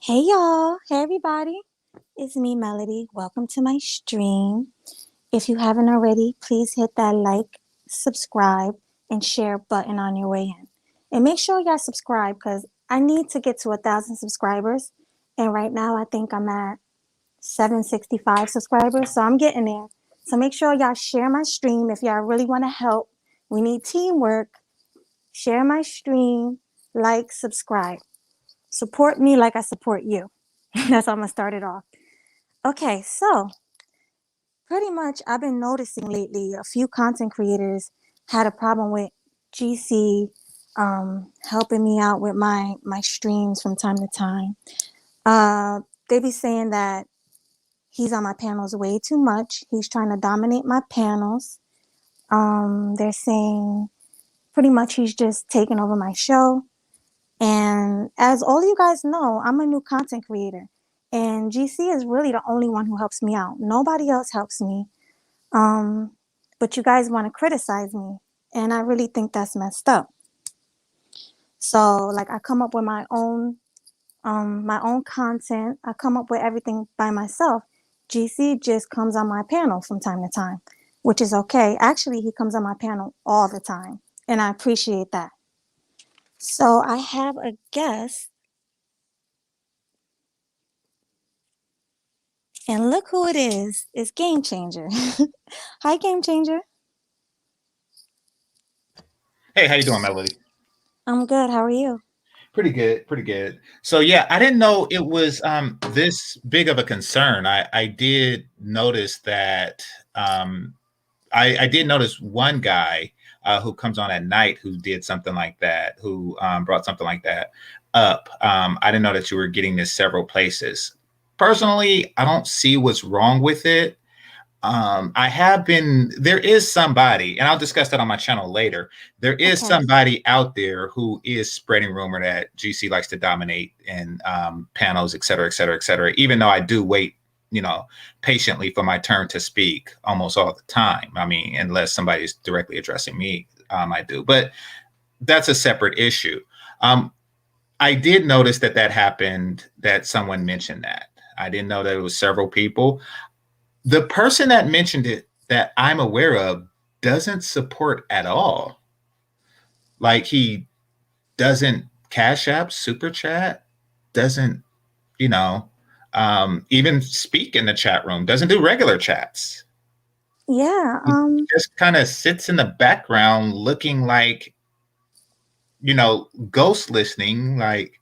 Hey y'all, hey everybody. It's me, Melody. Welcome to my stream. If you haven't already, please hit that like, subscribe, and share button on your way in. And make sure y'all subscribe because I need to get to 1,000 subscribers. And right now, I think I'm at 765 subscribers, so I'm getting there. So make sure y'all share my stream if y'all really want to help. We need teamwork. Share my stream, like, subscribe. Support me like I support you. That's how I'm gonna start it off. Okay, so pretty much I've been noticing lately a few content creators had a problem with GC helping me out with my streams from time to time. They be saying that he's on my panels way too much. He's trying to dominate my panels. They're saying pretty much he's just taking over my show. And as all you guys know, I'm a new content creator. And GC is really the only one who helps me out. Nobody else helps me. Um, but you guys want to criticize me. And I really think that's messed up. So like I come up with my own content. I come up with everything by myself. GC just comes on my panel from time to time, which is okay. Actually, he comes on my panel all the time. And I appreciate that. So I have a guest. And look who it is. It's Game Changer. Hi, Game Changer. Hey, how you doing, Melody? I'm good. How are you? Pretty good, pretty good. So yeah, I didn't know it was this big of a concern. I did notice that I did notice one guy who comes on at night who did something like that, who brought something like that up. I didn't know that you were getting this several places. Personally, I don't see what's wrong with it. There is somebody, and I'll discuss that on my channel later. There is Okay. somebody out there who is spreading rumor that GC likes to dominate in panels, et cetera, et cetera, et cetera, even though I do wait, patiently for my turn to speak almost all the time. I mean, unless somebody's directly addressing me, I do. But that's a separate issue. I did notice that happened, that someone mentioned that. I didn't know that it was several people. The person that mentioned it that I'm aware of doesn't support at all. Like he doesn't cash app, super chat, doesn't, you know, even speak in the chat room, doesn't do regular chats. Yeah. He just kind of sits in the background looking like, ghost listening, like,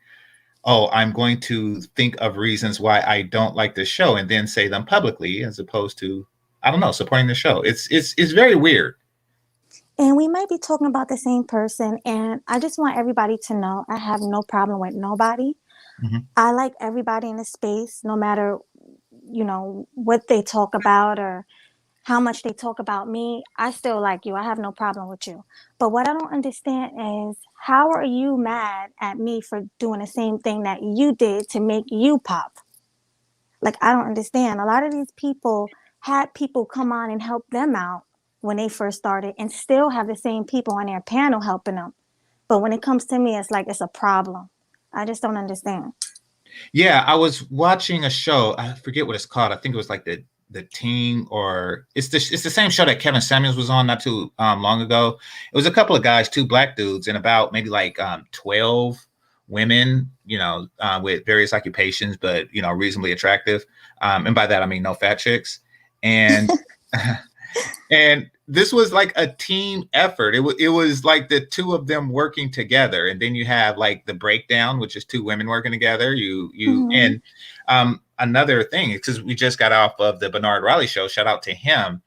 oh, I'm going to think of reasons why I don't like the show and then say them publicly as opposed to, I don't know, supporting the show. It's very weird. And we might be talking about the same person. And I just want everybody to know I have no problem with nobody. Mhm. I like everybody in the space, no matter, what they talk about or how much they talk about me. I still like you. I have no problem with you. But what I don't understand is how are you mad at me for doing the same thing that you did to make you pop? Like, I don't understand. A lot of these people had people come on and help them out when they first started and still have the same people on their panel helping them. But when it comes to me, it's like it's a problem. I just don't understand. Yeah, I was watching a show. I forget what it's called. I think it was like the team, or it's the same show that Kevin Samuels was on not too long ago. It was a couple of guys, two black dudes, and about maybe like 12 women, with various occupations, but reasonably attractive. And by that I mean no fat chicks. And and this was like a team effort. It was like the two of them working together, and then you have like the breakdown, which is two women working together. Mm-hmm. And another thing, because we just got off of the Bernard Riley show. Shout out to him.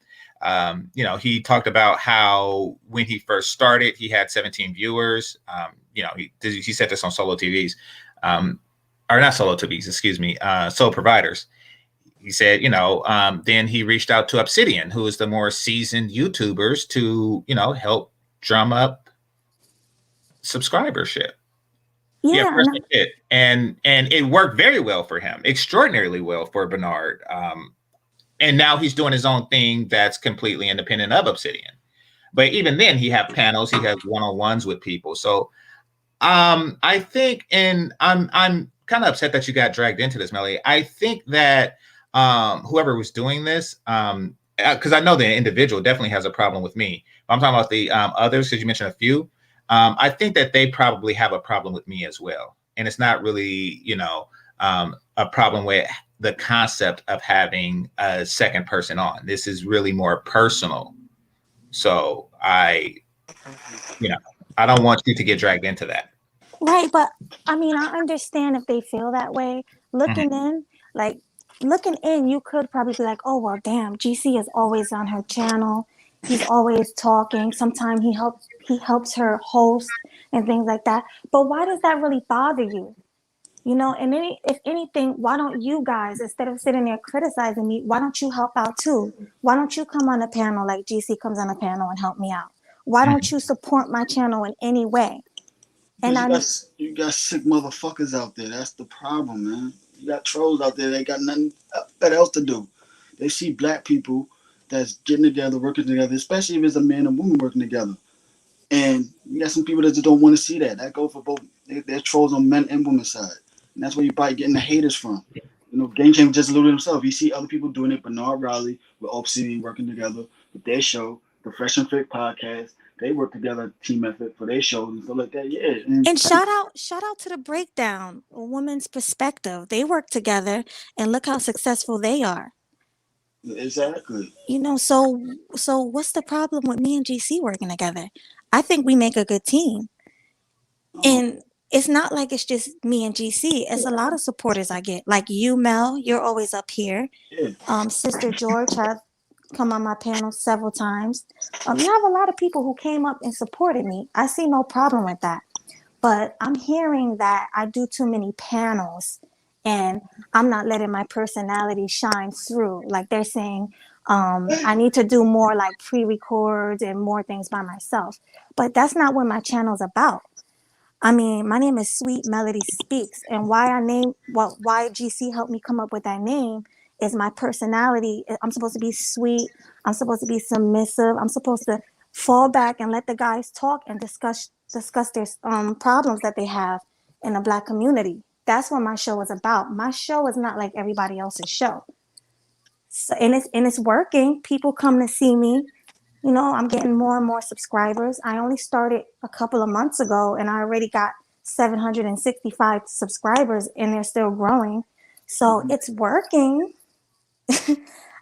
He talked about how when he first started, he had 17 viewers. He said this on solo TVs, or not solo TVs, excuse me, solo providers. He said, then he reached out to Obsidian, who is the more seasoned YouTubers, to, help drum up subscribership. Yeah, Yeah, first he did. And it worked very well for him, extraordinarily well for Bernard. And now he's doing his own thing that's completely independent of Obsidian. But even then, he have panels, he has one-on-ones with people. So I think, and I'm kind kind of upset that you got dragged into this, Melly. I think that whoever was doing this, because I know the individual definitely has a problem with me. I'm talking about the others, because you mentioned a few. I think that they probably have a problem with me as well. And it's not really, a problem with the concept of having a second person on. This is really more personal. So I don't want you to get dragged into that. Right, but I mean, I understand if they feel that way. Mhm. Looking in, you could probably be like, oh, well, damn, GC is always on her channel. He's always talking. Sometimes he helps her host and things like that. But why does that really bother you? And if anything, why don't you guys, instead of sitting there criticizing me, why don't you help out too? Why don't you come on a panel like GC comes on a panel and help me out? Why don't you support my channel in any way? And Because you got sick motherfuckers out there. That's the problem, man. You got trolls out there. They got nothing better else to do. They see black people that's getting together, working together, especially if it's a man and woman working together. And you got some people that just don't want to see that. That goes for both. They're trolls on men and women's side. And that's where you're probably getting the haters from. Game Changer just alluded himself. You see other people doing it. Bernard Riley with Obsidian working together with their show, the Fresh and Fit podcast. They work together, team effort for their shows and stuff like that. Yeah. And shout out to the Breakdown, a woman's perspective. They work together and look how successful they are. Exactly. So what's the problem with me and GC working together? I think we make a good team. And it's not like it's just me and GC. It's a lot of supporters I get. Like you, Mel, you're always up here. Yeah. Sister George has come on my panel several times. You have a lot of people who came up and supported me. I see no problem with that. But I'm hearing that I do too many panels and I'm not letting my personality shine through. Like they're saying, I need to do more like pre-records and more things by myself. But that's not what my channel's about. I mean, my name is Sweet Melody Speaks, and why GC helped me come up with that name is my personality. I'm supposed to be sweet. I'm supposed to be submissive. I'm supposed to fall back and let the guys talk and discuss their problems that they have in the Black community. That's what my show is about. My show is not like everybody else's show. So, and it's working. People come to see me. I'm getting more and more subscribers. I only started a couple of months ago and I already got 765 subscribers and they're still growing. So it's working.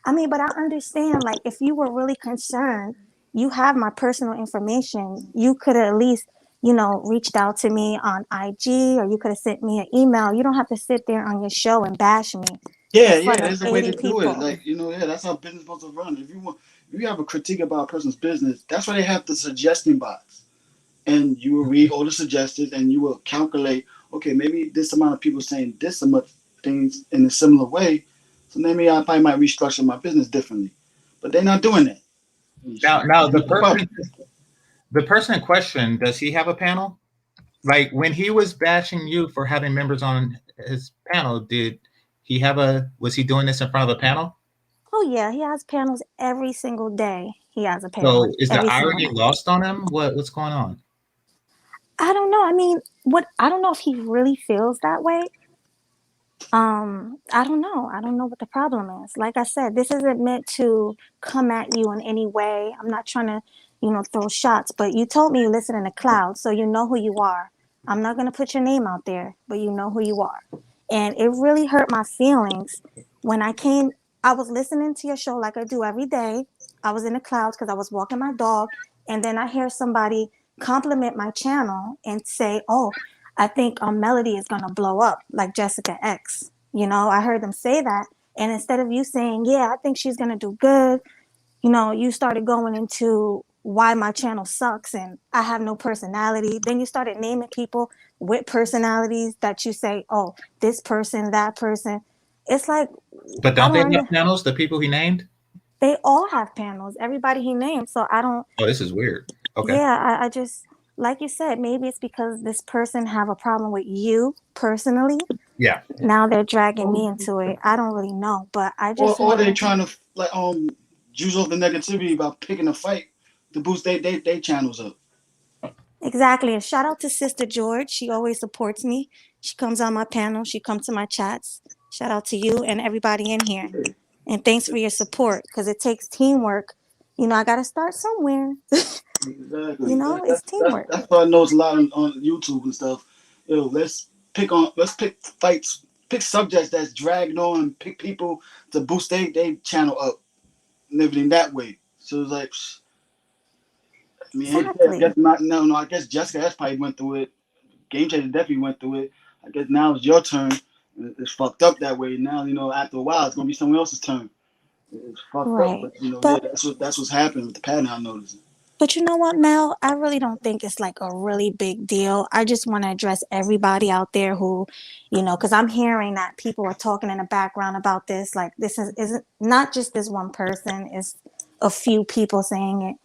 I mean, but I understand, like, if you were really concerned, you have my personal information. You could have at least, reached out to me on IG or you could have sent me an email. You don't have to sit there on your show and bash me. Yeah, there's a way to do it. Like, that's how business is supposed to run. If you have a critique about a person's business, that's why they have the suggestion box. And you will read all the suggestions and you will calculate, okay, maybe this amount of people saying this much things in a similar way. So maybe I probably might restructure my business differently. But they're not doing that. Now the person in question, does he have a panel? Like when he was bashing you for having members on his panel, was he doing this in front of a panel? Oh yeah, he has panels every single day. He has a panel. So is the irony lost on him? What's going on? I don't know. I mean, I don't know if he really feels that way. I don't know. I don't know what the problem is. Like I said, this isn't meant to come at you in any way. I'm not trying to, throw shots, but you told me you listen in the cloud, so you know who you are. I'm not going to put your name out there, but you know who you are. And it really hurt my feelings when I was listening to your show like I do every day. I was in the clouds because I was walking my dog. And then I hear somebody compliment my channel and say, oh, I think Melody is going to blow up like Jessica X. I heard them say that. And instead of you saying, yeah, I think she's going to do good, you started going into why my channel sucks and I have no personality. Then you started naming people with personalities that you say, oh, this person, that person. It's like, but don't they have panels? The people he named, they all have panels. Everybody he named. So I don't. Oh, this is weird. Okay. Yeah, I just, like you said, maybe it's because this person have a problem with you personally. Yeah. Now they're dragging me into it. I don't really know, but I just. Or they're trying to juice off the negativity by picking a fight to boost they channels up. Exactly. And shout out to Sister George. She always supports me. She comes on my panel. She comes to my chats. Shout out to you and everybody in here. And thanks for your support because it takes teamwork. You know, I got to start somewhere. Exactly. You know, it's teamwork. That's why I know it's a lot on YouTube and stuff. Yo, let's pick fights, pick subjects that's dragged on, pick people to boost they channel up and everything that way. So it's like, I mean, I Exactly. guess not. No. I guess Jessica has probably went through it. Game Changer definitely went through it. I guess now it's your turn. It's fucked up that way. Now after a while, it's gonna be someone else's turn. It's fucked up, Right. but yeah, But that's what's happening with the pattern I'm noticing. But you know what, Mel? I really don't think it's like a really big deal. I just want to address everybody out there who, because I'm hearing that people are talking in the background about this. Like this isn't not just this one person, it's a few people saying it.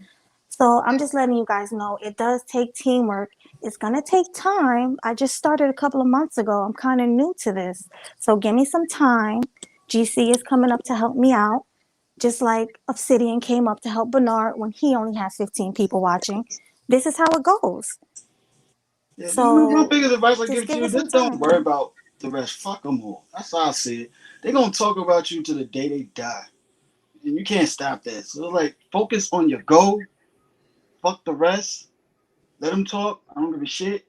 So I'm just letting you guys know it does take teamwork. It's going to take time. I just started a couple of months ago. I'm kind of new to this. So give me some time. GC is coming up to help me out. Just like Obsidian came up to help Bernard when he only has 15 people watching. This is how it goes. Yeah, my So biggest advice I just give to give you: it some just don't time. worry about the rest. Fuck them all. That's how I see it. They're gonna talk about you to the day they die, and you can't stop that. So like, focus on your goal. Fuck the rest. Let them talk. I don't give a shit.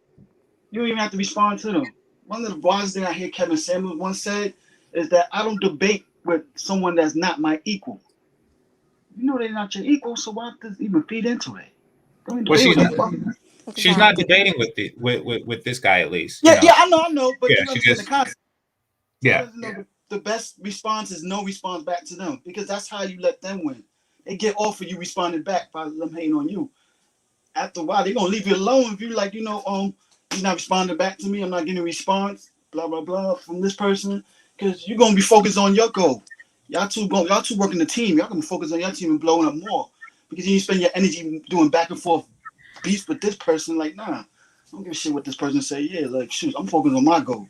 You don't even have to respond to them. One of the wisest things I hear Kevin Samuels once said is that I don't debate with someone that's not my equal. You know they're not your equal, so why does it even feed into it? Don't even Well, debate with them. Fuck. she's not Exactly. debating with this guy at least. Yeah, I know, but Yeah, you she understand the just concept. So yeah. the best response is no response back to them because that's how you let them win. They get off of you responding back by them hating on you. After a while, they're gonna leave you alone if you like, you're not responding back to me. I'm not getting a response. Blah blah blah from this person because you're gonna be focused on your goal. Y'all two working the team. Y'all gonna focus on your team and blowing up more because you spend your energy doing back and forth beats with this person. Like, nah, I don't give a shit what this person say. Yeah, like, shoot, I'm focused on my goal.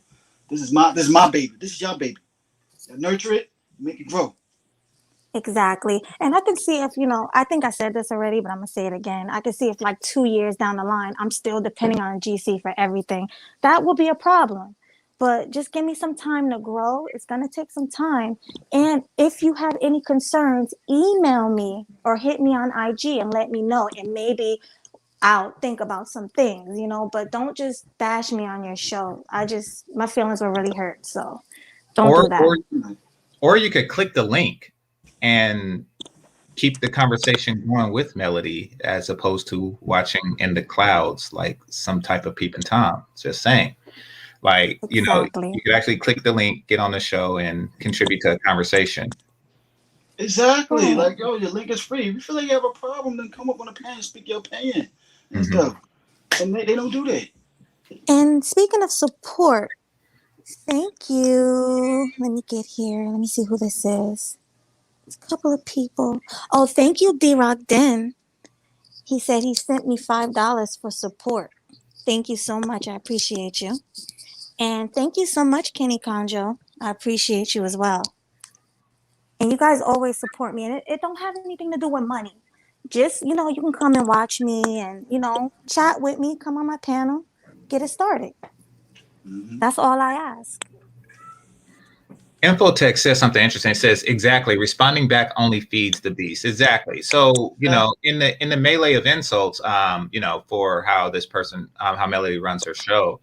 This is my baby. This is your baby. You nurture it, make it grow. Exactly. And I can see if, I think I said this already, but I'm going to say it again. I can see if like 2 years down the line, I'm still depending on GC for everything. That will be a problem. But just give me some time to grow. It's going to take some time. And if you have any concerns, email me or hit me on IG and let me know. And maybe I'll think about some things, but don't just bash me on your show. My feelings were really hurt. So don't do or that. or or you could click the link and keep the conversation going with Melody as opposed to watching in the clouds like some type of peeping Tom. Just saying. Like, Exactly. you could actually click the link, get on the show, and contribute to a conversation. Exactly. Right. Like, yo, your link is free. If you feel like you have a problem, then come up on the panel and speak your opinion and Mm-hmm. stuff. And they don't do that. And speaking of support, thank you. Let me get here. Let me see who this is. It's a couple of people. Oh, thank you, D Rock Den. He said he sent me $5 for support. Thank you so much. I appreciate you. And thank you so much, Kenny Conjo. I appreciate you as well. And you guys always support me. And it don't have anything to do with money. Just, you can come and watch me and, chat with me, come on my panel, get it started. Mm-hmm. That's all I ask. Infotech says something interesting. It says exactly responding back only feeds the beast. Exactly. So in the melee of insults, for how this person, how Melody runs her show,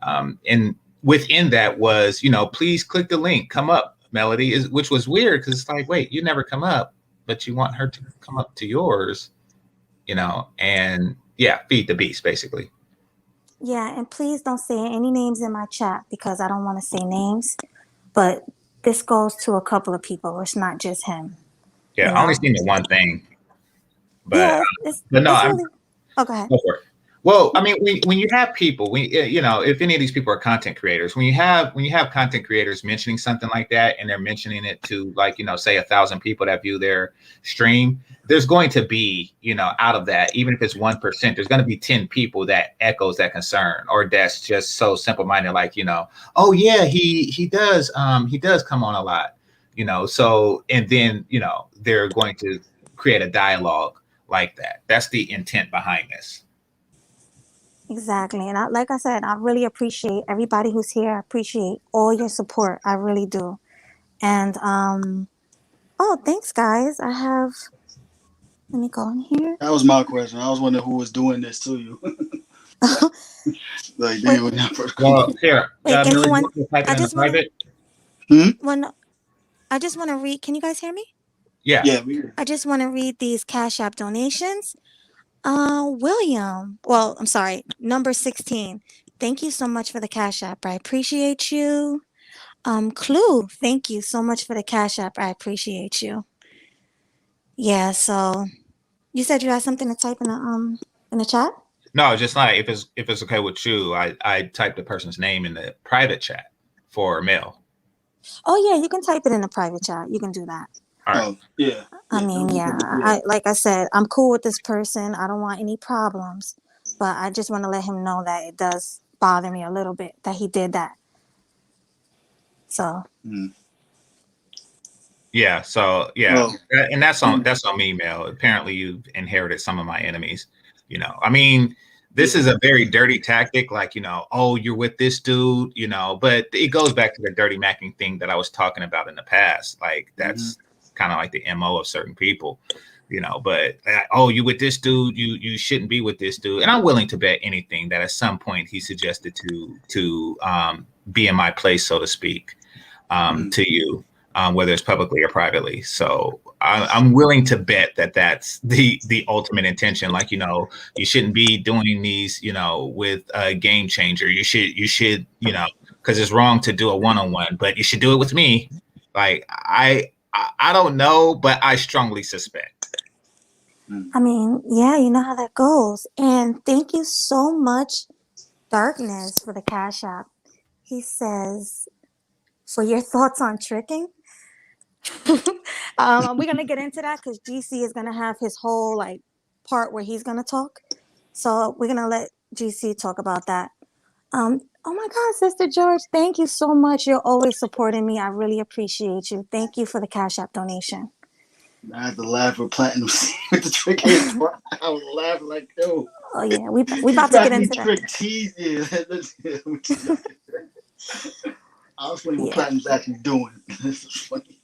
and within that was, please click the link, come up, Melody, which was weird because it's like, wait, you never come up, but you want her to come up to yours, and yeah, feed the beast basically. Yeah, and please don't say any names in my chat because I don't want to say names. But this goes to a couple of people. It's not just him. Yeah, I only seen the one thing, but Yeah, but no, it's I'm really. Oh, go ahead. go for it. Well, I mean, when you have people, if any of these people are content creators, when you have content creators mentioning something like that, and they're mentioning it to like, say 1,000 people that view their stream, there's going to be, out of that, even if it's 1%, there's going to be 10 people that echoes that concern, or that's just so simple minded, like, oh yeah, he does come on a lot, so, and then, they're going to create a dialogue like that. That's the intent behind this. Exactly. And like I said, I really appreciate everybody who's here. I appreciate all your support. I really do. And oh, thanks guys. Let me go in here. That was my question. I was wondering who was doing this to you. Like, Wait, dude, when y'all first come. Well, here, wait, Marie, you anyone? want to type it I in the just want to private? well, I just want to read. Can you guys hear me? Yeah. Yeah, I just want to read these Cash App donations. William. Well, I'm sorry, number 16. Thank you so much for the Cash App. I appreciate you. Clue, thank you so much for the Cash App. I appreciate you. Yeah, so you said you had something to type in the chat? No, just like if it's okay with you, I typed the person's name in the private chat for mail. Oh yeah, you can type it in the private chat. You can do that. All right. oh, yeah. I mean, yeah, I like I said, I'm cool with this person. I don't want any problems, but I just want to let him know that it does bother me a little bit that he did that. So Yeah. So yeah, Well, and that's on me, Mel. Apparently, you've inherited some of my enemies. You know, I mean, this is a very dirty tactic. Like, you know, oh, you're with this dude. You know, but it goes back to the dirty macking thing that I was talking about in the past. Like, that's kind of like the MO of certain people. You know, but oh, you with this dude, you shouldn't be with this dude. And I'm willing to bet anything that at some point he suggested to be in my place, so to speak, to you, whether it's publicly or privately. So I'm willing to bet that that's the ultimate intention. Like, you know, you shouldn't be doing these, you know, with a game changer. You should, you know, because it's wrong to do a one-on-one, but you should do it with me. Like, I don't know, but I strongly suspect. I mean, yeah, you know how that goes. And thank you so much, Darkness, for the Cash App. He says, for your thoughts on tricking. We're gonna get into that because GC is gonna have his whole like part where he's gonna talk. So we're gonna let GC talk about that. Oh my God, Sister George, thank you so much. You're always supporting me. I really appreciate you. Thank you for the Cash App donation. I had to laugh with Platinum with the trick. I was laughing like, yo. Oh yeah, we about to get into that. Trick tease. I'll explain what Platinum's actually doing. This is funny.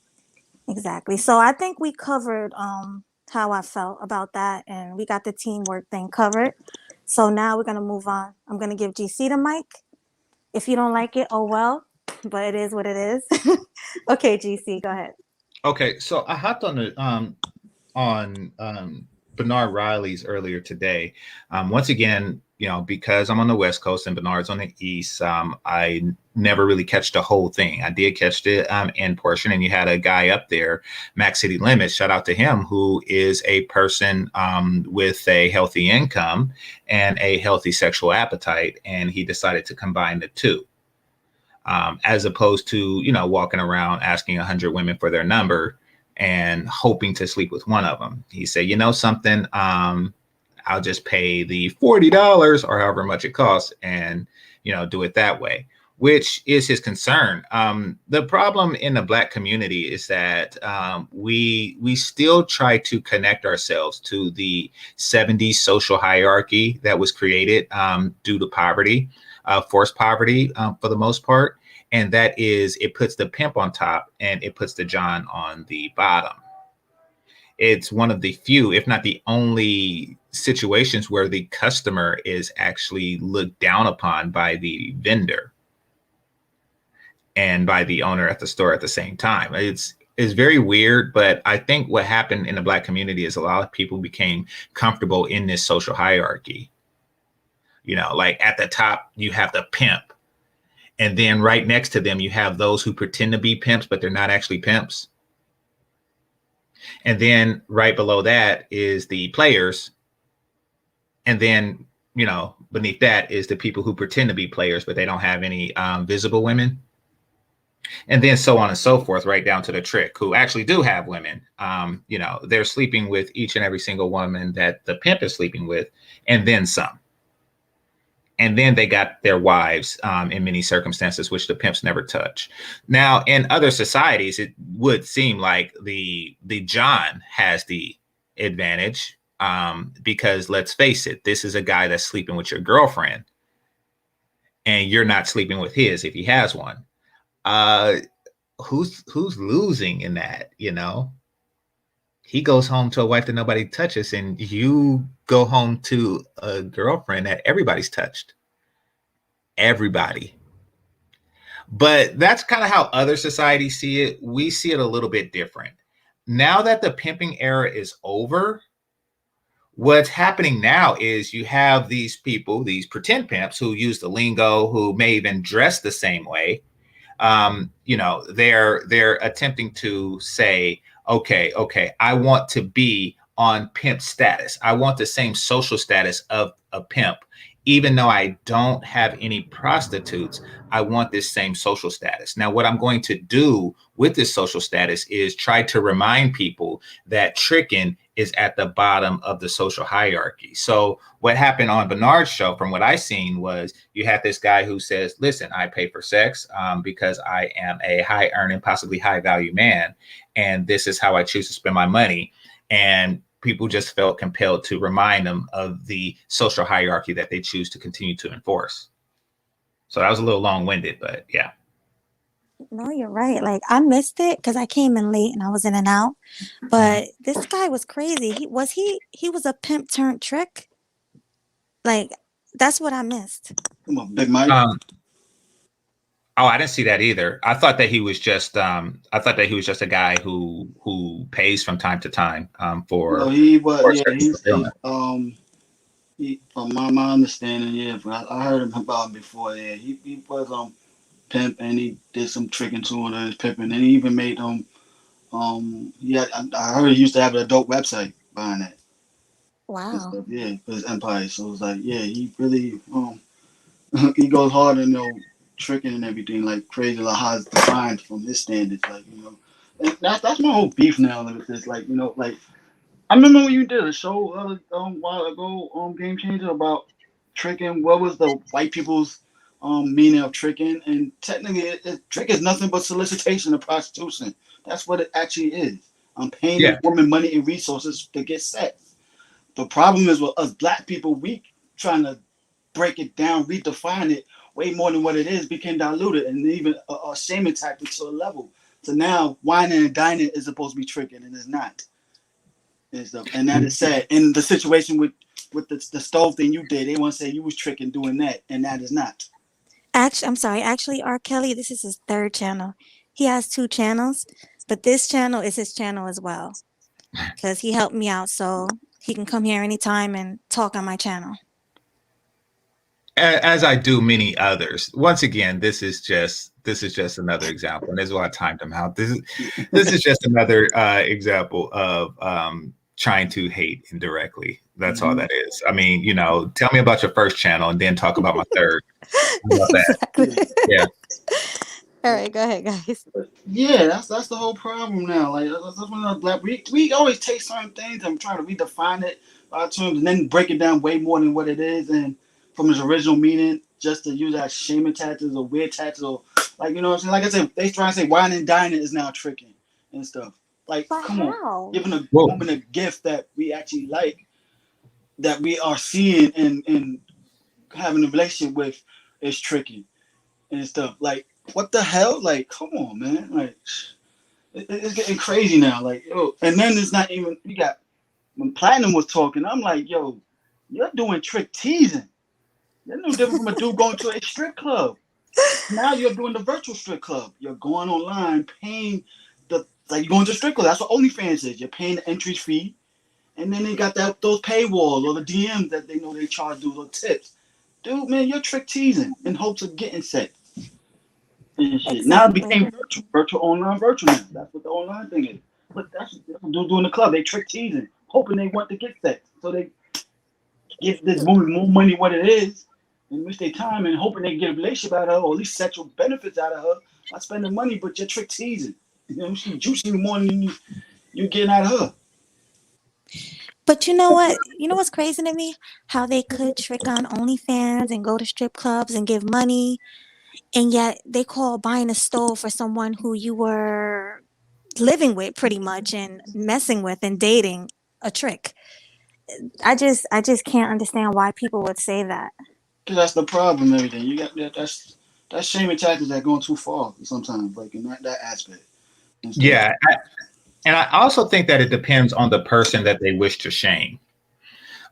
Exactly. So I think we covered how I felt about that, and we got the teamwork thing covered. So now we're gonna move on. I'm gonna give GC the mic. If you don't like it, oh well, but it is what it is. Okay, GC, go ahead. Okay, so I hopped on the Bernard Riley's earlier today. Once again, you know, because I'm on the West Coast and Bernard's on the East, I never really catch the whole thing. I did catch the end portion, and you had a guy up there, Max City Limits. Shout out to him, who is a person with a healthy income and a healthy sexual appetite, and he decided to combine the two. As opposed to, you know, walking around asking 100 women for their number and hoping to sleep with one of them. He said, you know something, I'll just pay the $40 or however much it costs and, you know, do it that way, which is his concern. The problem in the Black community is that we still try to connect ourselves to the 70s social hierarchy that was created due to poverty. Forced poverty for the most part. And that is, it puts the pimp on top and it puts the John on the bottom. It's one of the few, if not the only situations where the customer is actually looked down upon by the vendor and by the owner at the store at the same time. It's very weird, but I think what happened in the Black community is a lot of people became comfortable in this social hierarchy. You know, like at the top, you have the pimp. And then right next to them, you have those who pretend to be pimps, but they're not actually pimps. And then right below that is the players. And then, you know, beneath that is the people who pretend to be players, but they don't have any visible women. And then so on and so forth, right down to the trick, who actually do have women. You know, they're sleeping with each and every single woman that the pimp is sleeping with, and then some. And then they got their wives in many circumstances, which the pimps never touch. Now, in other societies, it would seem like the John has the advantage Because let's face it, this is a guy that's sleeping with your girlfriend, and you're not sleeping with his if he has one. Who's losing in that? He goes home to a wife that nobody touches, and you go home to a girlfriend that everybody's touched. Everybody. But that's kind of how other societies see it. We see it a little bit different. Now that the pimping era is over, what's happening now is you have these people, these pretend pimps who use the lingo, who may even dress the same way. They're attempting to say, okay, I want to be on pimp status. I want the same social status of a pimp. Even though I don't have any prostitutes, I want this same social status. Now, what I'm going to do with this social status is try to remind people that tricking is at the bottom of the social hierarchy. So what happened on Bernard's show, from what I seen, was you had this guy who says, listen, I pay for sex because I am a high earning, possibly high value man. And this is how I choose to spend my money. And people just felt compelled to remind them of the social hierarchy that they choose to continue to enforce. So that was a little long-winded, but yeah. No, you're right. Like, I missed it because I came in late and I was in and out. But this guy was crazy. He was a pimp turned trick. Like, that's what I missed. Come on, Big Mike. I didn't see that either. I thought that he was just a guy who pays from time to time for. No, he was. Yeah, he from my understanding, yeah. I heard him about him before. Yeah, he was pimp, and he did some tricking too on his pimping, and he even made I heard he used to have an adult website behind that. Wow. Yeah, for his empire. So it was like, yeah, he really he goes hard in tricking and everything like crazy, like how it's defined from his standards, like and that's my whole beef now with this, like like I remember when you did a show a while ago, Game Changer, about tricking. What was the white people's meaning of tricking? And technically, trick is nothing but solicitation of prostitution. That's what it actually is. I'm paying a woman money and resources to get sex. The problem is with us black people, we trying to break it down, redefine it way more than what it is, became diluted and even a shaming tactic to a level. So now whining and dining is supposed to be tricking, and it's not. And stuff. And that is sad. In the situation with the stove thing you did, they want to say you was tricking doing that, and that is not. Actually, I'm sorry. Actually, R. Kelly, this is his third channel. He has 2 channels, but this channel is his channel as well because he helped me out, so he can come here anytime and talk on my channel. As I do many others. Once again, this is just another example, and this is why I timed him out. This is just another example of trying to hate indirectly. That's all that is. I mean, tell me about your first channel and then talk about my third. Exactly. Yeah. All right, go ahead, guys. Yeah, that's the whole problem now. Like that's one of the black. We always take certain things and try to redefine it by terms, and then break it down way more than what it is, and from its original meaning, just to use that shaming tactics or weird tactics, or what I'm saying. Like I said, they try to say wine and dining is now tricking and stuff. Like, but come how? on, giving a woman a gift that we actually like, that we are seeing and having a relationship with, is tricking and stuff. Like, what the hell? Like, come on, man. Like, it's getting crazy now. Like, and then it's not even. You got when Platinum was talking, I'm like, yo, you're doing trick teasing. That's no different from a dude going to a strip club. Now you're doing the virtual strip club. You're going online, paying you're going to strip club. That's what OnlyFans is. You're paying the entry fee, and then they got those paywalls or the DMs that they know they charge dudes or tips. Dude, man, you're trick teasing in hopes of getting sex and shit. Exactly. Now it became virtual online, virtual now. That's what the online thing is. But that's what dudes do in the club. They trick teasing, hoping they want to get sex, so they give this woman more money what it is, and waste their time and hoping they get a relationship out of her, or at least sexual benefits out of her by spending money, but you're trick teasing. She's juicing more than you getting out of her. But you know what? You know what's crazy to me? How they could trick on OnlyFans and go to strip clubs and give money, and yet they call buying a stove for someone who you were living with pretty much and messing with and dating a trick. I just can't understand why people would say that. Cause that's the problem. Everything you got that's shaming tactics that going too far sometimes, like in that aspect and stuff. Yeah, and I also think that it depends on the person that they wish to shame.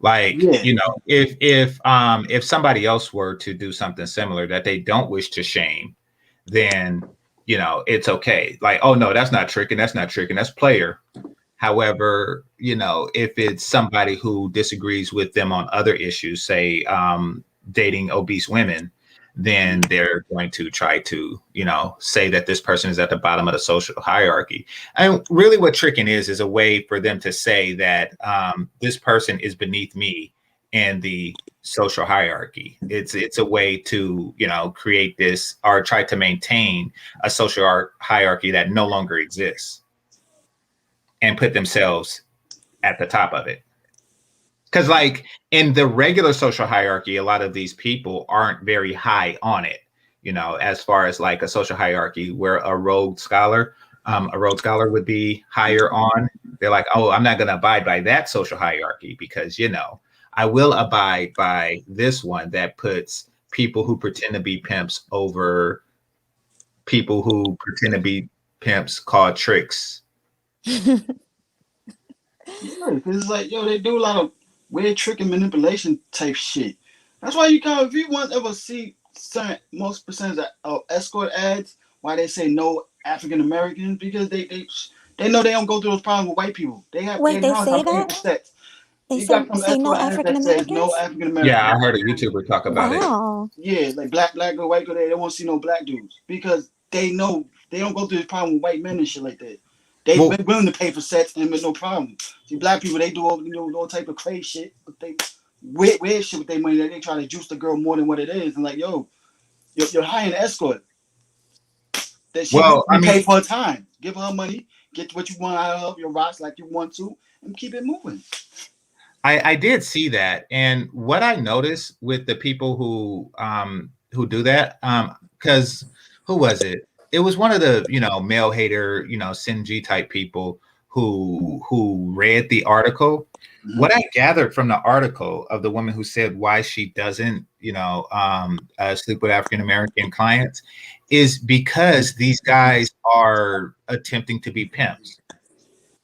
Like, Yeah, if somebody else were to do something similar that they don't wish to shame, then it's okay. Like, oh no, that's not tricking, that's player. However, if it's somebody who disagrees with them on other issues, say dating obese women, then they're going to try to, say that this person is at the bottom of the social hierarchy. And really what tricking is a way for them to say that this person is beneath me in the social hierarchy. It's a way to, create this or try to maintain a social hierarchy that no longer exists and put themselves at the top of it. Because like in the regular social hierarchy, a lot of these people aren't very high on it, as far as like a social hierarchy where a Rhodes Scholar would be higher on. They're like, oh, I'm not going to abide by that social hierarchy because, I will abide by this one that puts people who pretend to be pimps over people who pretend to be pimps called tricks. yeah, because it's like, yo, they do a lot of weird trick and manipulation type shit. That's why if you want to ever see most percentage of escort ads, why they say no African Americans, because they know they don't go through those problems with white people. They Wait, they know how say to pay for that? sex. They You got some say no escort ads African that says no Americans? African Americans. Yeah, I heard a YouTuber talk about it. Wow. Yeah, like black girl, white girl, they won't see no black dudes because they know they don't go through this problem with white men and shit like that. They've been willing to pay for sex and with no problem. See, black people, they do all type of crazy shit, but they weird shit with their money that they try to juice the girl more than what it is. And like, yo, you're hiring an escort. That she pay for her time. Give her money, get what you want out of her, your rocks like you want to, and keep it moving. I did see that, and what I noticed with the people who do that, because who was it? It was one of the male hater Sinji type people who read the article. Mm-hmm. What I gathered from the article of the woman who said why she doesn't sleep with African American clients is because these guys are attempting to be pimps,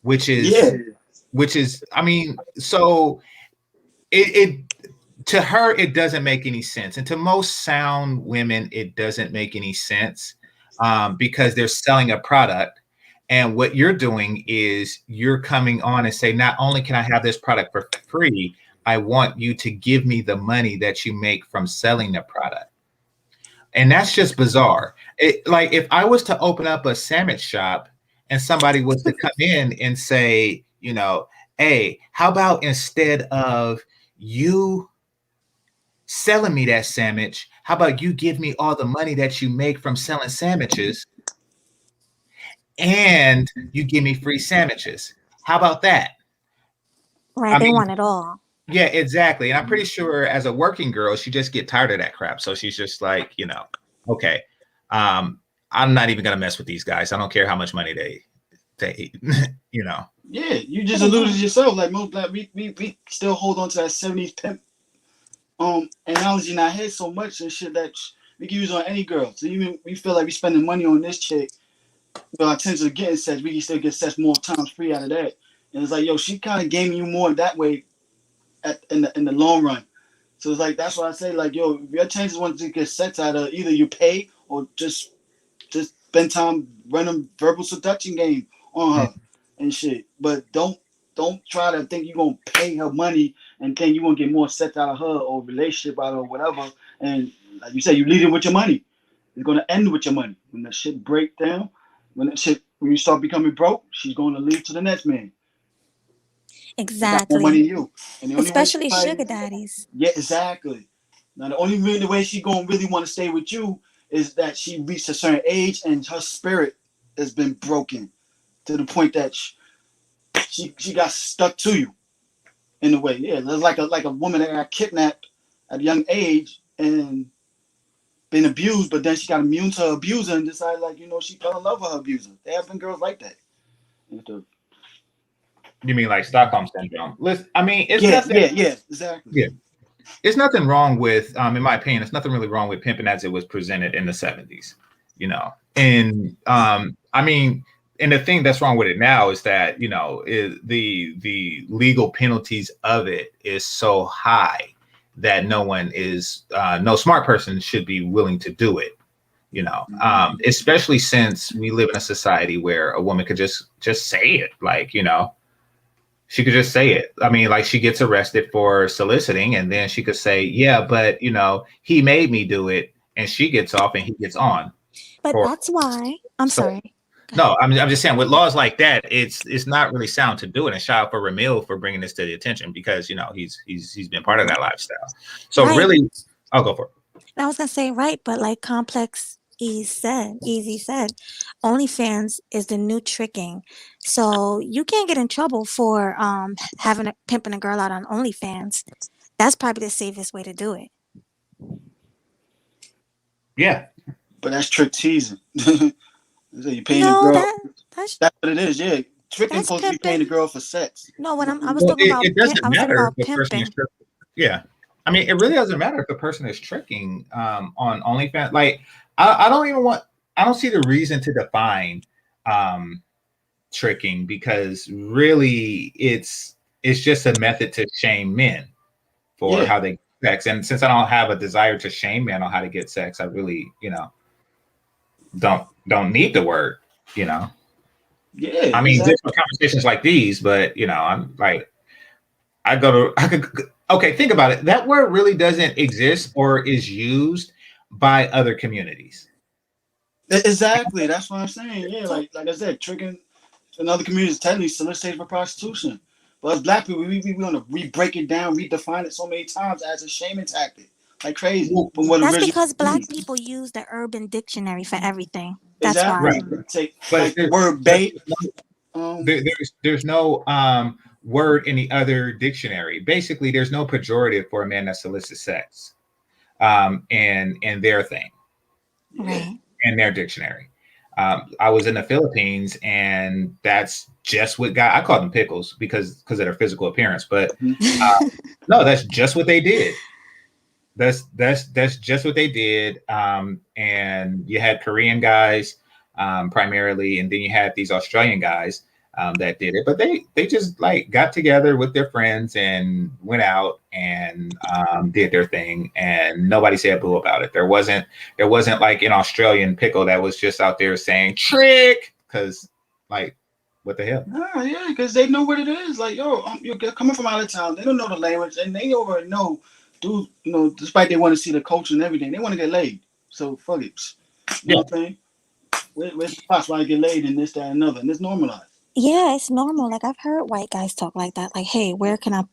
which is, I mean, so it to her, it doesn't make any sense. And to most sound women, it doesn't make any sense because they're selling a product. And what you're doing is you're coming on and say, not only can I have this product for free, I want you to give me the money that you make from selling the product. And that's just bizarre. Like if I was to open up a sandwich shop and somebody was to come in and say, hey, how about instead of you selling me that sandwich, how about you give me all the money that you make from selling sandwiches and you give me free sandwiches? How about that? Right, they want it all. Yeah, exactly. And I'm pretty sure as a working girl, she just get tired of that crap. So she's just like, okay, I'm not even going to mess with these guys. I don't care how much money they Yeah, you just alluded to yourself. Like most black, we still hold on to that 70s pimp analogy in our head so much and shit that we can use on any girl. So even we feel like we spending money on this chick, but our intention of getting sex, we can still get sex more times free out of that. And it's like, yo, she kind of gaming you more that way in the long run. So it's like that's why I say, like, yo, if your chances want to get sex out of either you pay or just spend time running verbal seduction game on her and shit. But don't try to think you're gonna pay her money and think you're gonna get more sex out of her or relationship out of her or whatever. And like you said, you lead it with your money. It's gonna end with your money. When that shit break down, when you start becoming broke, she's gonna leave to the next man. Exactly. More money than you. And especially sugar daddies. Yeah, exactly. Now the only the way she gonna really want to stay with you is that she reached a certain age and her spirit has been broken to the point that she got stuck to you in a way. Yeah, there's like a woman that got kidnapped at a young age and been abused, but then she got immune to her abuser and decided, like, she fell in love with her abuser. There have been girls like that. You mean like Stockholm syndrome? Listen, I mean, it's Yeah, nothing. yeah, exactly. Yeah. It's nothing wrong with, in my opinion, it's nothing really wrong with pimping as it was presented in the 70s, you know. And I mean, and the thing that's wrong with it now is that, you know, the legal penalties of it is so high that no smart person should be willing to do it, you know. Especially since we live in a society where a woman could just say it, like, you know, she could just say it. I mean, like, she gets arrested for soliciting, and then she could say, "Yeah, but you know, he made me do it," and she gets off, and he gets on. But Or that's why I'm so. sorry. No, I'm just saying, with laws like that, it's not really sound to do it. And shout out for Ramil for bringing this to the attention, because you know he's been part of that lifestyle. So Right. really, I'll go for it. I was gonna say right, but like Complex Easy said, OnlyFans is the new tricking. So you can't get in trouble for having a pimping a girl out on OnlyFans. That's probably the safest way to do it. Yeah, But that's trick teasing. So you paying a No, girl. that's That's what it is. Yeah, tricking that's supposed to be paying the pimping. girl for sex. No, when I was well, talking about it doesn't I was talking matter about if the person is pimping. tricking. Yeah, I mean, it really doesn't matter if the person is tricking on OnlyFans. Like, I don't even want. I don't see the reason to define um, tricking, because really it's just a method to shame men for Yeah, how they get sex. And since I don't have a desire to shame men on how to get sex, I really, you know, don't need the word, you know. yeah, I mean, just for exactly. conversations like these, but you know, I'm like, I could, okay, think about it. That word really doesn't exist or is used by other communities. Exactly. That's what I'm saying. Yeah, So like I said, tricking in other communities technically solicitation for prostitution. But as black people, we break it down, redefine it so many times as a shaming tactic, like crazy, Well, from what that's originally because black means. people use the Urban Dictionary for everything. That's why. right, Exactly. Take but like the word but bait. Um, there's no word in the other dictionary. Basically, there's no pejorative for a man that solicits sex in their thing, yeah, Right. in their dictionary. I was in the Philippines, and that's just what got. I call them pickles because of their physical appearance, but uh, no, that's just what they did. That's just what they did. And you had Korean guys primarily, and then you had these Australian guys that did it. But they just like got together with their friends and went out and did their thing, and nobody said boo about it. There wasn't like an Australian pickle that was just out there saying trick, because like, what the hell? ah, yeah, because they know what it is. Like, yo, you're coming from out of town. They don't know the language, and they already know, dude. You know, despite they want to see the culture and everything, they want to get laid. So fuck it. You know Yeah. what I'm saying? Where's the spots where I get laid and this, that, and another, and it's normalized. Yeah, it's normal. Like I've heard white guys talk like that. Like, hey, where can I?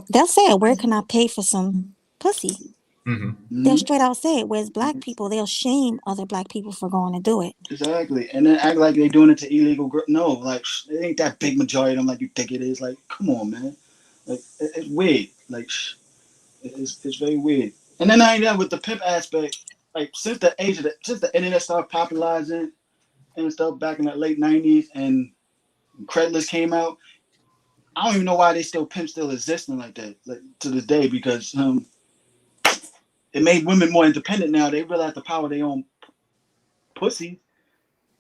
They'll say it. Where can I pay for some pussy? Hmm. They'll Mm-hmm. straight out say it. Whereas black people, they'll shame other black people for going to do it. Exactly, and then act like they're doing it to illegal girls. No, like it ain't that big majority of them like you think it is. Like, come on, man. Like, it's weird. Like, it's very weird. And then I ain't that with the pimp aspect. Like, since the internet started popularizing and stuff back in the late '90s, and Craigslist came out, I don't even know why pimps still existing like that, like to this day, because it made women more independent now. They realize the power of their own pussy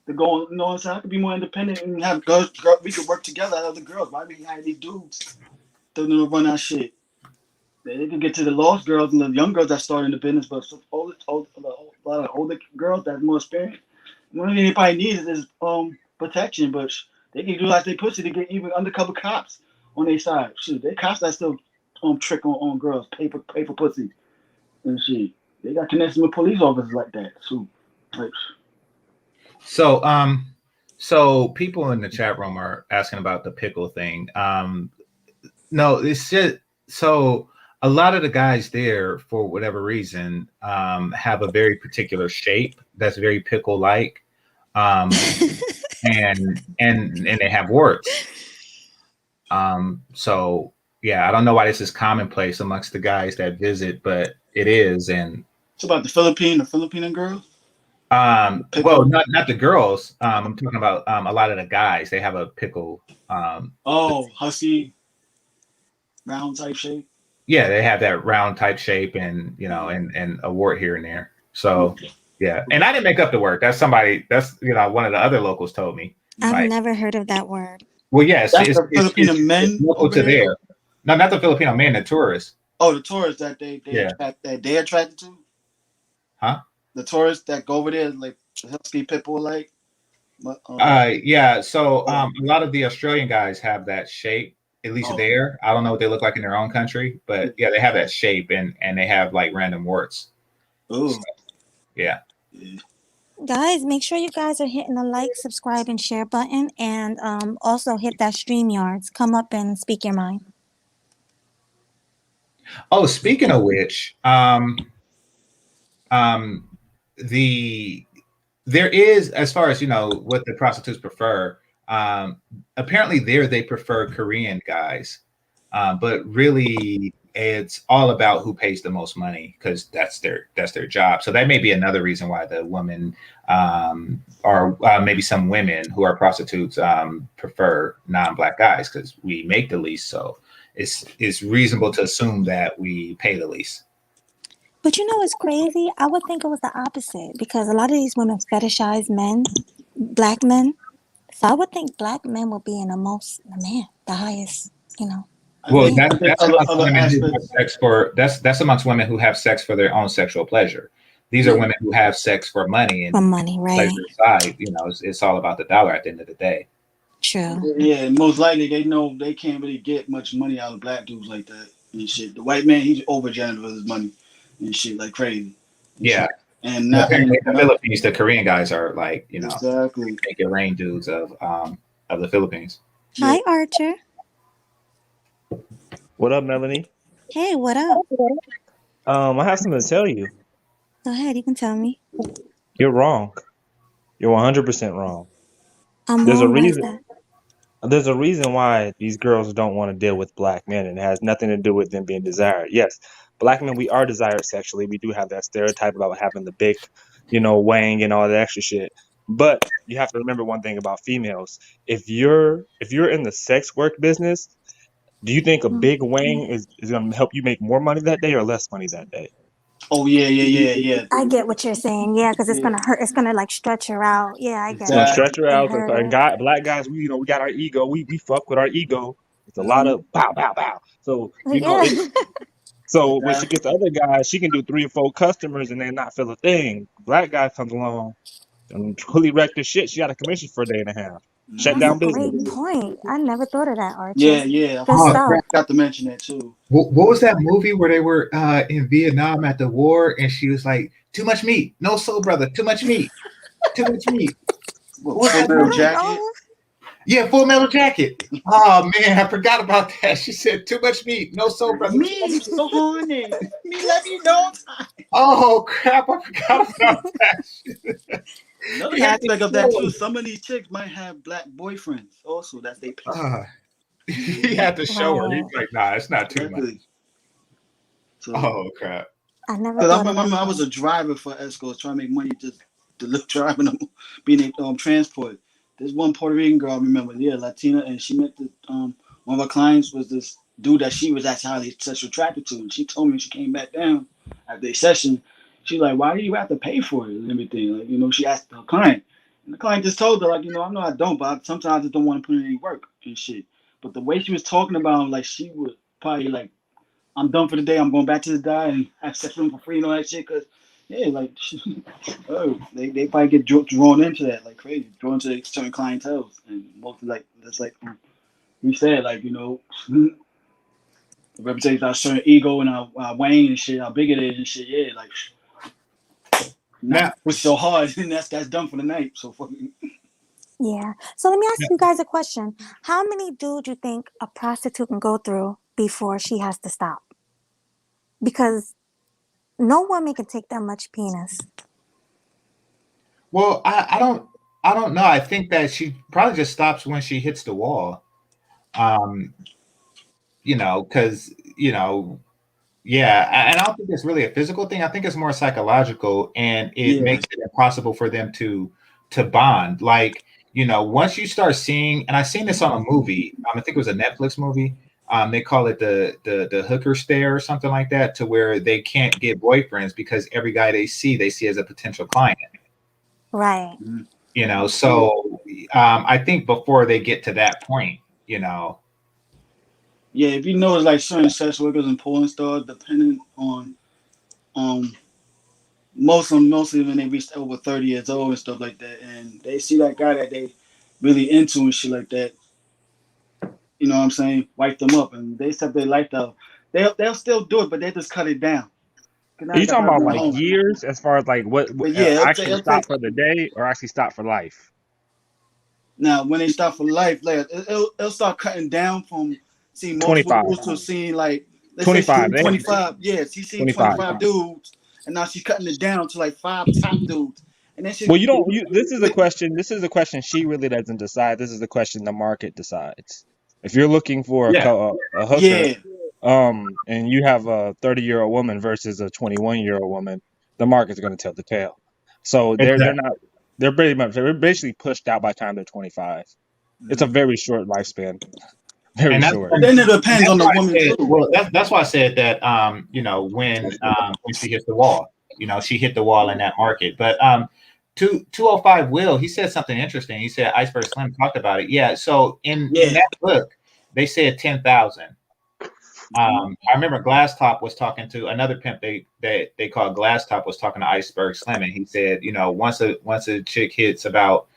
to go on, you know what I'm saying? I could be more independent and have we could work together as other girls. Why we hire these dudes to run our shit? They can get to the lost girls and the young girls that started in the business, but a lot of older girls that's more experienced. One thing they probably need is protection, but they can utilize their pussy to get even undercover cops on their side. Shit, they cops that still trick on girls, pay for pussy and shit. They got connections with police officers like that too. Like, So, so people in the chat room are asking about the pickle thing. No, it's just so a lot of the guys there, for whatever reason, have a very particular shape that's very pickle-like, um, and they have warts. So yeah, I don't know why this is commonplace amongst the guys that visit, but it is, and it's about the Filipino girls. Well, not the girls. I'm talking about a lot of the guys. They have a pickle. Oh, hussy, round type shape. Yeah, they have that round type shape, and and a wart here and there. So yeah, and I didn't make up the word. That's somebody. That's one of the other locals told me. I've Like, never heard of that word. well, yes, That's the Filipino men local over to there. there. No, not the Filipino men, the tourists. Oh, the tourists that they Yeah. they attracted to. Huh? The tourists that go over there, like the husky pit bull, like. Yeah. So a lot of the Australian guys have that shape, at least there. I don't know what they look like in their own country, but yeah, they have that shape, and they have like random warts. Oh. So, yeah. Guys, make sure you guys are hitting the like, subscribe, and share button, and also hit that StreamYards. Come up and speak your mind. Oh, speaking of which, there is, as far as what the prostitutes prefer. Apparently, they prefer Korean guys, but really, it's all about who pays the most money because that's their job. So that may be another reason why the women, or maybe some women who are prostitutes, prefer non-black guys because we make the least. So it's reasonable to assume that we pay the least. But what's crazy? I would think it was the opposite because a lot of these women fetishize men, black men. So I would think black men will be in the highest, Well, that's amongst women who have sex for their own sexual pleasure. These are women who have sex for money and for money, right? Pleasure side, it's all about the dollar at the end of the day. True. Yeah, most likely they know they can't really get much money out of black dudes like that and shit. The white man, he's over generous with his money and shit like crazy. Yeah. And not in the Philippines, the Korean guys are like, exactly make it rain dudes of the Philippines. Hi, Archer. What up, Melanie? Hey, what up? I have something to tell you. Go ahead, you can tell me. You're wrong. You're 100% wrong. There's a reason. There's a reason why these girls don't want to deal with black men, and it has nothing to do with them being desired. Yes, black men, we are desired sexually. We do have that stereotype about having the big, wang and all that extra shit. But you have to remember one thing about females. If you're in the sex work business, do you think a big wang is going to help you make more money that day or less money that day? Oh yeah. I get what you're saying. Yeah, because it's gonna hurt. It's gonna like stretch her out. Yeah, I get it. it. Stretch her out. Black guys, we got our ego. We fuck with our ego. It's a lot of bow. So so when she gets the other guys, she can do 3 or 4 customers and then not feel a thing. Black guy comes along and totally wreck the shit. She got a commission for a day and a half. Shut down business. Great point. I never thought of that, Archie. Yeah. I got to mention that too. What was that movie where they were in Vietnam at the war and she was like, "Too much meat, no soul, brother. Too much meat, too much meat." Full Metal Jacket. Yeah, Full Metal Jacket. Oh man, I forgot about that. She said, "Too much meat, no soul, brother." Me, so horny. Me, let me know. Oh crap! I forgot about that. Another aspect of that too. Some of these chicks might have black boyfriends. Also, that's they. He had to show her. He's like, "Nah, it's not too much." So, oh crap! I never. I was a driver for escorts, trying to make money just to live driving them, being transport. There's one Puerto Rican girl I remember, Latina, and she met one of her clients was this dude that she was actually highly sexually attracted to, and she told me when she came back down after a session, she's like, "Why do you have to pay for it and everything?" Like, she asked her client, and the client just told her, like, I know I don't, but sometimes I just don't want to put in any work and shit. But the way she was talking about him, like, she would probably like, "I'm done for the day. I'm going back to the guy and have sex with him for free and all that shit." Cause like, they probably get drawn into that like crazy, drawn to certain clientele, and mostly like that's like we said, like the reputation our certain ego and our wang and shit, how big it is and shit. Yeah, like not push so hard, and that's done for the night. So fucking. Yeah. So let me ask you guys a question. How many dudes you think a prostitute can go through before she has to stop? Because no woman can take that much penis. Well, I don't know. I think that she probably just stops when she hits the wall. Because Yeah, and I don't think it's really a physical thing. I think it's more psychological, and it Yeah. makes it impossible for them to bond. Like, once you start seeing, and I seen this on a movie. I think it was a Netflix movie. They call it the hooker stare or something like that, to where they can't get boyfriends because every guy they see as a potential client. Right. So I think before they get to that point, Yeah, if you notice, like certain sex workers and porn stars, depending on mostly when they reach over 30 years old and stuff like that, and they see that guy that they really into and shit like that, you know what I'm saying, wipe them up, and they set their life out. They'll still do it, but they just cut it down. Are you talking about like years, as far as like what But yeah, actually it'll stop take. for the day or actually stop for life? Now, when they stop for life, like it'll start cutting down from seeing multiple 25. dudes to seeing like let's 25. say 25. Yeah, she's seen 25 dudes, and now she's cutting it down to like 5 top dudes. And then she. Well, you don't. This is a question. This is a question she really doesn't decide. This is the question the market decides. If you're looking for a hooker, Yeah. and you have a 30-year-old woman versus a 21-year-old woman, the market's going to tell the tale. So they're not. They're basically pushed out by the time they're 25. It's a very short lifespan. Very short. But then it depends on the woman too. Well, that's why I said that. When she hit the wall, she hit the wall in that market. But 205 Will, he said something interesting. He said Iceberg Slim talked about it. Yeah. So in that book, they said 10,000. I remember Glass Top was talking to another pimp they called Glass Top, was talking to Iceberg Slim, and he said, once a chick hits about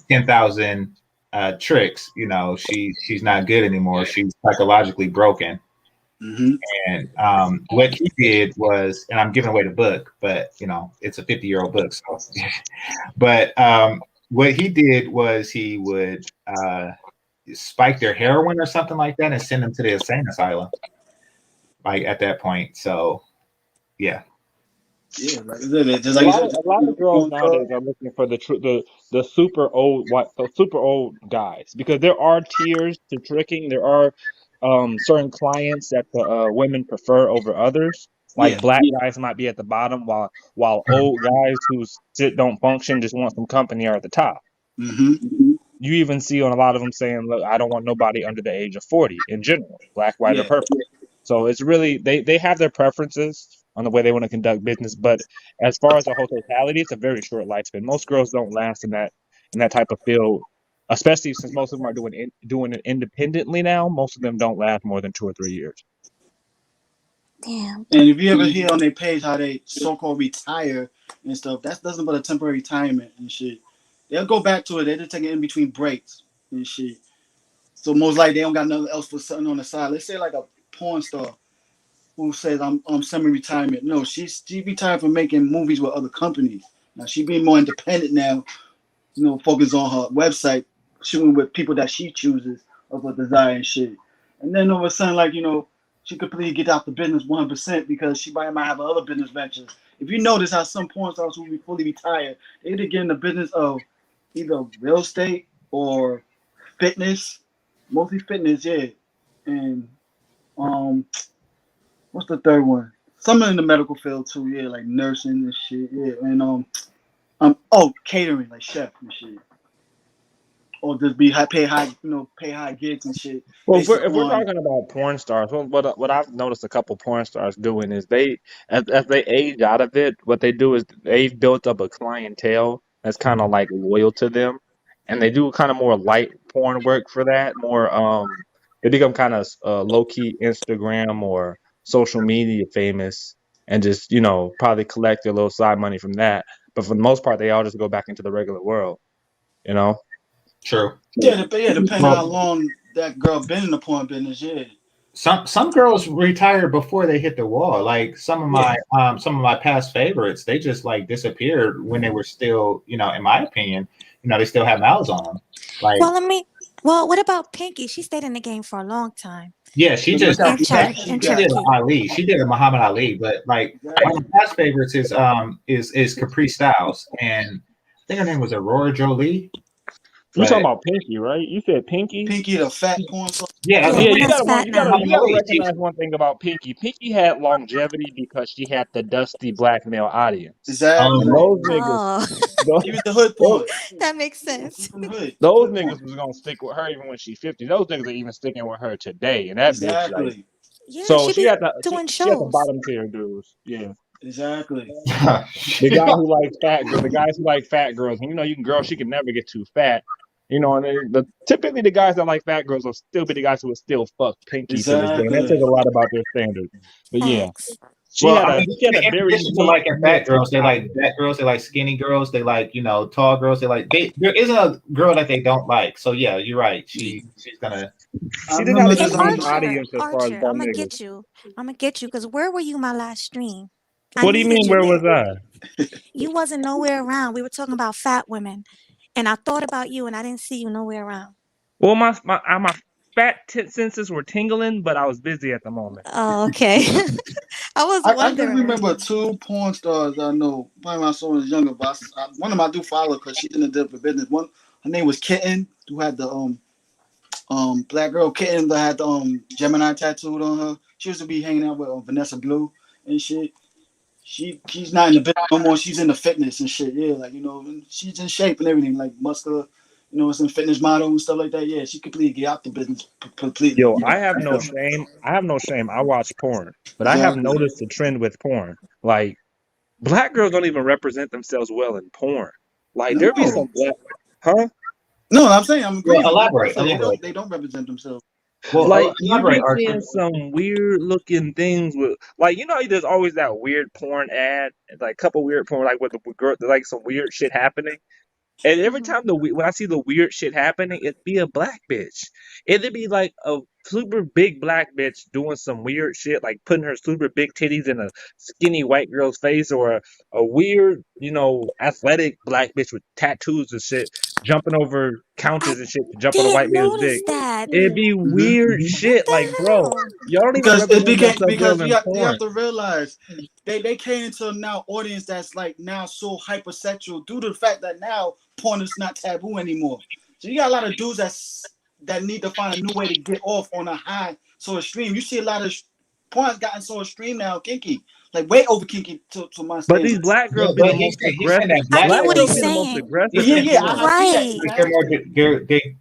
10,000 tricks, she's not good anymore. She's psychologically broken. Mm-hmm. And what he did was, and I'm giving away the book, but it's a 50-year-old book. So, but what he did was he would spike their heroin or something like that and send them to the insane asylum. Like at that point, so yeah. Yeah, like just like a lot of girls nowadays are looking for the super old guys, because there are tiers to tricking. There are certain clients that the women prefer over others. Like black guys might be at the bottom, while old guys who don't function, just want some company, are at the top. Mm-hmm. You even see on a lot of them saying, "Look, I don't want nobody under the age of 40." In general, black, white, or purple. So it's really they have their preferences on the way they want to conduct business, but as far as the whole totality, it's a very short lifespan. Most girls don't last in that type of field, especially since most of them are doing it independently now. Most of them don't last more than 2 or 3 years. Damn. And if you ever hear on their page how they so-called retire and stuff, that's nothing but a temporary retirement and shit. They'll go back to it. They're just taking in between breaks and shit. So most likely they don't got nothing else for something on the side. Let's say like a porn star who says I'm semi-retirement. No, she retired from making movies with other companies. Now she being more independent now. Focus on her website, shooting with people that she chooses of her desire and shit. And then all of a sudden, like she completely get out the business 100% because she might have other business ventures. If you notice how some porn stars who be fully retired, they either get in the business of either real estate or fitness, mostly fitness, yeah. And what's the third one? Some in the medical field too, yeah, like nursing and shit, yeah. And catering, like chef and shit. Or just pay high gigs and shit. Well, if we're talking about porn stars, what I've noticed a couple porn stars doing is as they age out of it, what they do is they've built up a clientele that's kind of like loyal to them, and they do kind of more light porn work for that. More, they become kind of low key Instagram or social media famous, and just probably collect their little side money from that. But for the most part, they all just go back into the regular world. True. Yeah, depending on how long that girl been in the porn business. Yeah. Some girls retire before they hit the wall. Like some of my past favorites, they just like disappeared when they were still, in my opinion, they still have mouths on them. Like, what about Pinky? She stayed in the game for a long time. Yeah, she did Ali. She did a Muhammad Ali, but like one of my past favorites is Capri Styles, and I think her name was Aurora Jolie. You're talking about Pinky, right? You said Pinky? Pinky, the fat porn star. Yeah, Yeah, Yeah, one you that's gotta fat you now. gotta you gotta wait, recognize one thing about Pinky. Pinky had longevity because she had the dusty black male audience, Exactly. and right. those niggas, Oh, She those, was the hood those, porn. that makes She was sense. from the hood. She was those hood porn. niggas was gonna stick with her even when she's 50. Those niggas are even sticking with her today, and that bitch like Exactly. Yeah, so she she be had the doing she had the shows. bottom tier dudes. Yeah, Exactly. the guy who likes fat girls, the guys who like fat girls, and you know you can girl she can never get too fat. You know, and typically the guys that like fat girls will still be the guys who will still fuck Pinky to this day, and that says Exactly. a lot about their standards. But yeah. Facts. Well, I mean, She had a in very addition to unique liking fat mix of girls, they like audience. fat girls, they like skinny girls, they like, tall girls, there isn't a girl that they don't like. So yeah, you're right. She's gonna I She did have remember a And this unique Archer, audience as far as Archer, bum niggas. I'm gonna get you, cause where were you my last stream? I What do you needed mean? you Where was there. I? You wasn't nowhere around. We were talking about fat women, and I thought about you, and I didn't see you nowhere around. Well, my fat senses were tingling, but I was busy at the moment. Oh, okay. I was I can wondering. remember two porn stars I know. Probably my son was younger, but one of them I do follow because she's in a different business. One, her name was Kitten, who had the black girl Kitten that had the Gemini tattooed on her. She used to be hanging out with Vanessa Blue and shit. She's not in the business no more. She's in the fitness and shit. Yeah, like she's in shape and everything, like muscular. It's a fitness model and stuff like that. Yeah, she completely get out the business completely. Yo, Yeah, I have no shame. I have no shame. I watch porn, but I have exactly. noticed a trend with porn. Like black girls don't even represent themselves well in porn. Like there be No, some black, huh? no, I'm saying I'm well agreeing with you. elaborate, Personally, elaborate. they don't represent themselves. Well, Like you elaborate, be Archer. seeing some weird looking things with, like there's always that weird porn ad, like a couple weird porn, like with the girl, like some weird shit happening. And every Mhm. time when I see the weird shit happening, it'd be a black bitch. It'd be like a super big black bitch doing some weird shit, like putting her super big titties in a skinny white girl's face, or a weird, athletic black bitch with tattoos and shit, jumping over I counters and shit to jump on a did white man's notice dick. that. It'd be weird What shit, like, the bro, hell? y'all don't even Because it represent became yourself well in you have porn. to realize they came into now audience that's like now so hypersexual due to the fact that now porn is not taboo anymore. So you got a lot of dudes that need to find a new way to get off on a high so extreme. You see a lot of porn's gotten so extreme now, kinky, like way over kinky to my But these standards. black Yeah, girls be but the most he's saying that aggressive. I black get Black what girls girls he's be the are most saying. aggressive Yeah, in yeah, porn. I see that Right. exactly.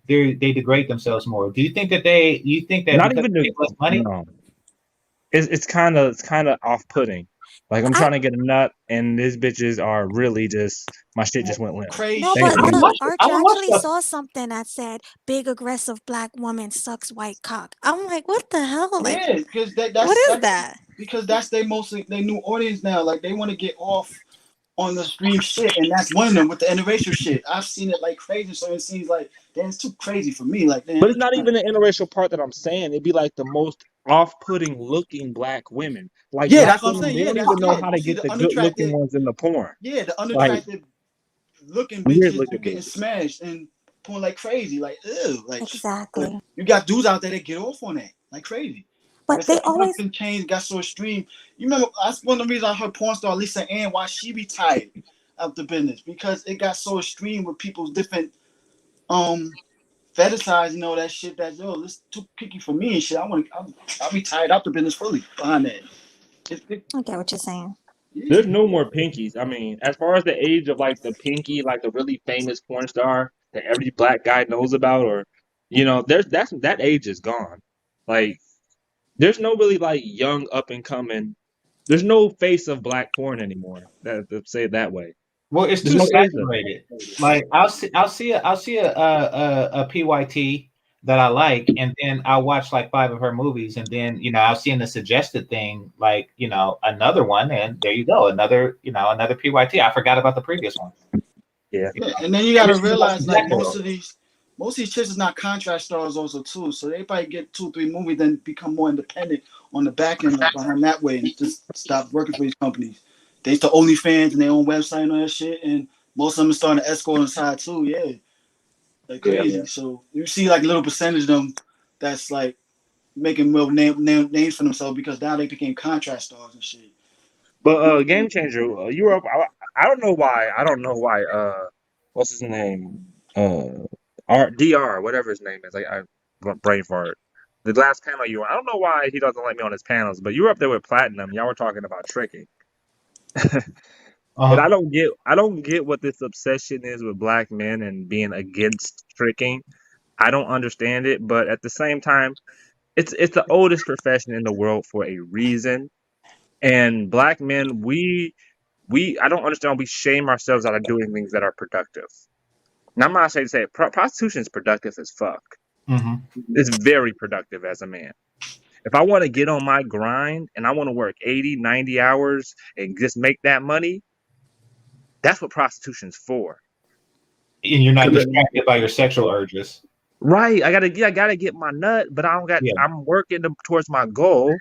they degrade themselves more. Do you think that Not because even they make less money? no. It's kind of off-putting. Like I'm I trying to get a nut, and these bitches are really just my shit just went limp. Crazy No, Thank shit. but I don't you. look, watch it. I Archer don't watch actually stuff. saw something that said big aggressive black woman sucks white cock. I'm like, what the hell? Like, Yeah, because what that's is that? because that's their new audience now. Like they want to get off on the stream shit, and that's one of them with the interracial shit. I've seen it like crazy, so it seems like damn, it's too crazy for me. Like But damn, it's not even the interracial part that I'm saying. It'd be like the most off-putting looking black women. Like yeah, black that's what I'm women, saying. they Yeah, don't that's even know yeah. how You to see get the the good-looking unattractive, ones in the porn. yeah, the Like unattractive looking weird bitches who looking getting bitches. smashed and pulling like crazy, like ew, like. But Exactly. you got dudes out there that get off on that like crazy. Like I But said, they always, nothing changed, got so extreme. You remember that's one of the reasons I heard porn star Lisa Ann why she retired of the business because it got so extreme with people's different fetishize, that shit that this too picky for me and shit. I'll be tied out the business fully behind that. I get what you're saying. Yeah. There's no more pinkies. I mean, as far as the age of like the pinky, like the really famous porn star that every black guy knows about, or that age is gone. Like there's no really like young up and coming. There's no face of black porn anymore. That say it that way. Well, it's There's too no face of it. saturated. Like I'll see a PYT that I like, and then I'll watch like 5 of her movies, and then I'll see in the suggested thing like another one, and there you go, another PYT. I forgot about the previous one. Yeah. Yeah, and then you And gotta it's the most realize like natural. most of these chicks is not contract stars also too. So they probably get 2 3 movies, then become more independent on the back end behind that way and just stop working for these companies. They start OnlyFans and their own website and all that shit, and most of them are starting to escort on the side too. Yeah, like Yeah. crazy. So you see like a little percentage of them that's like making real names for themselves because now they became contract stars and shit. But Game Changer, you were up. I don't know why. I don't know why. What's his name? DR, whatever his name is. I brain fart. The last panel you were, I don't know why he doesn't let me on his panels, but you were up there with Platinum. Y'all were talking about tricking. And Uh-huh. I don't get what this obsession is with black men and being against tricking. I don't understand it, but at the same time, it's the oldest profession in the world for a reason. And black men, we I don't understand. We shame ourselves out of doing things that are productive. Now, I'm not saying to say prostitution is productive as fuck. Hmm. It's very productive as a man. If I want to get on my grind and I want to work 80, 90 hours and just make that money, that's what prostitution's for. And you're not distracted by your sexual urges. Right. I gotta get my nut, but I'm working towards my goal.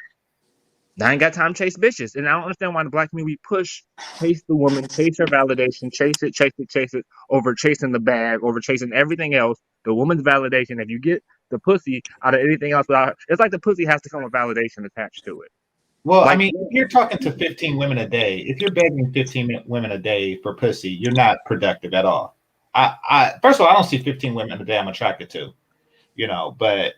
I ain't got time to chase bitches. And I don't understand why the black community chase the woman, chase her validation, chase it over chasing the bag, over chasing everything else. The woman's validation. If you get the pussy out of anything else without her, it's like the pussy has to come with validation attached to it. Well, Like, I mean, if you're talking to 15 women a day, if you're begging 15 women a day for pussy, you're not productive at all. I first of all, I don't see 15 women a day I'm attracted to, but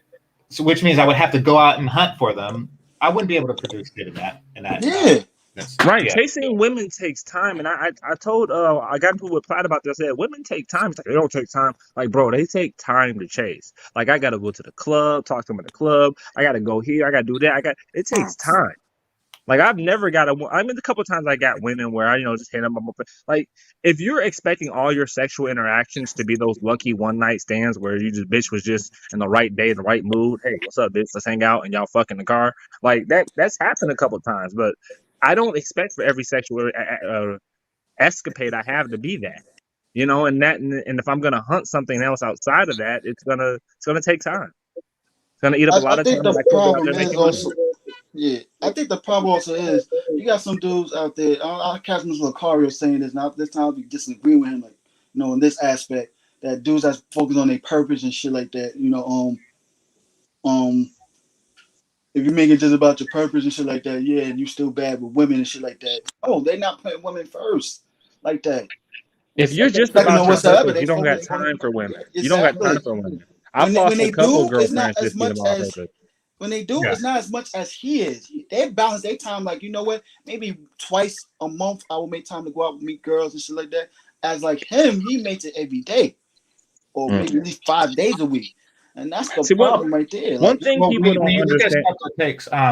so which means I would have to go out and hunt for them. I wouldn't be able to produce shit in that. Yeah. Right, chasing women takes time, and I told I got into with Platt about this. I said women take time. It's like, they don't take time. Like, bro, they take time to chase. Like, I gotta go to the club, talk to them at the club. I gotta go here. I gotta do that. It takes time. Like, I've never got I mean, a couple of times I got women where I just hit them up. Like, if you're expecting all your sexual interactions to be those lucky one night stands where you bitch was just in the right day, the right mood. Hey, what's up, bitch? Let's hang out, and y'all fuck in the car. Like, that's happened a couple of times, but I don't expect for every sexual escapade I have to be that, and if I'm gonna hunt something else outside of that, it's gonna take time. It's gonna eat up a lot I of think time. the problem is also, I think the problem also is you got some dudes out there. I catch Mr. Lucario saying this now. This time I'll be disagreeing with him, like, in this aspect, that dudes that focus on their purpose and shit like that. If you make it just about your purpose and shit like that, yeah, and you still bad with women and shit like that. Oh, they're not putting women first like that. If you're just about your purpose, you don't got time for women. You don't got time for women. I've lost a couple girlfriends just being about purpose. When they do, it's not as much as he is. They balance their time, like, you know what? Maybe twice a month I will make time to go out and meet girls and shit like that. As like him, he makes it every day, or maybe at least 5 days a week. And that's the problem right there. One thing people don't understand.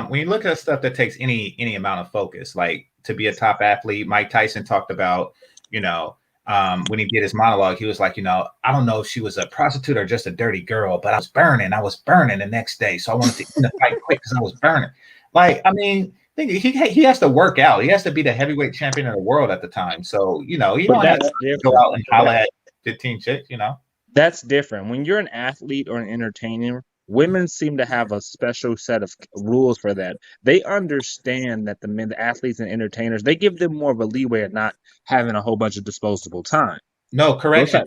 When you look at stuff that takes any amount of focus, like to be a top athlete, Mike Tyson talked about, when he did his monologue, he was like, I don't know if she was a prostitute or just a dirty girl, but I was burning the next day. So I wanted to end the fight quick because I was burning. Like, I mean, he has to work out. He has to be the heavyweight champion of the world at the time. So, you don't have to go out and holler at 15 chicks, That's different. When you're an athlete or an entertainer, women seem to have a special set of rules for that. They understand that the athletes and entertainers, they give them more of a leeway of not having a whole bunch of disposable time. No, correction.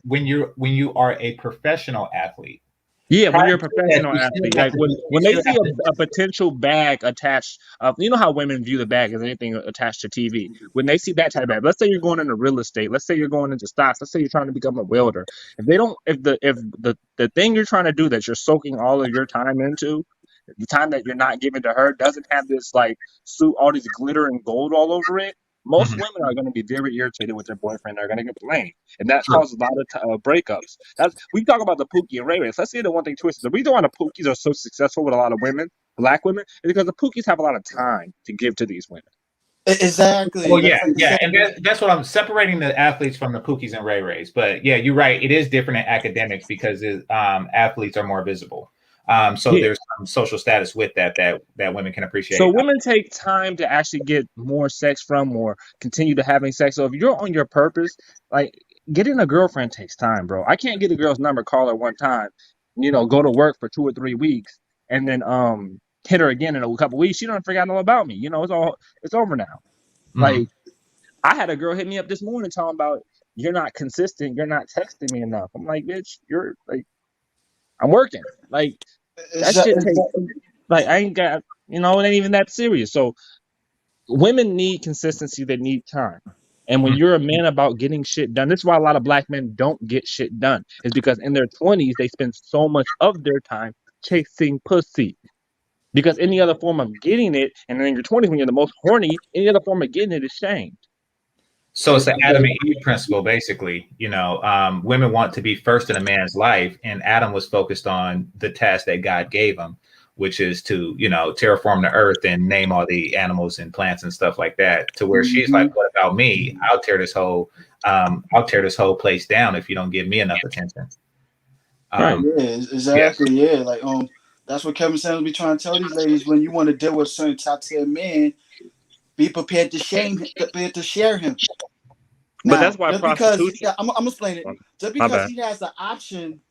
When you are a professional athlete. Yeah, when you're a professional athlete, like when they see a potential bag attached, you know how women view the bag as anything attached to TV. When they see that type of bag, let's say you're going into real estate, let's say you're going into stocks, let's say you're trying to become a welder. If the thing you're trying to do that you're soaking all of your time into, the time that you're not giving to her doesn't have this like suit, all these glitter and gold all over it. Most women are going to be very irritated with their boyfriend. They're going to complain, and that causes a lot of breakups. We talk about the Pookie and Ray Ray. Let's say the one thing twisted. The reason why the Pookies are so successful with a lot of women, black women, is because the Pookies have a lot of time to give to these women. Exactly. Well, yeah, and that's what I'm separating the athletes from the Pookies and Ray Rays. But yeah, you're right. It is different in academics because athletes are more visible. There's some social status with that women can appreciate. So women take time to actually get more sex from or continue to having sex. So if you're on your purpose, like getting a girlfriend takes time, bro. I can't get a girl's number, call her one time, go to work for 2 or 3 weeks, and then hit her again in a couple weeks. She don't forget all about me. It's over now. Mm-hmm. Like, I had a girl hit me up this morning talking about, you're not consistent, you're not texting me enough. I'm like, bitch, you're like, I'm working. Like, that shit takes, like, I ain't got, it ain't even that serious. So women need consistency, they need time. And when you're a man about getting shit done, this is why a lot of black men don't get shit done. Is because in their 20s, they spend so much of their time chasing pussy. Because any other form of getting it, and then in your 20s when you're the most horny, any other form of getting it is shamed. So it's the Adam and Eve principle, basically. Women want to be first in a man's life, and Adam was focused on the task that God gave him, which is to, terraform the earth and name all the animals and plants and stuff like that. To where she's like, "What about me? I'll tear this whole place down if you don't give me enough attention." Yeah, exactly. Yeah, like that's what Kevin Samuels be trying to tell these ladies. When you want to deal with a certain top tier man, be prepared to prepared to share him. But that's why prostitution. I'm gonna explain it. Just because he has the option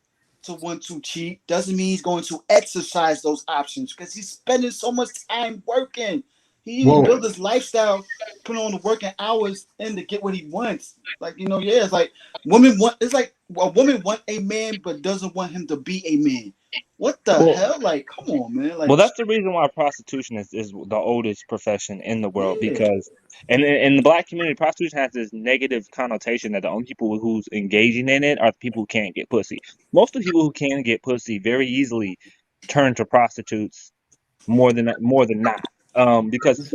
to want to cheat doesn't mean he's going to exercise those options, because he's spending so much time working. He built his lifestyle, put on the working hours and to get what he wants. Like, it's like a woman want a man but doesn't want him to be a man. What the hell? Like, come on, man. Like, that's the reason why prostitution is the oldest profession in the world, because in the Black community, prostitution has this negative connotation that the only people who's engaging in it are the people who can't get pussy. Most of the people who can get pussy very easily turn to prostitutes more than not. Because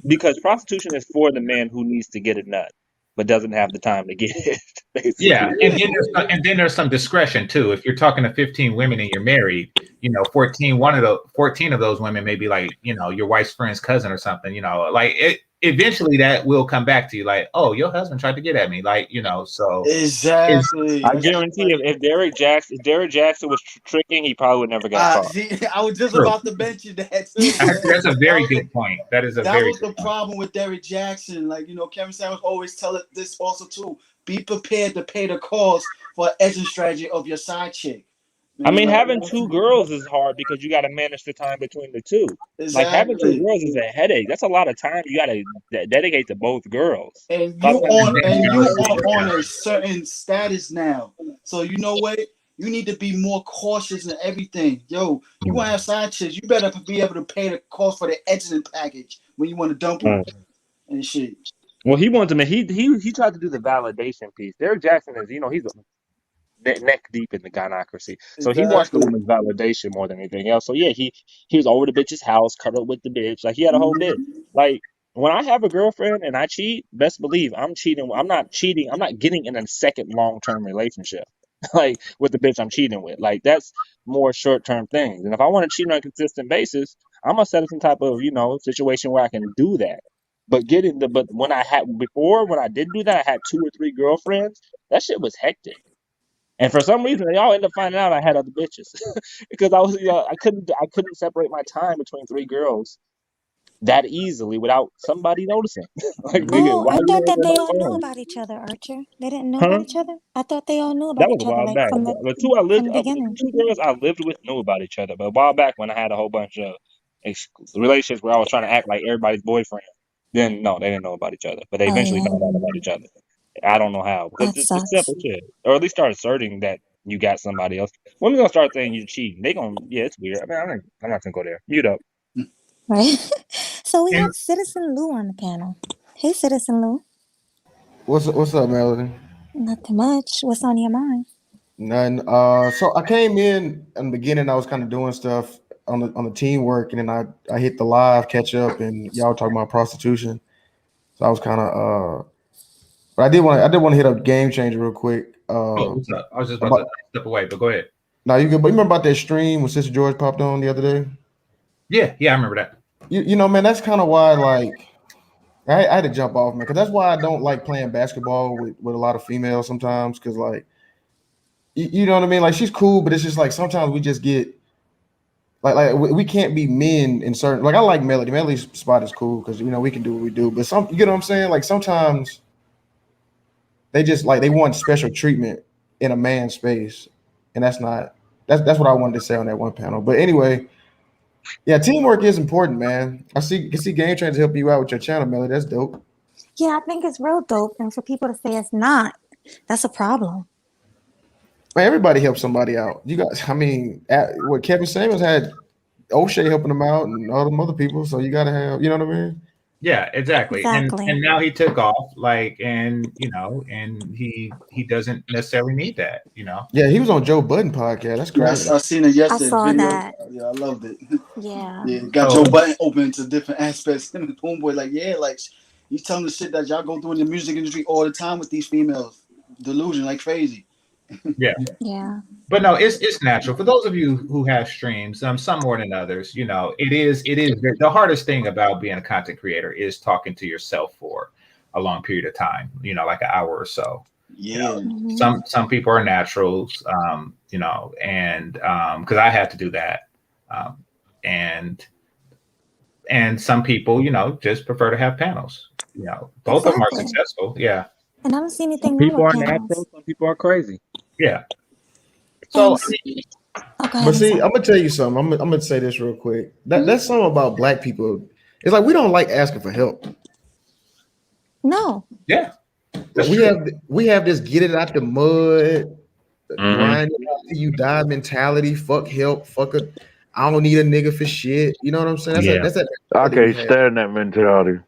because prostitution is for the man who needs to get a nut but doesn't have the time to get it. Basically. Yeah, and then there's some discretion too. If you're talking to 15 women and you're married, 14 of those women may be like, your wife's friend's cousin or something. Eventually that will come back to you, like, oh, your husband tried to get at me, so exactly. I guarantee if Derek Jackson was tricking, he probably would never got caught. See, I was just about to mention that too. That's a very good point. That was the problem with Derek Jackson. Like, Kevin Samuels always tell it this also too. Be prepared to pay the cost for exit strategy of your side chick. I mean, having two girls is hard because you got to manage the time between the two. Exactly. Like, having two girls is a headache. That's a lot of time you got to dedicate to both girls. And you on a certain status now. So you know what? You need to be more cautious in everything. Yo, you want to have side chicks, you better be able to pay the cost for the exiting package when you want to dump them and shit. Well, he wanted to. He tried to do the validation piece. Derek Jackson is, he's neck deep in the gynocracy, so he wants the woman's validation more than anything else. So yeah, he was over the bitch's house, cuddled with the bitch, like he had a whole bit. Like, when I have a girlfriend and I cheat, best believe I'm cheating. I'm not cheating. I'm not getting in a second long-term relationship, like with the bitch I'm cheating with. Like, that's more short-term things. And if I want to cheat on a consistent basis, I'm gonna set up some type of situation where I can do that. But when I did do that, I had 2 or 3 girlfriends. That shit was hectic. And for some reason, they all ended up finding out I had other bitches because I was, I couldn't separate my time between 3 girls that easily without somebody noticing. Like, nigga, I thought that they all knew about each other, Archer. They didn't know about each other. I thought they all knew about each other. Like, back. From the beginning. 2 girls I lived with knew about each other, but a while back when I had a whole bunch of relationships where I was trying to act like everybody's boyfriend, then no, they didn't know about each other, but they eventually found out about each other. I don't know how, because it's simple shit. Or at least start asserting that you got somebody else. Women's gonna start saying you're cheating. It's weird. I mean, I'm not gonna go there. Mute up. Right. So we have Citizen Lou on the panel. Hey, Citizen Lou. What's up, Melody? Nothing much. What's on your mind? None. So I came in the beginning. I was kind of doing stuff on the teamwork, and then I hit the live catch up, and y'all talking about prostitution. So I was kind of but I did want to hit up Game Changer real quick. What's up? I was just about to step away, but go ahead. No, you good. But you remember about that stream when Sister George popped on the other day? Yeah, I remember that. Man, that's kind of why, like, I had to jump off, man, because that's why I don't like playing basketball with a lot of females sometimes, because, like, you know what I mean? Like, she's cool, but it's just like sometimes we just get like we can't be men in certain. Like, I like Melody. Melody's spot is cool because we can do what we do, but you know what I'm saying? Like, sometimes they just like they want special treatment in a man's space, and that's what I wanted to say on that one panel. But anyway, yeah, teamwork is important, man. I see Game Changer helping you out with your channel, Melody. That's dope. Yeah, I think it's real dope, and for people to say it's not, that's a problem. Man, everybody helps somebody out. You guys, I mean, Kevin Samuels had O'Shea helping him out and all them other people. So you got to have, you know what I mean? Yeah, exactly. Exactly. And now he took off, like, and and he doesn't necessarily need that, Yeah, he was on Joe Budden podcast. That's Yeah, crazy. I seen it I yesterday. saw Video. that. Yeah, I loved it. Yeah. Yeah, got So Joe Button open to different aspects. Him and Homeboy, like, yeah, like he's telling the shit that y'all go through in the music industry all the time with these females. Delusion like crazy. yeah. Yeah. But no, it's natural for those of you who have streams, some more than others. It is the hardest thing about being a content creator is talking to yourself for a long period of time. Like an hour or so. Yeah. Mhm. Some people are naturals, and because I had to do that, and some people, just prefer to have panels. Both of them are Exactly. successful. Yeah, And I don't see Some anything wrong people with are panels. natural, some people are crazy. yeah. And So oh, go ahead, But see, Mr. I'm gonna tell you something. I'm gonna say this real quick. That's something about black people. It's like we don't like asking for help. No. yeah, that's We true. have this get it out the mud, Mhm. grind it out till you die mentality. Fuck help. Fuck it. I don't need a nigga for shit. You know what I'm saying? Yeah. That's that I mentality we can't have. stand that mentality.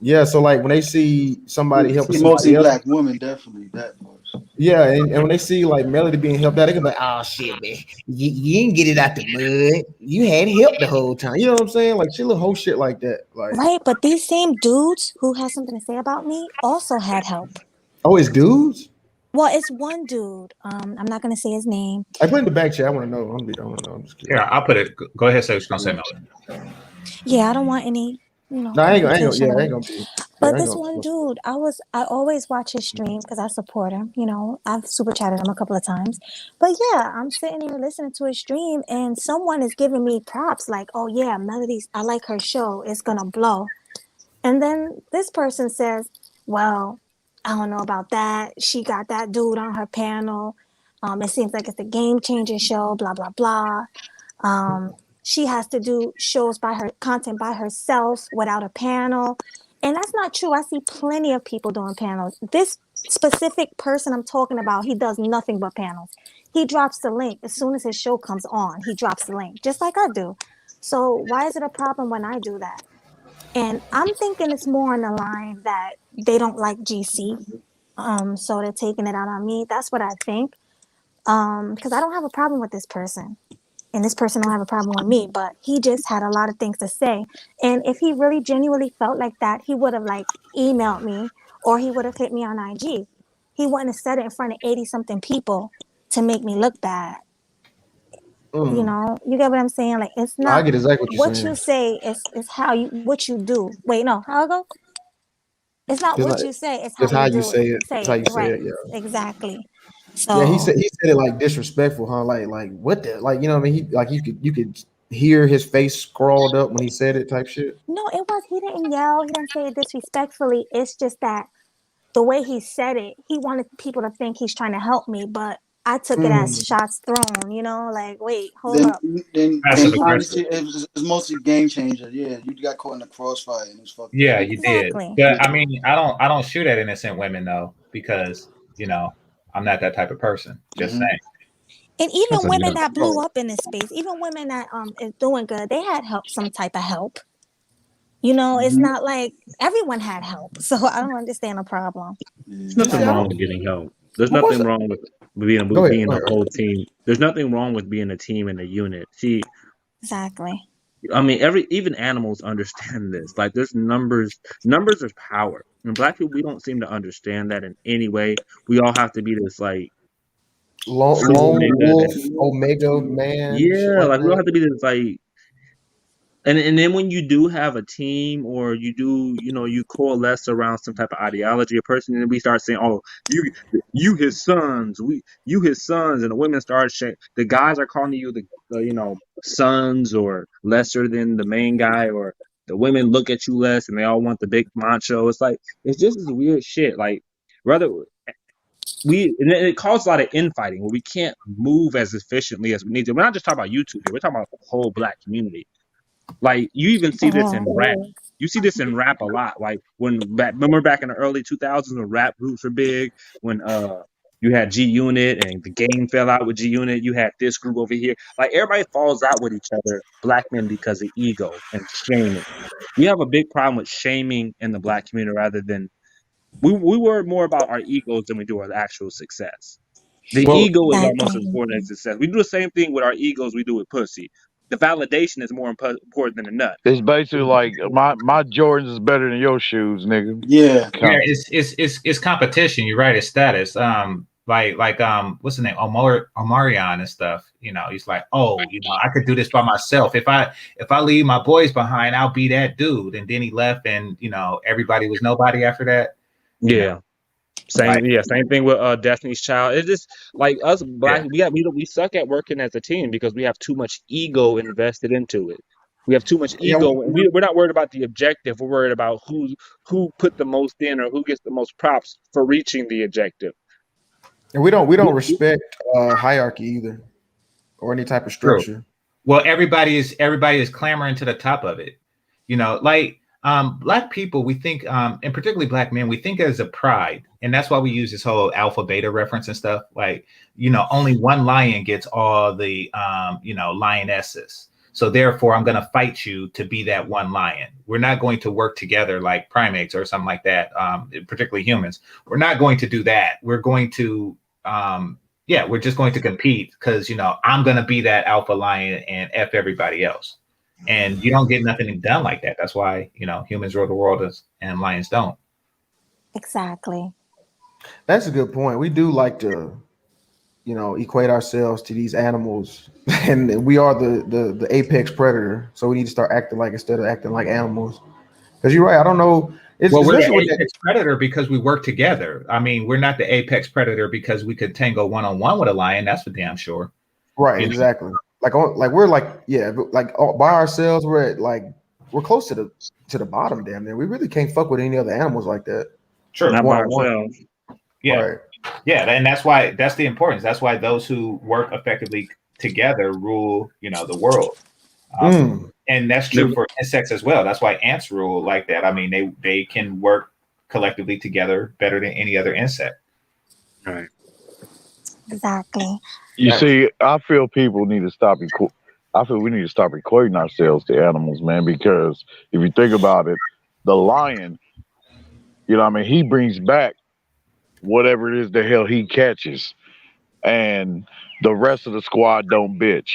Yeah. So like when they see somebody helping See, mostly somebody else, black women, definitely that part. yeah, and when they see like Melody being helped out, they can be like, oh shit, man, you didn't get it out the mud. You had help the whole time. You know what I'm saying? Like she little whole shit like that. Like, Right, but these same dudes who has something to say about me also had help. oh, it's dudes. Well, it's one dude. I'm not gonna say his name. I put in the back chat. I want to know. I want to know. I'm just kidding. Yeah, I'll put it. Go ahead, say what you're gonna say, Melody. Yeah, I don't want any, No, I ain't gonna. confrontation. Yeah, I ain't gonna be. But I ain't this gonna. one dude, I always watch his streams because I support him. I've super chatted him a couple of times. But yeah, I'm sitting here listening to his stream, and someone is giving me props like, "Oh yeah, Melody's. I like her show. It's gonna blow." And then this person says, "Well, I don't know about that. She got that dude on her panel. It seems like it's a game changing show. Blah blah blah. She has to do shows by her content by herself without a panel." And that's not true. I see plenty of people doing panels. This specific person I'm talking about, he does nothing but panels. He drops the link as soon as his show comes on. He drops the link, just like I do. So why is it a problem when I do that? And I'm thinking it's more on the line that they don't like GC. So they're taking it out on me. That's what I think. Because I don't have a problem with this person. And this person don't have a problem with me, but he just had a lot of things to say. And if he really genuinely felt like that, he would have like emailed me or he would have hit me on IG. He wouldn't have said it in front of 80 something people to make me look bad. You get what I'm saying? Like it's I not get exactly what you're what saying. you say is how what you do. Wait, no, how I go? It's not It's what like you say, it's it's how how you you do say it. it. Say It's how it. you say Right. it. Yeah. Exactly. Yeah. He So said it like disrespectful, huh? Like what the like you know what I mean? He like you could hear his face scrawled up when he said it type shit. no, he didn't yell, he didn't say it disrespectfully. It's just that the way he said it, he wanted people to think he's trying to help me, but I took it as shots thrown, like, wait, hold up. Then Passive aggressive. honestly, it's mostly game changer. Yeah, you got caught in the crossfire and it's fucked Yeah, up. you did. Exactly. But I mean, I don't shoot at innocent women though, because I'm not that type of person. Just saying. And That's even a women good that blew up in this space, even women that is doing good, they had help, some type of help. It's not like everyone had help. So I don't understand the problem. There's See, nothing I wrong don't- with getting help. There's But what's nothing wrong with being Go ahead, being go a ahead. whole team. There's nothing wrong with being a team and a unit. See, Exactly. I mean, even animals understand this. Like, there's numbers. Numbers are power. And black people, we don't seem to understand that in any way. We all have to be this like Lone super nigga wolf, that, Omega man, shit yeah, like like we all that. have to be this like. And then when you do have a team or you do, you coalesce around some type of ideology or person, and then we start saying, "Oh, you his sons, you his sons," and the women start saying, the guys are calling you the sons or lesser than the main guy, or the women look at you less and they all want the big macho. It's like it's just this weird shit. Like rather and it causes a lot of infighting where we can't move as efficiently as we need to. We're not just talking about YouTube here. We're talking about the whole black community. Like you even see this in rap. You see this in rap a lot. Like remember back in the early 2000s when rap groups were big, when You had G Unit, and the game fell out with G Unit. You had this group over here. Like everybody falls out with each other, black men, because of ego and shaming. We have a big problem with shaming in the black community rather than we worry more about our egos than we do our actual success. The Well, ego is our most Exactly. important than success. We do the same thing with our egos we do with pussy. The validation is more important than the nut. It's basically like my Jordans is better than your shoes, nigga. Yeah. Yeah, it's competition. You're right. It's status. What's the name? Omarion and stuff. You know, he's like, oh, you know, I could do this by myself. If I leave my boys behind, I'll be that dude. And then he left, and you know, everybody was nobody after that. Yeah. Same thing with Destiny's Child. It's just like us black. We suck at working as a team because we have too much ego invested into it. We have too much ego, and we're not worried about the objective. We're worried about who put the most in or who gets the most props for reaching the objective. And we don't respect hierarchy either, or any type of structure. Well, everybody is clamoring to the top of it. You know, like black people, we think, and particularly black men, we think as a pride, and that's why we use this whole alpha beta reference and stuff. Like, you know, only one lion gets all the lionesses. So therefore, I'm going to fight you to be that one lion. We're not going to work together like primates or something like that, particularly humans. We're not going to do that. We're going to, we're just going to compete because, you know, I'm going to be that alpha lion and F everybody else. And you don't get nothing done like that. That's why, you know, humans rule the world and lions don't. Exactly. That's a good point. We do like to, you know, equate ourselves to these animals, and we are the apex predator. So we need to start acting like instead of acting like animals. Because you're right. I don't know. Well, we're the apex predator because we work together. I mean, we're not the apex predator because we could tango one-on-one with a lion. That's for damn sure. Right. You know? Exactly. Like we're by ourselves. We're close to the bottom. Damn near. We really can't fuck with any other animals like that. Sure. Not by ourselves. Yeah. Right. Yeah, and that's the importance. That's why those who work effectively together rule, you know, the world. And that's true for insects as well. That's why ants rule like that. I mean, they can work collectively together better than any other insect. Right. Exactly. You see, I feel people need to stop. I feel we need to stop equating ourselves to animals, man. Because if you think about it, the lion, you know, what I mean, he brings back whatever it is the hell he catches, and the rest of the squad don't bitch.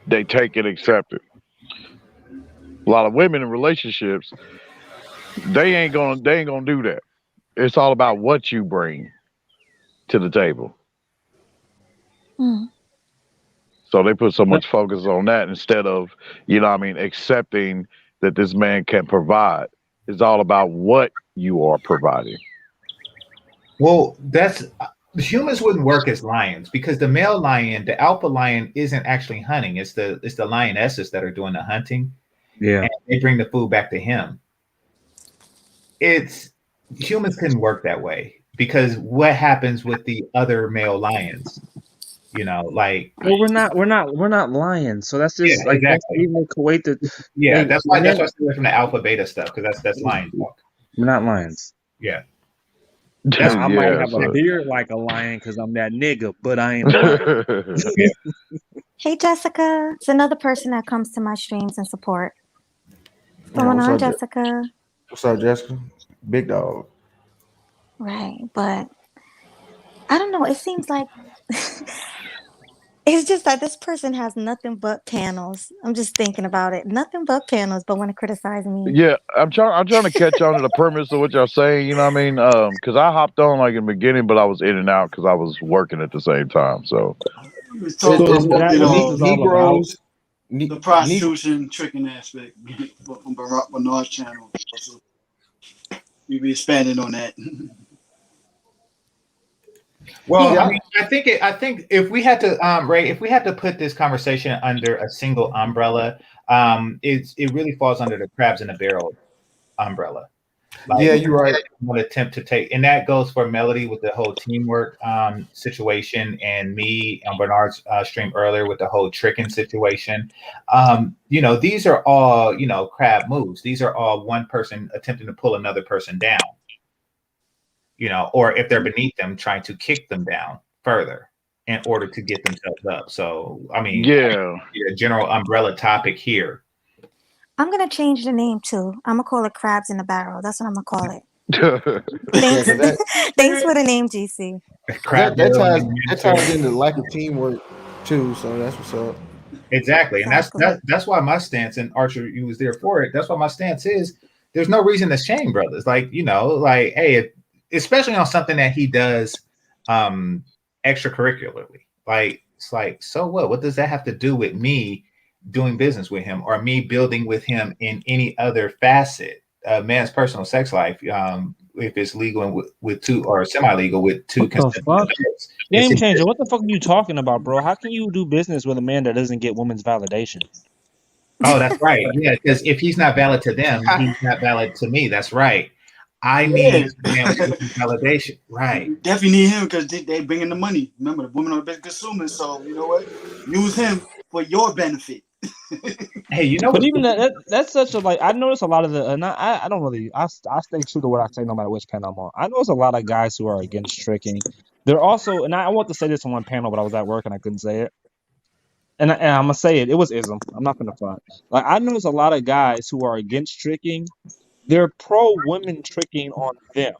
They take it, accept it. A lot of women in relationships, they ain't gonna do that. It's all about what you bring to the table. So they put so much focus on that instead of, you know what I mean, accepting that this man can provide. It's all about what you are providing. Well, humans wouldn't work as lions because the male lion, the alpha lion, isn't actually hunting. It's the lionesses that are doing the hunting. Yeah. And they bring the food back to him. Humans couldn't work that way because what happens with the other male lions? You know, like, well, we're not lions, so that's just like exactly. That's even Kuwait. That's why I stay away from the alpha beta stuff because that's lion talk. We're not lions. Yeah. I might have a beard like a lion because I'm that nigga, but I ain't a lion. Hey, Jessica. It's another person that comes to my streams and support. What's going on, Jessica? What's up, Jessica? Big dog. Right, but I don't know. It seems like it's just that this person has nothing but panels. I'm just thinking about it. Nothing but panels, but want to criticize me. Yeah, I'm trying to catch on to the premise of what y'all saying. You know what I mean? Because I hopped on like in the beginning, but I was in and out because I was working at the same time. So Negroes, the prostitution tricking aspect from Barack Bernard's channel. So we be expanding on that. Well, I mean, I think if we had to, Ray, if we had to put this conversation under a single umbrella, it really falls under the crabs in the barrel umbrella. Like, yeah, you're right. One attempt to take, and that goes for Melody with the whole teamwork situation, and me on Bernard's stream earlier with the whole tricking situation. You know, these are all, you know, crab moves. These are all one person attempting to pull another person down. or if they're beneath them, trying to kick them down further in order to get themselves up. So, I mean, Yeah. a general umbrella topic here. I'm gonna change the name too. I'm gonna call it Crabs in the Barrel. That's what I'm gonna call it. Yeah, Thanks, 'cause that, thanks for the name, GC. Crab that barrel ties into lack of teamwork too. So that's what's up. Exactly. And that's why my stance, and Archer, you was there for it. That's why my stance is there's no reason to shame brothers. Like, hey, especially on something that he does extracurricularly. Like, it's like, so what? What does that have to do with me doing business with him or me building with him in any other facet? Man's personal sex life, if it's legal with two or semi-legal with two What the consenting fuck? adults. Game It's- changer. What the fuck are you talking about, bro? How can you do business with a man that doesn't get women's validation? Oh, that's right. Yeah, because if he's not valid to them, he's not valid to me. That's right. I need validation. Right. Definitely need him because they bring in the money. Remember, the women are the best consumers. So you know what? Use him for your benefit. Hey, But even that's such a I notice a lot of the and I don't really I stay true to what I say no matter which panel I'm on. I notice a lot of guys who are against tricking. They're also, and I want to say this on one panel, but I was at work and I couldn't say it. And I'm gonna say it. It was ism. I'm not gonna front. Like, I notice a lot of guys who are against tricking. They're pro women tricking on them.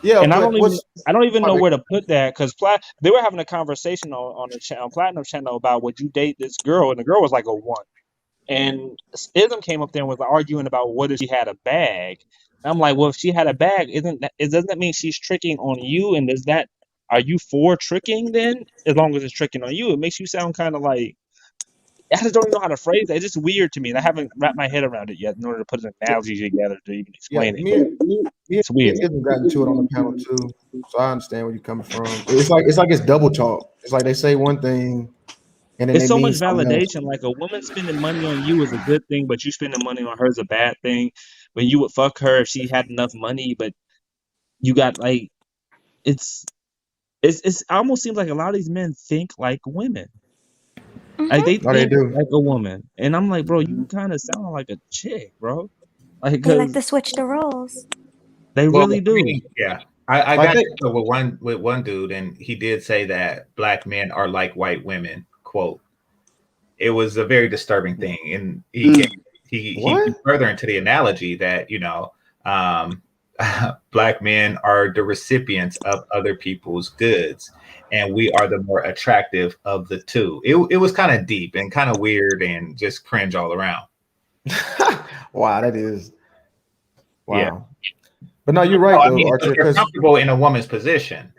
Yeah, And but I don't even know where to put that, because they were having a conversation on Platinum channel about, would you date this girl, and the girl was like a 1, and Ism came up there and was arguing about what if she had a bag. And I'm like, well, if she had a bag, doesn't that mean she's tricking on you? And are you for tricking then? As long as it's tricking on you, it makes you sound kind of like, I just don't even know how to phrase it. It's just weird to me, and I haven't wrapped my head around it yet in order to put an analogy together to even explain it. It's weird. We haven't gotten to it on the panel too, so I understand where you're coming from. It's like it's double talk. It's like they say one thing, and then It's they so mean much something else. validation. Like, a woman spending money on you is a good thing, but you spending money on her is a bad thing. When you would fuck her if she had enough money, but you got it's almost seems like a lot of these men think like women. Like, they No, they think do. like a woman, and I'm like, bro, you kind of sound like a chick, bro. Like, They like 'cause to switch the roles. they Well, really do. Yeah. I Like got they- into it with one dude, and he did say that black men are like white women. Quote. It was a very disturbing thing, and he went further into the analogy that black men are the recipients of other people's goods, and we are the more attractive of the two. It was kind of deep and kind of weird and just cringe all around. Wow, that is. Wow. Yeah. But no, you're right though, Archer. They're comfortable in a woman's position,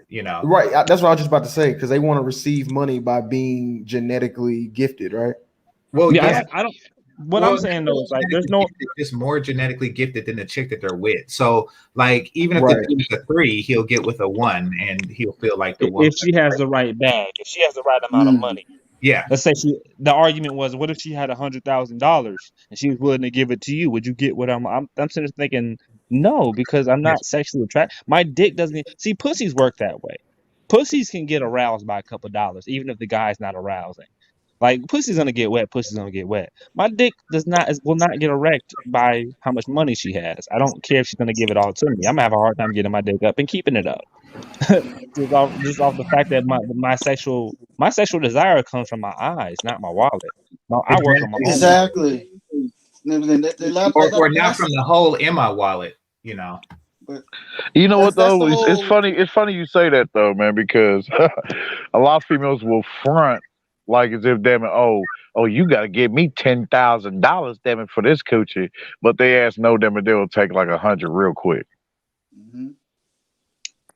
Right. That's what I was just about to say, because they want to receive money by being genetically gifted, right? Well, yeah. I don't. What I'm saying though is, like, there's no just more genetically gifted than the chick that they're with. So, like, even if the dude's a 3, he'll get with a 1, and he'll feel like the one. If she has the right bag, if she has the right amount of money. Yeah. Let's say the argument was, what if she had $100,000 and she was willing to give it to you? Would you get what I'm sitting there thinking, no, because I'm not sexually attracted. My dick doesn't see, pussies work that way. Pussies can get aroused by a couple of dollars, even if the guy's not arousing. Like, pussy's gonna get wet, pussy's gonna get wet. My dick will not get erect by how much money she has. I don't care if she's gonna give it all to me. I'm gonna have a hard time getting my dick up and keeping it up. just off the fact that my sexual desire comes from my eyes, not my wallet. No, I work on my own. Exactly. Or not from the hole in my wallet, But you know what though? that's the It's whole- funny. It's funny you say that though, man, because a lot of females will front like as if, damn it, oh, you got to give me $10,000, damn it, for this coochie. But they ask no, damn it, they'll take like 100 real quick.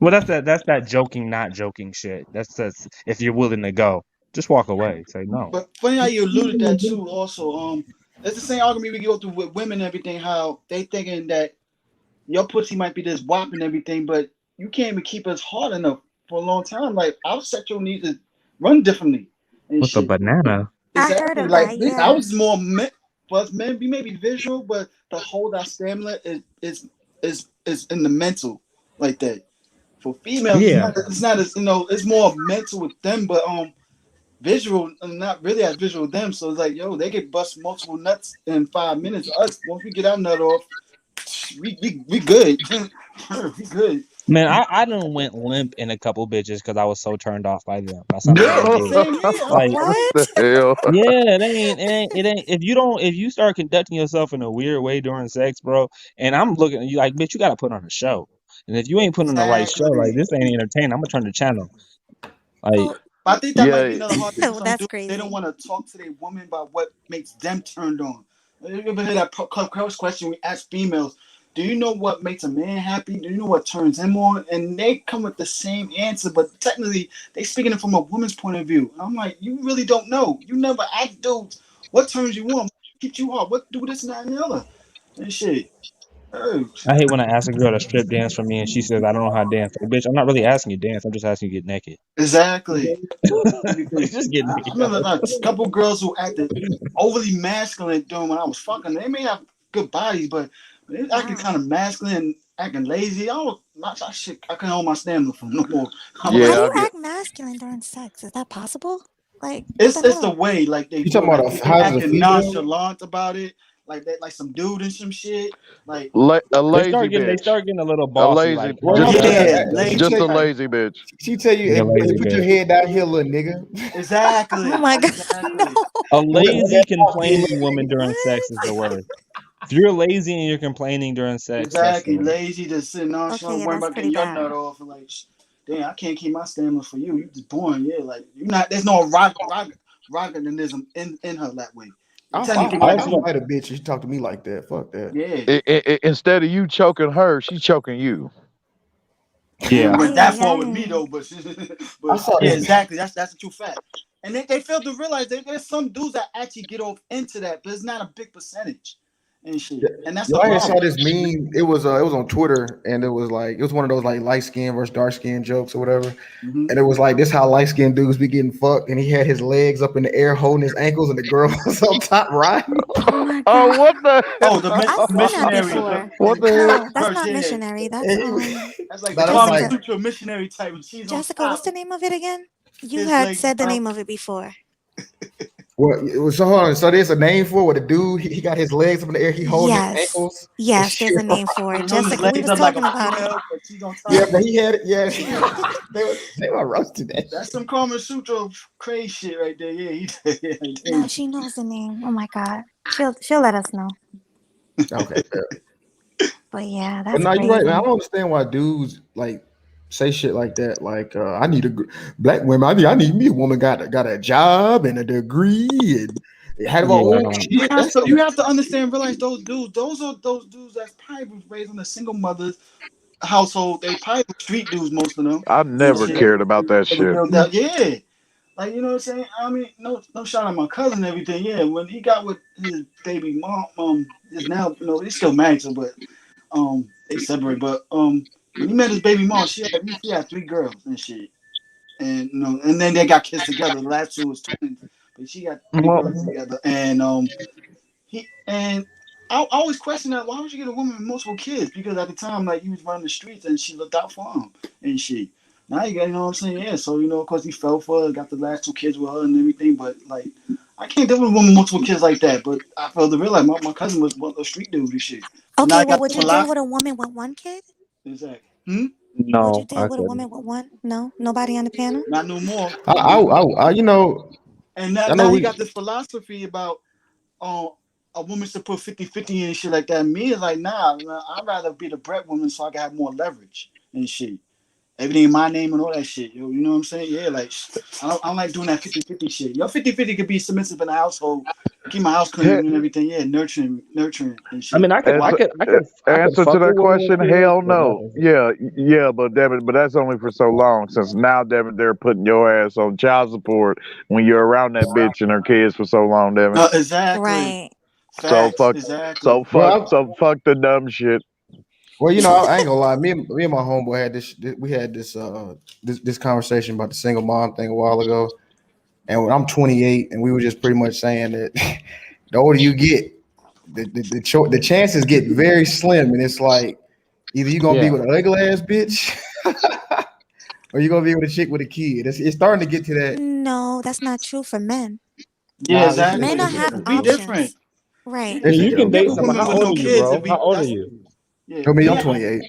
Well, that's that joking, not joking shit. That's if you're willing to go, just walk away. Say no. But funny how you alluded that too. Also, it's the same argument we go through with women and everything. How they thinking that your pussy might be this whop and everything, but you can't even keep us hard enough for a long time. Like, our sexual needs is run differently. With the banana. I heard Exactly. of Like, that, I was yes. more for us men. We may be visual, but to hold our stamina is in the mental, like that. For females, Yeah. it's not as it's more mental with them, but visual, not really as visual with them. So it's like, yo, they get bust multiple nuts in 5 minutes. Us, once we get our nut off, we good. We good. Man, I done went limp in a couple bitches because I was so turned off by them, by something Yeah, they did. same here. Like, What What? the hell? yeah, it ain't. If you start conducting yourself in a weird way during sex, bro, and I'm looking at you like, bitch, you gotta put on a show. And if you ain't putting on the right show, like Exactly. this ain't entertaining. I'm gonna turn the channel. Like, Oh, But I think that might Yeah, be another hard thing for oh, some that's dudes. They don't crazy. want to talk to their woman about what makes them turned on. You ever hear that question we ask females? Do you know what makes a man happy? Do you know what turns him on? And they come with the same answer, but technically they speaking it from a woman's point of view. And I'm like, you really don't know. You never ask dudes what turns you on, what keeps you hard, what do this and that and the other. And shit. Oh, I hate when I ask a girl to strip dance for me and she says I don't know how to dance. Like, bitch, I'm not really asking you to dance. I'm just asking you to get naked. exactly. Like, just get I naked. remember like a couple girls who acted overly masculine during when I was fucking. They may have good bodies, but they acting kind of masculine and acting lazy. I couldn't hold my stamina for no more. I'm How like, do yeah, you act masculine during sex? Is that possible? Like, what the it's the hell? way like they You do talking it. about Like they how does a acting female? nonchalant about it, like that, like some dude and some shit. Like a They lazy start bitch, getting a little a bossy, lazy, like Well, just hold on. yeah, She lazy just tell a you, type. lazy bitch. she tell you, yeah, hey, lazy put your bitch. head down here, little nigga. Oh Exactly, my god, no. exactly. A With lazy, that mouth, you complaining little woman nigga. during What? sex is the word. If you're lazy and you're complaining during sex, that's the Exactly, word. lazy, just sitting Okay, nonchalant, yeah, worrying that's about pretty getting your nut bad. off, and like, damn, I can't keep my stamina for you. You just born, yeah. Like you're not. There's no rockganism in her that way. You're technically like Also, I'll you, fight a bitch if she talk to me like that. Fuck that. yeah. Instead of you choking her, she's choking you. I yeah. ain't went Ay, that ay, far with me ay. though, but I but saw yeah, this. exactly. That's a true fact. And they fail to realize that there's some dudes that actually get off into that, but it's not a big percentage and shit. And that's Yo, the I saw problem. this meme. It was on Twitter, and it was like it was one of those like light skin versus dark skin jokes or whatever. Mm-hmm. And it was like this how light skinned dudes be getting fucked, and he had his legs up in the air holding his ankles, and the girl was on top riding. Oh my Oh, god. what the Oh, the I've seen that missionary, before. what the hell? No, that's verse, not yeah. missionary. That's That's like the Now that's Kama like Jessica. Sutra missionary type. When she's on Jessica, what's top, the name of it again? You his had legs said the up. name of it before. what? So hold on. So there's a name for what a dude. He got his legs up in the air. He holding his Yes. ankles. And Yes, shit. there's a name for it. He holds his Jessica, we legs was up like a talking about it. female, but she's on Yeah, top. but he had it. Yeah, they were roasting that That's shit. some Kama Sutra crazy shit right there. Yeah, No, she knows the name. Oh my god. She'll let us know. Okay, But yeah, but that's no, you're right, man. I crazy. don't understand why dudes like say shit like that. Like, I need black women. I need me a woman got a job and a degree and have her Yeah. own shit. That's you have to understand, realize those dudes. Those are those dudes that's probably was raised in a single mother's household. They probably were street dudes, most of them, I and never shit. cared about that So they shit. built that, yeah. Like you know what I'm saying? I mean, no shot at my cousin and everything. Yeah, when he got with his baby mom, is now he's still married to, but they separate. But when he met his baby mom, she had 3 girls and shit, and and then they got kids together. The last 2 was twins, but she got 3 Well, girls together, and I always question that. Why would you get a woman with multiple kids? Because at the time, like he was running the streets and she looked out for him and shit. Now you got, you know what I'm saying? Yeah. So of course he fell for her, got the last 2 kids with her and everything. But like, I can't deal with a woman with multiple kids like that. But I felt to realize my cousin was a street dude and shit. So now Okay, I well, got the would you deal with philosophy. a woman with 1 kid? Exactly. Would you No, deal I with a couldn't. woman with 1? No, nobody on the panel. Not no more. you know, And I know now he we. got this philosophy about a woman should put 50-50 and shit like that. Me is like, nah, I'd rather be the breadwoman so I can have more leverage and shit. Everything in my name and all that shit. You know what I'm saying? Yeah, like, I don't like doing that 50-50 shit. Your 50-50 could be submissive in the household, keep my house clean and everything. Yeah, nurturing and I mean, shit. answer, I could answer to fuck a that woman with question, kids, hell but no. Yeah, but damn it, but that's only for so long. Since now, damn it, they're putting your ass on child support when you're around that bitch and her kids for so long, damn it. Exactly. Right. So Facts. fuck, Exactly. so fuck the dumb shit. Well, I ain't gonna lie. Me and my homeboy had we had this conversation about the single mom thing a while ago. And when I'm 28, and we were just pretty much saying that the older you get, the chances get very slim, and it's like either you're gonna be with an ugly ass bitch, or you're gonna be with a chick with a kid. It's starting to get to that. No, that's not true for men. Yeah, Listen, exactly. Men don't have Joe. We different. options. Right. I mean, Listen, you can Joe. Get date with someone. women How with old no are you, kids bro? if we How old are that's you? yeah. I mean, I'm Yeah. 28.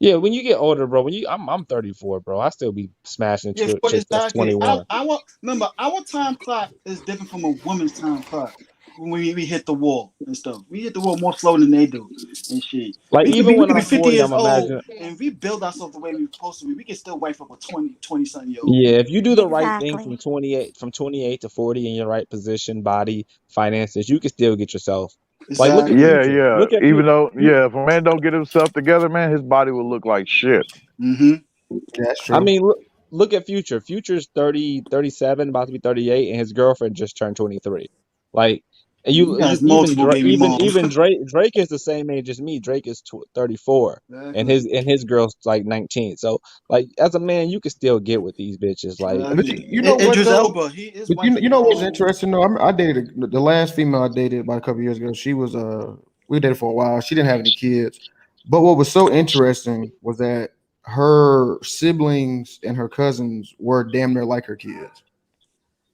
Yeah, when you get older, bro. I'm 34, bro. I still be smashing Yeah, for chicks that's exactly. 21. I want remember our time clock is different from a woman's time clock. When we hit the wall and stuff, we hit the wall more slow than they do and shit. Like even We when could be I'm 50 40, years I'm old imagining. and we build ourselves the way we're supposed to be. We can still wife up a 20 something year old. Yeah, if you do the right thing Exactly. from 28 to 40 in your right position, body, finances, you can still get yourself. Like look at Exactly. Yeah, Future. yeah. Look at Even though, you. if a man don't get himself together, man, his body will look like shit. Mm-hmm. Yeah, that's I true. mean, look at Future. Future's 30, 37, about to be 38, and his girlfriend just turned 23. Like, and He has multiple baby moms. even Drake is the same age as me. Drake is 34, and Exactly. his girl's like 19. So, like, as a man, you can still get with these bitches. Like, But Exactly. you know what Idris though? Elba, his But wife is you know what's grown. interesting though? I dated the last female I dated about a couple years ago. She was we dated for a while. She didn't have any kids, but what was so interesting was that her siblings and her cousins were damn near like her kids.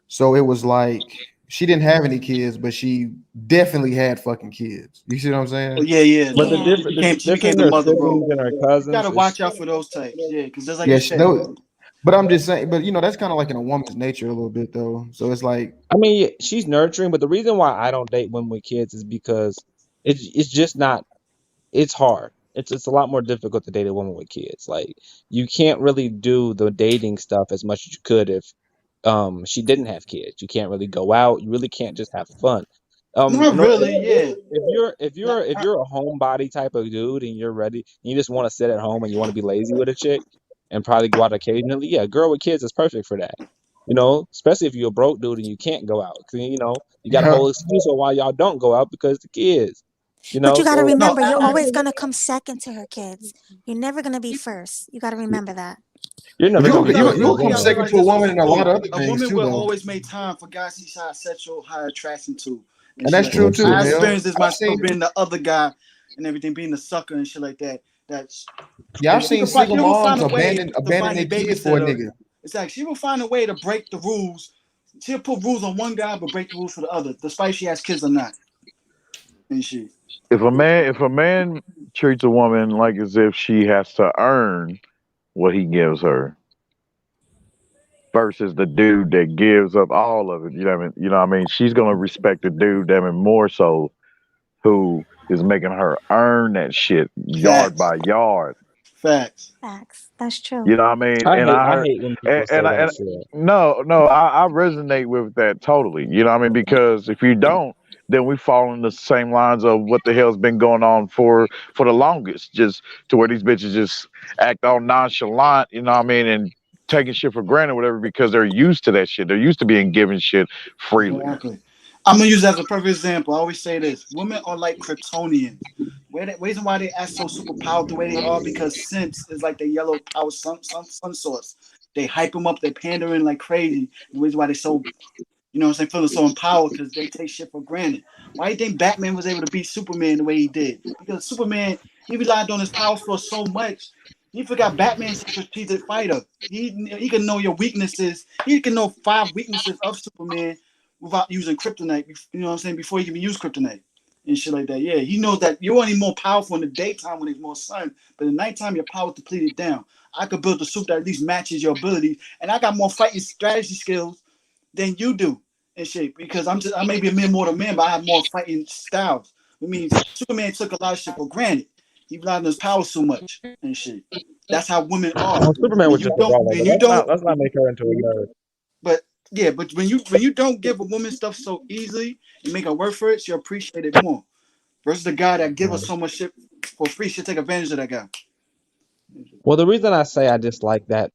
So it was like she didn't have any kids, but she definitely had fucking kids. You see what I'm Oh, saying? yeah. but the Yeah. difference She became in the her mother, bro. siblings and her You cousins gotta is, watch out for those types. Yeah, because just like Yeah, you she, said, no, but I'm just saying. But you know, that's kind of like in a woman's nature a little bit though. So it's like, I mean, yeah, she's nurturing, but the reason why I don't date women with kids is because it's just not. It's hard. It's a lot more difficult to date a woman with kids. Like you can't really do the dating stuff as much as you could if she didn't have kids. You can't really go out. You really can't just have fun. not really. Yeah. If you're a homebody type of dude and you're ready, and you just want to sit at home and you want to be lazy with a chick and probably go out occasionally, yeah, a girl with kids is perfect for that. You know, especially if you're a broke dude and you can't go out. 'Cause, you know, you got a yeah, whole excuse on why y'all don't go out because the kids. You But know, you got to so No, remember, you're always actually, going to come second to her kids. You're never going to be first. You got to remember that. you're but never gonna be first with a you'll come you gotta woman. second realize to a this woman also in a too. lot of other A things woman too will though, always make time for guys she's high sexual, high attraction to, and and shit that's like true that. That's too, true. I Mel. experienced this I've myself seen, being the other guy and everything, being the sucker and shit like that. That's yeah, I've she seen will find single she will moms find a way to abandon find a their kids for a babysitter. nigga. It's like she will find a way to break the rules. She'll put rules on one guy but break the rules for the other, despite she has kids or not. And shit. If a man treats a woman like as if she has to earn what he gives her versus the dude that gives up all of it, you know what I mean, she's gonna respect the dude that more so who is making her earn that shit yard Facts. by yard. Facts. Facts. That's true. You know what I mean? And I I hate when and, people and say I that and shit. no, I resonate with that totally. You know what I mean? Because if you don't, then we fall in the same lines of what the hell's been going on for the longest, just to where these bitches just act all nonchalant, you know what I mean, and taking shit for granted, whatever, because they're used to that shit. They're used to being given shit freely. Exactly. I'm gonna use that as a perfect example. I always say this: women are like Kryptonians. Reason why they act so super powered the way they are because simps is like the yellow power sun source. They hype them up. They're pandering like crazy. The reason why they so feeling so empowered because they take shit for granted. Why do you think Batman was able to beat Superman the way he did? Because Superman he relied on his power source so much. He forgot Batman's a strategic fighter. He can know your weaknesses. He can know 5 weaknesses of Superman without using kryptonite. You know what I'm saying? Before he can even use kryptonite and shit like that. Yeah, he knows that you're only more powerful in the daytime when there's more sun, but in the nighttime your power depleted down. I could build a suit that at least matches your abilities, and I got more fighting strategy skills than you do and shit. Because I may be a mere mortal man, but I have more fighting styles. It means Superman took a lot of shit for granted. He relied on his power so much and shit. That's how women are. Well, Superman When was you just a don't, baller, when but you don't, let's not make her into a nerd. but yeah, but when you don't give a woman stuff so easily and make her work for it, she'll appreciate it more. Versus the guy that give us so much shit for free, she'll take advantage of that guy. Well, the reason I say I dislike that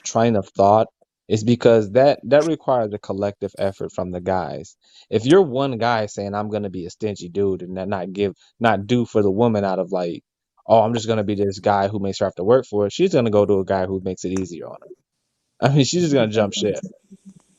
train of thought is because that requires a collective effort from the guys. If you're one guy saying I'm gonna be a stingy dude and not do for the woman out of like, oh, I'm just gonna be this guy who makes her have to work for it, she's gonna go to a guy who makes it easier on her. I mean, she's just gonna jump ship.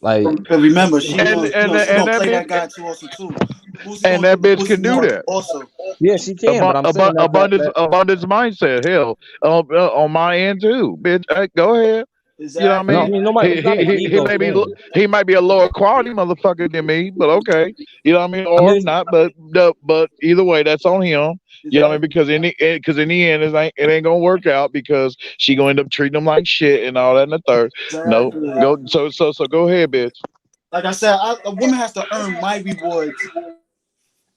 Like, But remember, she And gonna and she and gonna that play that bitch guy too also too. Who's he and gonna that give the bitch pussy can do more that. also? yeah, she can, but I'm saying Abundance that abundance mindset. Hell, on my end too, bitch. Hey, go ahead. You know what I Exactly. No, I mean? mean nobody. It's not an He ego may be thing. he might be a lower quality motherfucker than me, but okay. You know what I mean? I mean, Or it's, not, but either way, that's on him. You know what I mean? Exactly. Because in the end, it ain't gonna work out because she gonna end up treating him like shit and all that and the third. No, Exactly. go so go ahead, bitch. Like I said, a woman has to earn my rewards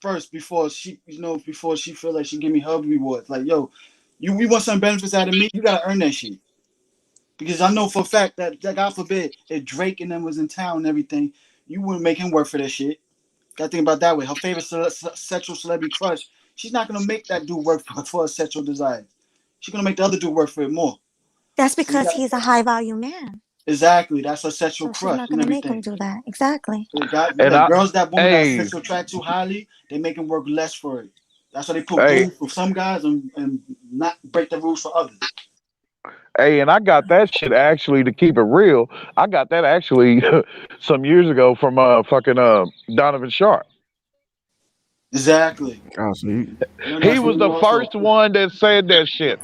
first before before she feel like she give me her rewards. Like, yo, we want some benefits out of me, you gotta earn that shit. Because I know for a fact that God forbid, if Drake and them was in town and everything, you wouldn't make him work for that shit. Gotta think about that way. Her favorite sexual celebrity crush, she's not gonna make that dude work for a sexual desire. She's gonna make the other dude work for it more. That's So you because got he's a high value man. exactly that's her sexual So she's crush not and going to make him everything. do that. Exactly. So God, And like I, girls that women that hey, sexual attract too highly, they make him work less for it. That's why they put hey, rules for some guys and not break the rules for others. Hey, and I got that shit actually to keep it real. I got that actually some years ago from fucking Donovan Sharp. Exactly. Oh, so you, Learn that He from was you the also. first one that said that shit.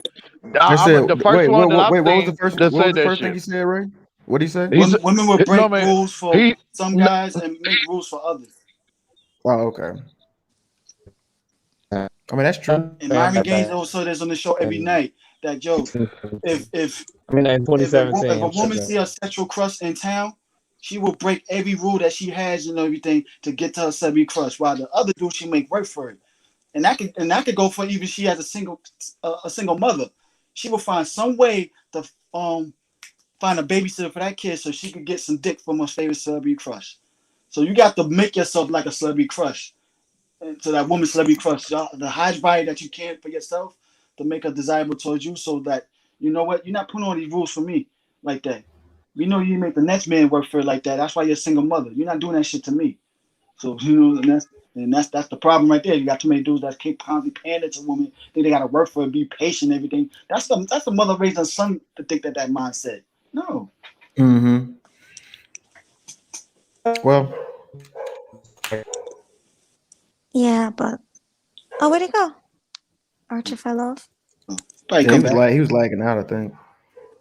I I'm said, the first wait, one that I've wait, seen that what was said the that first thing shit. you said, Ray? What did he say? He's Women will no break man. rules for He some no, guys and make rules for others. Oh, okay. I mean, that's true. And Myron Gaines also there's on the show every night that yo, if I mean, in if if 2017, a I'm sure woman that. see a sexual crush in town, she will break every rule that she has and everything to get to her celebrity crush. While the other dude she make work for it, and that could go for even she has a single mother. She will find some way to find a babysitter for that kid so she could get some dick from her favorite celebrity crush. So you got to make yourself like a celebrity crush. And so that woman celebrity crush, the highest value that you can for yourself to make her desirable towards you so that you know what, you're not putting all these rules for me like that. We know you make the next man work for it like that. That's why you're a single mother. You're not doing that shit to me. So that's the problem right there. You got too many dudes that keep constantly pandering to women. Think they gotta work for it, be patient, and everything. That's the mother raising a son to think that mindset. No. Mm-hmm. Well, Yeah, but oh, where'd he go? Archer fell off. Probably yeah, come back. he was lagging out, I think.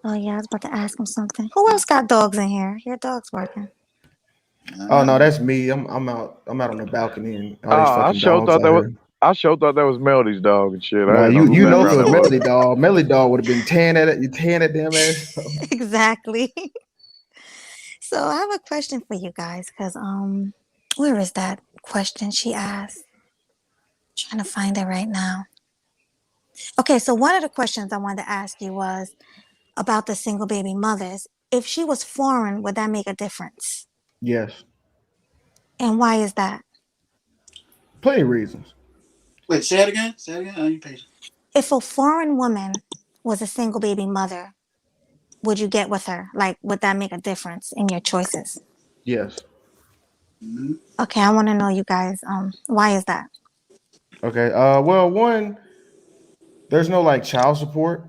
Oh yeah, I was about to ask him something. Who else got dogs in here? Your dog's barking. Oh no, that's me. I'm out. I'm out on the balcony and all these I fucking sure dogs thought out that was here. I sure thought that was Melody's dog and shit. I Nah, didn't know who you in the know if it background was that was. Melody Dog would have been tearing at it. You tearing that damn ass. Exactly. So I have a question for you guys, because where is that question she asked? Trying to find it right now. Okay, so one of the questions I wanted to ask you was about the single baby mothers. If she was foreign, would that make a difference? Yes, And why is that? plenty of reasons. Wait, say it again. Say it again. Are you patient? If a foreign woman was a single baby mother, would you get with her? Like, would that make a difference in your choices? Yes. Mm-hmm. Okay, I want to know you guys. Why is that? Okay. Well, one, there's no like child support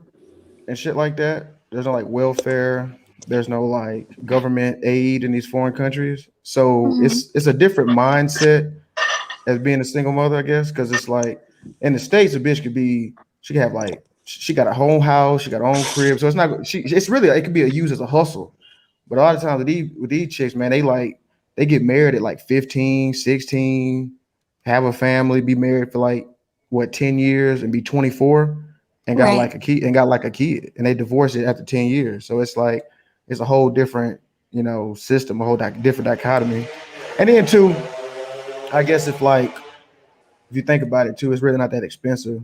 and shit like that. There's no like welfare. There's no like government aid in these foreign countries. So Mm-hmm. it's a different mindset as being a single mother, I guess, because it's like in the States, a bitch she could have like she got a home house, she got her own crib. So it's not it's really it could be used as a hustle. But a lot of times with these chicks, man, they get married at like 15, 16, have a family, be married for like 10 years and be 24 and got Right. like a kid and they divorce it after 10 years. So it's like it's a whole different, system, a whole different dichotomy. And then too, I guess if you think about it too, it's really not that expensive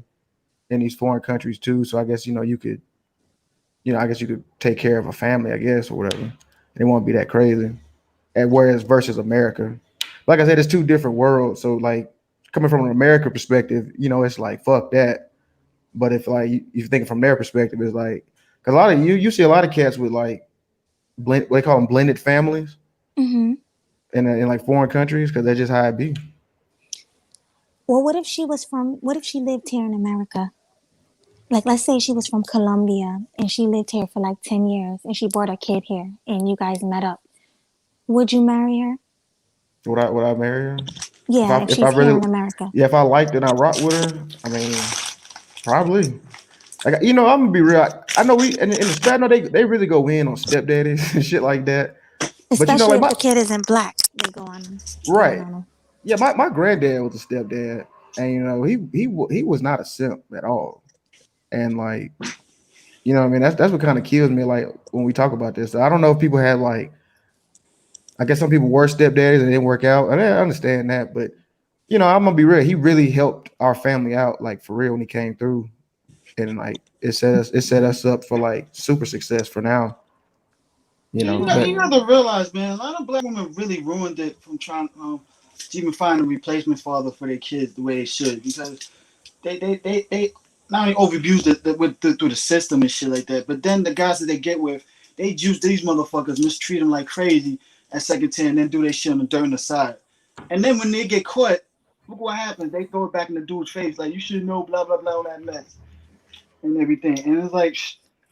in these foreign countries too. So I guess you could, I guess you could take care of a family, I guess, or whatever. It won't be that crazy. And whereas versus America, like I said, it's two different worlds. So like coming from an American perspective, it's like fuck that. But if like you think from their perspective, it's like because a lot of you see a lot of cats with like what they call them blended families Mm-hmm. in like foreign countries because that's just how it be. Well, what if she lived here in America? Like, let's say she was from Colombia and she lived here for like 10 years and she brought a kid here and you guys met up. Would you marry her? Would I marry her? Yeah, if If I she's here really in America. if I liked it, and I rock with her. I mean, probably. Like, I'm gonna be real. I know we in the spat, no, they really go in on stepdaddies and shit like that. But Especially like if the kid isn't black, they go on in right, on them. yeah, my granddad was a stepdad, and he was not a simp at all, and like I mean that's what kind of kills me. Like when we talk about this, I don't know if people had like, I guess some people were stepdaddies and it didn't work out. I understand that, but I'm gonna be real. He really helped our family out, like for real, when he came through, and like it set us up for like super success for now. Yeah, But you got to realize, man, a lot of black women really ruined it from trying to even find a replacement father for their kids the way they should, because they not only overabused it through the system and shit like that, but then the guys that they get with, they juice these motherfuckers, mistreat them like crazy at second 10, and then do their shit on the dirt on the side. And then when they get caught, look what happens. They throw it back in the dude's face, like, you should know, blah, blah, blah, all that mess and everything. And it's like,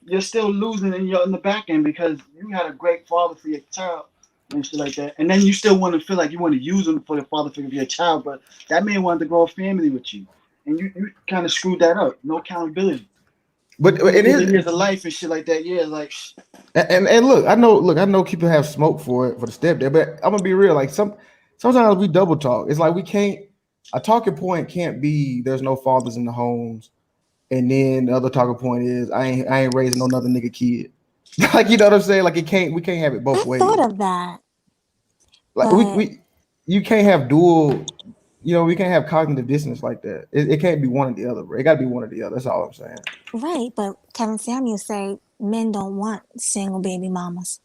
you're still losing in the back end because you had a great father for your child and shit like that. And then you still want to feel like you want to use him for the father figure of your child, but that man wanted to grow a family with you. And you kind of screwed that up. No accountability. But it is years of life and shit like that. Yeah, like. And look, I know people have smoke for the stepdad, but I'm gonna be real. Like sometimes we double talk. It's like we can't. A talking point can't be there's no fathers in the homes, and then the other talking point is I ain't raising no another nigga kid. Like what I'm saying? Like we can't have it both I ways. thought of that. Like but you can't have dual. We can't have cognitive dissonance like that. It can't be one or the other, bro. It got to be one or the other. That's all I'm saying. right, but Kevin Samuel say men don't want single baby mamas.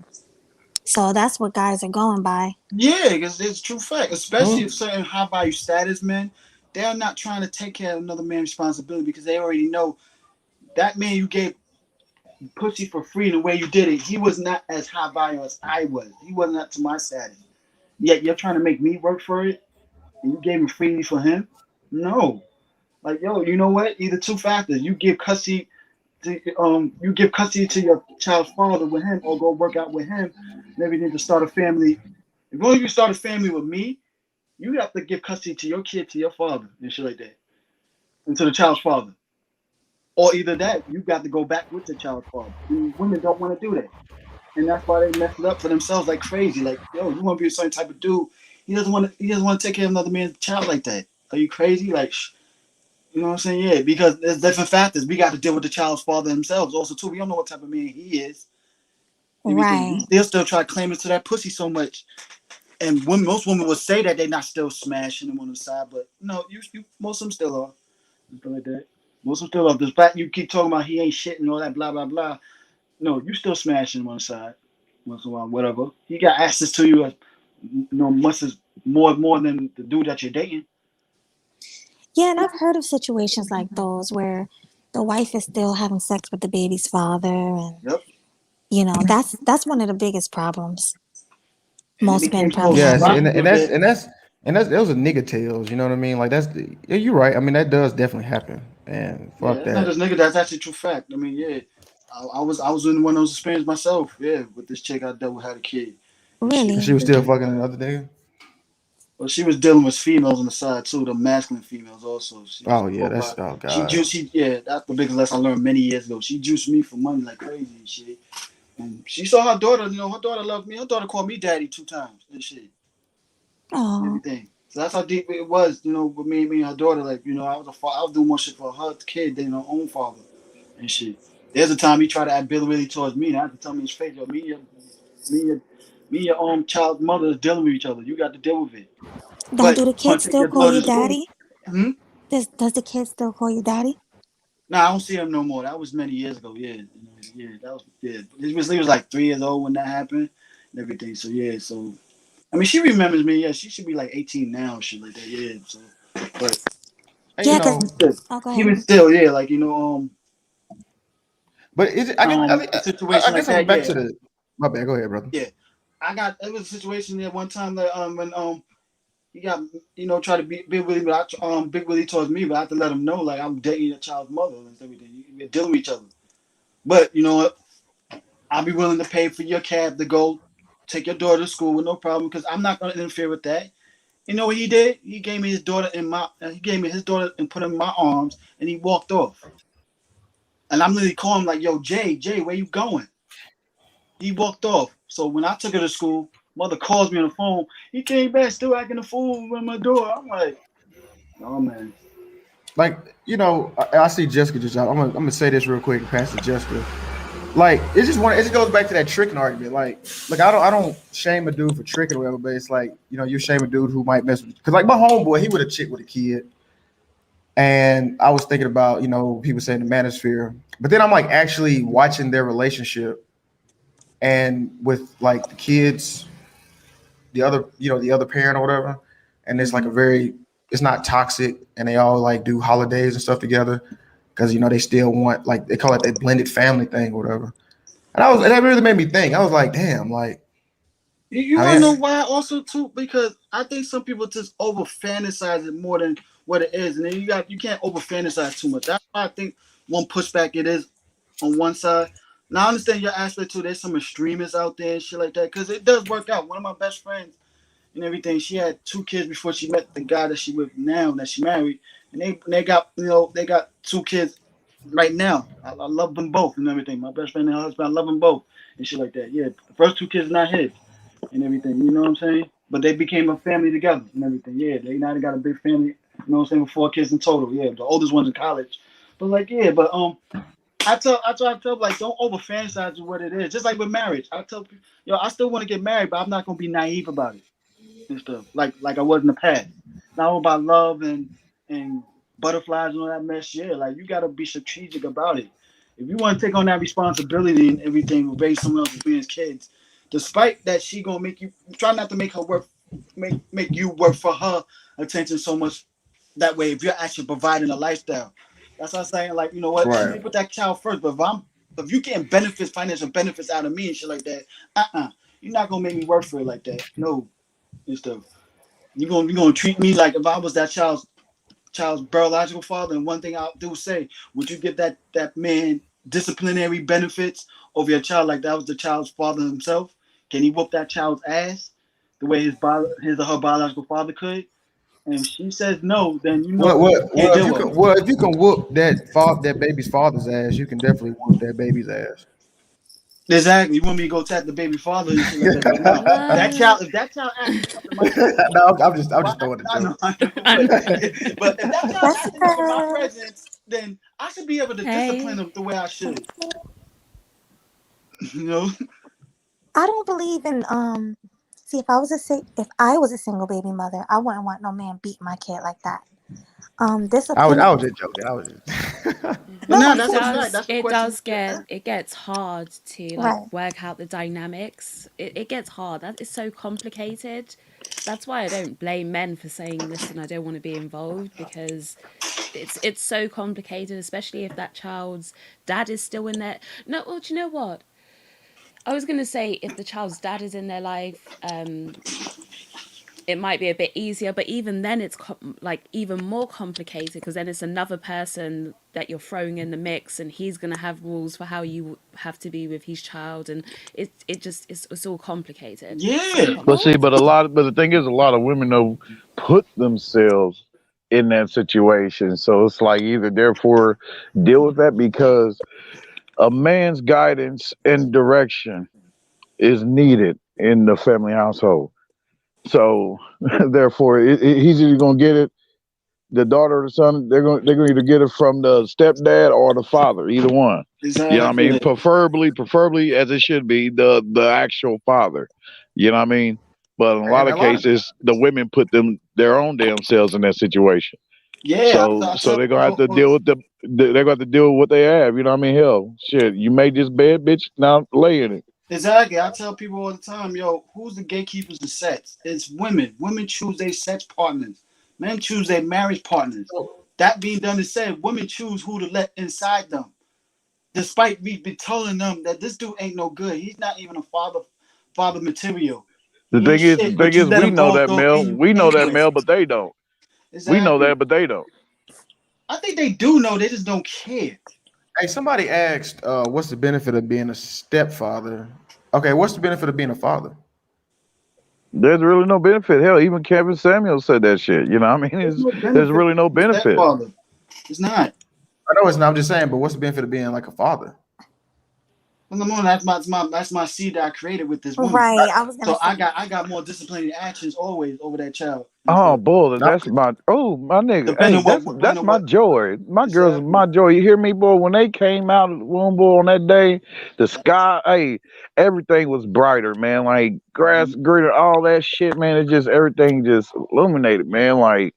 So that's what guys are going by. Yeah, because it's a true fact. Especially if certain high value status men, they're not trying to take care of another man's responsibility because they already know that man you gave pussy for free the way you did it, he was not as high value as I was. He wasn't up to my status. Yet you're trying to make me work for it, and you gave me freely for him? No. Like, yo, you know what? Either two factors. You give custody to your child's father with him, or go work out with him and everything to start a family. If only you start a family with me, you have to give custody to your kid to your father and shit like that. And to the child's father. Or either that, you got to go back with the child's father. And women don't want to do that. And that's why they mess it up for themselves like crazy. Like, yo, you want to be a certain type of dude. He doesn't want to take care of another man's child like that. Are you crazy? Like, you know what I'm saying? Yeah, because there's different factors. We got to deal with the child's father themselves also too. We don't know what type of man he is. Right. They'll still try to claim into that pussy so much. And most women would say that they're not still smashing him on the side, but no, most of them still are. Something like that. Most of them still are. The fact you keep talking about he ain't shit and all that blah blah blah. No, you still smashing him on the side. Once in a while, whatever. He got access to you, much as more than the dude that you're dating. Yeah, and I've heard of situations like those where the wife is still having sex with the baby's father, and that's one of the biggest problems. Most men probably Yes, have. and those are nigga tales. You know what I mean? Like you're right. I mean that does definitely happen. And fuck That's not that. just nigga. That's actually true fact. I mean, yeah, I was in one of those experiences myself. Yeah, with this chick I dealt with had a kid. Really? She was still fucking another nigga. Well, she was dealing with females on the side too, the masculine females also. Oh yeah, that's God. That's the biggest lesson I learned many years ago. She juiced me for money like crazy and shit. And she saw her daughter, her daughter loved me. Her daughter called me daddy 2 times and shit. Oh. Everything. So that's how deep it was, with me and her daughter. Like, I was doing more shit for her kid than her own father and shit. There's a time he tried to act Billy towards me, and I had to tell him in his face, yo, me and your child's mother is dealing with each other. You got to deal with it. Now, do the kids still call you daddy? Hmm? Does the kid still call you daddy? No, I don't see him no more. That was many years ago. Yeah, He was like 3 years old when that happened and everything. So yeah, I mean, she remembers me. Yeah, she should be like 18 now, shit like that. Yeah, so but yeah, even still, yeah, like But is it? I situation guess like I'm that. back Yeah. to the. My bad. Go ahead, brother. Yeah, it was a situation there one time that when he got try to be Big Willie, but Big Willie towards me, but I have to let him know like I'm dating a child's mother and everything. We're dealing with each other. But you know what? I'll be willing to pay for your cab to go take your daughter to school with no problem because I'm not going to interfere with that. You know what he did? He gave me his daughter and put her in my arms and he walked off. And I'm literally calling him like, yo, Jay, where you going? He walked off. So when I took her to school, mother calls me on the phone. He came back still acting a fool at my door. I'm like, oh man. Like, I see Jessica just out. I'm gonna say this real quick and pass to Jessica. Like, it just goes back to that tricking argument. Like, I don't shame a dude for tricking or whatever, but it's like, you shame a dude who might mess with you. Because like my homeboy, he would have chick with a kid. And I was thinking about, people saying the manosphere. But then I'm like actually watching their relationship and with like the kids, the other parent or whatever. And it's like it's not toxic, and they all like do holidays and stuff together because they still want, like, they call it that blended family thing or whatever. And that really made me think. I was like, damn, like, You want to know why also too? Because I think some people just over fantasize it more than what it is, and then you can't over fantasize too much. That's why I think one pushback it is on one side. Now I understand your aspect too. There's some extremists out there and shit like that, because it does work out. One of my best friends and everything, she had 2 kids before she met the guy that she with now, that she married, and they got 2 kids right now. I love them both and everything. My best friend and her husband, I love them both and shit like that. Yeah, the first 2 kids not his and everything. You know what I'm saying? But they became a family together and everything. Yeah, they now got a big family. You know what I'm saying? With 4 kids in total. Yeah, the oldest one's in college. But like, yeah, but I tell like, don't over fantasize what it is. Just like with marriage, I tell people, I still want to get married, but I'm not gonna be naive about it and stuff. Like I was in the past. Not all about love and butterflies and all that mess. Yeah, like, you gotta be strategic about it. If you want to take on that responsibility and everything, raise someone else's being kids, despite that she gonna make you try not to make her work, make you work for her attention so much. That way, if you're actually providing a lifestyle, that's what I'm saying. Like, you know what? Right. Let me put that child first. But if you getting benefits, financial benefits out of me and shit like that, you're not gonna make me work for it like that. No, and stuff. You're gonna treat me like if I was that child's biological father. And one thing I do say, would you give that man disciplinary benefits over your child like that was the child's father himself? Can he whoop that child's ass the way his or her biological father could? And if she says no, then if you can whoop that baby's father's ass, you can definitely whoop that baby's ass. Exactly. You want me to go tap the baby father and shit like that? No. That child, if that child asks No, I'm just throwing the joke. But if that child asks in my presence, then I should be able to discipline them the way I should. You know? I don't believe in see, if I was a single baby mother, I wouldn't want no man beat my kid like that. Discipline. I was just joking. It gets hard to work out the dynamics. It gets hard. That is so complicated. That's why I don't blame men for saying, listen, I don't want to be involved, because it's so complicated, especially if that child's dad is still in there. No, well, do you know what? I was going to say, if the child's dad is in their life, it might be a bit easier, but even then it's even more complicated, because then it's another person that you're throwing in the mix, and he's going to have rules for how you have to be with his child, and it's all complicated. Yeah. But the thing is, a lot of women don't put themselves in that situation. So it's like, either therefore deal with that, because a man's guidance and direction is needed in the family household. So therefore, he's either gonna get it, the daughter or the son. They're gonna either get it from the stepdad or the father, either one. Exactly. You know what I mean? Preferably as it should be, the actual father. You know what I mean? But in a lot of cases, the women put their own damn selves in that situation. Yeah. So they're gonna have to deal with they're gonna have to deal with what they have. You know what I mean? Hell, shit, you made this bed, bitch. Now lay in it. Exactly. I tell people all the time, who's the gatekeepers to sex? It's women. Women choose their sex partners. Men choose their marriage partners. That being done is said, women choose who to let inside them. Despite me be telling them that this dude ain't no good. He's not even a father material. The thing is, we know that, Mel. We know that, Mel, but they don't. Exactly. We know that, but they don't. I think they do know. They just don't care. Hey, somebody asked, what's the benefit of being a stepfather? Okay, what's the benefit of being a father? There's really no benefit. Hell, even Kevin Samuels said that shit. You know what I mean? There's really no benefit. It's not. I know it's not. I'm just saying, but what's the benefit of being like a father? Well, no, that's my seed that I created with this woman. Right. I was gonna So say. I got more disciplinary actions always over that child. Oh, boy, No. that's my nigga. Depending Hey, on what- that's my what- joy. My girls, Exactly. my joy. You hear me, boy? When they came out of the womb, boy, on that day, the sky, hey, everything was brighter, man. Like grass greener, all that shit, man. It just everything just illuminated, man. Like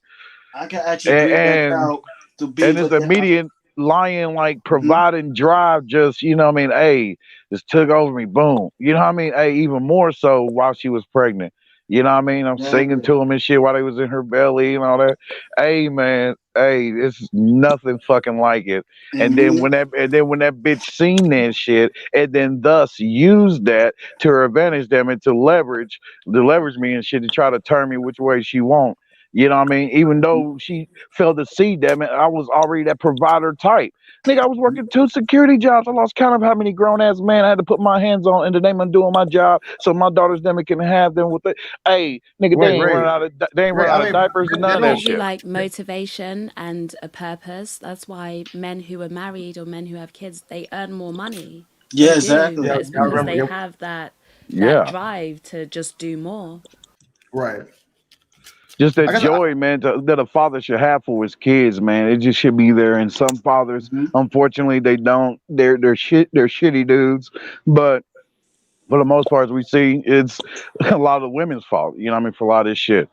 I can actually breed that and child to be and this with immediate lion like providing drive just, you know what I mean, hey, just took over me, boom, you know what I mean, hey, even more so while she was pregnant, you know what I mean, I'm singing to them and shit while they was in her belly and all that. Hey man, hey, it's nothing fucking like it. And then when that bitch seen that shit and then thus used that to her advantage, damn it, to leverage me and shit to try to turn me which way she want. You know what I mean? Even though she failed to see them, I was already that provider type. Nigga, I was working 2 security jobs. I lost count of how many grown ass men I had to put my hands on in the name of doing my job, so my daughters them can have them with it. Hey, nigga, Wait, they ain't Ray. running out of Ray, I mean, diapers and none It of that gives you shit. like motivation and a purpose. That's why men who are married or men who have kids, they earn more money. Yeah, They do, exactly. but it's Yeah, I because remember. they Yeah. have that Yeah. drive to just do more. Right. Just I that guess joy, man, that a father should have for his kids, man. It just should be there. And some fathers, unfortunately, they don't. They're shitty dudes. But for the most part, as we see, it's a lot of the women's fault. You know what I mean? For a lot of this shit,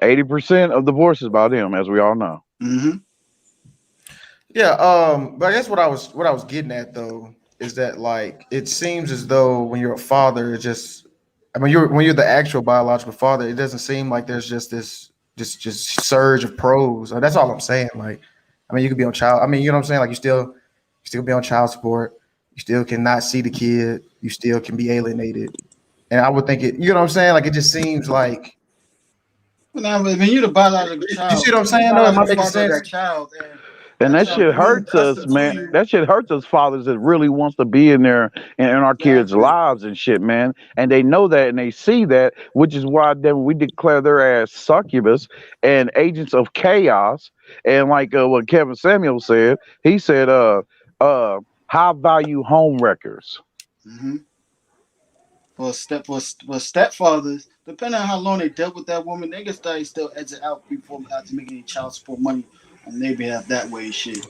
80% of divorce is about him, as we all know. Yeah, but I guess what I was getting at though is that like it seems as though when you're a father, it just I mean when you're the actual biological father, it doesn't seem like there's just this just surge of pros. That's all I'm saying. Like, I mean, you could be on child. I mean, you know what I'm saying? Like, you still be on child support. You still cannot see the kid. You still can be alienated. And I would think it. You know what I'm saying? Like, it just seems like. Now, when you're the biological child, You see what I'm saying? you're the No, it might biological make father of sense. that child, And that child shit being hurts us, custom to man. you. That shit hurts us fathers that really wants to be in there in our kids' Exactly. lives and shit, man. And they know that and they see that, which is why then we declare their ass succubus and agents of chaos. And like what Kevin Samuel said, he said, high value home wreckers. For stepfathers, depending on how long they dealt with that woman, they can still exit out before after making any child support money on their behalf that way, shit.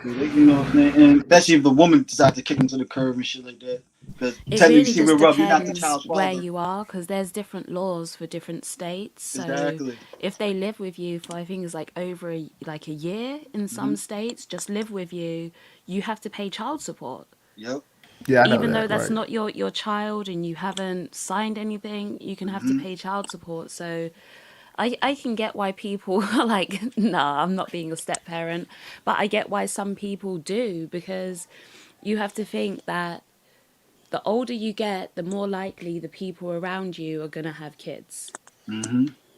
You know what I'm saying? And especially if the woman decides to kick them to the curb and shit like that. Because It technically, really see, just we're you're not the depends child's where father. you are, because there's different laws for different states. So Exactly. if they live with you for, I think it's like over a year in some states, just live with you, you have to pay child support. Yep. Yeah, I know Even though that. that's Right. not your child and you haven't signed anything, you can have to pay child support. So I can get why people are like, nah, I'm not being a step parent. But I get why some people do, because you have to think that the older you get, the more likely the people around you are going to have kids.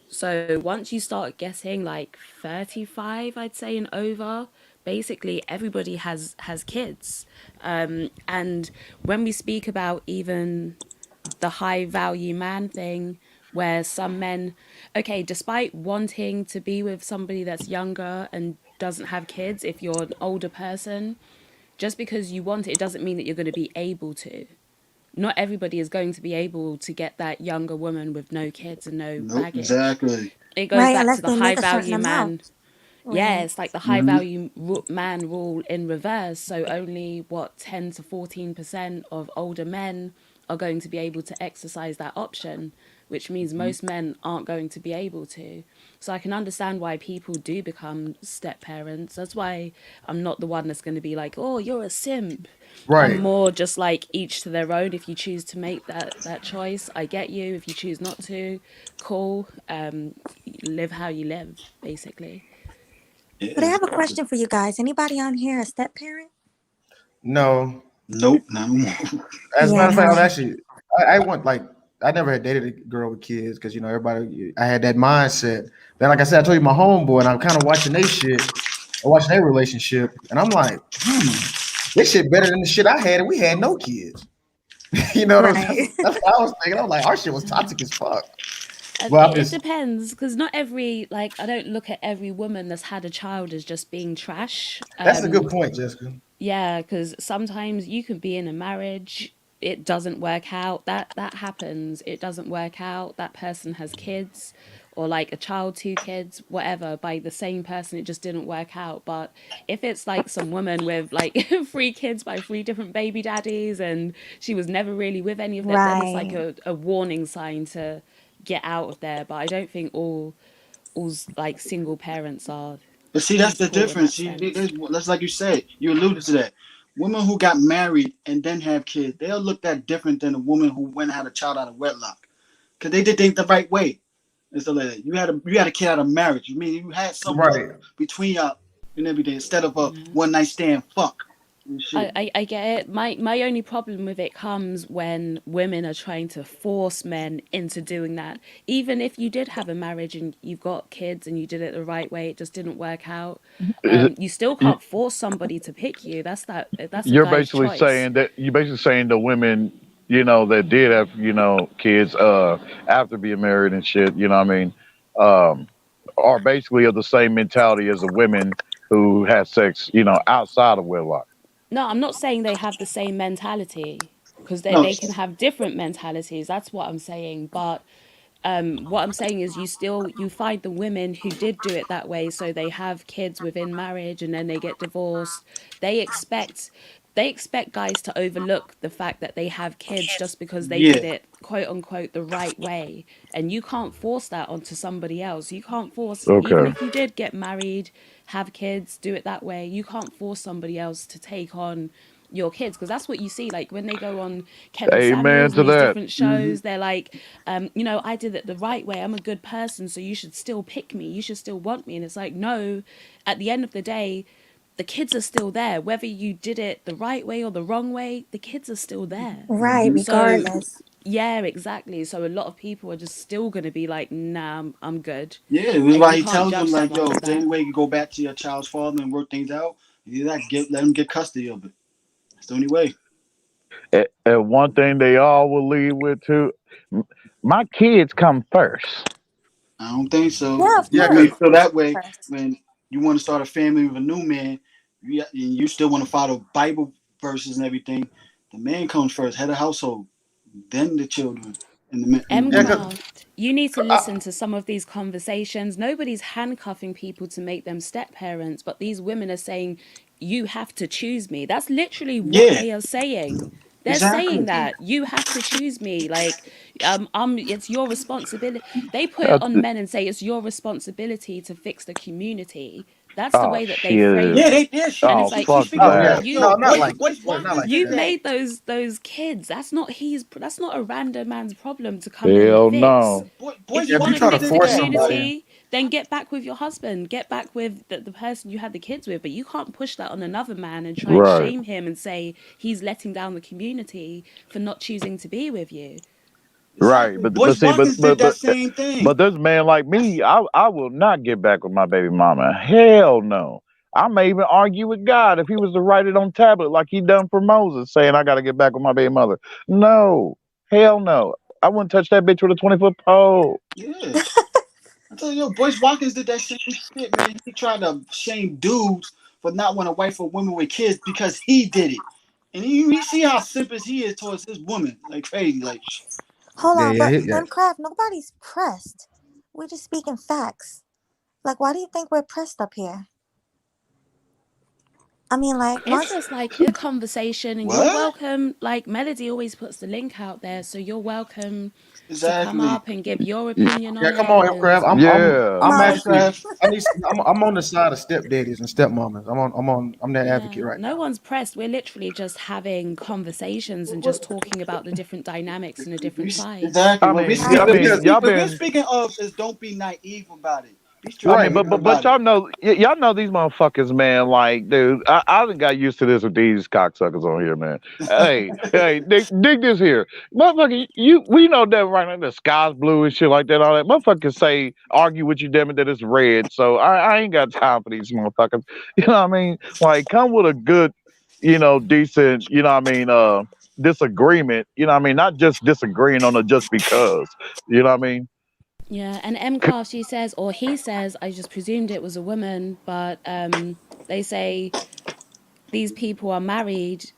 So once you start getting like 35, I'd say, and over, basically everybody has kids. And when we speak about even the high value man thing, where some men, okay, despite wanting to be with somebody that's younger and doesn't have kids, if you're an older person, just because you want it, it doesn't mean that you're going to be able to. Not everybody is going to be able to get that younger woman with no kids and no baggage. Exactly. It goes Right, back unless to the they high make a certain value man. amount. Yeah, Right. it's like the high value man rule in reverse. So only 10 to 14% of older men are going to be able to exercise that option, which means most men aren't going to be able to. So I can understand why people do become step parents. That's why I'm not the one that's going to be like, oh, you're a simp. Right. I'm more just like each to their own. If you choose to make that choice, I get you. If you choose not to, cool. Live how you live, basically. But I have a question for you guys. Anybody on here a step parent? No. Nope. Not more. As a Yeah, matter of fact, I was no. actually I want like I never had dated a girl with kids because everybody I had that mindset. Then like I said, I told you my homeboy, and I'm kind of watching their shit, or watching their relationship, and I'm like, this shit better than the shit I had, and we had no kids. You know what I'm saying? Right. That's what I was thinking. I was like, our shit was toxic as fuck. Well, I'm It just depends, because not every, like, I don't look at every woman that's had a child as just being trash. that's a good point, Jessica. Yeah, because sometimes you can be in a marriage, it doesn't work out. That happens. It doesn't work out. That person has kids, or like a child, two kids, whatever, by the same person. It just didn't work out. But if it's like some woman with like three kids by three different baby daddies, and she was never really with any of them, then it's like Right. a warning sign to get out of there. But I don't think all like single parents are But see, that's the equal in that difference. See, sense. that's like you said. You alluded to that. Women who got married and then have kids, they'll look that different than a woman who went and had a child out of wedlock, because they did things the right way. And so like that. You had a kid out of marriage. You mean you had some Right. between y'all and everything instead of a Yeah. one night stand fuck and shit. I get it. My only problem with it comes when women are trying to force men into doing that. Even if you did have a marriage and you've got kids and you did it the right way, it just didn't work out. Is it- You still you- can't force somebody to pick you. That's a You're guy's basically choice. saying the women, that did have, kids after being married and shit, you know what I mean, um, are basically of the same mentality as the women who had sex, outside of wedlock. No, I'm not saying they have the same mentality, because No, they can have different mentalities. That's what I'm saying. But what I'm saying is you find the women who did do it that way, so they have kids within marriage and then they get divorced. They expect guys to overlook the fact that they have kids just because they yeah, did it quote unquote the right way. And you can't force that onto somebody else. You can't force, even Okay. if you did get married, have kids, do it that way, you can't force somebody else to take on your kids, because that's what you see, like when they go on Kevin Amen Samuels and to these that. different shows. They're like, I did it the right way, I'm a good person, so you should still pick me, you should still want me. And it's like, no, at the end of the day, the kids are still there, whether you did it the right way or the wrong way, the kids are still there. Right, So regardless. yeah, exactly. So a lot of people are just still going to be like, nah, I'm good. yeah. That's And why you he can't tells them judge like, someone yo, for if the only that. way you can go back to your child's father and work things out, you let them get custody of it. It's the only way. And one thing they all will lead with too, my kids come first. I don't think so. Yeah, If of you Yeah, course. really cause feel that way First. when you want to start a family with a new man, you still want to follow Bible verses and everything. The man comes first, head of household, then the children and the men and the M yeah, woman. cause Craft, you need to I, listen to some of these conversations. Nobody's handcuffing people to make them step parents, but these women are saying, you have to choose me. That's literally what Yeah, they are saying. They're saying exactly. that you have to choose me. Like, it's your responsibility. They put it Uh, on men and say it's your responsibility to fix the community. That's the oh way that they frame shit. Yeah, it. she And Oh it's she like, she fuck speaking oh for yeah, that. you no, not like Boyce yeah, not Watkins like did you that. that. made those kids. That's not a random man's problem to come in and Hell fix. no. If Boyce you If you want to try to Watkins fix did the force that. somebody, community, then get back with your husband, get back with the person you had the kids with. But you can't push that on another man and try and Right. shame him and say he's letting down the community for not choosing to be with you. Right. Exactly. But Boyce see, Watkins did that same thing. but this man like me, I will not get back with my baby mama. Hell no. I may even argue with God if he was to write it on tablet like he done for Moses, saying I got to get back with my baby mother. No. Hell no. I wouldn't touch that bitch with a 20-foot pole. Yeah. I tell you, Boyce Watkins did that same shit, man. He tried to shame dudes for not wanting to wife for women with kids because he did it. And you see how simple he is towards his woman. Like crazy. Like, Hold yeah, on, yeah, but yeah. Craft, nobody's pressed. We're just speaking facts. Like, why do you think we're pressed up here? I mean, like, It's once. just like a conversation, and you're what? welcome. Like Melody always puts the link out there, so you're welcome to come Exactly. up and give your Y- opinion Yeah, on come it. on, And Hillcraft. Yeah. I'm Right, actually Craft. I'm on the side of stepdaddies and stepmamas. I'm that advocate yeah, right no now. one's pressed. We're literally just having conversations and just talking about the different dynamics and the different sides. Exactly. I What we mean, I I speak, what we mean, agree. speak, y'all what we're been speaking of is don't be naive about it. Be I straight mean, Right. nigga but about it. y'all know, y'all know these motherfuckers, man. Like, dude, I done got used to this with these cocksuckers on here, man. Hey, dig this here, motherfucker. We know that right now the sky's blue and shit like that. All that motherfuckers say argue with you, damn it, that it's red. So I ain't got time for these motherfuckers. You know what I mean? Like, come with a good, decent, disagreement. You know what I mean? Not just disagreeing on a just because. You know what I mean? Yeah, and MCAR, she says, or he says, I just presumed it was a woman, but they say these people are married.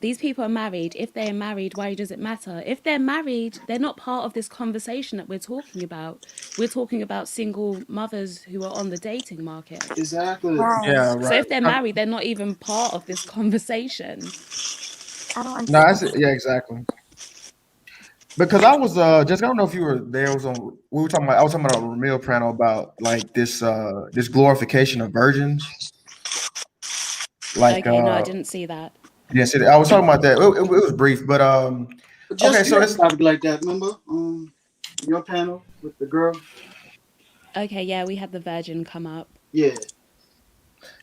These people are married. If they're married, why does it matter? If they're married, they're not part of this conversation that we're talking about. We're talking about single mothers who are on the dating market. Exactly. Right. Yeah, So right. if they're married, they're not even part of this conversation. I don't No, understand. yeah, exactly. Because I was just I don't know if you were there. Was on we were talking about I was talking about a Ramil panel about like this glorification of virgins. Like Okay, no, I didn't see that. yes, I was talking about that. It was brief, but But just okay, so a this topic like that, remember? Your panel with the girl. Okay, yeah, we had the virgin come up. Yeah.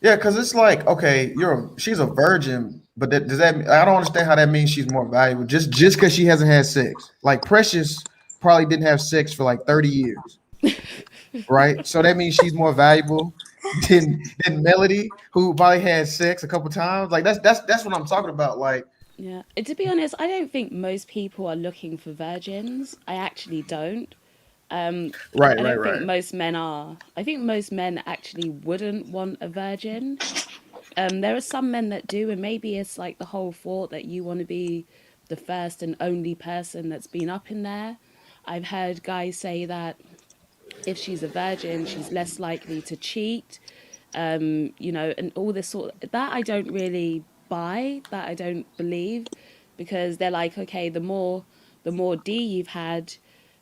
yeah, because it's like okay, she's a virgin, but does that I don't understand how that means she's more valuable just because she hasn't had sex. Like Precious probably didn't have sex for like 30 years. Right? So that means she's more valuable than Melody, who probably had sex a couple times. Like that's what I'm talking about. Like, Yeah. To be honest, I don't think most people are looking for virgins. I actually don't. right, I right, don't think right. most men are. I think most men actually wouldn't want a virgin. There are some men that do, and maybe it's like the whole thought that you want to be the first and only person that's been up in there. I've heard guys say that if she's a virgin, she's less likely to cheat, and all this sort of, that I don't really buy, that I don't believe, because they're like, okay, the more D you've had,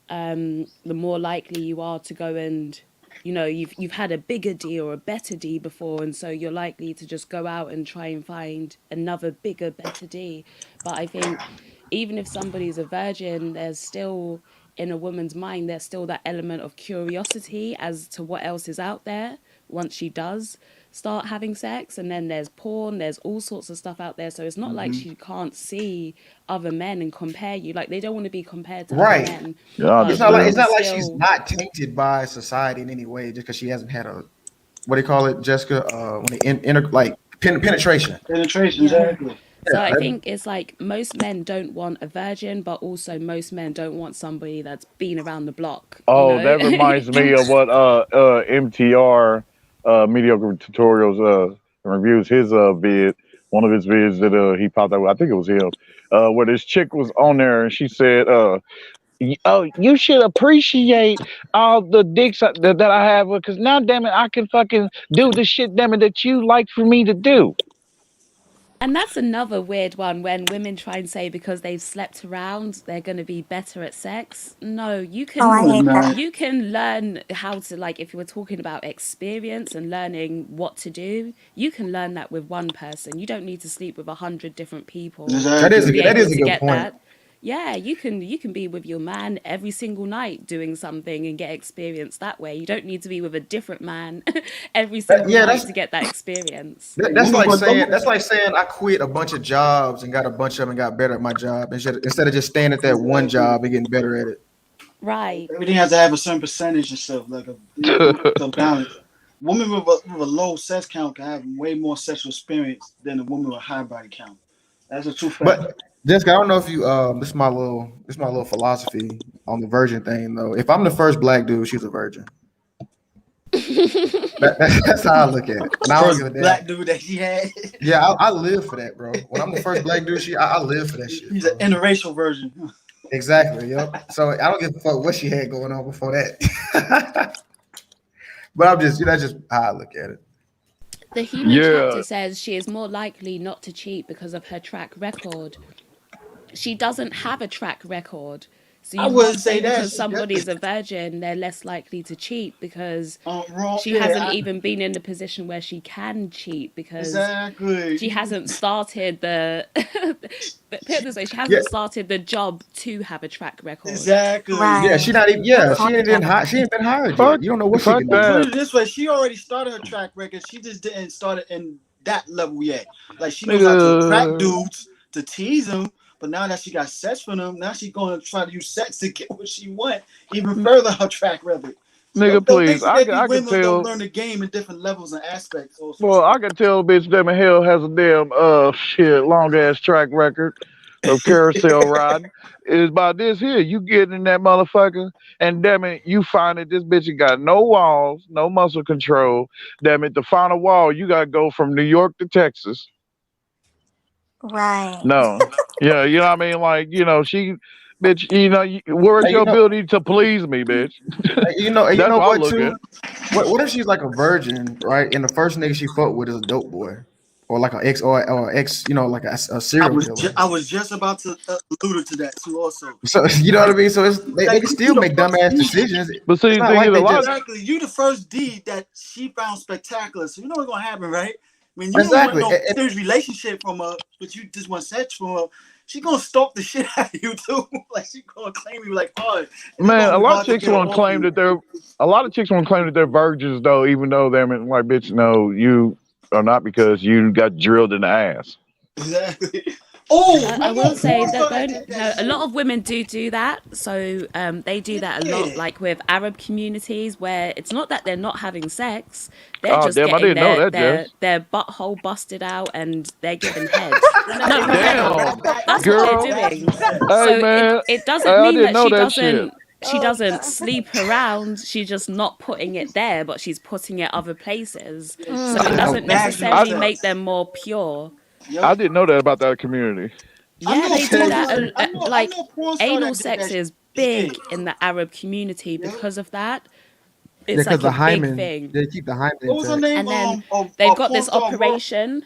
the more likely you are to go and you've had a bigger D or a better D before, and so you're likely to just go out and try and find another bigger, better D. But I think even if somebody's a virgin, there's still in a woman's mind there's still that element of curiosity as to what else is out there once she does start having sex. And then there's porn, there's all sorts of stuff out there, so it's not like she can't see other men and compare you, like they don't want to be compared to other Right. men. Yeah, I But understand. It's not like she's still, not tainted by society in any way just because she hasn't had a what do you call it, Jessica? When they penetration. Penetration, yeah. exactly. So I Yeah, think it's like most men don't want a virgin, but also most men don't want somebody that's been around the block, Oh, that reminds me of what MTR Mediocre Tutorials reviews his vid, one of his vids that he popped out with. I think it was him. Where this chick was on there and she said, "Oh, you should appreciate all the dicks that I have because now, damn it, I can fucking do the shit, damn it, that you like for me to do." And that's another weird one when women try and say because they've slept around, they're going to be better at sex. No, you can Oh, I hate that. you can learn how to, like, if you were talking about experience and learning what to do, you can learn that with one person. You don't need to sleep with 100 different people that is to a be that able is a to good get point. that. Yeah, you can be with your man every single night doing something and get experience that way. You don't need to be with a different man every single Yeah, night to get that experience. that's Women, like saying I quit a bunch of jobs and got a bunch of them and got better at my job instead of just staying at that one job and getting better at it. Right. everything has to have a certain percentage and stuff, like a balance. Women with a low sex count can have way more sexual experience than a woman with a high body count. That's a true fact. But Jessica, I don't know if you this is my little philosophy on the virgin thing though. If I'm the first black dude, she's a virgin. That's how I look at it. And I don't give a damn. Black dude that she had. Yeah, I live for that, bro. When I'm the first black dude, I live for that shit. He's bro. an interracial version. Exactly, yep. So I don't give a fuck what she had going on before that. But I'm just, that's just how I look at it. The human Yeah. chapter says she is more likely not to cheat because of her track record. She doesn't have a track record. So I you wouldn't can't say say that. because somebody's a virgin, they're less likely to cheat because Wrong. she hasn't even been in the position where she can cheat because Exactly. she hasn't started the put it this way, she hasn't started the job to have a track record. Exactly. Right. Yeah, she not even. Yeah, she ain't been hired yet. You don't know what she can do. Put it this way, she already started her track record. She just didn't start it in that level yet. Like she knows how to crack dudes to tease them, but now that she got sex for them, now she's going to try to use sex to get what she want, even further her track record. Nigga, please, I can women tell. don't learn the game in different levels and aspects. Also. Well, I can tell bitch damn hell has a damn shit long ass track record. of carousel riding is by this here. You get in that motherfucker, and damn it, you find that this bitch ain't got no walls, no muscle control. Damn it, the final wall, you gotta go from New York to Texas. Right. No, yeah, you know what I mean? Like, she, bitch, where's Hey, your ability to please me, bitch? you That's know what I what look too? at. What if she's like a virgin, right? And the first nigga she fucked with is a dope boy, or like an ex, or ex, like a serial killer. I was just about to allude to that too. Also, So you know what I mean. So they like can you still the make first dumbass D. decisions. But see, It's the not thing like is, a they lot just of Exactly, you the first D that she found spectacular. So you know what's gonna happen, right? When you don't want exactly. no serious relationship from her, but you just want sex from her, she gonna stalk the shit out of you too. Like she gonna claim you like, oh, it's man, gonna a be lot of hard to chicks get her want to off claim you. that they're. A lot of chicks want to claim that they're virgins, though, even though they're like, bitch, no, you are not because you got drilled in the ass. Exactly. Oh, I one more will say porn that star that did that a lot shit. of women do that. So they do that a lot, Yeah. like with Arab communities, where it's not that they're not having sex; they're Oh, just damn, I getting didn't know that, Jess. their butthole busted out and they're giving head. No, for real, Damn, that's what they're girl. That's doing. some sex. Hey, So man. it doesn't I mean didn't that know that shit. she Oh, doesn't sleep around. She's just not putting it there, but she's putting it other places. yeah, So she's it giving doesn't vaginal I, necessarily make sex. them more pure. I Yep. didn't know that about that community. I Yeah, know a they do porn that. star. I Like know a porn star anal that did sex that is shit. big in the Arab community Yep. because of that. Yeah, It's because like the a big hymen, thing. they keep the hymen What was her intact. name? And then A they've got porn this star. operation.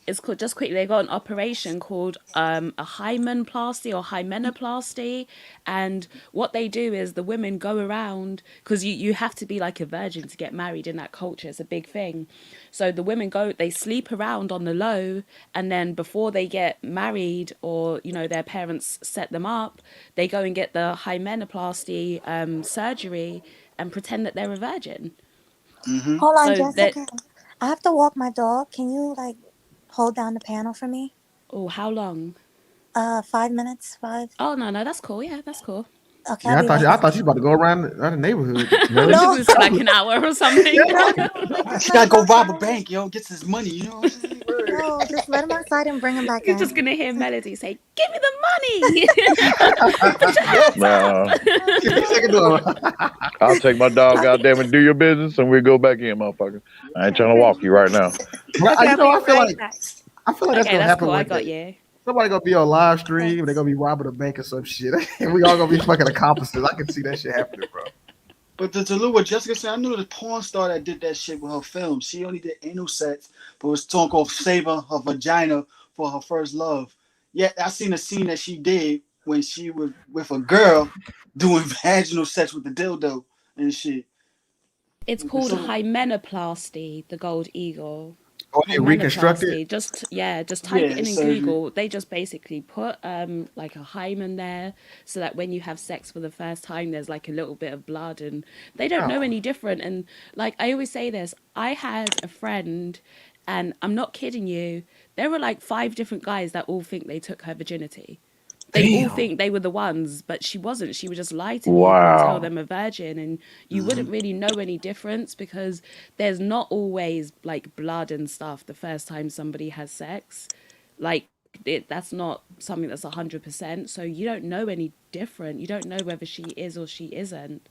It's called, just quickly, they got an operation called a hymenoplasty or hymenoplasty. And what they do is the women go around, because you have to be like a virgin to get married in that culture. It's a big thing. So the women they sleep around on the low, and then before they get married or, their parents set them up, they go and get the hymenoplasty surgery and pretend that they're a virgin. Mm-hmm. Hold on, So that, Jessica. I have to walk my dog. Can you hold down the panel for me? oh, how long? 5 minutes. 5. Oh, no, that's cool. Yeah, that's cool. Okay, Yeah, I'll be right I back. thought you about to go around the neighborhood, I Melody. was No, going to say like an hour or something. no, She gotta go rob a bank, yo. Gets his money, you know what I'm saying? Word. no. Just let him outside and bring him back You're just in. going to hear Melody say, "Give me the money." Put your hands Nah, up. I'll take my dog out there and do your business, and we'll go back in, motherfucker. I ain't trying to walk you right now. Well, Okay, I'll be I feel right like back. that's Okay, gonna that's happen cool. I one got day. you. Somebody gonna be on live stream. They're Thanks. gonna be robbing a bank or some shit, and we all gonna be fucking accomplices. I can see that shit happening, bro. But to allude what Jessica said, I knew the porn star that did that shit with her film. She only did anal sex, but was talking of saving her vagina for her first love. Yet I seen a scene that she did when she was with a girl doing vaginal sex with the dildo and shit. It's called So hymenoplasty, the gold eagle. Oh, they reconstructed. Hymenoplasty. Just type yeah, it in surgery. Google. They just basically put like a hymen there, so that when you have sex for the first time, there's like a little bit of blood, and they don't know Oh, any different. And like I always say this, I had a friend, and I'm not kidding you, there were like 5 different guys that all think they took her virginity. They all damn. think they were the ones, but she wasn't. She would just lie to people and tell Wow. them a virgin, and you wouldn't really know any difference because there's not always like blood and stuff the first time somebody has sex. Like that's not something that's 100%. So you don't know any different. You don't know whether she is or she isn't.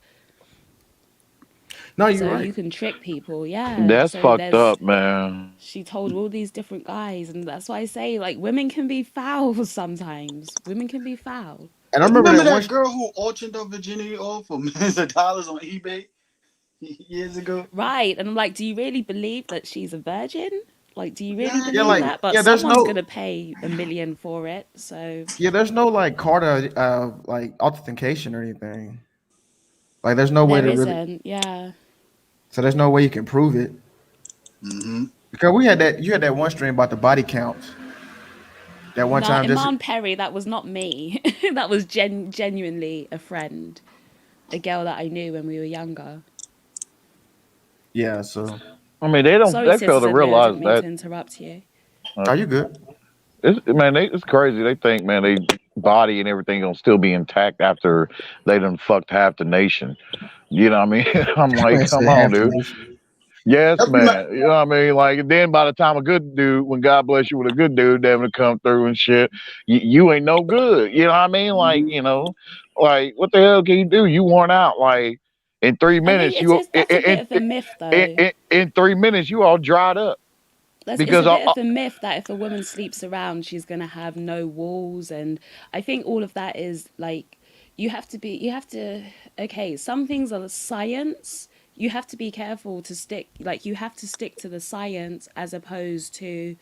No, you're So right. you can trick people, yeah. That's So fucked up, man. she told all these different guys, and that's why I say like women can be foul sometimes. Women can be foul. And I You remember remember that one. that girl who auctioned her virginity off for millions of dollars on eBay years ago? Right. And I'm like, do you really believe that she's a virgin? Like, do you really Yeah, Yeah, believe like that? But yeah, there's someone's no gonna pay $1 million for it. So there's no like Carter like authentication or anything. Like there's no way there to really. isn't, yeah. So there's no way you can prove it Mm-hmm. because you had that one stream about the body counts. That one No, time, just Iman Perry, that was not me. That was genuinely a friend, a girl that I knew when we were younger. yeah. So I mean, Sorry, they fail Sister to Zamir, I realize didn't mean that. to interrupt you. are you good? It's crazy. They think, man, they body and everything gonna still be intact after they done fucked half the nation. You know what I mean? I'm like, Man come said on, half the dude. nation. Yes, That's what man. You know what I mean? Like, then by the time a good dude, when God bless you with a good dude, damn to come through and shit, you ain't no good. You know what I mean? Like, Mhm. like what the hell can you do? You worn out. Like in three I think minutes, that's a bit of a myth, though. in 3 minutes you all dried up It's because a bit of a myth that if a woman sleeps around, she's gonna have no walls, and I think all of that is like you have to okay. Some things are science. You have to be careful to stick like you have to stick to the science as opposed to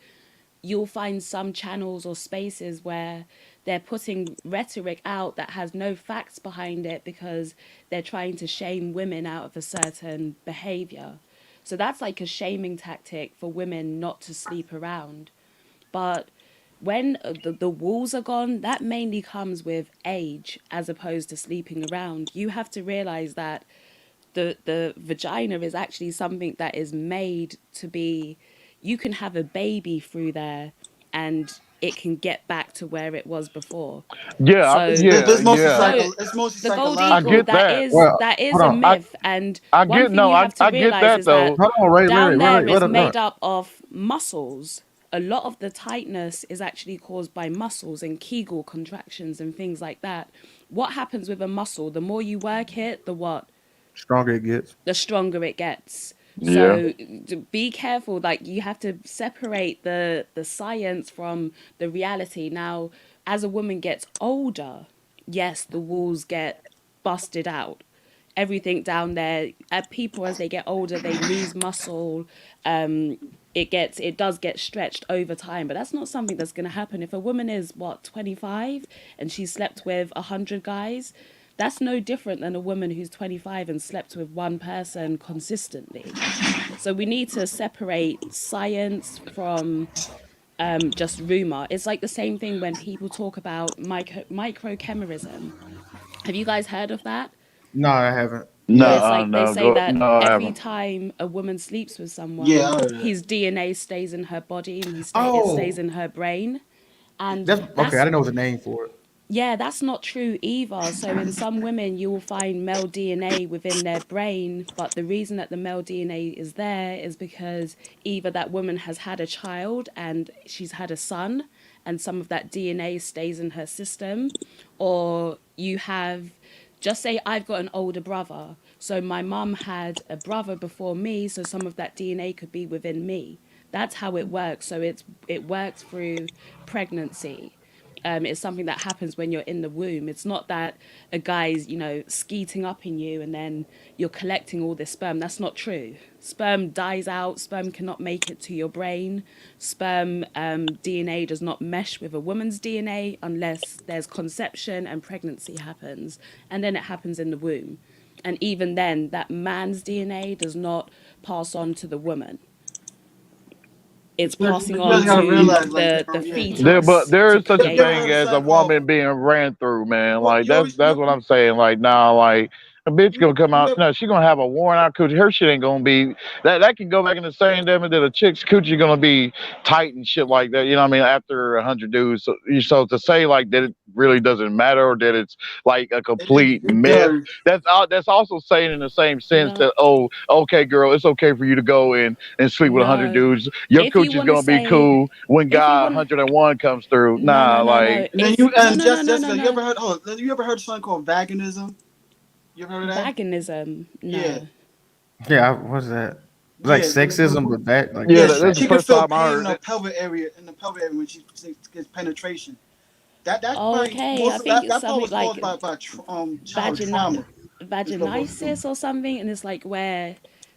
you'll find some channels or spaces where they're putting rhetoric out that has no facts behind it because they're trying to shame women out of a certain behavior. So that's like a shaming tactic for women not to sleep around. But when the walls are gone, that mainly comes with age as opposed to sleeping around. You have to realize that the vagina is actually something that is made to be, you can have a baby through there and it can get back to where it was before. yeah, So It's mostly yeah. so it's mostly the gold I psychological. eagle, get that. Well, that is hold a on. myth. And I one get thing no, you have to I get realize that is that though. Hold on, Ray, down there let is it made up of muscles. A lot of the tightness is actually caused by muscles and Kegel contractions and things like that. What happens with a muscle? The more you work it, the what? stronger it gets. The stronger it gets. Yeah. So be careful. Like you have to separate the science from the reality. Now, as a woman gets older, yes, the walls get busted out. Everything down there. People as they get older, they lose muscle. It does get stretched over time, but that's not something that's going to happen if a woman is what 25 and she slept with 100 guys. That's no different than a woman who's 25 and slept with one person consistently. So we need to separate science from just rumor. It's like the same thing when people talk about microchemerism. Have you guys heard of that? No, I haven't. It's No, like they no, say go. that No, I every haven't. time a woman sleeps with Yeah, I someone, heard of that. his DNA stays in her body and it stays Oh, in her brain. And that's okay. I didn't know it was a name for it. yeah, that's not true either. So in some women, you will find male DNA within their brain, but the reason that the male DNA is there is because either that woman has had a child and she's had a son, and some of that DNA stays in her system, or you have, just say I've got an older brother, so my mum had a brother before me, so some of that DNA could be within me. That's how it works. So it works through pregnancy. It's something that happens when you're in the womb. It's not that a guy's, skeeting up in you and then you're collecting all this sperm. That's not true. Sperm dies out. Sperm cannot make it to your brain. Sperm DNA does not mesh with a woman's DNA unless there's conception and pregnancy happens. And then it happens in the womb. And even then, that man's DNA does not pass on to the woman. It's You passing on really gotta to realize, like, the yeah. But fetus there to is such a You ever create. thing heard of as a something called woman being ran through, man. Like you always that's what I'm saying. Like now, like a bitch gonna come you out. ever, No, she gonna have a worn out coochie. Her shit ain't gonna be that can go back in the same damage that a chick's coochie gonna be tight and shit like that. You know what I mean? After 100 dudes, so to say like that it really doesn't matter or that it's like a complete it myth. does. That's also saying in the same sense No, that okay, girl, it's okay for you to go and sleep with 100 no. dudes. Your If you coochie's want to gonna be say, cool when if you guy want to, 101 comes through. no, no, Nah, no, like no. It's no, no, no, no, no, Jessica, you no. ever heard? Oh, you ever heard of something called vaginism? You ever heard of that? Vaginism, Yeah, no. Yeah, what's that? Like yeah, sexism, but that like yeah, yeah. that's that's bad. the She can first feel time I pain in heard the it. pelvic area when she gets penetration. That's Oh, probably okay. I most of think that. it's That part something was caused like by childhood vagina trauma and stuff. vaginitis or something, and it's like where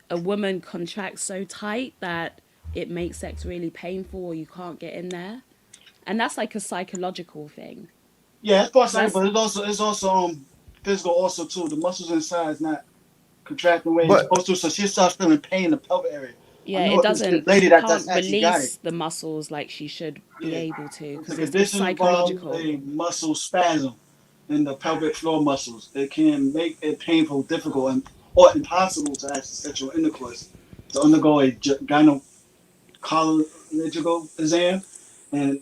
a woman contracts so tight that it makes sex really painful or you can't get in there, and that's like a psychological thing. Yeah, it's part So science, that's but it's also physical also too. The muscles inside is not contracting the way it's But supposed to, so she starts feeling pain in the pelvic area. I yeah, know it this doesn't. lady She that's can't actually got it. release the muscles like she should be Yeah, able to the because it's condition involves psychological. a muscle spasm in the pelvic floor muscles. It can make it painful, difficult, or impossible to access sexual intercourse. To undergo a gynecological exam and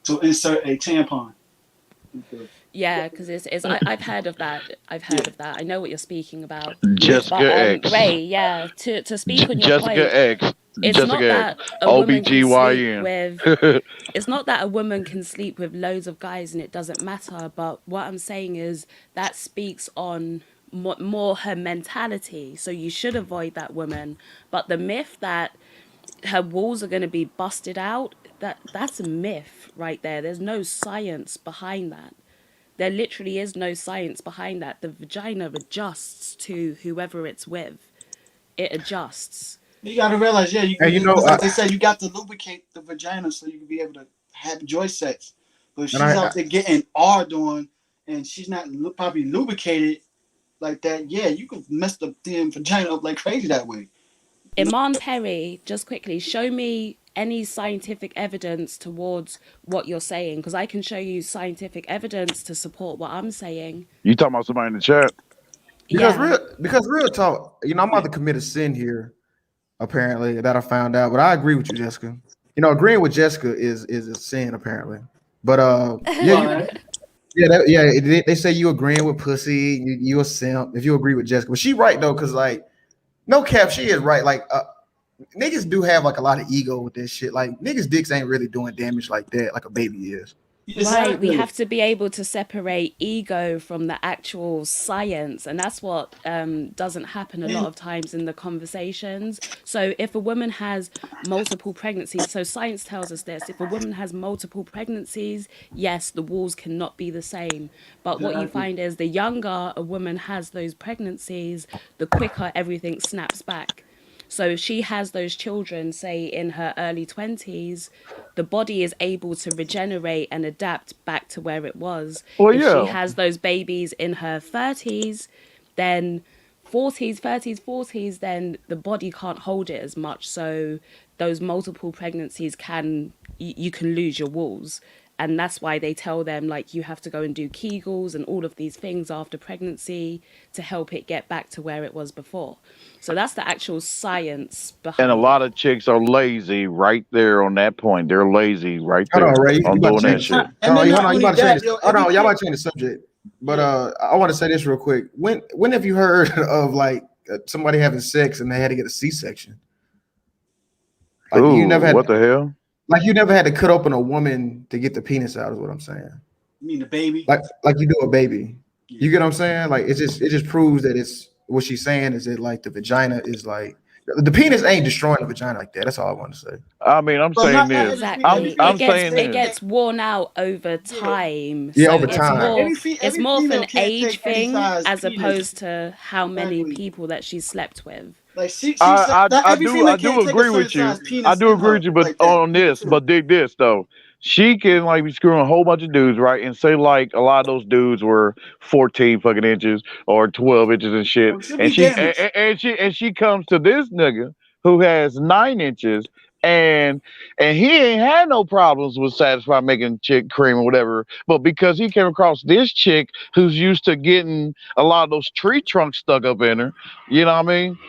to insert a tampon. Yeah, because I've heard of that. I've heard of that. I know what you're speaking about. But Jessica X. Ray, yeah, to speak on your point, Jessica X. it's not Jessica X. that a woman can sleep OBGYN. with it's not that a woman can sleep with loads of guys and it doesn't matter, but what I'm saying is that speaks on more her mentality. So you should avoid that woman. But the myth that her walls are going to be busted out, that's a myth right there. There's no science behind that. There literally is no science behind that. The vagina adjusts to whoever it's with. It adjusts. You gotta realize, yeah, And you know, like they said, you got to lubricate the vagina so you can be able to have joy sex. But if she's out there getting hard on and she's not probably lubricated like that, yeah, you can mess the damn vagina up like crazy that way. Iman Perry, just quickly, show me any scientific evidence towards what you're saying, because I can show you scientific evidence to support what I'm saying. You talking about somebody in the chat? Because Yeah. real talk, you know, I'm about to commit a sin here, apparently, that I found out. But I agree with you, Jessica. You know, agreeing with Jessica is a sin, apparently. But they say you agreeing with pussy, you a simp if you agree with Jessica. But she right though, because like, no cap, she is right. Like, niggas do have like a lot of ego with this shit. Like, niggas' dicks ain't really doing damage like that, like a baby is. Right, we have to be able to separate ego from the actual science, and that's what doesn't happen a lot of times in the conversations. So if a woman has multiple pregnancies, so science tells us this, if a woman has multiple pregnancies, yes, the walls cannot be the same. But what you find is the younger a woman has those pregnancies, the quicker everything snaps back. So if she has those children, say in her early 20s, the body is able to regenerate and adapt back to where it was. Well, if yeah. she has those babies in her 30s, then 40s, then the body can't hold it as much. So those multiple pregnancies you can lose your walls. And that's why they tell them, like, you have to go and do Kegels and all of these things after pregnancy to help it get back to where it was before. So that's the actual science behind And a it. lot of chicks are lazy right there on that point. They're lazy right Hold there on, Ray. on doing that shit. And then not You only about to change that, yo, hold on, every y'all chick- about to change the subject. But I want to say this real quick. When have you heard of like somebody having sex and they had to get a C-section? Like Ooh, you never had what the hell? like you never had to cut open a woman to get the penis out, is what I'm saying. You mean the baby? Like you do a baby. You get what I'm saying? Like it just proves that it's what she's saying is that like the vagina is like the penis ain't destroying the vagina like that. That's all I want to say. I mean, I'm Well, saying not this. Exactly. I'm it gets saying it this. gets worn out over time. Yeah, so over it's time. more Every it's more of female an can't age take any thing size as penis. opposed to how many Exactly. people that she's slept with. Like she I every female do can't take agree a with certain you. size penis I do in agree her with you, but like that. on this, but dig this though. She can like be screwing a whole bunch of dudes, right? And say like a lot of those dudes were 14 fucking inches or 12 inches and shit. Well, she'll And be she damaged. and she comes to this nigga who has 9 inches and he ain't had no problems with satisfying making chick cream or whatever. But because he came across this chick who's used to getting a lot of those tree trunks stuck up in her, you know what I mean?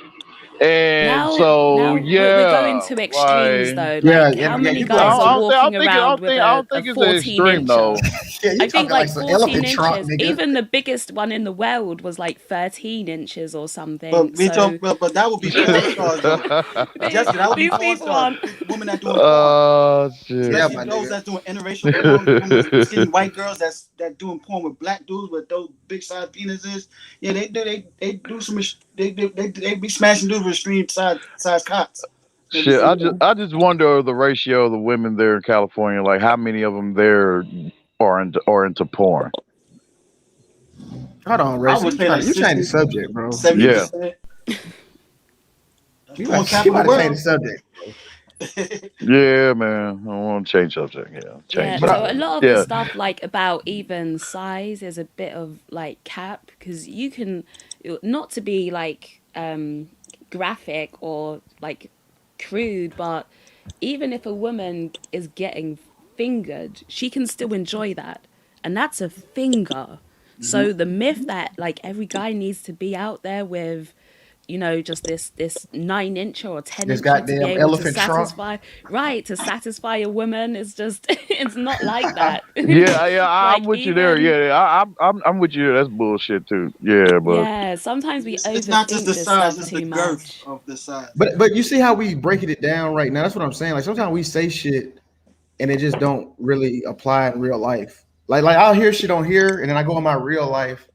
And Now so we're going yeah, to extremes like though. Yeah, Like how many you guys going are I don't think walking around with I a don't think it's an 14 extreme though. incher? Yeah, you I think talking like like some 14 elephant trunk, inches. nigga. Even the biggest one in the world was like 13 inches or something. But we So but that would be porn stars though. Jessica, that would be these porn people stars. aren't. Women that doing porn. Oh shit. Yeah, Especially my those nigga. that's doing interracial porn, women, skinny white girls that doing porn with black dudes with those big size penises. Yeah, they do some they be smashing dudes with extreme size cocks. Shit, I just wonder the ratio of the women there in California, like how many of them there are into porn. Hold on, Ray. I So would say like you changing the 60, subject, bro. 70%. You Porn about capital to change the world. subject. Yeah, man. I want to change subject. Yeah, Yeah, change so subject. a lot of Yeah. the stuff like about even size is a bit of like cap because you can not to be like graphic or like crude, but even if a woman is getting fingered, she can still enjoy that, and that's a finger. So the myth that like every guy needs to be out there with you know, just this 9-incher or 10-incher This to be goddamn able to elephant trunk. satisfy a woman. It's just it's not like that. Yeah, I'm Like with you there. even Yeah, I'm with you there. That's bullshit too. Yeah, but yeah, sometimes we It's not just overthink the this size, stuff it's the too girth much. of the size. But you see how we breaking it down right now. That's what I'm saying. Like sometimes we say shit and it just don't really apply in real life. Like I'll hear shit on here, and then I go in my real life.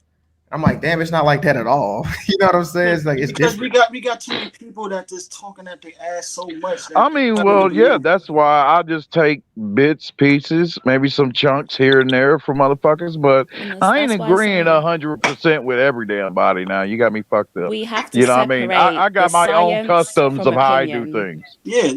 I'm like, damn, it's not like that at all. You know what I'm saying? It's like it's Because different. we got too many people that just talking at their ass so much that I mean, I don't well, yeah, believe. that's why I just take bits, pieces, maybe some chunks here and there from motherfuckers, but And I ain't that's why I agreeing say 100% with every damn body. Now you got me fucked up. we have to You know what I mean? I separate the got my own science customs from of how I do opinion. things. Yeah.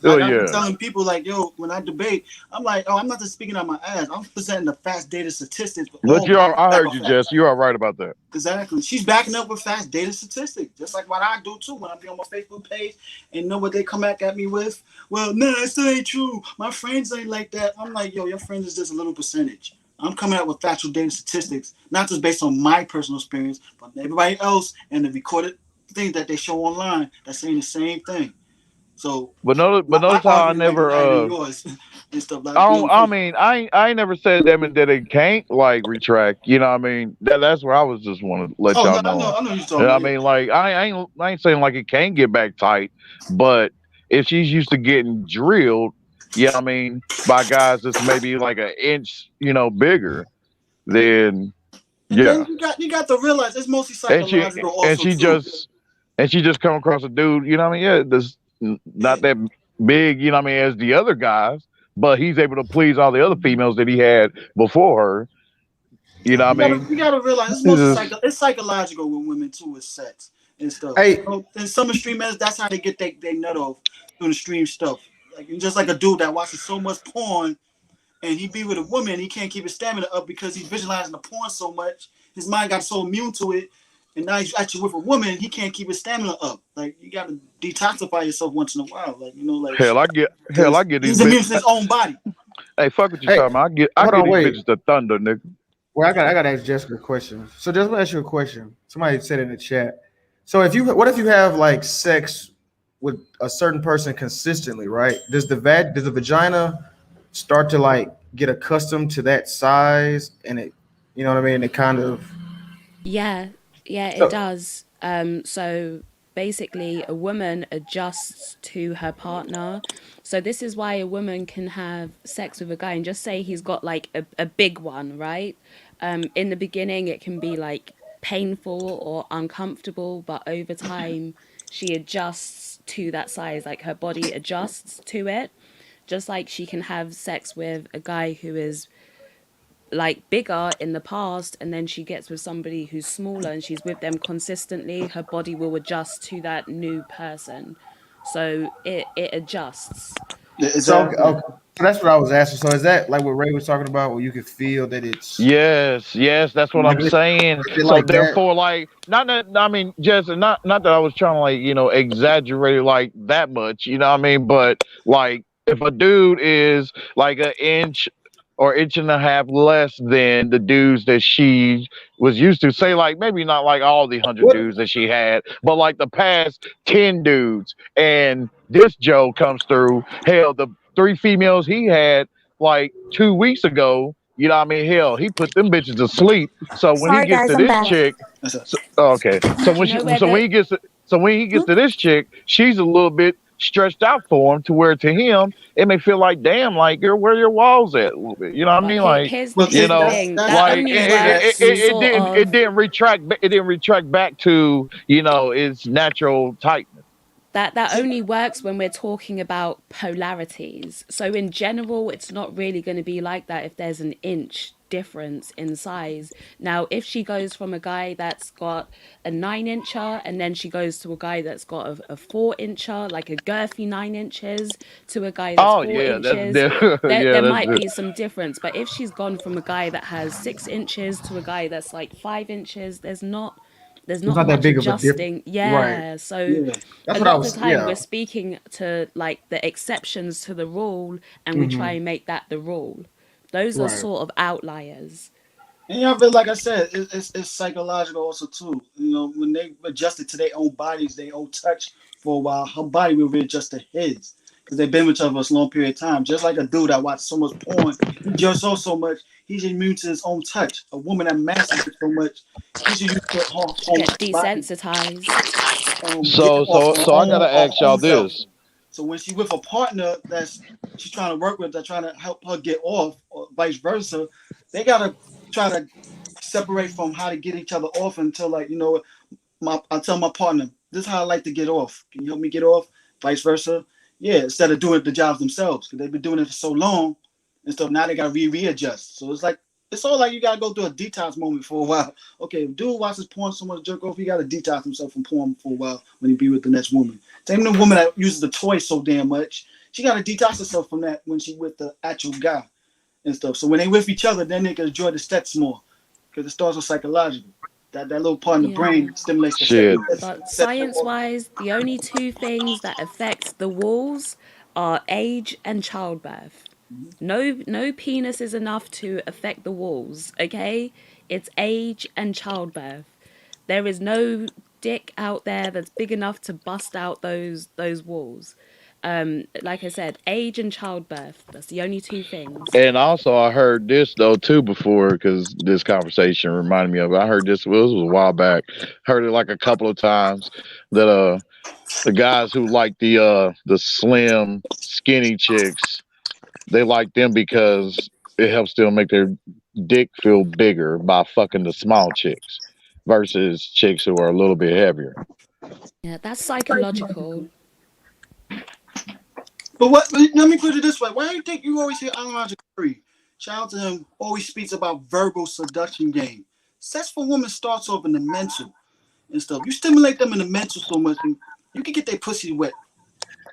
Oh Like I be yeah. telling people, like, yo, when I debate, I'm like, oh, I'm not just speaking on my ass. I'm presenting the facts, data, statistics, but But all you are, backed I up heard by you, facts. Jess. You are right about that. Exactly. She's backing up with facts, data, statistics, just like what I do too when I be on my Facebook page and know what they come back at me with. Well, no, that still ain't true. My friends ain't like that. I'm like, yo, your friends is just a little percentage. I'm coming out with factual data statistics, not just based on my personal experience, but everybody else and the recorded things that they show online that's saying the same thing. So But my notice how I argument might be never higher than yours and stuff like I be don't, on I Facebook. mean, I ain't never said that they can't like retract. You know what I mean? That's where I was just want to let Oh y'all no, know. I know you're You know talking what I about. Yeah. mean? Like I ain't saying like it can't get back tight, but if she's used to getting drilled, you know what I mean, by guys that's maybe like an inch, bigger, then And then yeah. you got to realize it's mostly And psychological and also she too. just and she just come across a dude, you know what I mean? Yeah, that's not that big, you know what I mean, as the other guys, but he's able to please all the other females that he had before her. You know what I mean? You gotta realize it's mostly It's just, it's psychological with women too, with sex and stuff. Hey, And some streamers, that's how they get they nut off doing the stream stuff. Like just like a dude that watches so much porn and he be with a woman, he can't keep his stamina up because he's visualizing the porn so much. His mind got so immune to it, and now he's actually with a woman, he can't keep his stamina up. Like you gotta detoxify yourself once in a while, like like hell, I because get these he's immune bitches. to his own body. Hey, fuck what you hey, talking about. I hold get on, these wait. bitches the thunder, nigga. Well, I got to ask Jessica a question. So just want to ask you a question. Somebody said in the chat. So what if you have like sex with a certain person consistently, right? Does the vagina start to like get accustomed to that size, and it, you know what I mean? It kind of Yeah, it so does. So basically, a woman adjusts to her partner. So this is why a woman can have sex with a guy and just say he's got like a big one, right? In the beginning, it can be like painful or uncomfortable, but over time, she adjusts to that size. Like her body adjusts to it. Just like she can have sex with a guy who is like bigger in the past, and then she gets with somebody who's smaller and she's with them consistently, her body will adjust to that new person. So it adjusts. so okay, Exactly. okay. So that's what I was asking. So is that like what Ray was talking about, where you can feel that it's Yes, that's what like I'm saying. is it So like that? therefore, like, not that I mean, just not that I was trying to like, exaggerate it like that much. You know what I mean? But like, if a dude is like an inch or inch and a half less than the dudes that she was used to, say like maybe not like all the 100 What? dudes that she had, but like the past 10 dudes, and this Joe comes through. Hell, the three females he had like 2 weeks ago. You know what I mean? Hell, he put them bitches to sleep. So when he Sorry, gets guys, to I'm this back. chick, That's a, okay. So Do you know where when the he gets to this chick, she's a little bit stretched out for him, to where to him it may feel like, damn, like, girl, where your walls at a little bit. You know what I but mean? Like, here's the but you see, big know, thing that that's like only and works sort it of didn't retract back to its natural tightness. that only works when we're talking about polarities. So in general, it's not really going to be like that if there's an inch difference in size. Now, if she goes from a guy that's got a 9-incher and then she goes to a guy that's got a 4-incher, like a girthy 9 inches, to a guy that's Oh four yeah, that's inches, different. there Yeah, that's might different. be some difference. But if she's gone from a guy that has 6 inches to a guy that's like 5 inches, there's It's not not that much big of a difference, adjusting. right? Yeah. So yeah. That's a what I lot of the was. time Yeah. we're speaking to like the exceptions to the rule and we try Hmm. and make that the rule. Those are Right. sort of outliers. And yeah, but like I said, it's psychological also too. You know, when they adjusted to their own bodies, their own touch for a while, her body will readjust to his because they've been with each other for a long period of time. Just like a dude that watched so much porn, he just saw so much, he's immune to his own touch. A woman that masturbates so much, she's used to her own Get body. desensitized. So I gotta ask y'all this. So when she with a partner that's she's trying to work with, that's trying to help her get off, or vice versa, they gotta try to separate from how to get each other off until like, you know, I tell my partner, this is how I like to get off. Can you help me get off? Vice versa. Yeah, instead of doing the jobs themselves, because they've been doing it for so long and stuff. Now they gotta readjust. So it's like it's all like you gotta go through a detox moment for a while. Okay, if dude watches porn, someone jerk off, he gotta detox himself from porn for a while when he be with the next woman. Same the woman that uses the toy so damn much, she gotta detox herself from that when she with the actual guy and stuff. So when they with each other, then they can enjoy the sex more because it starts with psychological. That little part in the Yeah. brain stimulates the Shit. But science-wise, the only two things that affect the walls are age and childbirth. No penis is enough to affect the walls, okay? It's age and childbirth. There is no dick out there that's big enough to bust out those walls. Like I said, age and childbirth. That's the only two things. And also, I heard this though too before, because this conversation reminded me of it. I heard this was a while back. Heard it like a couple of times that the guys who like the slim, skinny chicks, they like them because it helps them make their dick feel bigger by fucking the small chicks versus chicks who are a little bit heavier. Yeah, that's psychological. But let me put it this way. Why do you think you always hear Alejandro Curry? Shout out to him, always speaks about verbal seduction game. Sex for women starts off in the mental and stuff. You stimulate them in the mental so much, and you can get their pussy wet.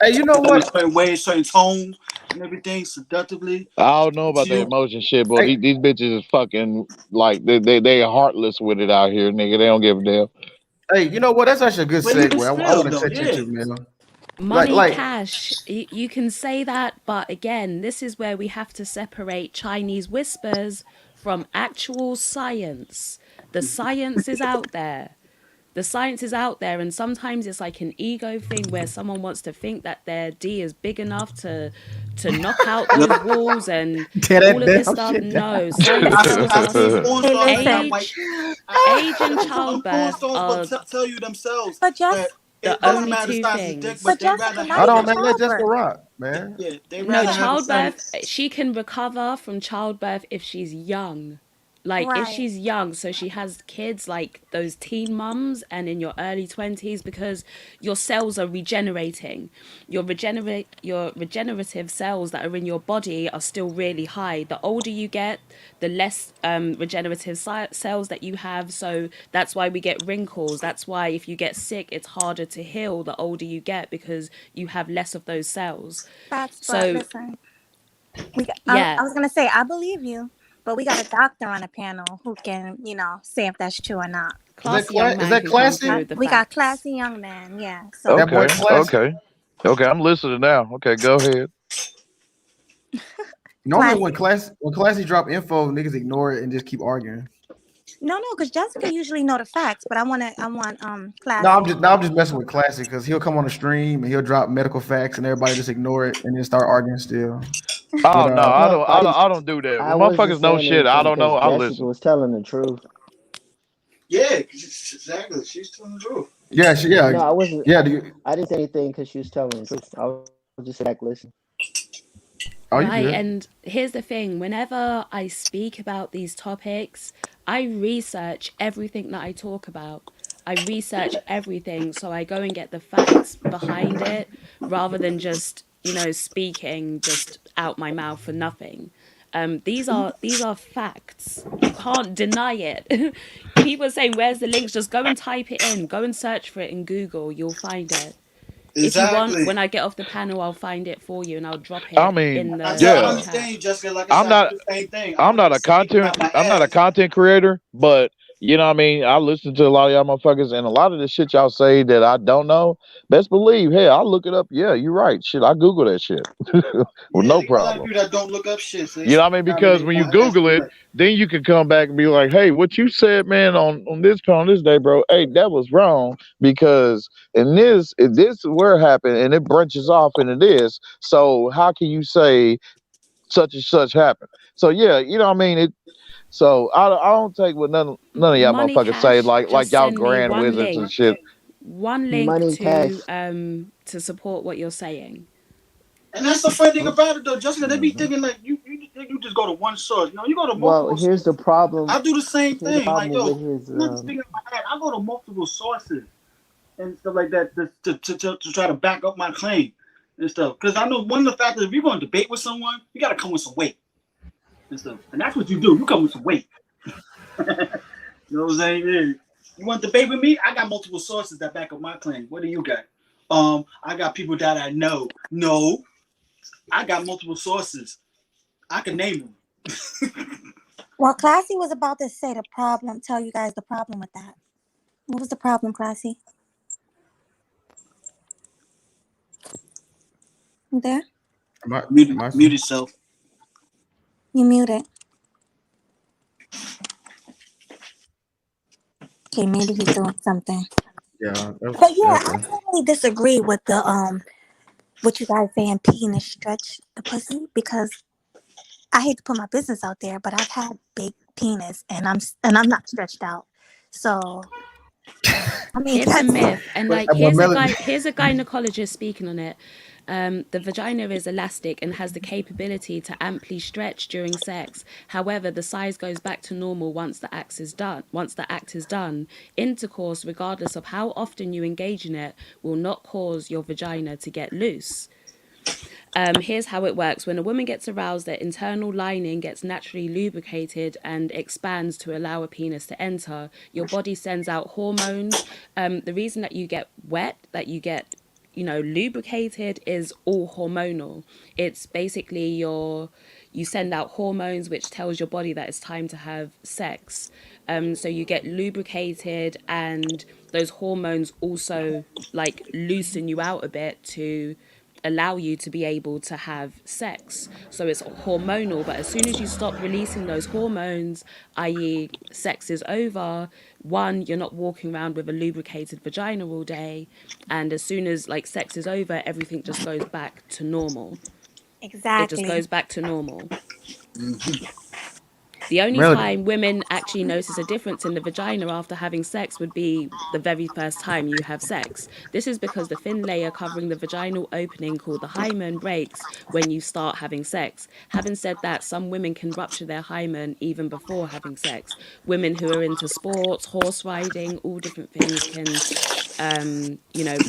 Hey, you know what? Certain ways, certain tones, and everything seductively. I don't know about the emotion shit, but these bitches is fucking like they heartless with it out here, nigga. They don't give a damn. Hey, you know what? That's actually a good segue. I want to touch into, man. Money, cash. You can say that, but again, this is where we have to separate Chinese whispers from actual science. The science is out there. The science is out there, and sometimes it's like an ego thing where someone wants to think that their D is big enough to knock out those walls and all of this stuff. No, age and childbirth are tell you themselves. But just the only two things. But I don't know. Let Jessica rock, man. Yeah, no, childbirth. She can recover from childbirth if she's young. Like, if she's young, so she has kids like those teen mums and in your early 20s, because your cells are regenerating. Your regenerative cells that are in your body are still really high. The older you get, the less regenerative cells that you have. So that's why we get wrinkles. That's why if you get sick, it's harder to heal the older you get, because you have less of those cells. Listen, I was going to say, I believe you. But we got a doctor on the panel who can, say if that's true or not. Is that classy? We got classy young man, yeah. So Okay, I'm listening now. Okay, go ahead. Normally when classy drop info, niggas ignore it and just keep arguing. No, because Jessica usually know the facts, but I want classy. No, I'm just messing with classy because he'll come on the stream and he'll drop medical facts and everybody just ignore it and then start arguing still. Oh no, I don't do that. When motherfuckers know shit, I don't know. I listen. Was telling the truth. Yeah, exactly. She's telling the truth. Yeah, No, I wasn't. Yeah, I didn't say anything because she was telling the truth. I was just like, listen. Right, and here's the thing. Whenever I speak about these topics, I research everything that I talk about. I research everything, so I go and get the facts behind it, rather than just speaking just out my mouth for nothing. These are facts. You can't deny it. People are saying, where's the links? Just go and type it in. Go and search for it in Google. You'll find it. Exactly. If you want, when I get off the panel, I'll find it for you and I'll drop it in the understand you, Jessica. Like I'm not a content creator, but You know what I mean? I listen to a lot of y'all motherfuckers, and a lot of the shit y'all say that I don't know, best believe, hey, I'll look it up. Yeah, you're right. Shit, I Google that shit with Yeah, no they got a lot of problem. people that don't look up shit, so they You know what I mean? Because when you Google it, then you can come back and be like, hey, what you said, man, on this day, bro, hey, that was wrong because in this is where it happened and it branches off into this. So how can you say such and such happened? So yeah, you know what I mean? So I don't take what none of y'all Money motherfuckers say Cash, like just y'all send me grand one wizards and link. shit. One link Money Cash. to support what you're saying. And that's the funny thing about it, though, Justin. They be thinking like you just go to one source. You go to Well, multiple here's the sources. problem. I do the same Here's the thing. Like, problem yo, with his. I'm not speaking of my head. I go to multiple sources and stuff like that to try to back up my claim and stuff. Because I know one of the factors, if you're going to debate with someone, you got to come with some weight and stuff. And that's what you do. You come with some weight. You know what I'm saying? Yeah. You want to debate with me? I got multiple sources that back up my claim. What do you got? I got people that I know. No, I got multiple sources. I can name them. Well, Classy was about to say the problem, tell you guys the problem with that. What was the problem, Classy? You there? Mute yourself. You muted. Okay, maybe he's doing something. Yeah. But yeah, I totally disagree with the what you guys saying penis stretch the pussy, because I hate to put my business out there, but I've had big penis and I'm not stretched out. So I mean It's a that's myth, and like here's a gynecologist speaking on it. The vagina is elastic and has the capability to amply stretch during sex. However, the size goes back to normal once the act is done. Intercourse, regardless of how often you engage in it, will not cause your vagina to get loose. Here's how it works. When a woman gets aroused, their internal lining gets naturally lubricated and expands to allow a penis to enter. Your body sends out hormones. The reason that you get wet, that you get, lubricated, is all hormonal. It's basically you send out hormones, which tells your body that it's time to have sex. So you get lubricated, and those hormones also like loosen you out a bit to allow you to be able to have sex. So it's hormonal, but as soon as you stop releasing those hormones, i.e., sex is over, one, you're not walking around with a lubricated vagina all day, and as soon as like sex is over, everything just goes back to normal. It just exactly. goes back to normal. The only time women actually notice a difference in the vagina after having sex would be the very first time you have sex. This is because the thin layer covering the vaginal opening called the hymen breaks when you start having sex. Having said that, some women can rupture their hymen even before having sex. Women who are into sports, horse riding, all different things can,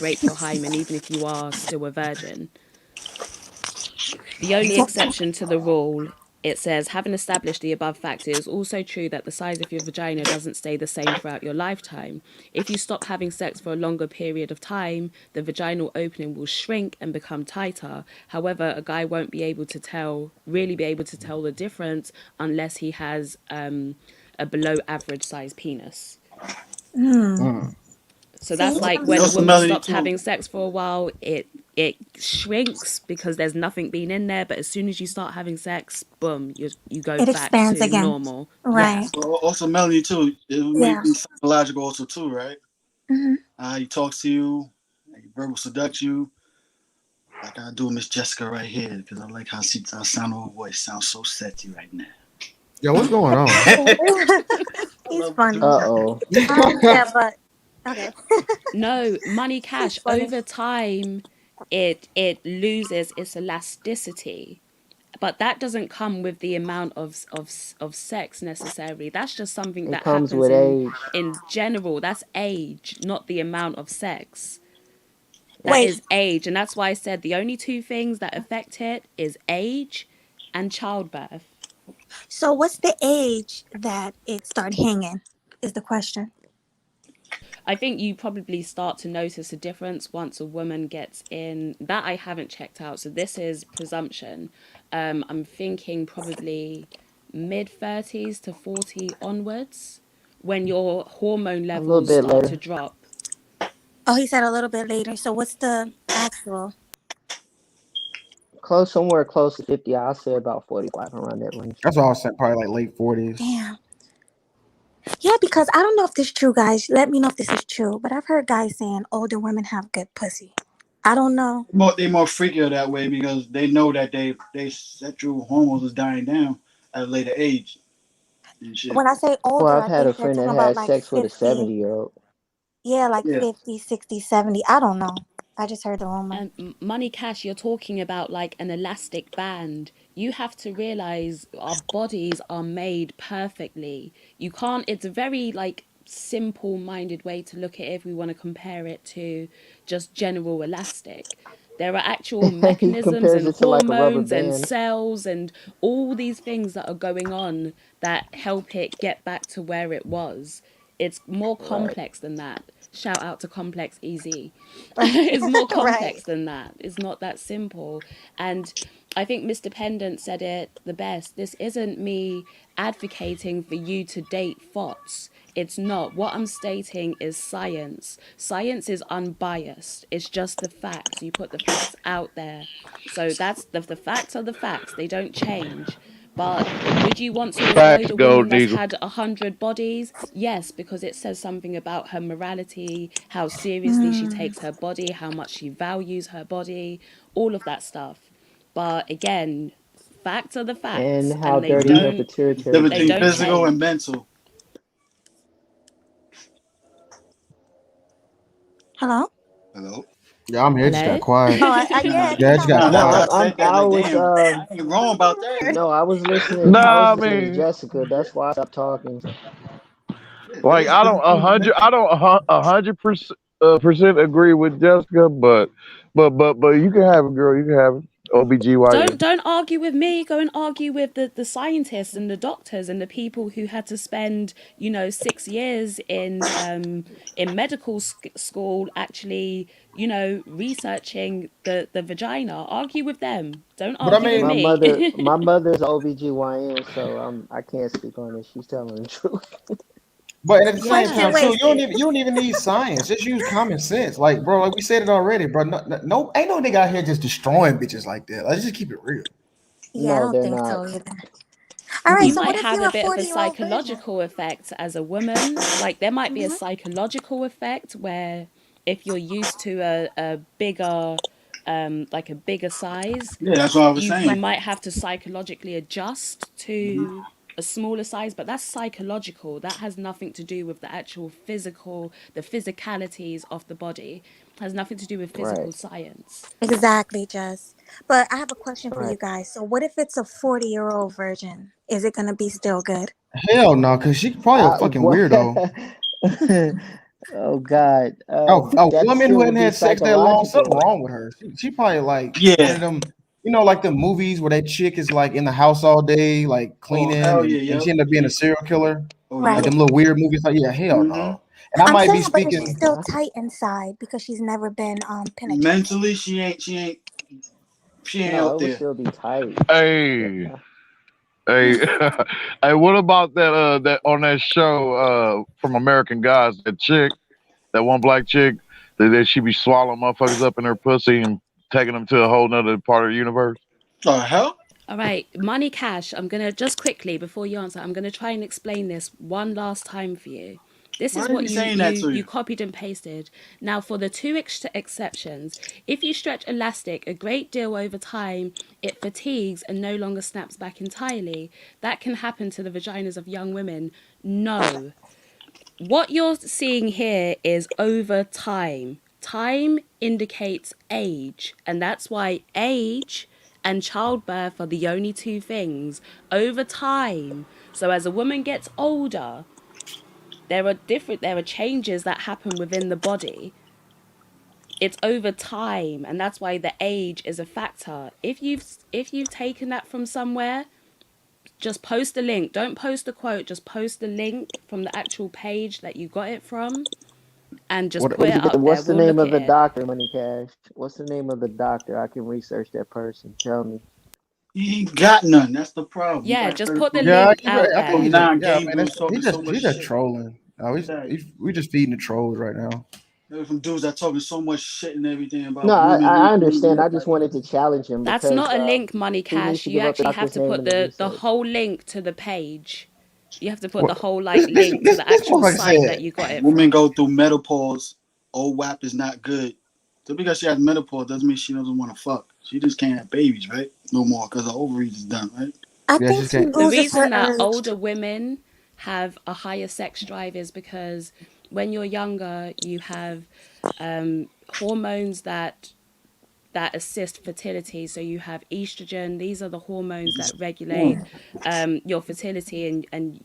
break your hymen even if you are still a virgin. The only exception to the rule, it says, having established the above fact, it is also true that the size of your vagina doesn't stay the same throughout your lifetime. If you stop having sex for a longer period of time, the vaginal opening will shrink and become tighter. However, a guy won't really be able to tell the difference unless he has a below average size penis. So that's like when a woman stops having sex for a while, it shrinks because there's nothing being in there. But as soon as you start having sex, boom, you go it back expands to again. normal. Right. Yeah. Well, also, Melanie, too. It may be psychological also, too, right? Mm-hmm. He talks to you, he verbal seduct you. Like I do Miss Jessica right here, because I like how she sound her voice sounds so sexy right now. Yo, what's going on? He's funny. Uh-oh. Yeah, but okay. No, Money Cash, over time, it loses its elasticity. But that doesn't come with the amount of sex necessarily. That's just something that comes happens with age. in general. That's age, not the amount of sex. That is age. And that's why I said the only two things that affect it is age and childbirth. So what's the age that it started hanging is the question. I think you probably start to notice a difference once a woman gets in. That I haven't checked out. So this is presumption. I'm thinking probably mid 30s to 40 onwards. when your hormone A little levels bit start to later. drop. Oh, he said a little bit later. So what's the actual? Somewhere close to 50. I'll say about 45 around that range. That's what I was saying. Probably like late 40s. Damn. Yeah, because I don't know if this is true, guys. Let me know if this is true. But I've heard guys saying older women have good pussy. I don't know. They more freakier that way because they know that they sexual hormones is dying down at a later age and shit. When I say Well, older, I've I had a think they're friend that talking about had like sex with a 50. 70-year-old. Yeah, like Yeah. 50, 60, 70. I don't know. I just heard the rumor. And Money Cash, you're talking about like an elastic band. You have to realize our bodies are made perfectly. You can't, it's a very like simple minded way to look at it if we want to compare it to just general elastic. There are actual He mechanisms compares and it to like a rubber hormones and band. cells and all these things that are going on that help it get back to where it was. It's more Right. complex than that. Shout out to Complex Easy. It's more Right. complex than that. It's not that simple. And I think Mr. Pendant said it the best. This isn't me advocating for you to date FOTS. It's not. What I'm stating is science. Science is unbiased. It's just the facts. You put the facts out there. So that's the facts are the facts. They don't change. But would you want to Facts, avoid a woman Gold that's Eagle. had 100 bodies? Yes, because it says something about her morality, how seriously she takes her body, how much she values her body, all of that stuff. But again, facts are the facts, And how and they dirty her Mm-hmm. don't It's pituitary they between gland don't is. physical and change. mental. Hello? Hello. Yeah, I'm here. It just got Hello? quiet. Oh, Nah, yeah, it Yeah, it just just got got that's why quiet. I No, said that. I Like, was damn, I ain't wrong about that. no, I was listening Nah, I to mean, Jessica. That's why I stopped talking. like I don't 100% agree with Jessica, but you can have it, girl. You can have it. OBGYN. Don't argue with me. Go and argue with the scientists and the doctors and the people who had to spend 6 years in medical school actually researching the vagina. Argue with them. Don't But I argue with mean, My me. mother's OBGYN, so I can't speak on it. She's telling the truth. but at the same Yeah. Question, time, too, wait. you don't even need science. Just use common sense. Like, bro, like we said it already, bro. No, ain't no nigga out here just destroying bitches like that. Let's just keep it real. Yeah, I No, don't they're think so not. either. All right, You so might what if have you're a a bit of a 40-year-old virgin? psychological effect as a woman. Like there might be a Mm-hmm. psychological effect where if you're used to a bigger like a bigger size, Yeah, that's what I was you saying. might have to psychologically adjust to a smaller size, but that's psychological. That has nothing to do with the actual the physicalities of the body. It has nothing to do with Right, physical science. Exactly, Jess. But I have a question for right. you guys. So what if it's a 40-year-old virgin? Is it gonna be still good? Hell no, cause she probably a fucking What? weirdo. Oh God. A That woman who still would hadn't be had sex that long, something psychological. wrong with her. She probably like one of Yeah. them, like the movies where that chick is like in the house all day, like Oh, cleaning, hell and, yeah. and she Yep. ended up being a serial killer. Oh, Like yep. Right. them little weird movies. Like, yeah, hell Mm-hmm. no. And I I'm might be saying, but is she speaking. still Huh? tight inside because she's never been penetrated? Mentally, she ain't No, up it would there. still be tight. Hey, Yeah. hey, hey. What about that on that show from American Gods? That chick, that one black chick, that she be swallowing motherfuckers up in her pussy and taking them to a whole nother part of the universe. The hell? All right, Money Cash, I'm going to just quickly, before you answer, I'm going to try and explain this one last time for you. This Why is they what be you, saying that you, to you you? copied and pasted. Now, for the two exceptions, if you stretch elastic a great deal over time, it fatigues and no longer snaps back entirely. That can happen to the vaginas of young women. No. What you're seeing here is over time. Time indicates age, and that's why age and childbirth are the only two things over time. So as a woman gets older, there are changes that happen within the body. It's over time, and that's why the age is a factor. If you've taken that from somewhere, just post the link. Don't post the quote, just post the link from the actual page that you got it from and just What put it up there. What's the We'll name look of at the it. doctor, Money Cash? What's the name of the doctor? I can research that person. Tell me. He ain't got none. That's the problem. He Yeah, got just 30 put the some Yeah, link I out think there. he's just non-gay man. dudes talking so much He's just shit. trolling. Exactly. We just feeding the trolls right now. There's some dudes that talking so much shit and everything No, about women. I We understand. I look just like wanted to challenge him That's because not a link, Money he needs Cash. to You give up the actually have doctor's to name put and the the research. whole link to the page. You have to put the What whole like this link to the actual motherfucker site that said? you got it women from. go through menopause. WAP is not good. So because she has menopause doesn't mean she doesn't want to fuck. She just can't have babies, right? No more because her ovaries is done, right? I Yeah, think she she can't. The loses her reason that urge. older women have a higher sex drive is because when you're younger, you have hormones that assist fertility. So you have estrogen. These are the hormones that regulate your fertility and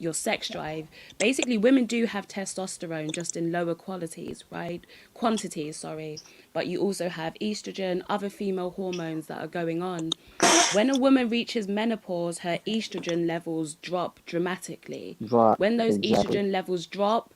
your sex drive. Basically, women do have testosterone, just in lower qualities, right? Quantities, sorry. But you also have estrogen, other female hormones that are going on. When a woman reaches menopause, her estrogen levels drop dramatically. Drop When those exactly. estrogen levels drop,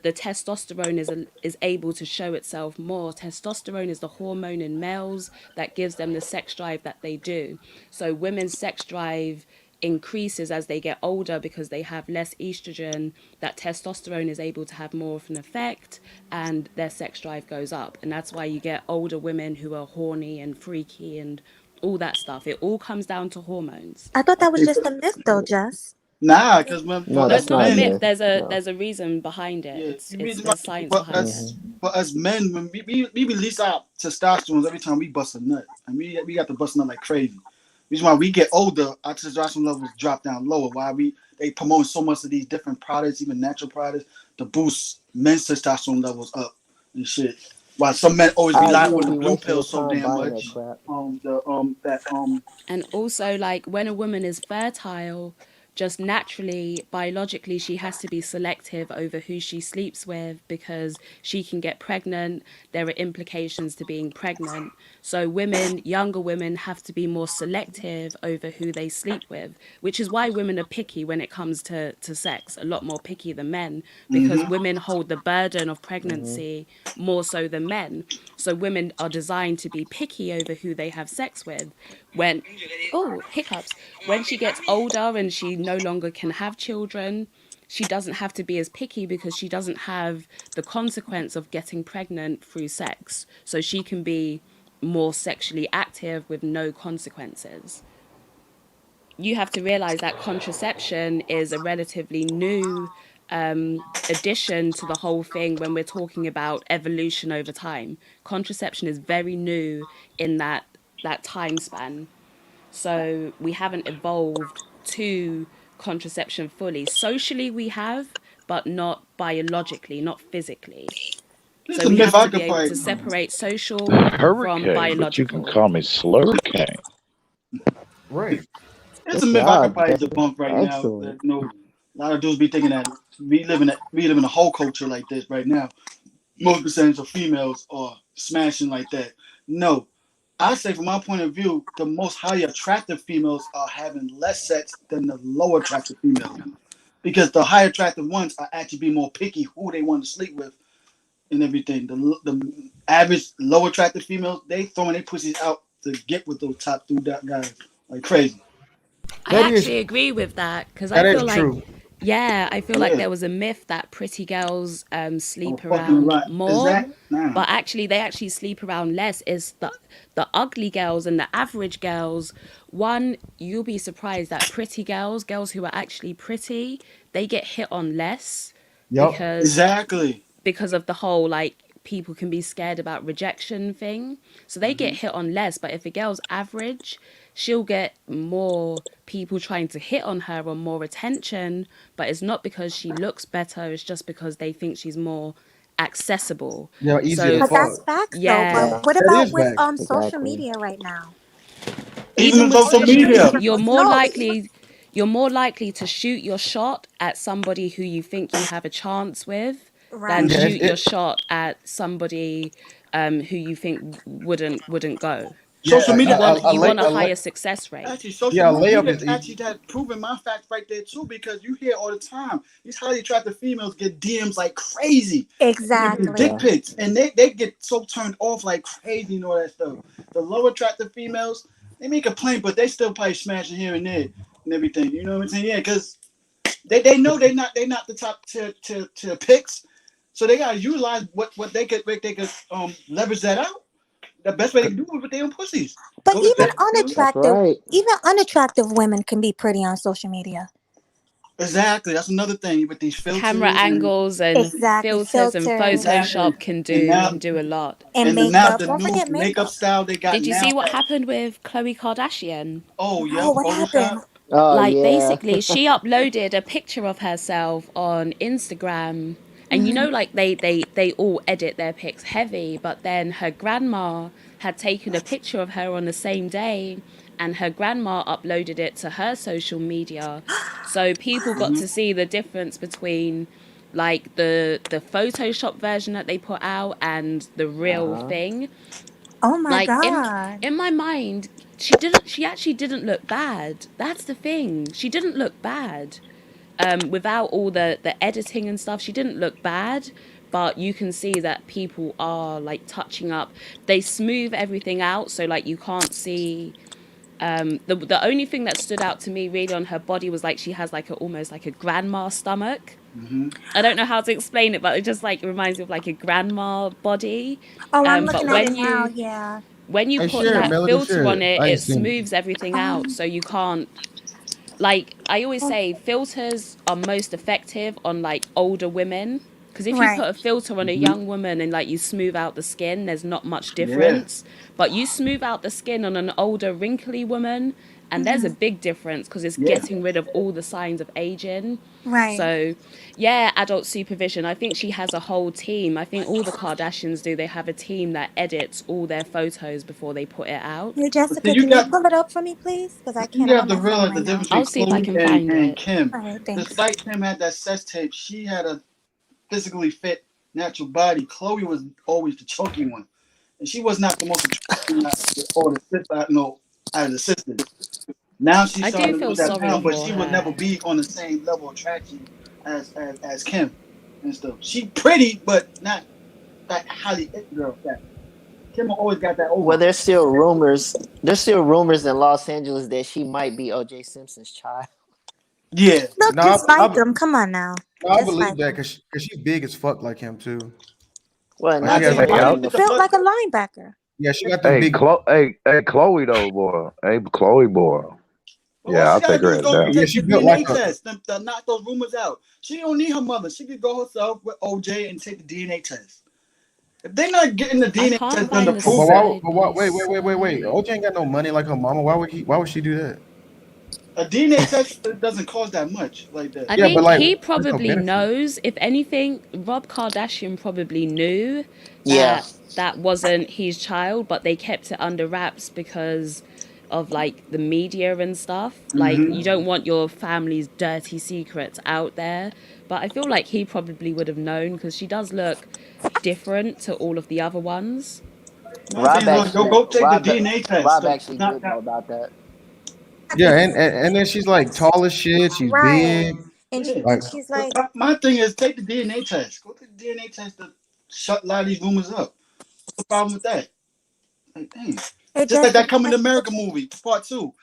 the testosterone is able to show itself more. Testosterone is the hormone in males that gives them the sex drive that they do. So women's sex drive increases as they get older because they have less estrogen. That testosterone is able to have more of an effect, and their sex drive goes up. And that's why you get older women who are horny and freaky and all that stuff. It all comes down to hormones. I thought that was just a myth, though, Jess. Nah, because when No, for No, us it's that's not not a a men, myth. myth. No. There's a reason behind it. yeah, the It's reason why there's science for behind it. us men when we release our testosterone every time we bust a nut, and we got to bust a nut like crazy. Reason why we get older, our testosterone levels drop down lower. Why they promote so much of these different products, even natural products, to boost men's testosterone levels up and shit. While some men always You rely on wouldn't the be blue wasting pill your so time damn buying that much. crap. And also, like, when a woman is fertile, just naturally, biologically, she has to be selective over who she sleeps with because she can get pregnant. There are implications to being pregnant. So women, younger women, have to be more selective over who they sleep with, which is why women are picky when it comes to sex, a lot more picky than men, because women hold the burden of pregnancy more so than men. So women are designed to be picky over who they have sex with. When, oh, hiccups, when she gets older and she no longer can have children, she doesn't have to be as picky because she doesn't have the consequence of getting pregnant through sex. So she can be more sexually active with no consequences. You have to realize that contraception is a relatively new addition to the whole thing when we're talking about evolution over time. Contraception is very new in that time span. So we haven't evolved to contraception fully. Socially, we have, but not biologically, not physically. This is So the we myth have I to be could able fight. to separate social from Hurricane, but you can biological. call me Slurricane. Right. It's a Good myth I could job, probably Jesse. debunk right now. Excellent. That, you know, a lot of dudes be thinking that we live in a whole culture like this right now. Most percentage of females are smashing like that. No, I say from my point of view, the most highly attractive females are having less sex than the low attractive females, because the high attractive ones are actually being more picky who they want to sleep with and everything. The average low attractive females, they throwing their pussies out to get with those top two guys like crazy. I That is actually agree with that because I that is feel like, true. yeah, I feel like Yeah, there was a myth that pretty girls I'm sleep fucking around right. more, Exactly. Nah. but actually they actually sleep around less. Is the ugly girls and the average girls. One, you'll be surprised that pretty girls who are actually pretty, they get hit on less Yep. because Exactly. of the whole like people can be scared about rejection thing. So they get Hmm. hit on less. But if a girl's average, she'll get more people trying to hit on her or more attention. But it's not because she looks better, it's just because they think she's more accessible. Yeah, easier to So But that's fuck. facts, though. yeah, But Yeah, what That about is with facts. social exactly. media right now? Even even in with social Social social media media. media, promotes no. you're more likely to shoot your shot at somebody who you think you have a chance with than Right. Yeah, shoot your shot at somebody who you think wouldn't go. yeah. Social media You want a A lay, higher success rate. actually social yeah, a layup media is easy. actually has proven my facts right there too, because you hear all the time these highly attractive females get DMs like crazy. Dick Exactly. Yeah. pics, and they get so turned off like crazy and all that stuff. The low attractive females, They may complain, but they still probably smashing here and there and everything. You know what I'm saying? Yeah, because they know they're not the top to picks, so they gotta utilize what they could leverage that out. The best way they can do it with their own pussies. But Go to even that- That's unattractive, right. even unattractive women can be pretty on social media. Exactly. That's another thing with these filters. Camera angles and Exactly, filters and filters. Photoshop Exactly. can do a lot. And And now makeup. the Don't new forget makeup makeup. style they got Did you now. see what happened with Khloe Kardashian? Oh, yeah. Oh, what Photoshop. happened? Oh Like yeah. basically she uploaded a picture of herself on Instagram, and you know, like they all edit their pics heavy, but then her grandma had taken a picture of her on the same day, and her grandma uploaded it to her social media, so people got to see the difference between like the Photoshop version that they put out and the real thing. Oh my Like God. in my mind, she actually didn't look bad. That's the thing. She didn't look bad. Without all the editing and stuff, she didn't look bad, but you can see that people are like touching up. They smooth everything out, so like you can't see. The only thing that stood out to me really on her body was like she has like almost like a grandma stomach. I don't know how to explain it, but it just like reminds me of like a grandma body. Oh, I'm But looking at it now. Yeah. when you Hey, put share it, that Melody. filter Share on it. it, I ain't it seen it. smooths everything out, so you can't. Like I always say, filters are most effective on like older women, because if you Right. put a filter on a young woman and like you smooth out the skin, there's not much Yeah. difference. But you smooth out the skin on an older, wrinkly woman, and there's a big difference because it's Yeah. getting rid of all the signs of aging. Right. So, yeah, adult supervision. I think she has a whole team. I think all the Kardashians do. They have a team that edits all their photos before they put it out. Hey, Jessica, But you can you got pull it up for me, please? Because I you can't. I'm have on to my phone realize the right now. difference I'll see if I between can Chloe find and it. Kim. All right, thanks. Despite Kim had that sex tape, she had a physically fit, natural body. Chloe was always the chunky one, and she was not the most attractive one or the sister, out of the sisters. Now she's I starting do to feel lose that sorry pound, but for she would her. never be on the same level of attraction as Kim and stuff. She pretty, but not that highly it girl. That Kim always got that over. Well, there's still rumors. There's still rumors in Los Angeles that she might be O.J. Simpson's child. Yeah, Look, No, just I like them. Come on now. I Just believe like that them. because she's big as fuck like him too. Well, Like I she not has think to like Hey, I I, think mention the the Built fuck. like a linebacker. yeah, she got them big. Chloe though, boy. Hey, Chloe boy. All Yeah, she I'll gotta take do her is at go that. Yeah, take she the built DNA like a. test to knock those rumors out. She don't need her mother. She could go herself with OJ and take the DNA test. If they're not getting the I DNA can't test done to find the But prove why? it, But why? Wait, sideways wait, wait, wait, wait. side. OJ ain't got no money like her mama. Why would he? Why would she do that? a DNA test doesn't cost that much like that. I Yeah, but think like, he there's no probably benefit. knows. If anything, Rob Kardashian probably knew Yeah. that wasn't his child, but they kept it under wraps because of like the media and stuff. Like you don't want your family's dirty secrets out there. But I feel like he probably would have known because she does look different to all of the other ones. My thing is, go take the DNA test. Rob to actually knock did that. know about that. Yeah, and then she's like tall as shit. She's Right. big. And Yeah. Like, she's like, My thing is take the DNA test. Go take the DNA test to shut a lot of these rumors up. What's the problem with that? Like, dang. hey, Just like that Jessica. Coming to America movie, part 2.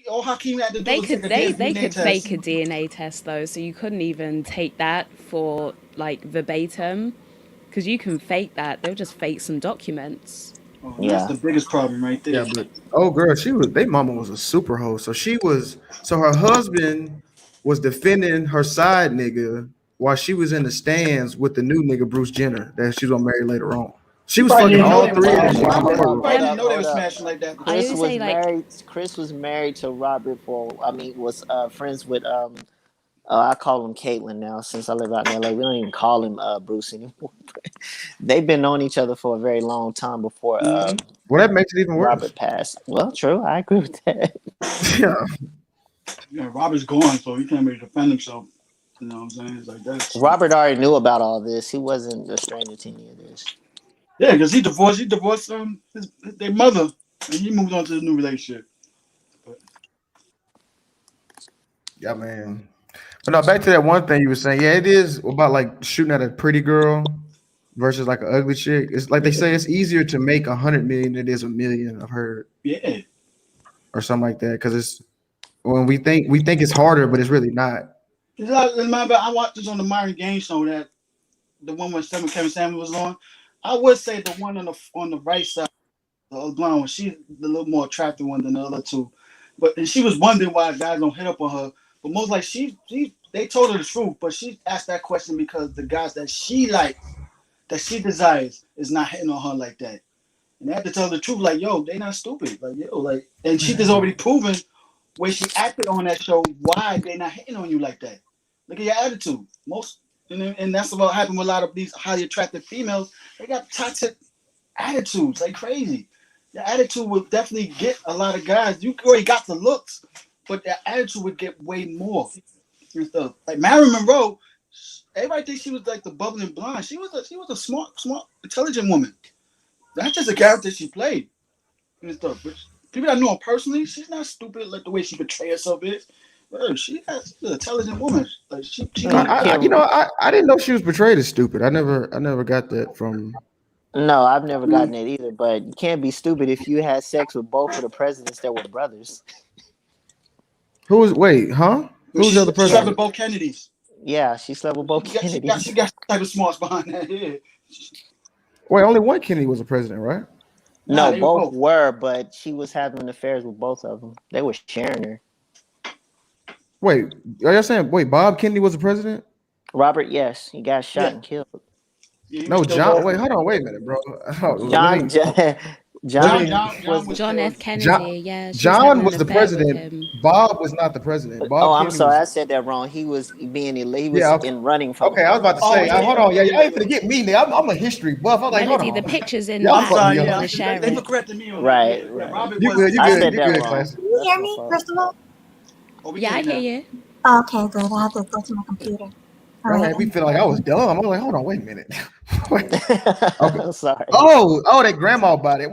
All Hakeem had to do They was could take a damn they DNA could test. fake a DNA test though, so you couldn't even take that for like verbatim, because you can fake that. They'll just fake some documents. Oh, Yeah. that's the biggest problem right there. yeah, but oh girl, they mama was a super hoe. So her husband was defending her side nigga while she was in the stands with the new nigga Bruce Jenner that she's gonna marry later on. She was Probably fucking didn't know all they was three of them smashing. bitches Hold before. up, Probably didn't hold know they up, was hold up. smashing like that. I Chris always was say like married. Chris was married to Robert was friends with I call him Caitlyn now since I live out in LA. We don't even call him Bruce anymore. They've been knowing each other for a very long time before Well, that makes it even worse. Robert passed. Well, true. I agree with that. Yeah. Yeah, Robert's gone, so he can't really defend himself. You know what I'm saying? It's like that. Robert already knew about all this. He wasn't a stranger to any of this. Yeah, because he divorced their mother, and he moved on to his new relationship. Yeah, man. But no, back to that one thing you were saying. Yeah, it is about like shooting at a pretty girl versus like an ugly chick. It's like they say it's easier to make 100 million than it is a million. I've heard. Yeah. or something like that. Because it's when we think it's harder, but it's really not. Remember, I watched this on the Myron Game show, that the one when Kevin Samuel was on. I would say the one on the right side, the blonde one, she's the little more attractive one than the other two. And she was wondering why guys don't hit up on her. But most like they told her the truth, but she asked that question because the guys that she likes, that she desires, is not hitting on her like that. And they have to tell the truth, like, yo, they not stupid. Like, yo, like, and she has already proven where she acted on that show why they not hitting on you like that. Look at your attitude. And that's what happened with a lot of these highly attractive females. They got toxic attitudes like crazy. The attitude will definitely get a lot of guys. You already got the looks, but the attitude would get way more and stuff. Like Marilyn Monroe, everybody thinks she was like the bubbling blonde. She was a smart, intelligent woman. That's just a character she played and stuff. But people that know her personally, she's not stupid like the way she portrays herself is. She's an intelligent woman. Like I didn't know she was portrayed as stupid. I never got that from. No, I've never gotten it either. But you can't be stupid if you had sex with both of the presidents that were brothers. Who was? Wait, huh? Who's the other president? She slept with both Kennedys. Yeah, she slept with both Kennedys. She got type of smarts behind that. Yeah. Wait, only one Kennedy was a president, right? No, both were, but she was having affairs with both of them. They were sharing her. Wait, are y'all saying Bob Kennedy was the president? Robert, yes, he got shot and killed. Yeah, no, John. Wait, hold on, wait a minute, bro. John F. Kennedy. John was the president. Bob was not the president. Bob I'm sorry, I said that wrong. He was being illegal. He was in running from. Okay, I was about to say. Hold on, y'all ain't gonna get me. I'm a history buff. I'm like, hold on. The pictures in. I'm sorry, they corrected me on right. You good? You good, class? Can you hear me, first of all? Yeah, I hear you. Okay, good. I have to go to my computer. All right. We feel like I was dumb. I'm like, hold on, wait a minute. Okay. Sorry. Oh, that grandma body.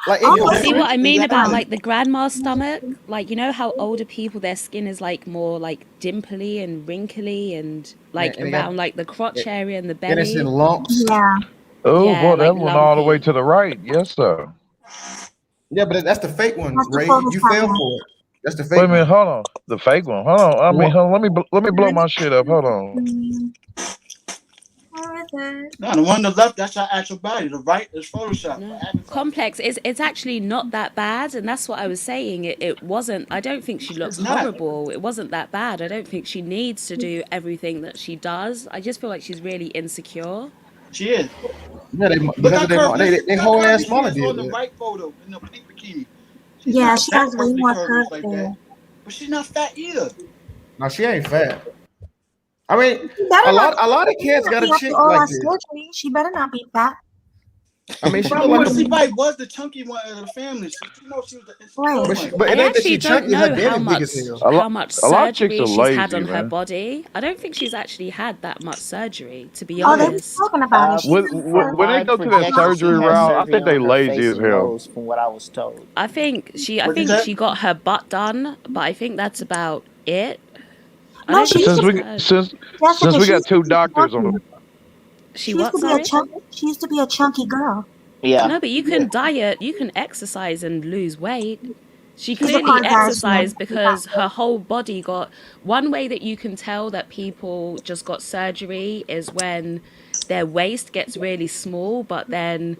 Like, see what I mean about like the grandma's stomach? Like, you know how older people, their skin is like more like dimply and wrinkly and like around like the crotch area and the belly. And it's in lumps. Yeah. Oh, boy, that went all the way to the right. Yes, sir. Yeah, but that's the fake one, Ray. You fell for it. That's the fake. Wait a minute, hold on. The fake one. Hold on. I mean, let me blow my shit up. Hold on. No, the one on the left, that's your actual body. The right is Photoshop. No. Complex. It's actually not that bad, and that's what I was saying. It wasn't. I don't think she looks horrible. It wasn't that bad. I don't think she needs to do everything that she does. I just feel like she's really insecure. She is. Yeah, they whole ass smaller did on the right photo in the pink bikini. Yeah, she has way more curves like that. But she's not fat either. No, she ain't fat. I mean, a lot of cats got a chick like this. Surgery. She better not be fat. I mean, she probably was the chunky one of the family. She was the but I actually don't know how much surgery she's lazy, had on her body. I don't think she's actually had that much surgery, to be honest. Talking about when they go to that surgery route, I think they lazy as hell. From what I was told, I think she got her butt done, but I think that's about it. No, since we got two doctors on. She used to be a chunky girl. Yeah. No, but you can diet, you can exercise and lose weight. She clearly exercised because her whole body got. One way that you can tell that people just got surgery is when their waist gets really small, but then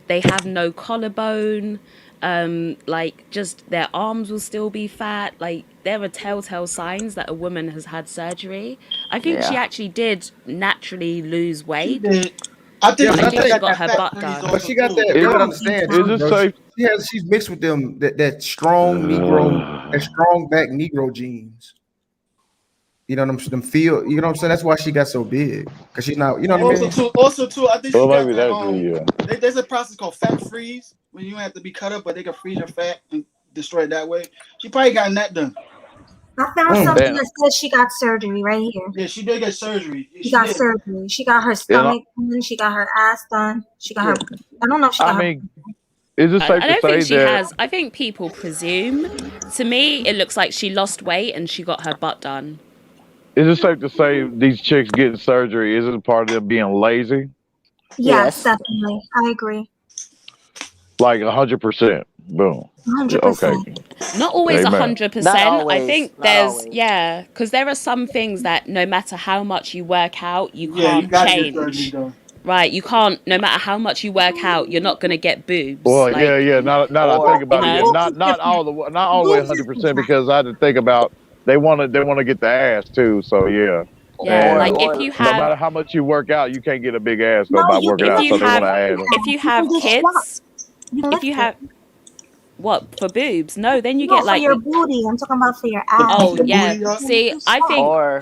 they have no collarbone. Like just their arms will still be fat. Like there are telltale signs that a woman has had surgery. I think she actually did naturally lose weight. I think she got her butt done. But she got that. You don't understand. She's mixed with them that strong Negro, that strong back Negro genes. You know them feel. You know what I'm saying? That's why she got so big. Cause she's not. You know what I mean? Also, I think maybe that's there's a process called fat freeze when you don't have to be cut up, but they can freeze your fat and destroy it that way. She probably got that done. I found something that says she got surgery right here. Yeah, she did get surgery. She got surgery. She got her stomach done. She got her ass done. She got her. I don't know if she got her. Is it safe I don't to think say she that? has. I think people presume. To me, it looks like she lost weight and she got her butt done. Is it safe to say these chicks getting surgery isn't part of them being lazy? Yes, definitely. I agree. Like 100%. Boom. Yeah, 100%. okay. Not always Amen. 100%. Not I always. think Not there's, always. yeah, because there are some things that no matter how much you work out, you Yeah, you can't gotta get surgery change. done. Right, you can't, no matter how much you work out, you're not going to get boobs. Well, yeah, Like, yeah. Now I Or think you about it. Yeah, know, not all the way Boobs is 100% different. because I had to think about they want to get the ass too. So yeah, yeah, and like if or you no have, matter how much you work out, you can't get a big ass though No, by you working can if out. you So they want have, to add them. if you you can have do squats. kids, You can if you lift have, it. what, for boobs? No, then you No, get for like, your booty. I'm talking about for your To ass. pump oh the yeah. booty up. You can See, do I squats. think or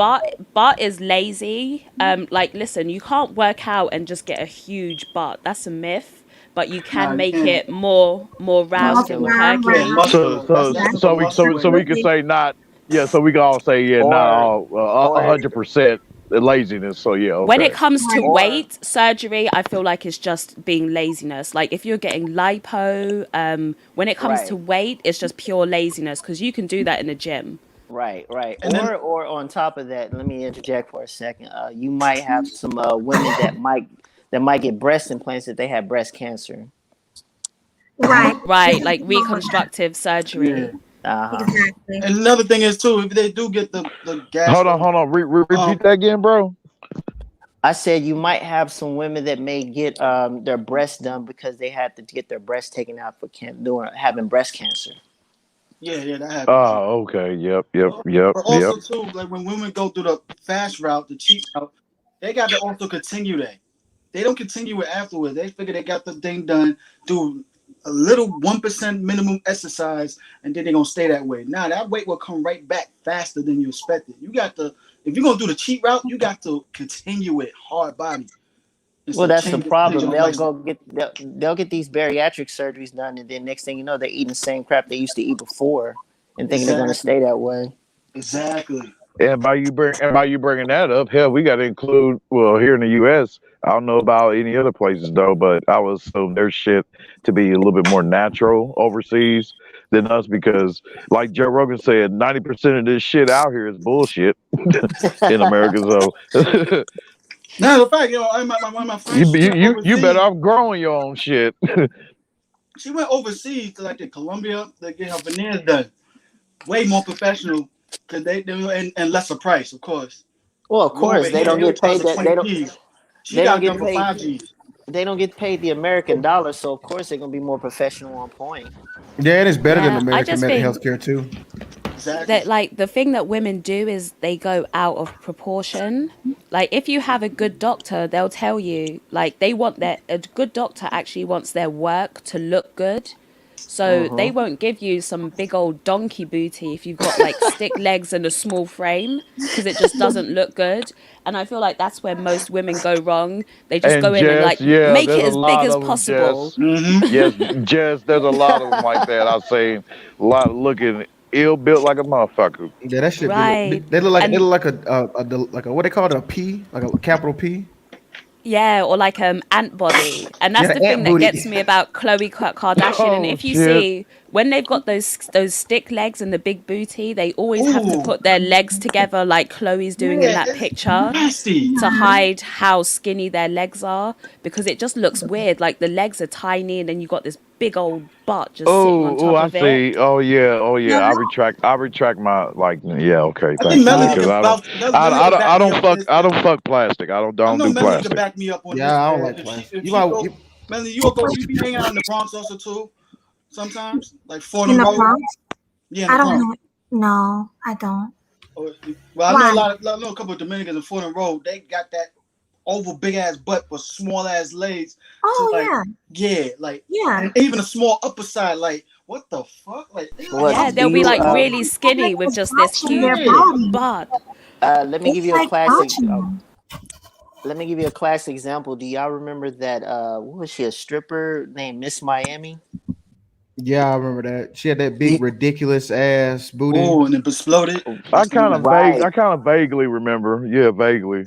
Bart is lazy. Like, listen, you can't work out and just get a huge butt. That's a myth. But you Nah, can you make can't. it more round and muscular. Round, Yeah, perky. round. So muscular. so That's Yes, for so muscle we weight. could absolutely. say not. Yeah, so we can all say yeah, not Or all or 100% laziness. So yeah, When it okay. comes to Right. or weight surgery, I feel like it's just being laziness. Like if you're getting lipo, when it comes to right. weight, it's just pure laziness because you can do that in the gym. Right, right. And then Or on top of that, let me interject for a second. You might have some women that might get breast implants if they have breast cancer. Right. Right, There's like nothing wrong with that. reconstructive yeah. surgery. Uh-huh. Exactly. And another thing is too, if they do get the gastro, Hold on. Repeat that again, bro. I said you might have some women that may get their breasts done because they had to get their breasts taken out for having breast cancer. yeah, that happens. Oh, okay. Yep. But also too, like when women go through the fast route, the cheap route, they got to also continue that. They don't continue it afterwards. They figure they got the thing done, do a little 1% minimum exercise, and then they're gonna stay that way. Now that weight will come right back faster than you expected. You got to, if you're gonna do the cheap route, you got to continue it hard body. Well, Instead of that's the changing problem. the lifestyle. They'll get these bariatric surgeries done, and then next thing you know, they're eating the same crap they used to eat before, and thinking they're gonna Exactly. stay that way. Exactly. And by you bringing that up, hell, we got to include. Well, here in the U.S., I don't know about any other places though, but I would assume their shit to be a little bit more natural overseas than us because, like Joe Rogan said, 90% of this shit out here is bullshit in America. So Now the fact, one of my friends, she went you better overseas. off growing your own shit. She went overseas to like in Colombia to get her veneers done. Way more professional, cause they and lesser price, of course. Well, of We over course, they here, don't they would get charge paid her that 20 G's. She they don't got it get done for paid 5 G's. they don't get paid the American dollar, so of course they're gonna be more professional on point. Yeah, it is better than Yeah, I American just think healthcare too. Exactly. that like the thing that women do is they go out of proportion. Like if you have a good doctor, they'll tell you like a good doctor actually wants their work to look good. So they Mm-hmm. won't give you some big old donkey booty if you've got like stick legs and a small frame because it just doesn't look good. And I feel like that's where most women go wrong. They just And go in and Jess, like yeah, make there's it a as big lot as of them, possible. Jess. Mm-hmm. Yes, Jess, there's a lot of them like that. I've seen a lot looking ill built like a motherfucker. Yeah, that shit be Right. they And look like like a what they call it, a P, like a capital P. yeah, or like ant body, and that's Yeah, the thing ant that booty. gets me about Khloe Kardashian. And Oh if you shit. see when they've got those stick legs and the big booty, they always have to Ooh, put their legs together like Khloe's doing in yeah, that it's picture nasty. to hide how skinny their legs are because it just looks weird. Like the legs are tiny, and then you got this big old butt just sitting on Oh, top I of it. see. Oh yeah. Yeah. I retract my like. Yeah, okay. I think Thank you. Melanie Because could vouch. Melanie could back me up on this. I don't fuck plastic. I I don't know do Melanie could plastic. back me up on this, Yeah, I don't man. like plastic. If You she might go, Melanie, you be hanging out in the Bronx also too. Sometimes, like In Fordham the Road. Bronx? Yeah, in I the don't Bronx. know. No, I don't. Well, I Why? know I know a couple of Dominicans in Fordham Road. They got that oval big ass butt with small ass legs. To Oh like, yeah, yeah, like, yeah. and even a small upper side. Like, what the fuck? Like, What Yeah, how? do they'll be you like really skinny with It's just this touching their huge Yeah. body. butt. let me give It's you a like classic touching them. let me give you a classic example. Do y'all remember that what was she, a stripper named Miss Miami? Yeah, I remember that. She had that big ridiculous ass booty. Oh, and it exploded. I kind of Right. vaguely remember. Yeah, vaguely.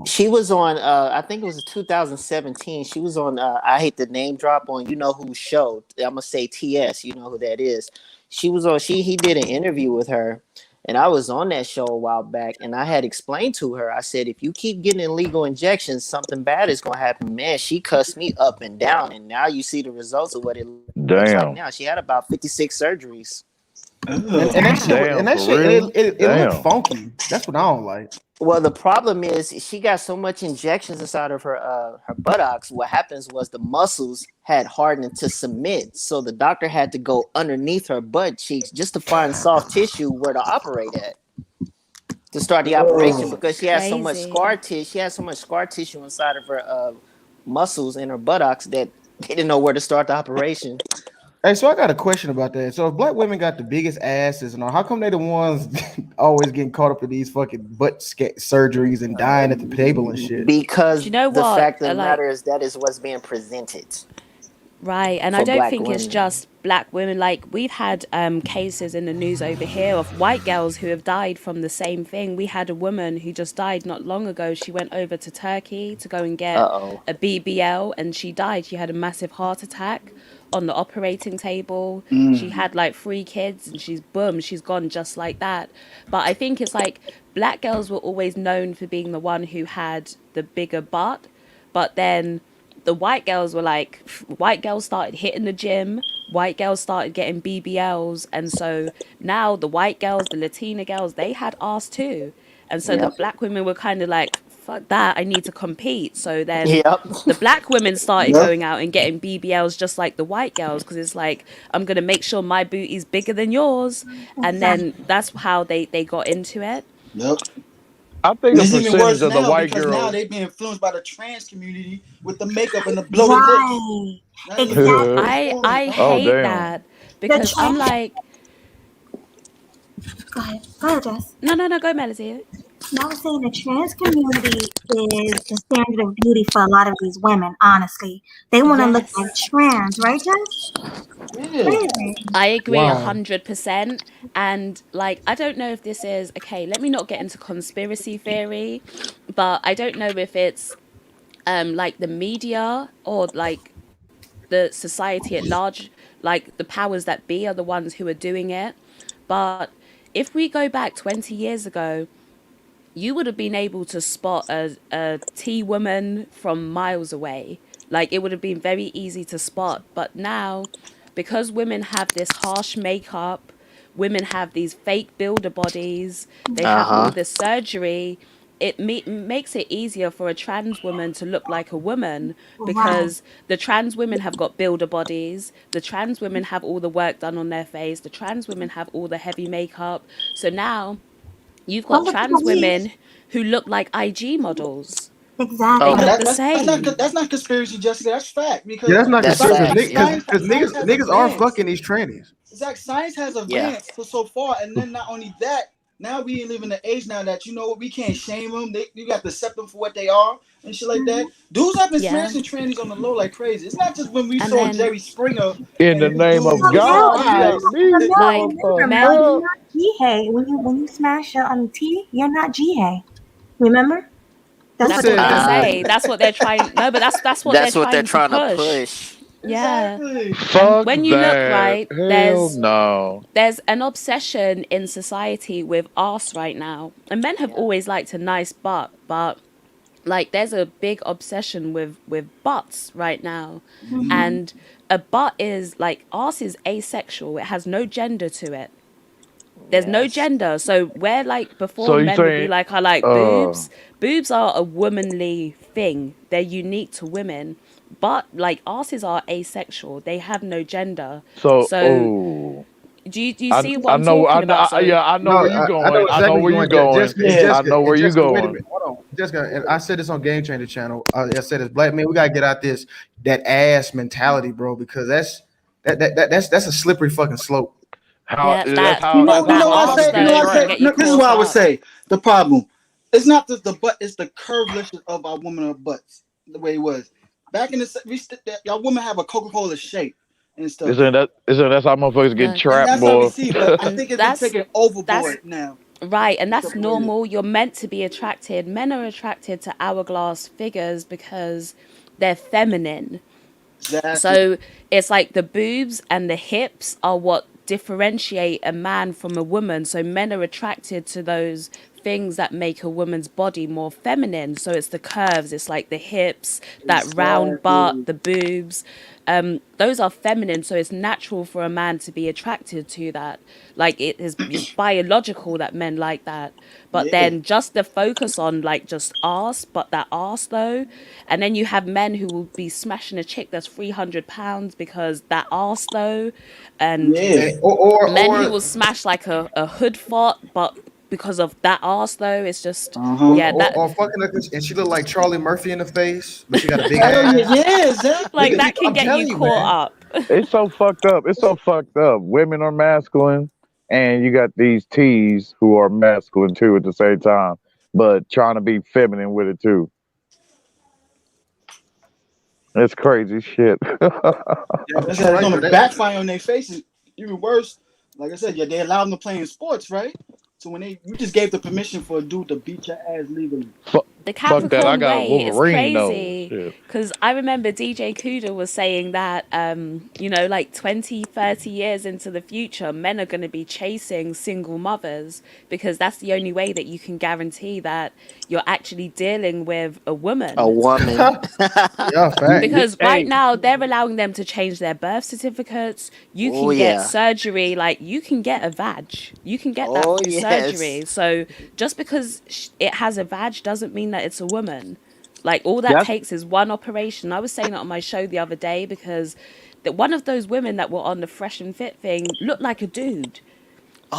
She was on I think it was 2017. She was on I hate the name drop on you know who show. I'm gonna say TS, you know who that is. She was on he did an interview with her, and I was on that show a while back, and I had explained to her, I said, if you keep getting illegal injections, something bad is gonna happen. Man, she cussed me up and down, and now you see the results of what it Looks like Damn. now she had about 56 surgeries. And Ugh. that shit, Damn, and that for shit, real? it looked Damn. funky. That's what I don't like. Well, the problem is she got so much injections inside of her buttocks. What happens was the muscles had hardened to cement, so the doctor had to go underneath her butt cheeks just to find soft tissue where to operate at to start the operation Ugh. because she had so much Crazy. scar tissue. She had so much scar tissue inside of her muscles in her buttocks that they didn't know where to start the operation. Hey, so I got a question about that. So if black women got the biggest asses and all, how come they the ones always getting caught up in these fucking surgeries and dying at the table and shit? Do Because you know the what? fact of the Like, matter is that is what's being presented right, and I for don't black think it's women. just black women. Like, we've had cases in the news over here of white girls who have died from the same thing. We had a woman who just died not long ago. She went over to Turkey to go and get Uh-oh. a BBL, and she died. She had a massive heart attack on the operating table. She had like 3 kids, and she's gone just like that. But I think it's like black girls were always known for being the one who had the bigger butt, but then the white girls were like, white girls started hitting the gym, white girls started getting BBLs, and so now the white girls, the Latina girls, they had ass too, and so the Yep. black women were kind of like, fuck that, I need to compete. So then Yep. the black women started Yep. going out and getting BBLs just like the white girls, because it's like, I'm gonna make sure my booty's bigger than yours, and Exactly. then that's how they got into it. Yep. I think And a it's even worse percentage of the now white because now girls. they being influenced by the trans community with the makeup and the bloated lips. Right. Now they Exactly. influenced I Oh, hate damn. that The because I'm trans. like, Go ahead. Go ahead, Jess. no, go Melody. No, I was saying the trans community is the standard of beauty for a lot of these women, honestly. They want to look like Yes. trans, right, Jess? Yeah. Crazy. I agree Wow. 100%. And like, I don't know if this is okay. Let me not get into conspiracy theory, but I don't know if it's like the media or like the society at large, like the powers that be are the ones who are doing it. But if we go back 20 years ago, you would have been able to spot a T woman from miles away. Like, it would have been very easy to spot. But now, because women have this harsh makeup, women have these fake builder bodies, they have all Uh-huh. this surgery, it makes it easier for a trans woman to look like a woman, Right. because the trans women have got builder bodies, the trans women have all the work done on their face, the trans women have all the heavy makeup. So now you've got Well, look trans at me. women who look like IG models. They Exactly. Okay. look the That's same. that's not conspiracy, Jessica. That's fact Yeah, because that's not That's conspiracy facts. Yeah. because science has niggas are advanced. fucking these trannies. Exactly, science has Yeah. advanced for so far, and then not only that, now we live in the age now that you know what, we can't shame them. You got to accept them for what they are and shit like that. Dudes have been Yeah. smashing trannies on the low like crazy. It's not just when we And saw then, Jerry Springer In the and name dudes of was God, you surprised. got these like, Remember, motherfuckers. Mel, you're Up. not G-Hay. When you smash your T, you're not G-Hay. Remember? That's Who what that's they what said they that, said. man? say. That's what they're trying. No, but that's what they're That's what they're trying to trying to push. push. Yeah. Exactly. And Fuck when you look that. right, Hell no. there's an obsession in society with arse right now. And men have Yeah. always liked a nice butt, but like, there's a big obsession with butts right now. Mhm. And a butt is like, arse is asexual. It has no gender to it. There's no Yes. gender. So where like before So you men would be saying, like, I like uh, boobs. Boobs are a womanly thing. They're unique to women. But like, asses are asexual. They have no gender. so, So oh, do you see what I I'm know, talking about? So yeah, I know No, where you I know going. I know exactly where you're you going, going. Jessica. And Yeah. I Jessica, know where and you Jessica. Wait a going. minute, hold on, Jessica. And I said this on Game Changer channel. I said as black men, we gotta get out that ass mentality, bro, because that's a slippery fucking slope. How yeah, that's that how that's You how that know what I arse say? You motherfuckers know get though what I can say? trapped. get you No, this is caught what I would up. say. The problem, it's not just the butt, it's the curvature of our women butts, the way it was. Back in y'all women have a Coca-Cola shape and stuff. Isn't that's how motherfuckers get No, And trapped, that's how we boy? see, but I and think it's been that's taken that's overboard now. right, and It's that's separated. normal. You're meant to be attracted. Men are attracted to hourglass figures because they're feminine. Exactly. So it's like the boobs and the hips are what differentiate a man from a woman. So men are attracted to those things that make a woman's body more feminine. So it's the curves, it's like the hips, that Exactly. round butt, the boobs. Those are feminine, so it's natural for a man to be attracted to that. Like it's biological that men like that. But Yeah. then just the focus on like just arse, but that arse though, and then you have men who will be smashing a chick that's 300 pounds because that arse though, and Yeah. men who will smash like a hood fart, but because of that arse though, it's just yeah that or fucking her and she look like Charlie Murphy in the face, but she got a big Hell ass. yeah, yeah, exactly. like that can I'm get telling you you, caught man. up. It's so fucked up. It's so fucked up. Women are masculine, and you got these T's who are masculine too at the same time, but trying to be feminine with it too. It's crazy shit. Yeah, That's you're how it's right, gonna but backfire on their faces. Even worse, like I said, yeah, they allowed them to play in sports, right? So when you just gave the permission for a dude to beat your ass legally. The Fuck that. I Capricorn got a way is Wolverine though. crazy Shit. because I remember DJ Kuda was saying that, you know, like 20, 30 years into the future, men are going to be chasing single mothers because that's the only way that you can guarantee that you're actually dealing with a woman. A woman. yeah, fact. Because right Hey, now they're allowing them to change their birth certificates. You Oh can get yeah. surgery, like you can get a vag. You can get that Oh through yes. surgery. So just because it has a vag doesn't mean that it's a woman. Like all that that's takes is one operation. I was saying it on my show the other day because that one of those women that were on the Fresh and Fit thing looked like a dude.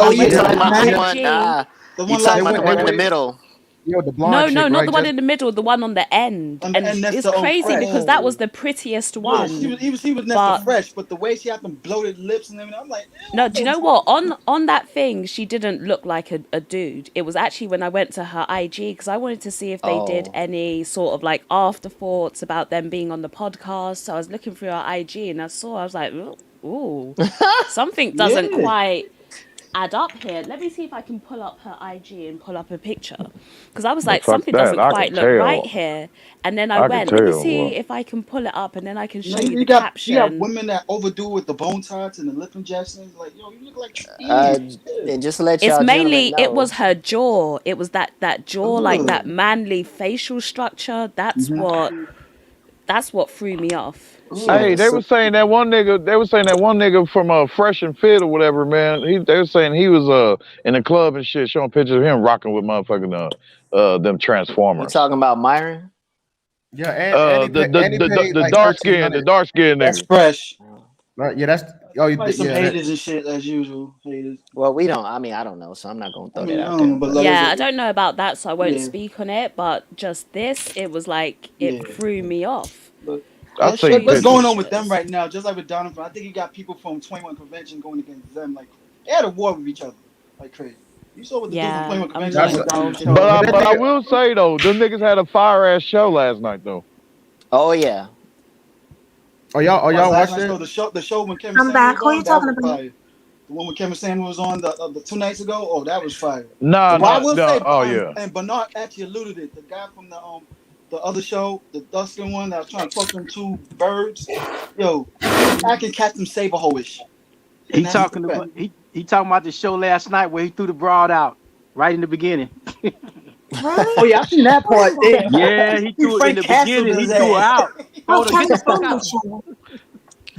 Oh, I you went to talking her about the Imagine one? IG. the You one talking last about the They one in the went, middle? yo, the blonde No, chick, no, not right? the one Just in the middle, the one on the end. on the And end next it's to crazy Fresh. because that was the prettiest Yeah, she one. was he was next to But Fresh, but the way she had them bloated lips and everything, I'm like, ew, no, what do you the know fuck? what? On that thing, she didn't look like a dude. It was actually when I went to her IG because I wanted to see if they did Oh. any sort of like afterthoughts about them being on the podcast. So I was looking through her IG and I was like, ooh, something doesn't Yeah. quite add up here. Let me see if I can pull up her IG and pull up a picture because I was Well, like, fuck something that. doesn't I quite can look right tell. here. And then I I can went, let me tell. see Well, if I can pull it up and then I can No, show you the you got caption. women that overdo with the bone tots and the lip injections. Like, yo, you look like Uh, Shit. and just to let It's y'all mainly gentlemen it was know. her jaw. It was that jaw, like that Ugh. manly facial structure. Mm-hmm. That's what threw me off. hey, Yeah. Ugh. they So were saying that one nigga. They were saying that one nigga from Fresh and Fit or whatever, man. They were saying he was in the club and shit, showing pictures of him rocking with motherfucking them you Transformers. talking about Myron? yeah, and he paid The like dark skin, the 1,300. dark skin That's nigga. Fresh. Right? Yeah, that's Probably some yeah. haters and shit as usual. Haters. Well, we don't. I mean, I don't know, so I'm not gonna I throw mean, that I out don't there. know, but But like I Yeah, I said, don't know about that, so I won't yeah, speak on it. But just this, it was like yeah. it threw me off. But I I'll show seen you what's the going pictures. on with them pictures. right now? Just like with Donovan, I think he got people from 21 Convention going against them. Like they had a war with each other, like crazy. You saw what the dude from Yeah, 21 I'm Convention not That's went down on the involved in show. all but of that But I that. nigga. will say though, them niggas had a fire ass show last night though. oh yeah, Oh y'all Watch last watched night's show. that? The show when Kevin I'm Samuels back. was Who are on, you that talking was about? fire. The one when Kevin Samuels was on the 2 nights ago, oh, that was fire. Nah, But I nah, will nah. say, Oh yeah. and Bernard actually alluded it. The guy from the other show, the Dustin one that was trying to fuck them two birds, yo, he was acting Captain Saberho-ish, He and that's his talking effect. about he talking about the show last night where he threw the broad out right in the beginning. Really? Oh yeah, I seen that Who part. is that? Damn, Yeah, he he threw it in Frank the Castle beginning. his He threw her ass. out. Oh, Told her get Kevin the fuck out. Samuels show.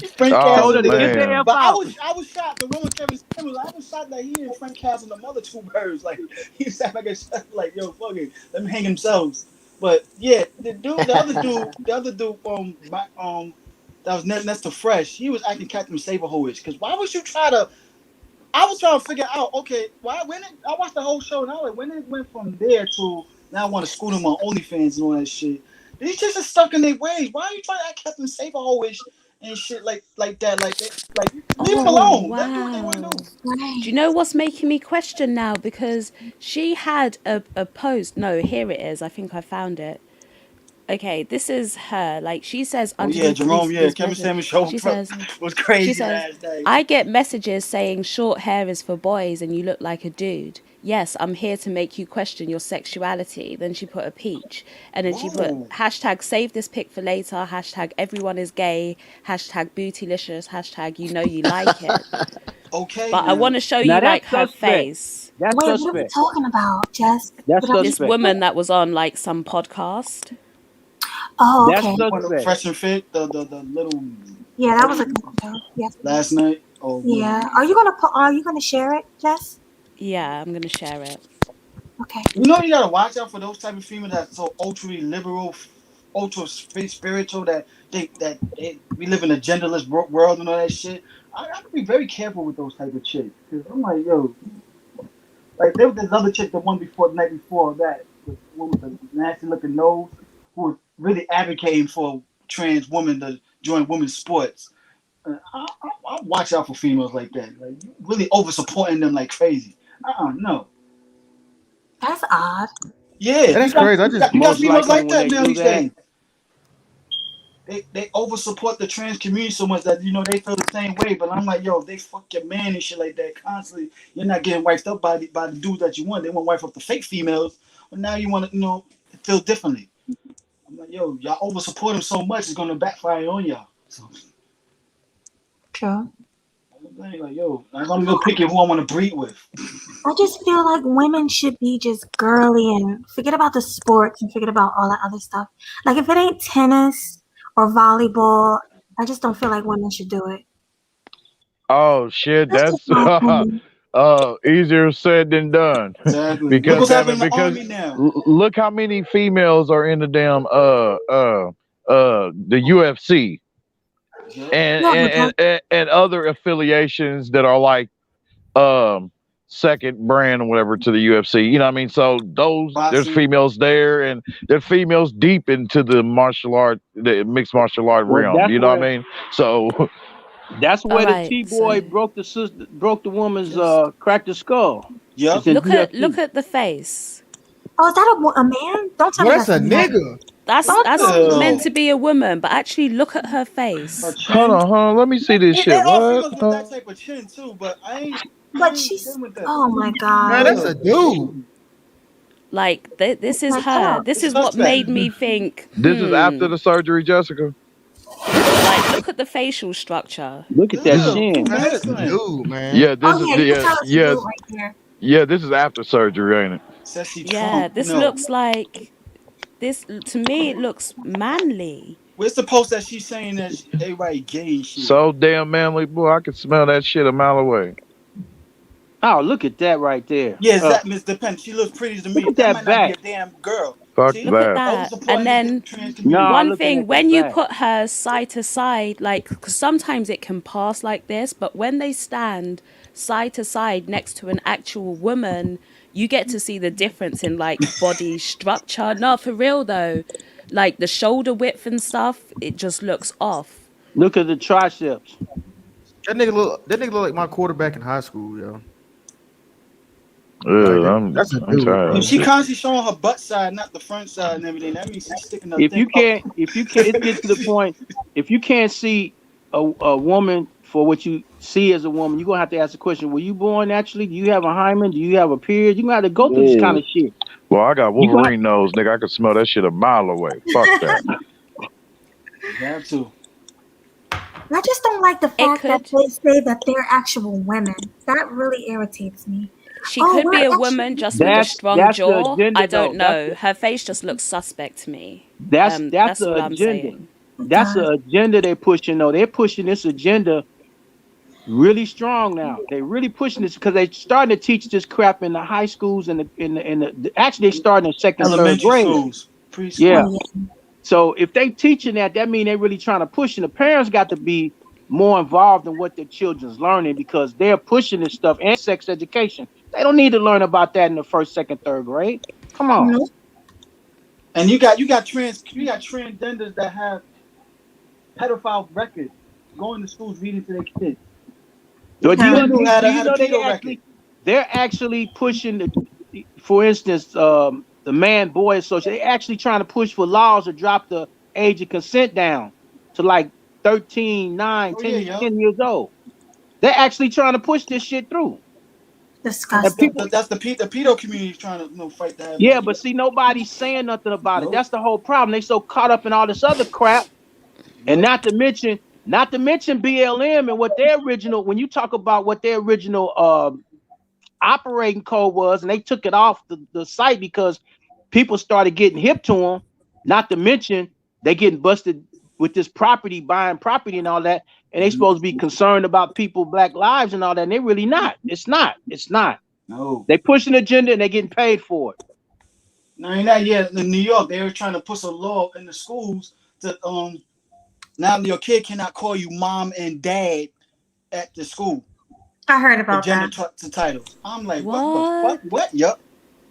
He Frank Oh Told Castle her to the get the man. F But out. I was shocked. The one with Kevin Samuels, I was shocked that he and Frank Castle and the other two birds, like he sat back and like, yo, fuck it, let me hang themselves. But yeah, the other dude, that was next to Fresh, he was acting Captain Saberho-ish. Because why would you try to? I was trying to figure out, okay, I watched the whole show and I was like, when it went from there to now I want to school them on OnlyFans and all that shit. These chicks are stuck in their ways. Why are you trying to act Captain Saberho-ish and shit like that? Like leave them Oh alone. Let them do what they want to wow. do. Do Right. you know what's making me question now? Because she had a post. No, here it is. I think I found it. Okay, this is her. Like she says Oh yeah, underneath Jerome. Yeah, these Kevin messages. Samuels show She says was she crazy says last night. I get messages saying short hair is for boys and you look like a dude. Yes, I'm here to make you question your sexuality. Then she put a peach. And then she put Whoa. hashtag save this pic for later, hashtag everyone is gay, hashtag bootylicious, hashtag you know you like it. Okay, But I now. want to show Now you like that's her suspect. face. That's Wait, what are we suspect. talking about, Jess? That's What are we- This suspect. woman that was on like some podcast. Oh, That's okay. suspect. Fresh and Fit, the little Yeah, that was a good show. Yes. last night. Oh Yeah. Are you gonna share it, Jess? Yeah, I'm gonna share it. Okay. You know you gotta watch out for those type of females that's so ultra liberal, ultra spiritual that we live in a genderless world and all that shit. I have to be very careful with those type of chicks because I'm like, yo, like there was this other chick, the one before, the night before that, the one with the nasty looking nose, who was really advocating for trans women to join women's sports. I watch out for females like that, like really over supporting them like crazy. No. That's odd. Yeah, That's crazy. I just you got Most females likely like when that they now do these that, days. They over support the trans community so much that they feel the same way. But I'm like, yo, if they fuck your man and shit like that constantly, you're not getting wiped up by the dudes that you want. They want to wipe up the fake females, but now you want to feel differently. I'm like, yo, y'all over support them so much, it's gonna backfire on y'all. So True. I'm like, yo, I'm gonna go pick who I want to breed with. I just feel like women should be just girly and forget about the sports and forget about all that other stuff. Like if it ain't tennis or volleyball, I just don't feel like women should do it. Oh shit, That's that's just my opinion. easier said than done. Exactly. Look Because what's damn it, happening in the because army now. look how many females are in the damn the UFC Yeah. and Yeah, and, and and other affiliations that are like second brand or whatever to the UFC. You know what I mean? So there's Boxing. females there and there's females deep into the mixed martial art well, realm. that's You know what I where mean? So that's All where the right, T-boy so broke the woman's Yes. cracked the skull. Yep. It's in look at UFC. the face. Oh, is that a man? Don't tell Well, me that's that's a a man. nigga. That's Don't that's tell me. meant Ew. to be a woman, but actually look at her Her face. chin. hold on, let me see this shit. And all What? females with that type of chin too, but I ain't But she's. dealing with that. Oh my Man, god. that's a dude. Like this is Like, her. come on. This It's is what suspect. made me think. This is after the surgery, Jessica. Like look at the facial structure. Look at that Ew. chin. Too Man, that's a masculine. dude, man. Yeah, this Oh is yeah, you can tell it's a yeah, dude right there. yeah, this is after surgery, ain't it? Sassy Yeah, Trump. this No. looks like this to me. It looks manly. Where's the post that she's saying that everybody gay and shit? So damn manly, boy. I can smell that shit a mile away. Oh, look at that right there. Yeah, that Miss Dependent. She looks pretty to me. Look at That that might not be back. a damn girl. Fuck See? Look at that. that. Over-supporting And the then trans community. Nah, one looking thing, at when the you back. put her side to side, like, because sometimes it can pass like this, but when they stand side to side next to an actual woman, you get to see the difference in like body structure. No, for real though, like the shoulder width and stuff, it just looks off. Look at the triceps. That nigga look like my quarterback in high school, yo. That's a I'm dude. tired. If she constantly showing her butt side, not the front side and everything, that means she's sticking her If thing you up. can't, it gets to the point. If you can't see a woman for what you see as a woman, you're gonna have to ask the question: were you born naturally? Do you have a hymen? Do you have a period? You're gonna have to go through this kind of shit. Well, I got You gonna Wolverine nose, nigga. I can smell that shit a mile away. Fuck that. You have to. I just don't like the fact that could. they say that they're actual women. That really irritates me. She Oh, could be we're a woman just with a That's strong that's the jaw. agenda, I don't though. know. Her face just looks suspect to me. That's That's the all I'm agenda. saying. That's the agenda they're pushing. Though they're pushing this agenda really strong now. They're really pushing this because they're starting to teach this crap in the high schools and actually they starting in second, third Elementary grade. schools. Preschool. Yeah. Oh, yeah. So if they teaching that means they're really trying to push, and the parents got to be more involved in what their children's learning because they're pushing this stuff and sex education. They don't need to learn about that in the first, second, third grade. Come on. Nope. And you got transgenders that have pedophile records going to schools reading to their kids. But do you Had a know pedo they're actually pushing for instance, the man-boy association. They're actually trying to push for laws to drop the age of consent down to like 13, 9, 10 years old. They're actually trying to push this shit through. Disgusting. That's the pedo community trying to fight that. Yeah, but see, nobody's saying nothing about it. That's the whole problem. They so caught up in all this other crap, and not to mention Not to mention BLM and what their original, when you talk about what their original operating code was, and they took it off the site because people started getting hip to them. Not to mention they getting busted with this property, buying property and all that, and they supposed to be concerned about people, Black lives and all that, and they really not. It's not. No. They push an agenda and they getting paid for it. No, not yet. In New York, they were trying to push a law in the schools to now your kid cannot call you mom and dad at the school. I heard For about gender that. titles. I'm like, What? what? Yup.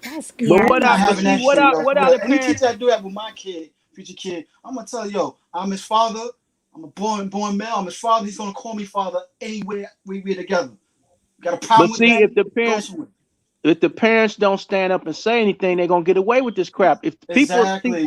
That's But Yeah. what Not are having that what shit, are yo. what are Look, the any parents? teacher that do that with my kid, future kid, I'm gonna tell yo, I'm his father. I'm a born male. I'm his father. He's gonna call me father anywhere we're together. Got a problem But with see, that? if the Go parents for it. if the parents don't stand up and say anything, they're gonna get away with this crap. If people Exactly.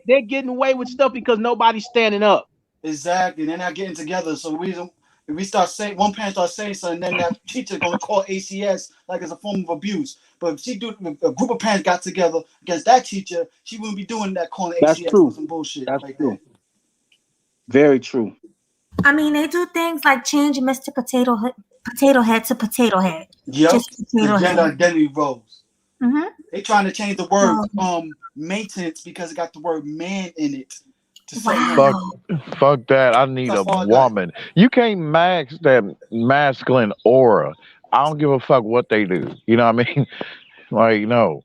they're getting away with stuff because nobody's standing up. Exactly. They're not getting together. So if we start saying one parent starts saying something, then that teacher gonna call ACS like it's a form of abuse. But if a group of parents got together against that teacher, she wouldn't be doing that, calling That's ACS true. for some bullshit That's like true. that. Very true. I mean, they do things like change Mr. Potato Head to Potato Head. Yep. Just The Potato gender Head. identity roles. Mm-hmm. They trying to change the word So, maintenance because it got the word man in it to something else. wow. Fuck that. I need That's a all I got. woman. You can't max that masculine aura. I don't give a fuck what they do. You know what I mean? Like, no.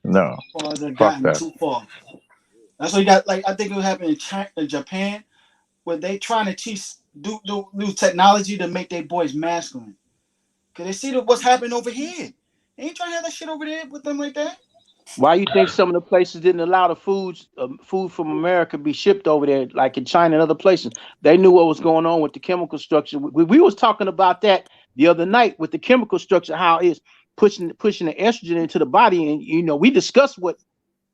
As they've Fuck gotten that. too far. That's what you got. Like I think it would happen in China, in Japan, where they trying to teach do technology to make their boys masculine. Cause they see what's happening over here. They ain't trying to have that shit over there with them like that. Why you think some of the places didn't allow the food from America be shipped over there, like in China and other places? They knew what was going on with the chemical structure. We was talking about that the other night with the chemical structure, how it's pushing the estrogen into the body, and we discussed what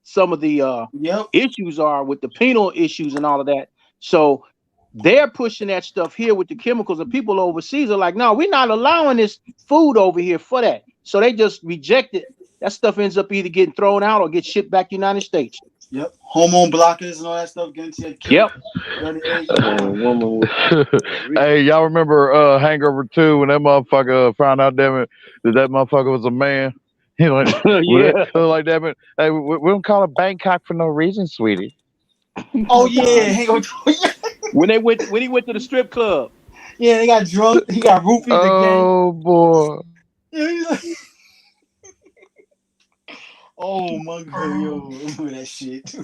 some of the issues are with the penal issues and all of that. So they're pushing that stuff here with the chemicals, and people overseas are like, no, we're not allowing this food over here for that. So they just reject it. That stuff ends up either getting thrown out or get shipped back to the United States. Yep. Hormone blockers and all that stuff getting to your kid. Yep. Hey, y'all remember Hangover 2 when that motherfucker found out that motherfucker was a man? He like, Yeah. like that. But hey, we don't call it Bangkok for no reason, sweetie. Oh yeah, Hangover. when he went to the strip club. Yeah, they got drunk. He got roofied again. Oh boy. Yeah, he's like, oh my god, yo, remember that shit.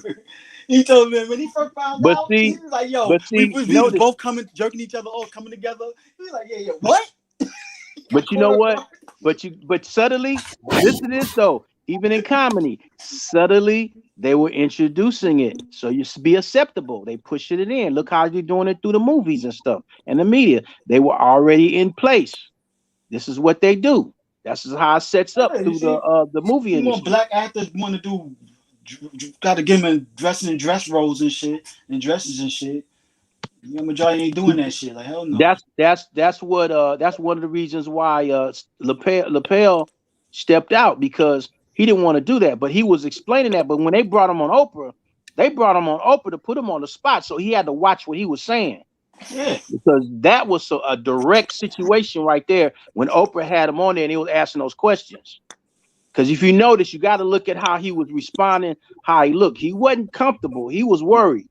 He told me when he first found out, he was like, yo, we was both jerking each other off, coming together. He was like, yeah, what? But you know what? But subtly, listen to this though. Even in comedy, subtly they were introducing it, so you be acceptable. They pushed it in. Look how you're doing it through the movies and stuff and the media. They were already in place. This is what they do. This is how it sets up through the movie industry. More black actors want to do. Got to get them dressing in dress roles and shit, and dresses and shit. The majority ain't doing that shit. Like hell no. That's one of the reasons why Lepel stepped out, because he didn't want to do that. But he was explaining that. But when they brought him on Oprah, to put him on the spot, so he had to watch what he was saying. Yeah, because that was a direct situation right there when Oprah had him on there and he was asking those questions. Because if you notice, you got to look at how he was responding, how he looked. He wasn't comfortable. He was worried.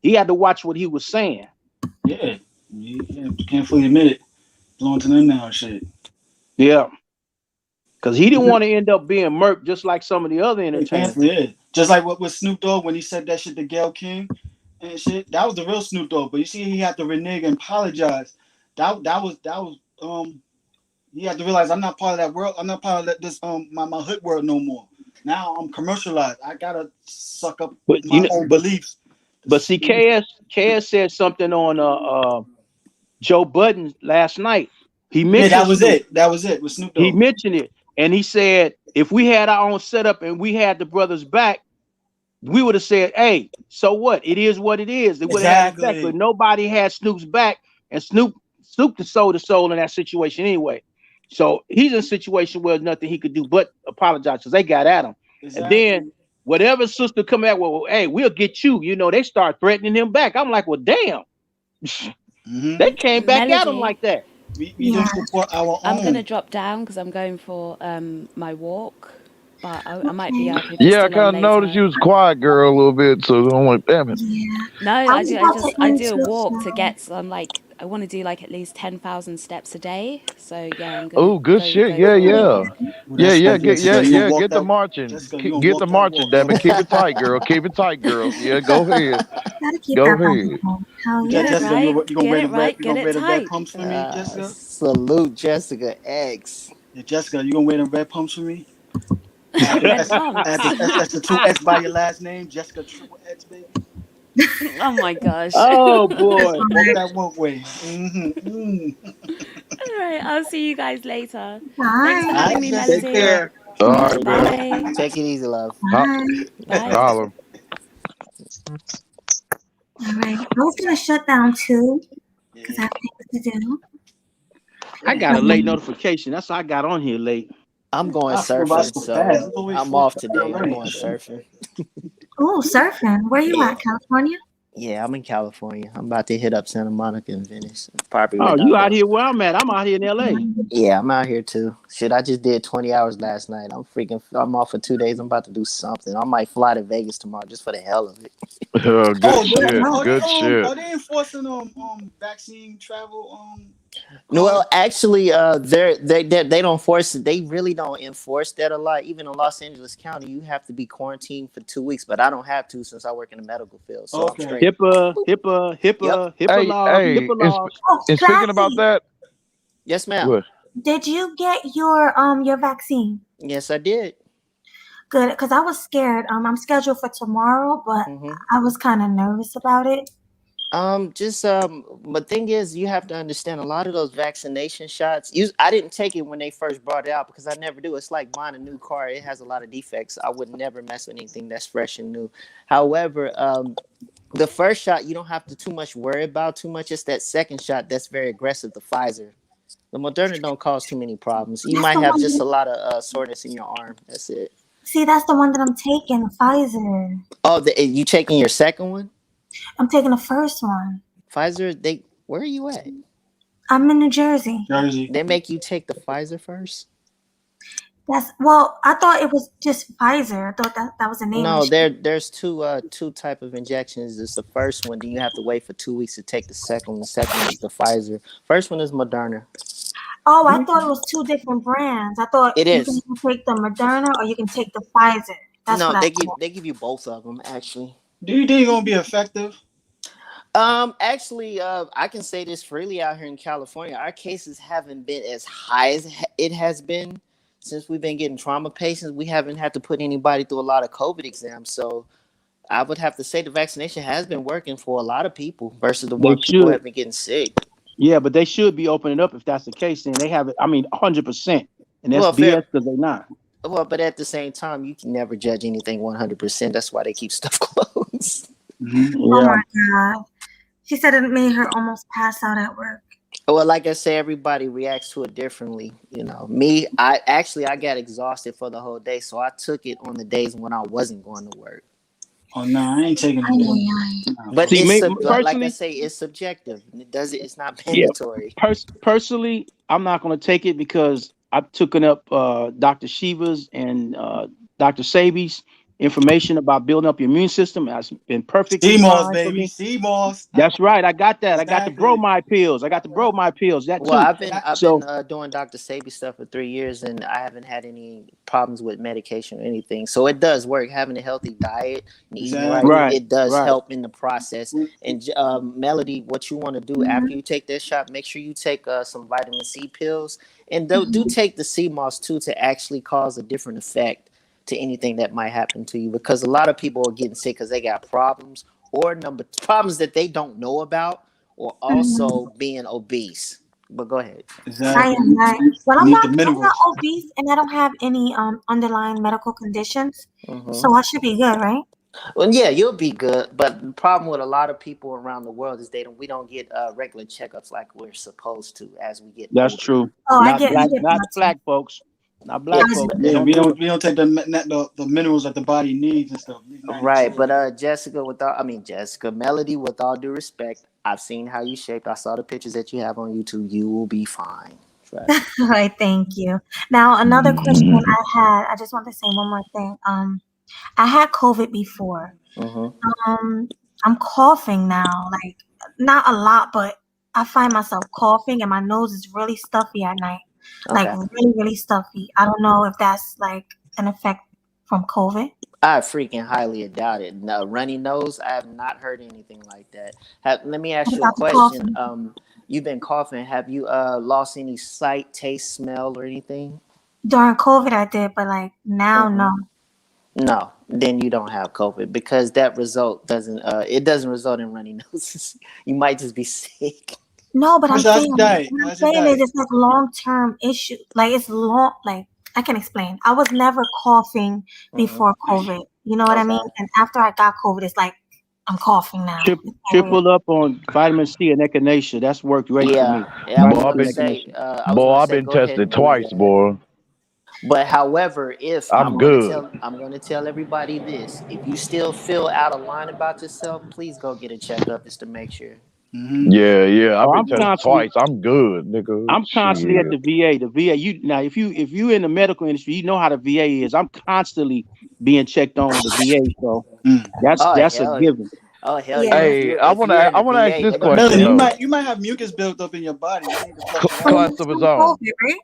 He had to watch what he was saying. Yeah, you can't fully admit it. Belong to them now, shit. Yeah, because he didn't want to end up being murked just like some of the other entertainers. Yeah, just like what with Snoop Dogg when he said that shit to Gayle King and shit. That was the real Snoop Dogg. But you see, he had to renege and apologize. That was you have to realize I'm not part of that world. I'm not part of this my hood world no more. Now I'm commercialized. I gotta suck up my own beliefs. But see, KS said something on Joe Budden last night. He mentioned that was it. That was it with Snoop Dogg. He mentioned it, and he said if we had our own setup and we had the brothers back, we would have said, "Hey, so what? It is what it is." They would have had but nobody had Snoop's back, and Snoop sold the soul in that situation anyway. So he's in a situation where nothing he could do but apologize because they got at him. Exactly. And then whatever sister come out, well, hey, we'll get you. They start threatening him back. I'm like, well, damn. They came back at him Melody, like that. We don't support our I'm gonna own. drop down because I'm going for my walk, but I might be Okay. up if you're Yeah, I still on kind of noticed later. you was quiet, girl, a little bit. So I'm like, damn it. Yeah. No, I was about to I end do a too, walk to so get some like I want to do like at least 10,000 steps a day. So yeah, I'm gonna Oh, good shit. go Yeah, for a yeah. yeah. walk. Well, Yeah, that's yeah, good, Jessica. You gonna walk get the that, marching. Jessica? You gonna Get the walk that marching, walk? damn it. Keep it tight, girl. Keep it tight, girl. Yeah, go ahead. Gotta keep Go that body ahead. home. Hell yeah. Get it Jessica, right, you gonna get wear the it red? right, You get gonna it wear the red tight. pumps for me, Jessica? Salute Jessica X. Yeah, Jessica, you gonna wear the red pumps for me? Red That's pumps. that's the two S by your last name, Jessica Triple X, baby. Oh my gosh. Oh boy. Walk that walkway. Mm. All right, I'll see you guys later. Thanks Bye. for All having right, me, Take Jessica. Melody. care. All All right, right, man. girl. Bye. Take it easy, love. Bye. Bye. Holler. All right. I was gonna shut down too because I Yeah. have things to do. I got a late Um, notification. That's why I got on here late. I'm going I flew by surfing, so fast. so It's always I'm off 4:30 today. I'm already. going surfing. oh, surfing. Where you Yeah. at? California? Yeah, I'm in California. I'm about to hit up Santa Monica and Venice. Probably Oh, you out Redondo. here where I'm at? I'm out here in LA. Yeah, I'm out here too. Shit, I just did 20 hours last night. I'm off for 2 days. I'm about to do something. I might fly to Vegas tomorrow just for the hell of it. Good Oh, shit. Oh, Good shit. are they enforcing vaccine travel Well, cards? actually, they don't force it. They really don't enforce that a lot. Even in Los Angeles County, you have to be quarantined for 2 weeks, but I don't have to since I work in the medical field, so I'm Okay. straight. HIPAA Yep. HIPAA laws, Hey, HIPAA laws. oh, and speaking about Classy. that, Yes, ma'am. what? Did you get your vaccine? Yes, I did. Good, because I was scared. I'm scheduled for tomorrow, but hmm I was kind of nervous about it. But thing is, you have to understand a lot of those vaccination shots. I didn't take it when they first brought it out because I never do. It's like buying a new car; it has a lot of defects. I would never mess with anything that's fresh and new. However, the first shot you don't have to too much worry about too much. It's that second shot that's very aggressive, the Pfizer. The Moderna don't cause too many problems. You That's might the have one. just a lot of soreness in your arm. That's it. See, that's the one that I'm taking, Pfizer. Oh, you taking your second one? I'm taking the first one. Pfizer. Where are you at? I'm in New Jersey. Jersey. They make you take the Pfizer first? I thought it was just Pfizer. I thought that was the name of No, the shit. there's two type of injections. It's the first one, then you have to wait for 2 weeks to take the second one. The second one is the Pfizer. First one is Moderna. Oh, I thought it was two different brands. I thought It you can is. either take the Moderna or you can take the Pfizer. That's No, what I they thought. give you both of them actually. Do you think it's gonna be effective? Actually, I can say this freely out here in California. Our cases haven't been as high as it has been since we've been getting trauma patients. We haven't had to put anybody through a lot of COVID exams, so I would have to say the vaccination has been working for a lot of people versus the They one people who should. have been getting sick. Yeah, but they should be opening up if that's the case. And they have it. I mean, 100%. And that's Well, fair. BS because they're not. Well, but at the same time, you can never judge anything 100%. That's why they keep stuff closed. Oh Yeah. my God. She said it made her almost pass out at work. Well, like I say, everybody reacts to it differently. You know, me, I got exhausted for the whole day, so I took it on the days when I wasn't going to work. Oh no, I ain't taking Ay, it. ay, ay. But See, me like I personally, say, it's subjective. It's not yeah. mandatory. Personally, I'm not going to take it because I've taken up Dr. Shiva's and Dr. Sabi's information about building up your immune system. That's been perfectly CMOS, fine for baby. me. CMOS. That's right. I got that. I got the Exactly. bromide pills. That Well, too. I've So been doing Dr. Sabi stuff for 3 years, and I haven't had any problems with medication or anything. So it does work. Having a healthy diet and eating right, Right, it does right. help in the process. And Melody, what you want to do after you take that shot, make sure you take some vitamin C pills, and do take the CMOS too to actually cause a different effect to anything that might happen to you, because a lot of people are getting sick because they got problems or problems that they don't know about, or also being obese. But go ahead. Exactly. Right. Well, I'm Need not the I'm minerals. not obese and I don't have any underlying medical conditions. Mhm. So I should be good, right? Well, yeah, you'll be good. But the problem with a lot of people around the world is we don't get regular checkups like we're supposed to as we get That's older. true. Oh, I Not get black blood folks. Not Yeah, black folks. They Yeah, don't we do don't it. we don't take the minerals that the body needs and stuff. right. But Melody, with all due respect, I've seen how you shaped. I saw the pictures that you have on YouTube. You will be fine. Trust. All right, thank you. Now, another question I just want to say one more thing. I had COVID before. Mm-hmm. I'm coughing now, like not a lot, but I find myself coughing and my nose is really stuffy at night. Like Okay. really, really stuffy. I don't know if that's like an effect from COVID. I freaking highly doubt it. No, runny nose. I have not heard anything like that. Let me ask What you a about the question. coughing? You've been coughing. Have you lost any sight, taste, smell, or anything? During COVID I did, but like now, Mm-hmm. no. No, then you don't have COVID because that result doesn't. It doesn't result in runny noses. You might just be sick. No, but I'm How's your saying diet? what I'm How's your saying is diet? it's like long-term issue. Like it's long, like I can explain. I was never coughing Mm-hmm. before COVID. You know what I mean? Okay. And after I got COVID, it's like I'm coughing now. It's so weird. Triple up on vitamin C and echinacea. That's worked great for me. Yeah. I was Boy, I've gonna been say. I've been Go ahead tested and do twice, that. boy. But however, if I'm good. I'm gonna tell everybody this: if you still feel out of line about yourself, please go get a checkup just to make sure. Mm-hmm. Yeah. I've Oh, been tested twice. I'm good, nigga. I'm constantly at Shit. the VA. The VA. If you in the medical industry, you know how the VA is. I'm constantly being checked on with the VA. So that's Oh a hell, given. oh hell Yeah. yeah! Hey, I If you're in the wanna ask VA, this they're gonna question Melanie, check though. you might have mucus built up in your body. You need to flush it So out. Class it's of his from own. COVID, right?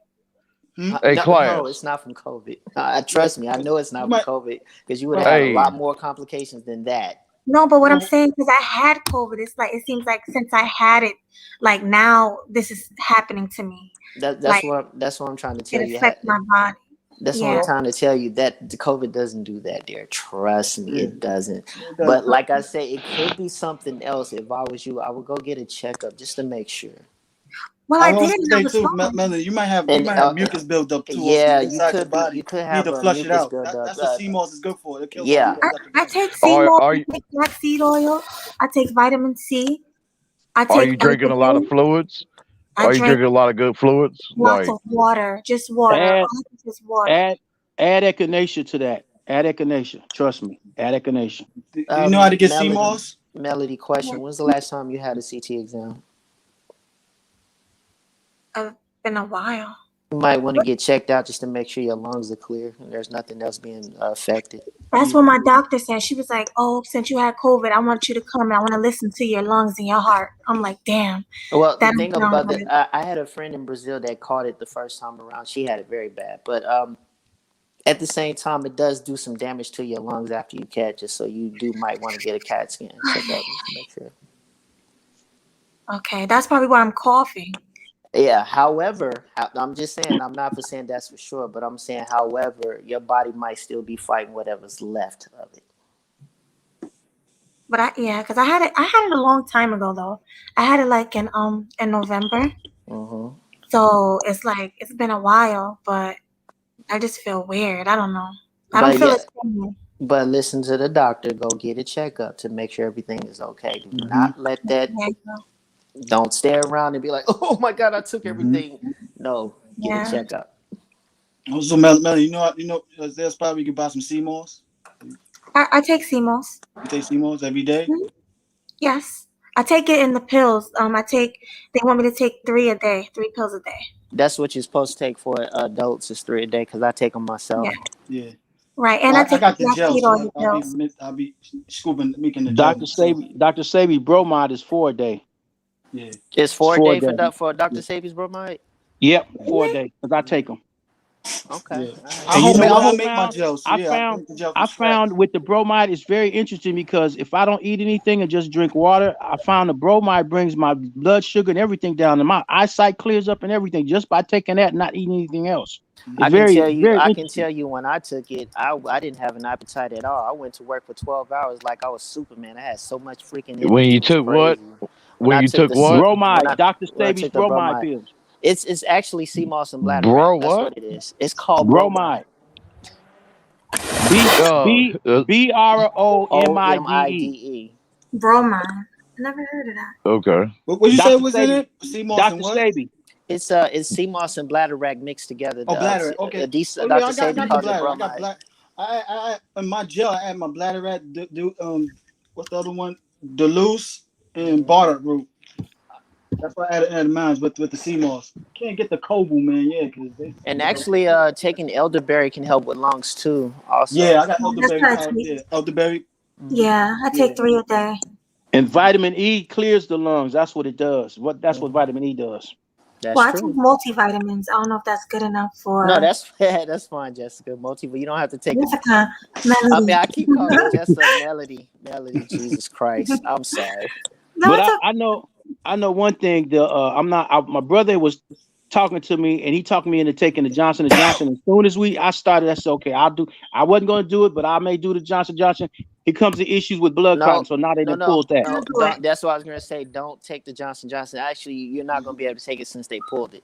Hey, No, class. it's not from COVID. Trust me, I know it's not You from might. COVID because you would have had a Hey, lot more complications than that. No, but what I'm Well, saying is I had COVID. It's like it seems like since I had it, like now this is happening to me. That's Like what I'm trying to it tell you. affects my body. That's what I'm Yeah. trying to tell you. That the COVID doesn't do that, dear. Trust me, yeah, it doesn't. it But doesn't. like I say, it could be something else. If I was you, I would go get a checkup just to make sure. Well, I I was did gonna and I say was too, fine. Melanie, you might have And mucus built up too on yeah, inside your you body. could You need have to a flush it mucus out. buildup. That's what CMOS is good for. It kills all Yeah, the I bugs. take sea are moss, are I you take black seed oil, I take vitamin C, I are take you drinking a lot of estrogen, fluids? I Are you drink drinking a lot of good fluids? lots Like, of water, just water. Add All I drink is water. add echinacea to that. Add echinacea. Trust me. Add echinacea. Do you know how to get Melody, CMOS? Melody, question: when's the last time you had a CT exam? Been a while. You might want to get checked out just to make sure your lungs are clear and there's nothing else being affected. That's what my doctor said. She was like, "Oh, since you had COVID, I want you to come and I want to listen to your lungs and your heart." I'm like, "Damn, Well, the that thing don't sound about good." that, I had a friend in Brazil that caught it the first time around. She had it very bad, but at the same time, it does do some damage to your lungs after you catch it. So you might want to get a CAT scan check out just to make sure. Okay, that's probably why I'm coughing. Yeah. However, I'm just saying, I'm not for saying that's for sure, but I'm saying, however, your body might still be fighting whatever's left of it. But because I had it a long time ago though. I had it like in November. Mm-hmm. So it's like it's been a while, but I just feel weird. I don't know. I don't But feel yeah, the same. but listen to the doctor. Go get a checkup to make sure everything is okay. Do not let that. Yeah. Don't stare around and be like, "Oh my God, I took everything." No, get a Yeah. checkup. Also, Melanie, you know, there's probably you can buy some CMOS. I take CMOS. You take CMOS every day. Yes. I take it in the pills. They want me to take 3 pills a day. That's what you're supposed to take for adults is 3 a day because I take them myself. Yeah. Yeah. Right. And I I take got the the black gel, seed so oil pills. I'll be scooping, making the gel. Dr. Sabi bromide is 4 a day. Yeah. It's 4 a 4 a day day. for Dr. Sabi's bromide. Yep, 4 a day because I take them. Okay. Yeah. All right. I And you know I what homemade I my found? gel. So I yeah, I make the gel from scratch. found with the bromide it's very interesting because if I don't eat anything and just drink water, I found the bromide brings my blood sugar and everything down, and my eyesight clears up and everything just by taking that and not eating anything else. It's I very can interesting. tell you when I took it, I didn't have an appetite at all. I went to work for 12 hours like I was Superman. I had so much freaking energy. when you It was took what? crazy. When you took what? Bromide, Dr. When I Sabi's took the bromide bromide, pills. it's actually sea moss and bladder Bro, wrack. That's what? what it is. It's called Bromide. bromide. BROMIDE. Bromide. I never heard of that. Okay. What you say Dr. was in Sabi. it? CMOS Dr. and what? Sabi. It's sea moss and bladder wrack mixed together. Oh, bladder. Okay. Dr. I got Sabi the calls it bladder. I got bromide. black. I in my gel. I add my bladder rat. What's the other one? Duluth and barter root. That's why I added mine with the sea moss. Can't get the Kobu, man. Yeah, because they. And actually, taking elderberry can help with lungs too. Also. Yeah, I got That's elderberry what I powder. take. Yeah, elderberry. Yeah, I take 3 a day. And vitamin E clears the lungs. That's what it does. That's what vitamin E does. That's Well, I true. take multivitamins. I don't know if that's good enough for No, that's fine, Jessica. But you don't have to take it. Jessica. I mean, Melody. I keep calling Jessica Melody. Melody, Jesus Christ. I'm sorry. No, But it's okay. I know one thing. My brother was talking to me, and he talked me into taking the Johnson & Johnson. As soon as I started, I said, okay, I wasn't going to do it, but I may do the Johnson & Johnson. Here comes the issues with blood clotting, so now they done pulled that. No, Don't do it. that's what I was going to say. Don't take the Johnson & Johnson. Actually, you're not going to be able to take it since they pulled it.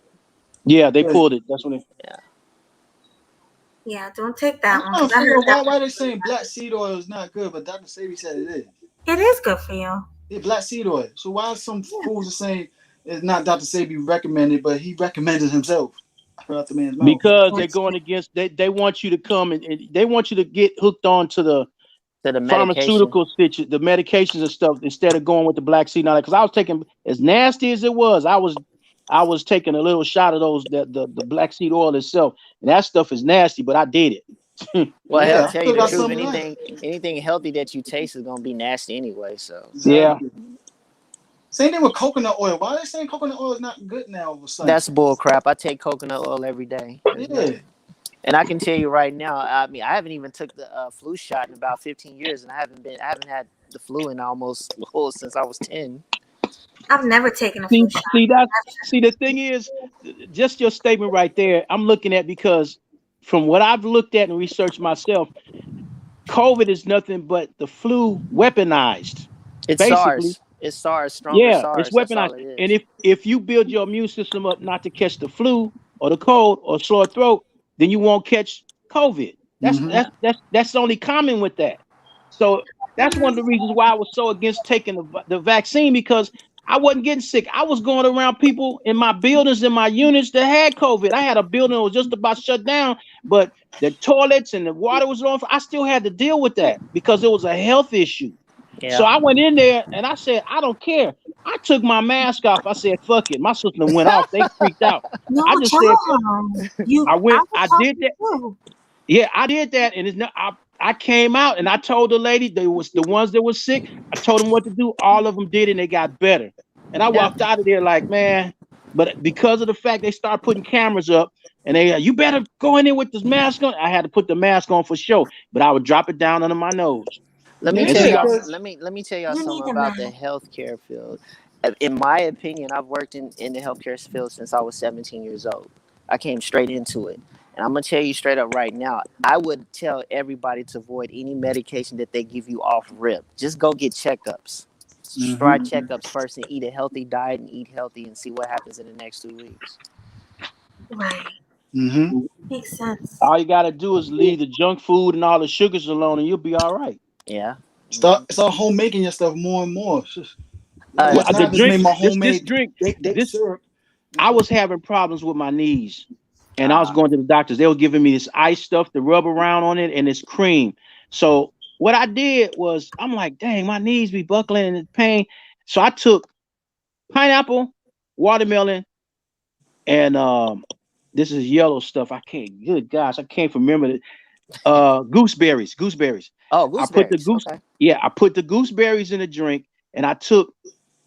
Yeah, they pulled it. That's when Yeah, don't take that one. I 'cause I don't heard know that why they saying black seed oil is not good, but Dr. Sebi said it is. it is good for you. Yeah, black seed oil. So why some fools are saying it's not Dr. Sebi recommended, but he recommended himself? Out the man's mouth. Because they're going against. They want you to come and they want you to get hooked on to the pharmaceutical stitches, the medications and stuff, instead of going with the black seed. Because I was taking, as nasty as it was, I was taking a little shot of those the black seed oil itself, and that stuff is nasty. But I did it. Well, Yeah, I'll tell you the I truth. still got Anything healthy that you taste is gonna be nasty anyway. So Yeah. Same thing with coconut oil. Why are they saying coconut oil is not good now all of a sudden? that's bull crap. I take coconut oil every day. Yeah. And I can tell you right now, I mean, I haven't even took the flu shot in about 15 years, and I haven't had the flu in almost since I was 10. I've never taken a flu shot. See, the thing is, just your statement right there, I'm looking at, because from what I've looked at and researched myself, COVID is nothing but the flu weaponized. It's basically. SARS. It's SARS, stronger SARS. It's weaponized. And if you build your immune system up not to catch the flu or the cold or sore throat, then you won't catch COVID. That's only common with that. So that's one of the reasons why I was so against taking the vaccine, because I wasn't getting sick. I was going around people in my buildings, in my units that had COVID. I had a building that was just about shut down, but the toilets and the water was on. I still had to deal with that because it was a health issue. Yeah. So I went in there and I said, I don't care. I took my mask off. I said, fuck it. My system went off. They freaked out. No, I just said, I did that. Too. Yeah, I did that. And it's not, I came out and I told the lady, they was the ones that were sick. I told them what to do. All of them did, and they got better. And I walked out of there like, man, but because of the fact they started putting cameras up and you better go in there with this mask on. I had to put the mask on for sure, but I would drop it down under my nose. Let me tell y'all something about the healthcare field. In my opinion, I've worked in the healthcare field since I was 17 years old. I came straight into it. And I'm going to tell you straight up right now, I would tell everybody to avoid any medication that they give you off rip. Just go get checkups. Start checkups first and eat a healthy diet and eat healthy and see what happens in the next 2 weeks. Right. Makes sense. All you got to do is leave the junk food and all the sugars alone and you'll be all right. Yeah. Start homemaking your stuff more and more. This drink, I was having problems with my knees, and I was going to the doctors. They were giving me this ice stuff to rub around on it and this cream. So what I did was, I'm like, dang, my knees be buckling and it's pain. So I took pineapple, watermelon, and this is yellow stuff. I can't remember it. Gooseberries. Oh, gooseberries. I put the gooseberries in a drink, and I took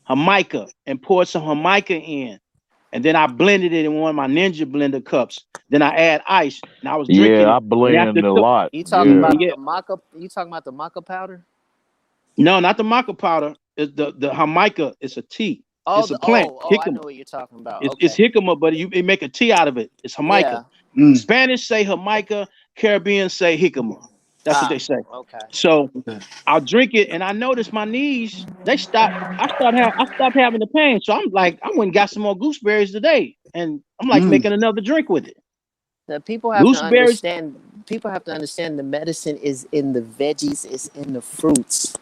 Jamaica and poured some Jamaica in, and then I blended it in one of my Ninja blender cups. Then I add ice, and I was drinking. Yeah, I blend a lot. You talking about the maca? You talking about the maca powder? No, not the maca powder. It's the Jamaica. It's a tea. Oh, it's a plant. I know what you're talking about. It's jicama, but they make a tea out of it. It's Jamaica. Spanish say Jamaica. Caribbean say jicama. That's what they say. Okay. So I'll drink it, and I noticed my knees, they stopped. I stopped having the pain. So I'm like, I went and got some more gooseberries today, and I'm like making another drink with it. The people have to understand. People have to understand the medicine is in the veggies, it's in the fruits.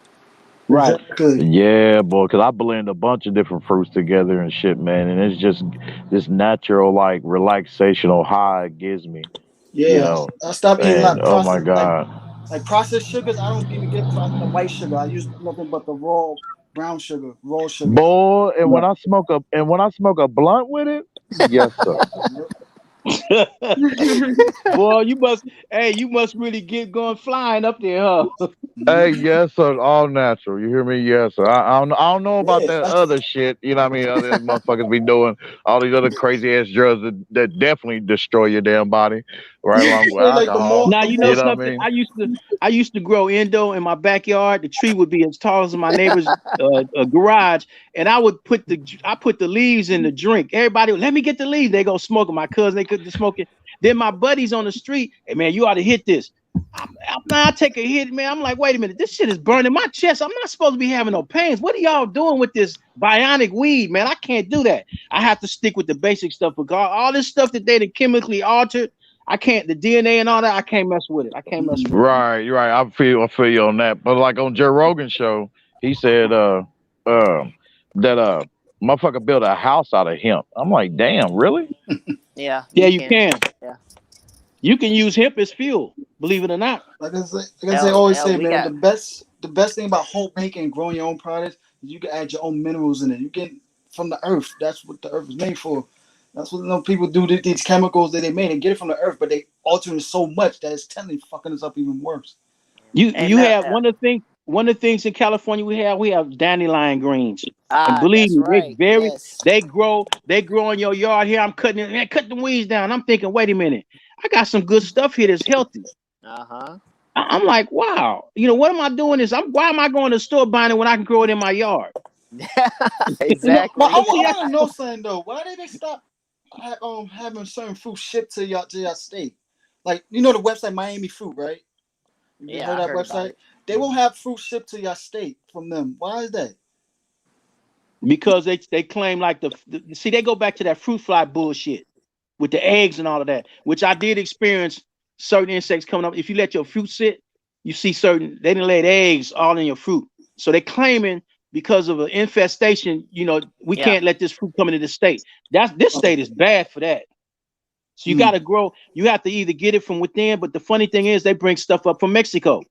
Right. Yeah, boy, because I blend a bunch of different fruits together and shit, man, and it's just this natural, like, relaxational high it gives me. Yeah, you know? I stopped eating like oh my god, like processed sugars. I don't even get the white sugar. I use nothing but the raw brown sugar, raw sugar. Boy, and when I smoke a blunt with it, yes sir. Boy, you must really get going flying up there, huh? Hey, yes sir, all natural. You hear me? Yes sir. I don't know about that other shit. You know what I mean? Other motherfuckers be doing all these other crazy ass drugs that definitely destroy your damn body, right along with Like alcohol. Now you know You know what I something. mean? I used to grow endo in my backyard. The tree would be as tall as my neighbor's garage, and I put the leaves in the drink. Everybody would, let me get the leaves. They go smoke it. My cousin, they couldn't smoke it. Then my buddies on the street, hey man, you ought to hit this. I take a hit, man. I'm like, wait a minute, this shit is burning my chest. I'm not supposed to be having no pains. What are y'all doing with this bionic weed, man? I can't do that. I have to stick with the basic stuff. Because all this stuff that they chemically altered, I can't. The DNA and all that, I can't mess with it. I can't mess with it. Right, you're right. I feel you on that. But like on Joe Rogan's show, he said that motherfucker built a house out of hemp. I'm like, damn, really? Yeah. You can. Yeah. You can use hemp as fuel, believe it or not. Like I always say, man, the best thing about homemaking and growing your own products is you can add your own minerals in it. You get from the earth. That's what the earth is made for. That's what people do. These chemicals that they made and get it from the earth, but they alter it so much that it's technically fucking us up even worse. You have one of the things in California we have dandelion greens. And believe me, they grow in your yard here. I'm cutting it, man, cut the weeds down. I'm thinking, wait a minute, I got some good stuff here that's healthy. I'm like, wow, what am I doing this? Why am I going to the store buying it when I can grow it in my yard? Exactly. But I want to know something though. Why did they stop having certain fruit shipped to your state? Like, the website Miami Fruit, right? You heard that website? They won't have fruit shipped to your state from them. Why is that? Because they claim like see, they go back to that fruit fly bullshit with the eggs and all of that, which I did experience certain insects coming up. If you let your fruit sit, you see they didn't lay eggs all in your fruit. So they're claiming because of an infestation, we can't let this fruit come into the state. This state is bad for that. So you got to grow. You have to either get it from within, but the funny thing is they bring stuff up from Mexico.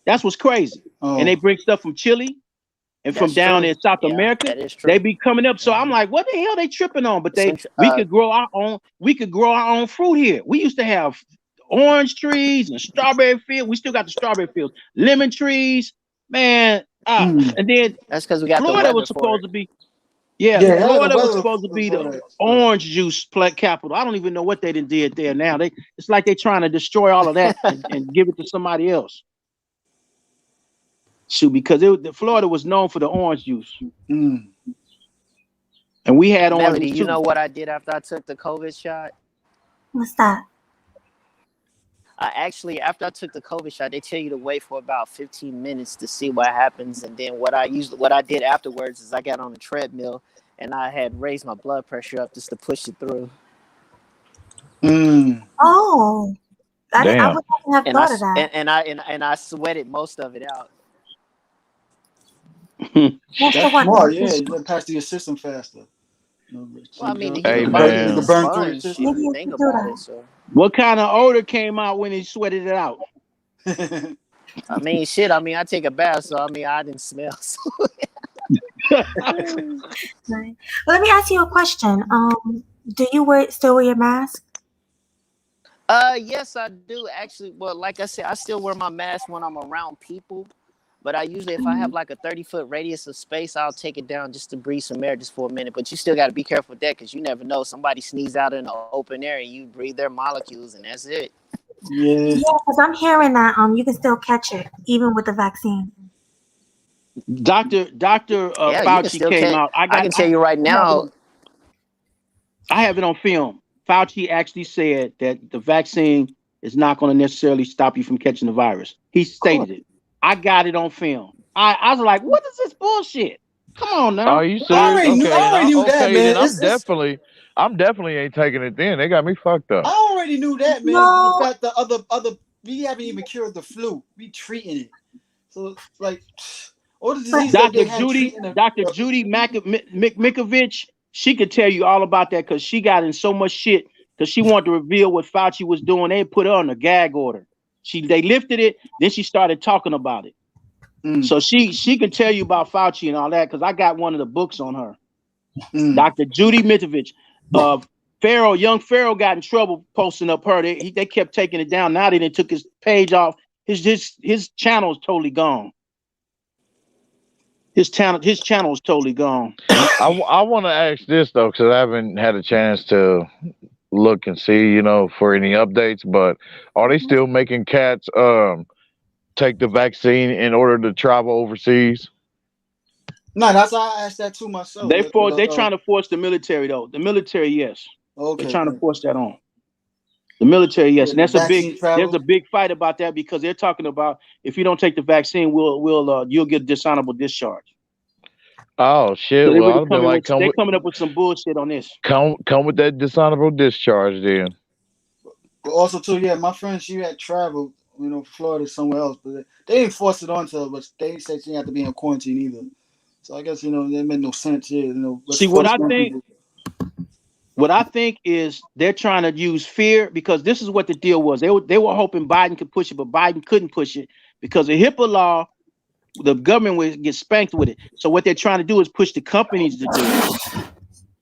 That's what's crazy. And they bring stuff from Chile and from down in South America. They be coming up. So I'm like, what the hell they tripping on? But we could grow our own fruit here. We used to have orange trees and strawberry fields. We still got the strawberry fields, lemon trees, man. And then that's because we got Florida was supposed to be. Florida was supposed to be the orange juice capital. I don't even know what they did there now. It's like they're trying to destroy all of that and give it to somebody else. Shoot, because Florida was known for the orange juice. And we had orange Melody, juice. You know what I did after I took the COVID shot? What's that? After I took the COVID shot, they tell you to wait for about 15 minutes to see what happens. And then what I did afterwards is I got on the treadmill and I had raised my blood pressure up just to push it through. Oh, I would not have thought of that. And I sweated most of it out. That's smart. Yeah, you can pass through your system faster. Well, I mean, you can burn through your system. if you think about it. So. What kind of odor came out when he sweated it out? I mean, shit. I mean, I take a bath, so I didn't smell. So. Right. Let me ask you a question. Do you still wear your mask? Yes, I do actually. Well, like I said, I still wear my mask when I'm around people. But I usually, if I have like a 30-foot radius of space, I'll take it down just to breathe some air just for a minute. But you still got to be careful with that because you never know. Somebody sneezes out in the open air and you breathe their molecules and that's it. Yeah, because I'm hearing that you can still catch it even with the vaccine. Dr. Fauci came out. I can tell you right now. I have it on film. Fauci actually said that the vaccine is not going to necessarily stop you from catching the virus. He stated it. I got it on film. I was like, what is this bullshit? Come on now. Are you serious? I already knew that, man. I'm definitely ain't taking it then. They got me fucked up. I already knew that, man. No. In fact, the other we haven't even cured the flu. We treating it. So it's like all the diseases Dr. Judy Mikovich, she could tell you all about that because she got in so much shit because she wanted to reveal what Fauci was doing. They put her on a gag order. They lifted it, then she started talking about it. So she can tell you about Fauci and all that because I got one of the books on her. Dr. Judy Mitrovic. Young Pharaoh got in trouble posting up her. They kept taking it down. Now they done took his page off. His channel is totally gone. His channel is totally gone. I want to ask this though, because I haven't had a chance to look and see, for any updates. But are they still making cats take the vaccine in order to travel overseas? No, that's why I asked that too myself. They're trying to force the military though. The military, yes. Okay. They're trying to force that on. The military, yes. And there's a big fight about that because they're talking about if you don't take the vaccine, you'll get dishonorable discharge. Oh shit! So well, they're coming up with some bullshit on this. Come with that dishonorable discharge, then. Also, too, yeah, my friend, she had traveled, Florida somewhere else, but they didn't force it onto her. But they said she didn't have to be in quarantine either. So I guess that made no sense here. See, what I think is they're trying to use fear because this is what the deal was. They were hoping Biden could push it, but Biden couldn't push it because the HIPAA law. The government would get spanked with it. So what they're trying to do is push the companies to do it.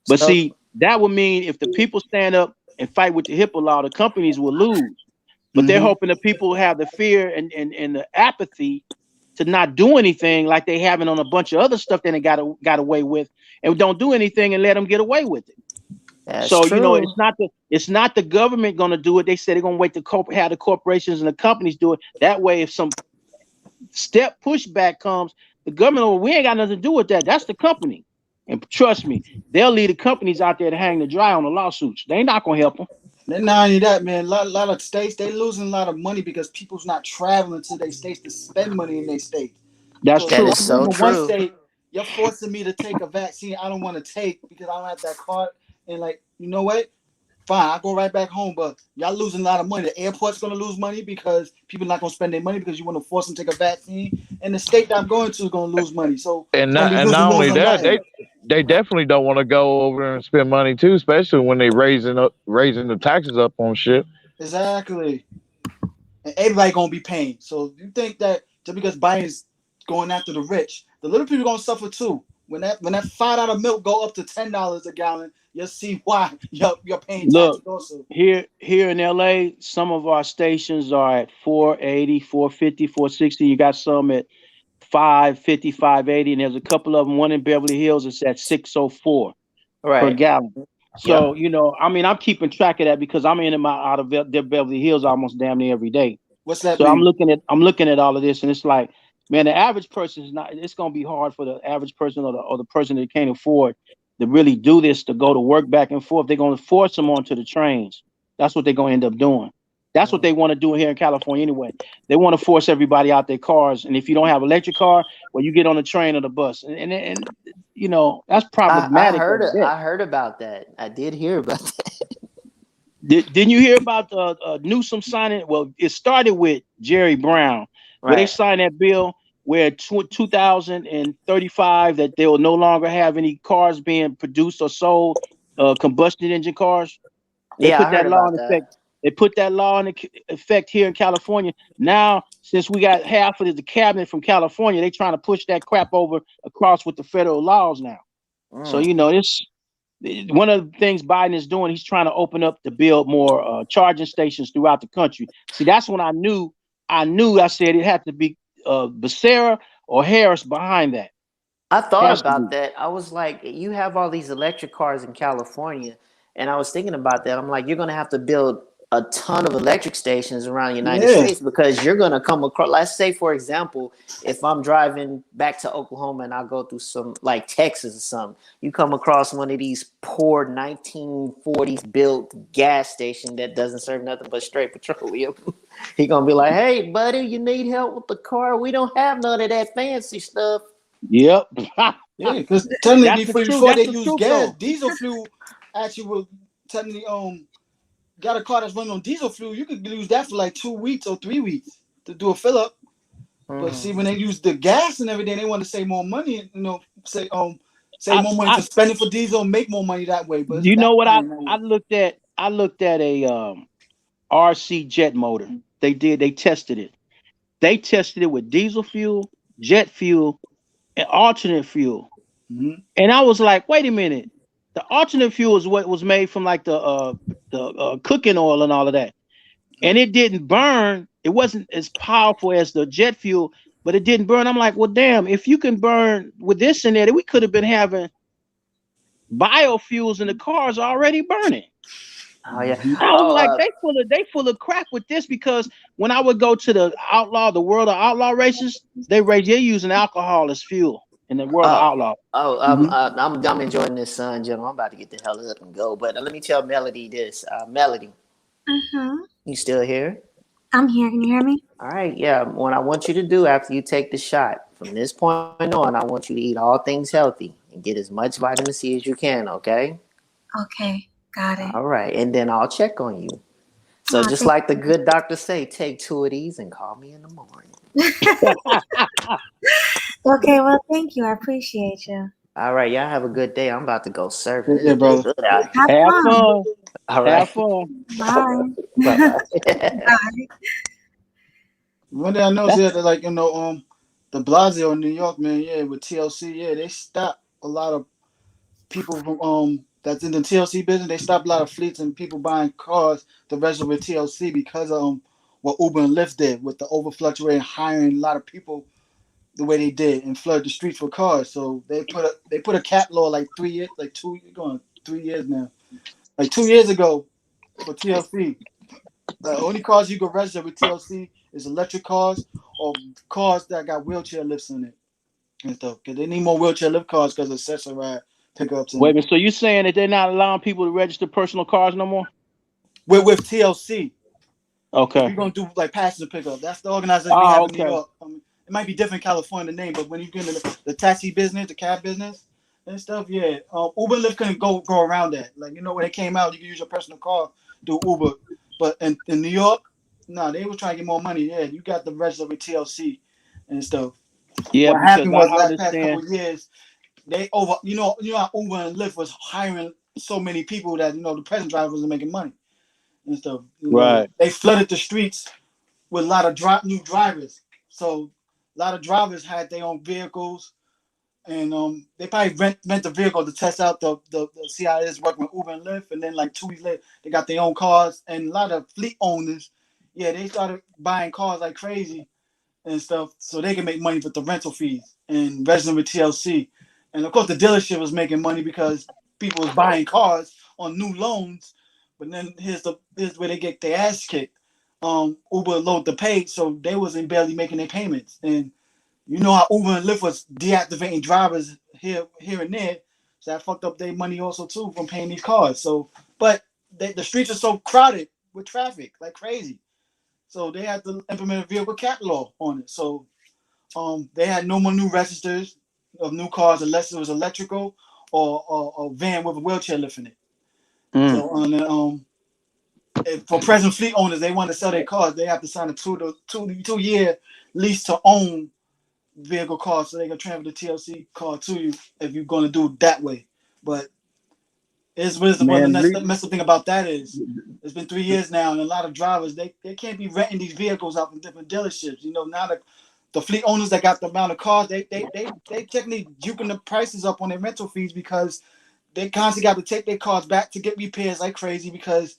But see, that would mean if the people stand up and fight with the HIPAA law, the companies will lose. But they're hoping that people have the fear and the apathy to not do anything like they haven't on a bunch of other stuff that they got away with, and don't do anything and let them get away with it. That's so true. It's not the government going to do it. They said they're going to wait to have the corporations and the companies do it. That way, if some step pushback comes, the government, we ain't got nothing to do with that. That's the company. And trust me, they'll leave the companies out there to hang the dry on the lawsuits. They ain't not gonna help them. And not only that, man, a lot of states, they losing a lot of money because people's not traveling to their states to spend money in their state. That is so true. One state, you're forcing me to take a vaccine I don't want to take because I don't have that card. And you know what? Fine, I'll go right back home, but y'all losing a lot of money. The airport's going to lose money because people not going to spend their money because you want to force them to take a vaccine. And the state that I'm going to is going to lose money. So and not only that, they definitely don't want to go over there and spend money too, especially when they raising the taxes up on shit. Exactly. And everybody going to be paying. So you think that just because Biden's going after the rich, the little people going to suffer too. When that $5 milk go up to $10 a gallon, you'll see why you're paying taxes also. Here in LA, some of our stations are at 480, 450, 460. You got some at 550, 580, and there's a couple of them. One in Beverly Hills is at 604 per gallon. So, I'm keeping track of that because I'm in and out of Beverly Hills almost damn near every day. What's that? So mean? I'm looking at all of this, and it's like, man, the average person is not. It's going to be hard for the average person or the person that can't afford to really do this, to go to work back and forth. They're going to force them onto the trains. That's what they're going to end up doing. That's what they want to do here in California anyway. They want to force everybody out their cars. And if you don't have an electric car, well, you get on the train or the bus. And that's problematic. I heard about that. I did hear about that. Didn't you hear about Newsom signing? Well, it started with Jerry Brown, where they signed that bill where 2035 that they will no longer have any cars being produced or sold, combustion engine cars. They put that law in effect. They put that law in effect here in California. Now, since we got half of the cabinet from California, they trying to push that crap over across with the federal laws now. So this one of the things Biden is doing. He's trying to open up to build more charging stations throughout the country. See, that's when I knew. I said it had to be Becerra or Harris behind that. I thought about that. I was like, you have all these electric cars in California, and I was thinking about that. I'm like, you're going to have to build a ton of electric stations around the United States because you're going to come across, let's say, for example, if I'm driving back to Oklahoma and I go through some like Texas or something, you come across one of these poor 1940s built gas station that doesn't serve nothing but straight petroleum. He going to be like, hey, buddy, you need help with the car? We don't have none of that fancy stuff. Yep. Because technically before they use gas, diesel fuel actually will technically got a car that's running on diesel fuel, you could use that for like 2 weeks or 3 weeks to do a fill up. But see, when they use the gas and everything, they want to save more money, save more money to spend it for diesel and make more money that way. But you know what I looked at? I looked at a RC jet motor. They tested it. They tested it with diesel fuel, jet fuel and alternate fuel. Mhm. And I was like, wait a minute. The alternate fuel is what was made from like the cooking oil and all of that. And it didn't burn. It wasn't as powerful as the jet fuel, but it didn't burn. I'm like, well, damn, if you can burn with this in there, we could have been having biofuels in the cars already burning. Oh yeah. I was Oh, like, they full of crap with this, because when I would go to the world of outlaw races, they're using alcohol as fuel in the world of outlaw. I'm enjoying this, son, General. I'm about to get the hell up and go. But let me tell Melody this. Melody, you still here? I'm here. Can you hear me? All right, yeah. What I want you to do after you take the shot, from this point on, I want you to eat all things healthy and get as much vitamin C as you can, okay? Okay, got it. All right, and then I'll check on you. So just like the good doctor say, take 2 of these and call me in the morning. Okay, well, thank you. I appreciate you. All right, y'all have a good day. I'm about to go surfing. Yeah, brother. Have Have fun. fun. All right. Have fun. Bye. Bye-bye. Bye. One thing I noticed is that, like, you know, the Blasio in New York, man, yeah, with TLC, yeah, they stopped a lot of people from that's in the TLC business. They stopped a lot of fleets and people buying cars to register with TLC because of what Uber and Lyft did with the overfluctuating hiring a lot of people the way they did and flood the streets with cars. So they put a cap law like 3 years, like 3 years now, like 2 years ago for TLC. The only cars you can register with TLC is electric cars or cars that got wheelchair lifts in it and stuff. Because they need more wheelchair lift cars because of Accessoride pickups. Wait a minute. So you saying that they're not allowing people to register personal cars no more? With TLC. Okay. We're going to do like passenger pickup. That's the organization we have in New York. It might be different in California, the name, but when you get into the taxi business, the cab business and stuff, yeah. Uber and Lyft couldn't go around that. Like, you know, when it came out, you could use your personal car, do Uber. But in New York, no, they were trying to get more money. Yeah, you got the register with TLC and stuff. Yeah, what happened was last past understand. couple of years, they you know how Uber and Lyft was hiring so many people that, you know, the present drivers wasn't making money and stuff. You know, Right. they flooded the streets with a lot of new drivers. So a lot of drivers had their own vehicles, and they probably rent the vehicle to test out the see how it is working with Uber and Lyft, and then like 2 weeks later they got their own cars. And a lot of fleet owners, yeah, they started buying cars like crazy and stuff so they can make money with the rental fees and registering with TLC. And of course the dealership was making money because people was buying cars on new loans. But then here's where they get their ass kicked. Uber load the pay, so they wasn't barely making their payments. And you know how Uber and Lyft was deactivating drivers here and there, so that fucked up their money also too from paying these cars. So, but the streets are so crowded with traffic like crazy, so they had to implement a vehicle cap law on it. So, they had no more new registers of new cars unless it was electrical or a van with a wheelchair lift in it. So on for present fleet owners, they want to sell their cars, they have to sign a 2 year lease to own vehicle cars, so they can transfer the TLC car to you if you're going to do it that way. But the messed up thing about that is it's been 3 years now, and a lot of drivers they can't be renting these vehicles out from different dealerships. You know, now the fleet owners that got the amount of cars, they technically juking the prices up on their rental fees because they constantly got to take their cars back to get repairs like crazy, because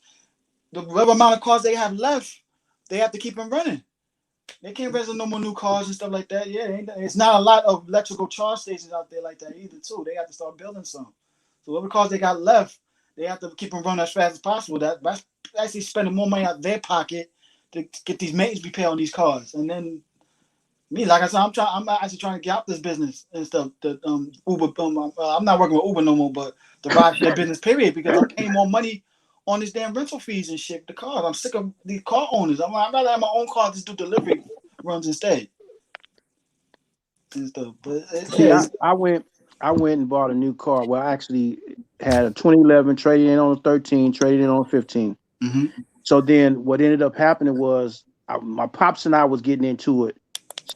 the whatever amount of cars they have left, they have to keep them running. They can't register no more new cars and stuff like that. Yeah, it's not a lot of electrical charge stations out there like that either, too. They have to start building some. So whatever cars they got left, they have to keep them running as fast as possible. That's actually spending more money out of their pocket to get these maintenance repair on these cars. And then me, like I said, I'm actually trying to get out this business and stuff. The Uber, I'm not working with Uber no more, but the rideshare business period, because I'm paying more money on this damn rental fees and shit. The cars, I'm sick of these car owners. I'd rather have my own car to do delivery runs instead and stuff. But I went and bought a new car. Well, I actually had a 2011, traded in on a 13, traded in on a 15. Mm-hmm. So then what ended up happening was my pops and I was getting into it.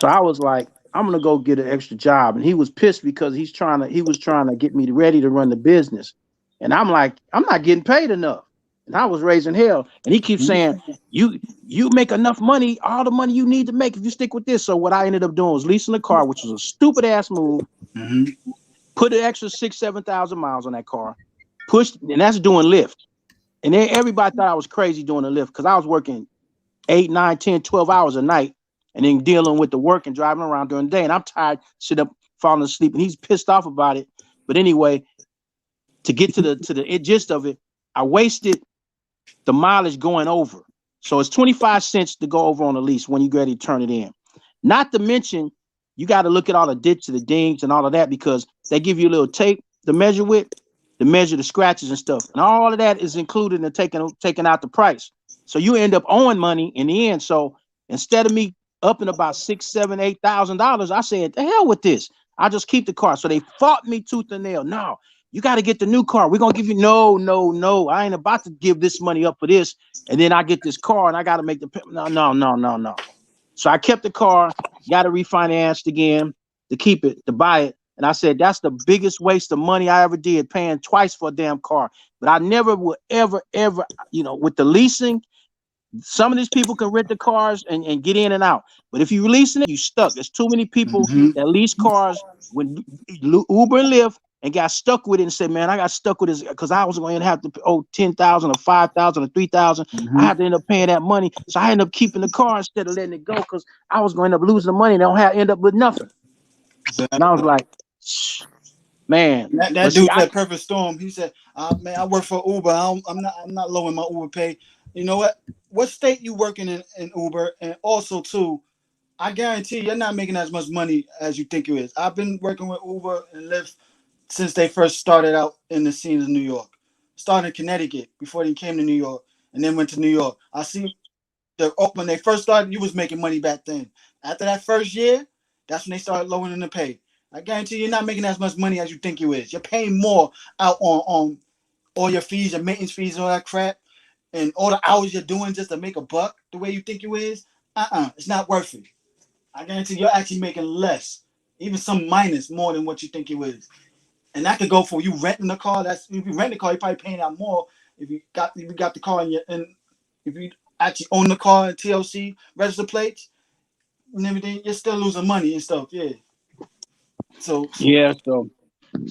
So I was like, I'm gonna go get an extra job, and he was pissed because he was trying to get me ready to run the business, and I'm like, I'm not getting paid enough. and I was raising hell. And he keeps saying, you make enough money, all the money you need to make if you stick with this. So what I ended up doing was leasing a car, which was a stupid ass move. Put an extra 6,000-7,000 miles on that car, pushed, and that's doing Lyft. And then everybody thought I was crazy doing a Lyft because I was working 8, 9, 10, 12 hours a night, and then dealing with the work and driving around during the day. And I'm tired, sit up, falling asleep, and he's pissed off about it. But anyway, to get to the gist of it, I wasted the mileage going over. So it's 25 cents to go over on the lease when you get ready to turn it in. Not to mention, you got to look at all the dits and the dings and all of that because they give you a little tape to measure with, to measure the scratches and stuff. And all of that is included in taking out the price. So you end up owing money in the end. So instead of me upping about $6,000, $7,000, $8,000, I said, the hell with this. I'll just keep the car. So they fought me tooth and nail. No, you got to get the new car. We're going to give you no. I ain't about to give this money up for this. And then I get this car and I got to make the no. So I kept the car, got it refinanced again to keep it, to buy it. And I said, that's the biggest waste of money I ever did, paying twice for a damn car. But I never would ever, with the leasing, some of these people can rent the cars and get in and out. But if you're leasing it, you stuck. There's too many people that lease cars with Uber and Lyft and got stuck with it and said, man, I got stuck with this because I was going to have to owe $10,000 or $5,000 or $3,000. I had to end up paying that money. So I ended up keeping the car instead of letting it go because I was going to end up losing the money and end up with nothing. And I was like, man, that dude said perfect storm. He said, man, I work for Uber. I'm not lowering my Uber pay. You know what state you working in Uber? And also too, I guarantee you're not making as much money as you think you is. I've been working with Uber and Lyft since they first started out in the scene of New York. Started in Connecticut before they came to New York, and then went to New York. I see when they first started, you was making money back then. After that first year, that's when they started lowering the pay. I guarantee you're not making as much money as you think you is. You're paying more out on all your fees, your maintenance fees, all that crap, and all the hours you're doing just to make a buck the way you think you is. It's not worth it. I guarantee you're actually making less, even some minus more than what you think you is. And that could go for you renting the car. That's if you rent the car, you're probably paying out more. If you got the car and if you actually own the car and TLC register plates and everything, you're still losing money and stuff. Yeah. So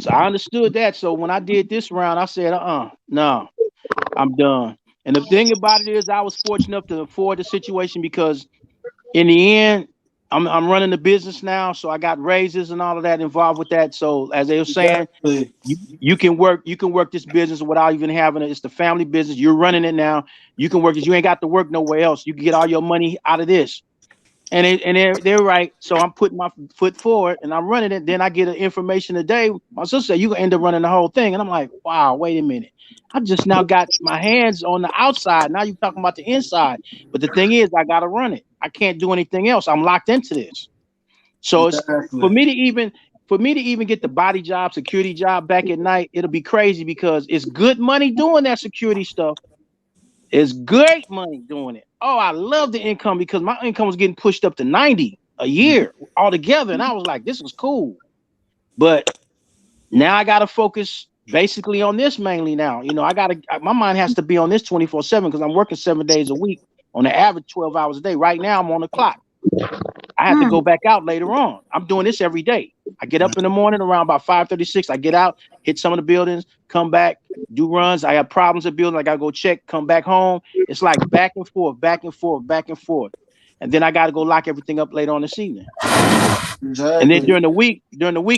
I understood that. So when I did this round, I said, no, I'm done. And the thing about it is, I was fortunate enough to afford the situation because in the end, I'm running the business now, so I got raises and all of that involved with that. So as they were saying, you can work this business without even having it. It's the family business. You're running it now. You can work it. You ain't got to work nowhere else. You can get all your money out of this. And they're right. So I'm putting my foot forward and I'm running it. Then I get information today. My sister said, you can end up running the whole thing. And I'm like, wow, wait a minute. I just now got my hands on the outside. Now you're talking about the inside. But the thing is, I got to run it. I can't do anything else. I'm locked into this. So it's for me to even get the body job, security job back at night, it'll be crazy because it's good money doing that security stuff. It's great money doing it. Oh, I love the income because my income was getting pushed up to 90 a year altogether. And I was like, this was cool. But now I got to focus basically on this mainly now. You know, my mind has to be on this 24/7 because I'm working 7 days a week on an average 12 hours a day. Right now I'm on the clock. I have to go back out later on. I'm doing this every day. I get up in the morning around about 5:36. I get out, hit some of the buildings, come back, do runs. I have problems at building. I got to go check, come back home. It's like back and forth. And then I got to go lock everything up later on this evening. Exactly. And then during the week,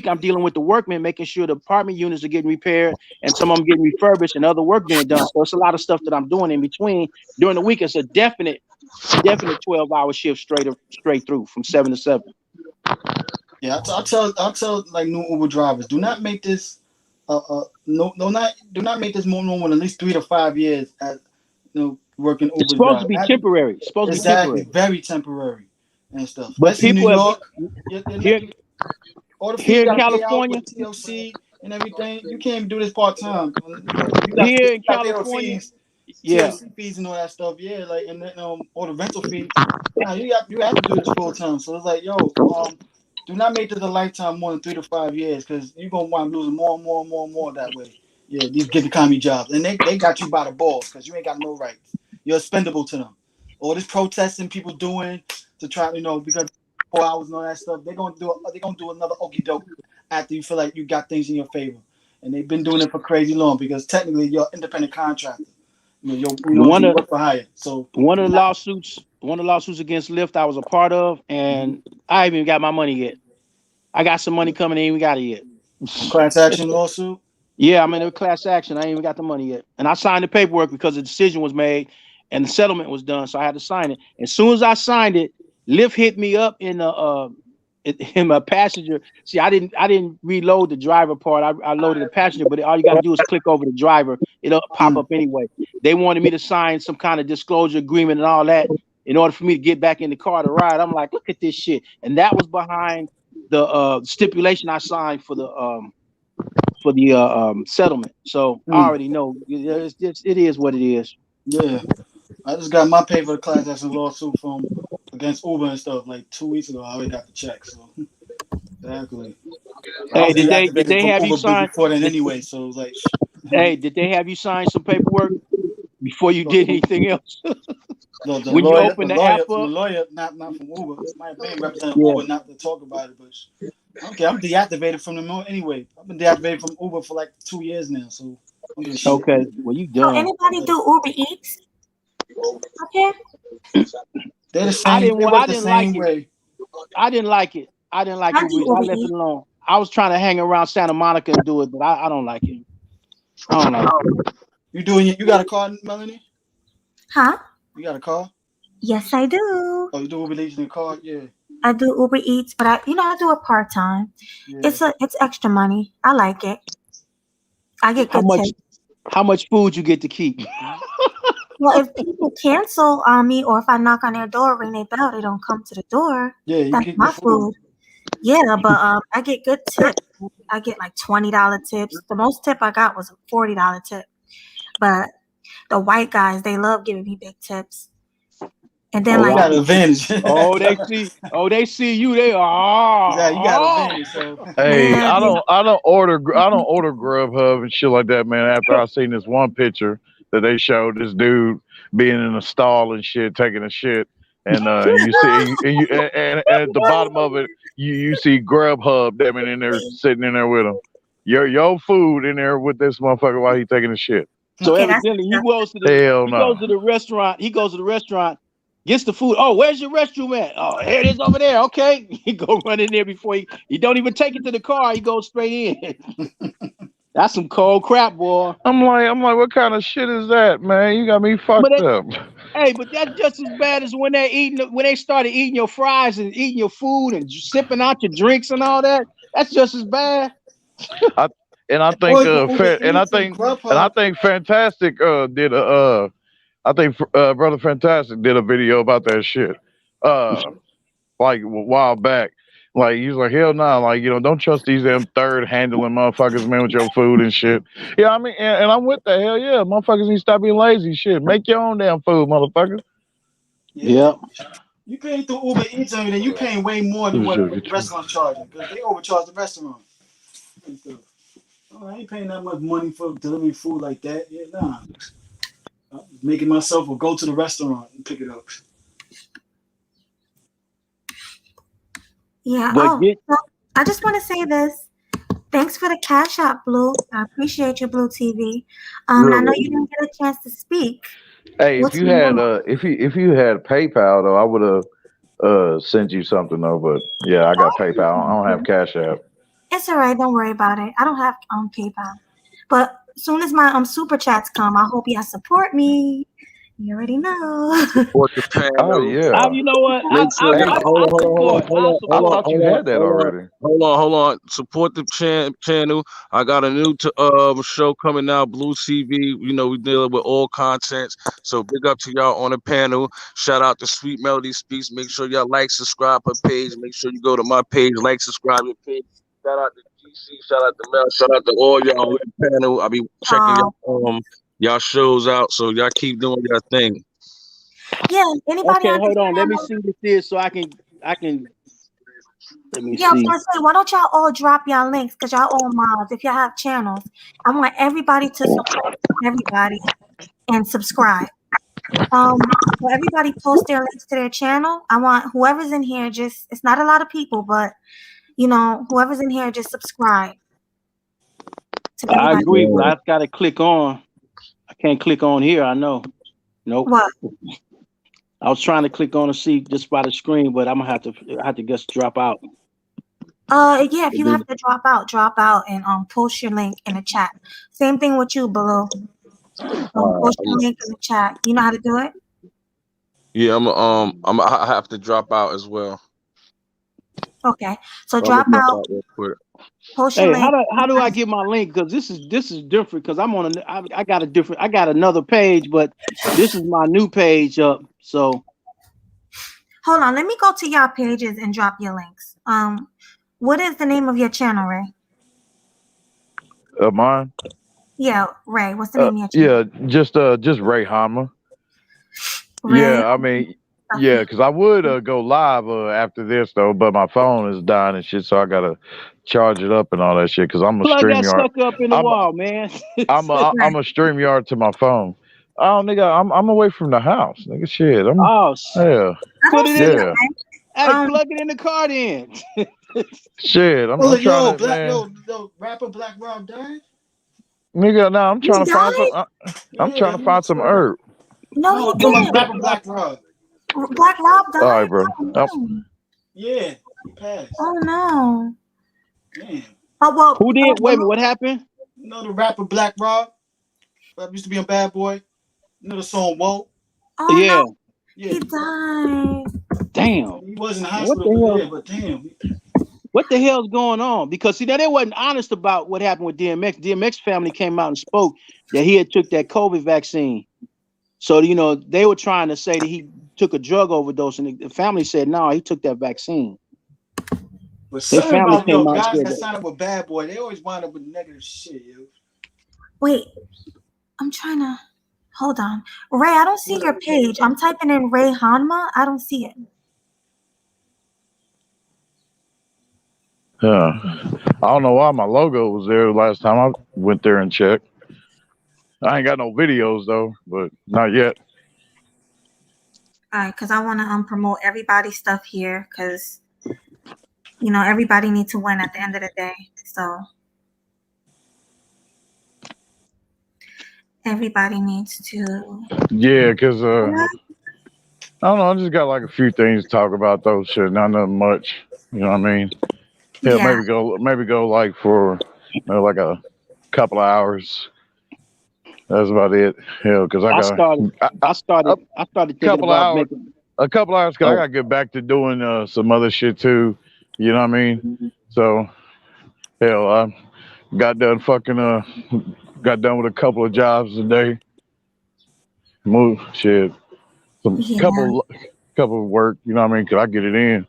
I'm dealing with the workmen, making sure the apartment units are getting repaired and some of them getting refurbished and other work being done. So it's a lot of stuff that I'm doing in between. During the week, it's a definite 12-hour shift straight through from 7 to 7. Yeah, I'll tell like new Uber drivers, do not make this do not make this more normal at least 3 to 5 years as working Uber. It's supposed to be temporary. It's supposed to be temporary. Very temporary and stuff. But people in New York, here in California, with TLC and everything, you can't even do this part time. Here in California, TLC fees and all that stuff. Yeah, like and then all the rental fees. Now you have to do this full time. So it's like, yo, do not make this a lifetime more than 3 to 5 years because you're gonna wind up losing more and more that way. Yeah, these gig economy jobs, and they got you by the balls because you ain't got no rights. You're expendable to them. All this protesting people doing to try, because 4 hours and all that stuff, they're gonna do another okey doke after you feel like you got things in your favor, and they've been doing it for crazy long because technically you're an independent contractor. You work for hire. So one of the lawsuits against Lyft I was a part of, and I haven't even got my money yet. I got some money coming, ain't even got it yet. Class action lawsuit. Yeah, I'm in a class action. I ain't even got the money yet. And I signed the paperwork because the decision was made and the settlement was done. So I had to sign it. As soon as I signed it, Lyft hit me up in my passenger. See, I didn't reload the driver part. I loaded the passenger, but all you got to do is click over the driver. It'll pop up anyway. They wanted me to sign some kind of disclosure agreement and all that in order for me to get back in the car to ride. I'm like, look at this shit. And that was behind the stipulation I signed for the settlement. So I already know it is what it is. Yeah, I just got my pay for the class action lawsuit from against Uber and stuff like 2 weeks ago. I already got the check. So exactly. Hey, did they have you sign before then anyway? So it was like, hey, did they have you sign some paperwork before you did anything else? No, when lawyer, you open the app up, the lawyer, not from Uber. My main representative Uber, not to talk about it, but okay, I'm deactivated from them anyway. I've been deactivated from Uber for like 2 years now. So okay, well you done. Anybody do Uber Eats? Okay. They're the same. I didn't like it. I didn't like it. I left it alone. I was trying to hang around Santa Monica and do it, but I don't like it. I don't like it. You got a car, Melanie? Huh? You got a car? Yes, I do. Oh, you do Uber Eats in a car? Yeah. I do Uber Eats, but I do it part time. Yeah. It's extra money. I like it. I get good tips. How much food you get to keep? Well, if people cancel on me, or if I knock on their door, ring their bell, they don't come to the door. Yeah, that's my food. Yeah, but I get good tips. I get like $20 tips. The most tip I got was a $40 tip. But the white guys, they love giving me big tips. And then you got advantage. they see you. They are. Yeah, you got advantage. So. Hey, I don't order Grubhub and shit like that, man. After I seen this one picture that they showed this dude being in a stall and shit, taking a shit, and you see, and at the bottom of it, you see Grubhub them in there sitting in there with him. Your food in there with this motherfucker while he taking a shit. So evidently he goes to the restaurant. He goes to the restaurant, gets the food. Oh, where's your restroom at? Oh, here it is over there. Okay, he go run in there before he don't even take it to the car. He goes straight in. That's some cold crap, boy. I'm like, what kind of shit is that, man? You got me fucked up. Hey, but that's just as bad as when they started eating your fries and eating your food and sipping out your drinks and all that. That's just as bad. I think Fantastic did Brother Fantastic did a video about that shit like a while back. Like he's like, hell no, like don't trust these them third handling motherfuckers, man, with your food and shit. Yeah, I mean, and I'm with that. Hell yeah, motherfuckers need to stop being lazy. Shit, make your own damn food, motherfucker. Yeah. You paying through Uber Eats and everything, you paying way more than what the restaurant's charging because they overcharge the restaurant. I ain't paying that much money for delivery food like that. Yeah, nah. I'm making myself or go to the restaurant and pick it up. Yeah. I just want to say this. Thanks for the Cash App, Blue. I appreciate you, Blue TV. Really? I know you didn't get a chance to speak. Hey, if you had PayPal though, I would have sent you something though. But yeah, I got PayPal. I don't have Cash App. It's all right. Don't worry about it. I don't have PayPal. But as soon as my super chats come, I hope y'all support me. You already know. Support the channel. Oh yeah. You know what? I thought you had that already. Hold on. Support the channel. I got a new show coming out, Blue TV. We deal with all contents. So big up to y'all on the panel. Shout out to Sweet Melody Speaks. Make sure y'all like, subscribe her page. Make sure you go to my page, like, subscribe your page. Shout out to GC. Shout out to Mel. Shout out to all y'all on the panel. I'll be checking y'all shows out, so y'all keep doing your thing. Yeah, anybody? Okay, hold on. Let me see this is so I can Let me Yeah, I was see. gonna say, why don't y'all all drop y'all links? Because y'all all mods. If y'all have channels, I want everybody to support everybody and subscribe. So everybody post their links to their channel. I want whoever's in here, just, it's not a lot of people, but you know, whoever's in here, just subscribe to I everybody. agree, but I've got to click on. I can't click on here. I know. Nope. What? I was trying to click on to see just by the screen, but I'm gonna have to just drop out. Yeah, if you have to drop out and post your link in the chat. Same thing with you, Baloo. Post your link in the chat. You know how to do it? Yeah, I have to drop out as well. Okay. So I'm drop gonna drop out, out real quick. post your Hey, link. how do I get my link? Because this is different. Because I'm on I got another page, but this is my new page up. So Hold on, let me go to y'all pages and drop your links. What is the name of your channel, Ray? Mine? Yeah, Ray. What's the name of your channel? Yeah, just Ray Hama. Ray. Yeah, I mean, yeah, because I would go live after this though, but my phone is dying and shit, so I gotta charge it up and all that shit. Because I'm a plug that StreamYard. sucker up in the wall, man. I'm a StreamYard to my phone. Oh, nigga, I'm away from the house, nigga. Shit, yeah, Put it in. yeah. Hey, plug it in the car then. Shit, I'm Yo, trying to, Black, man. yo, rapper Black Rob died. Nigga, now I'm trying He to find some. died? I'm trying to find some herb. No, he I'm talking about didn't. rapper Black Rob. Black Rob died? All right, bro. Oh, no. Yeah, he passed. Oh, no. Damn. Oh, well, Who did? Wait a minute, what happened? You know the rapper Black Rob? That used to be on Bad Boy. You know the song Whoa? Oh, Yeah. no. He died. Damn. He was in the What hospital, the hell? but damn. What the hell's going on? Because see, now they wasn't honest about what happened with DMX. DMX family came out and spoke that he had took that COVID vaccine. So you know they were trying to say that he took a drug overdose, and the family said no, he took that vaccine. But Their something family about came out and guys said that that. sign up with Bad Boy, they always wind up with negative shit, yo. Wait, I'm trying to, hold on. Ray, I don't see your page. I'm typing in Ray Hanma. I don't see it. Yeah, I don't know why my logo was there last time I went there and checked. I ain't got no videos though, but not yet. All right, because I want to promote everybody's stuff here because, you know, everybody needs to win at the end of the day. So everybody needs to. Yeah, because I don't know. I just got like a few things to talk about though. Shit, not nothing much. You know what I mean? Hell, Yeah. maybe go like for like a couple of hours. That's about it. Hell, because I started thinking couple about hours, making a couple hours because I gotta get back to doing some other shit too. You know what I mean? So hell, I got done got done with a couple of jobs today. Move shit, some couple of work. You know what I mean? Cause I get it in.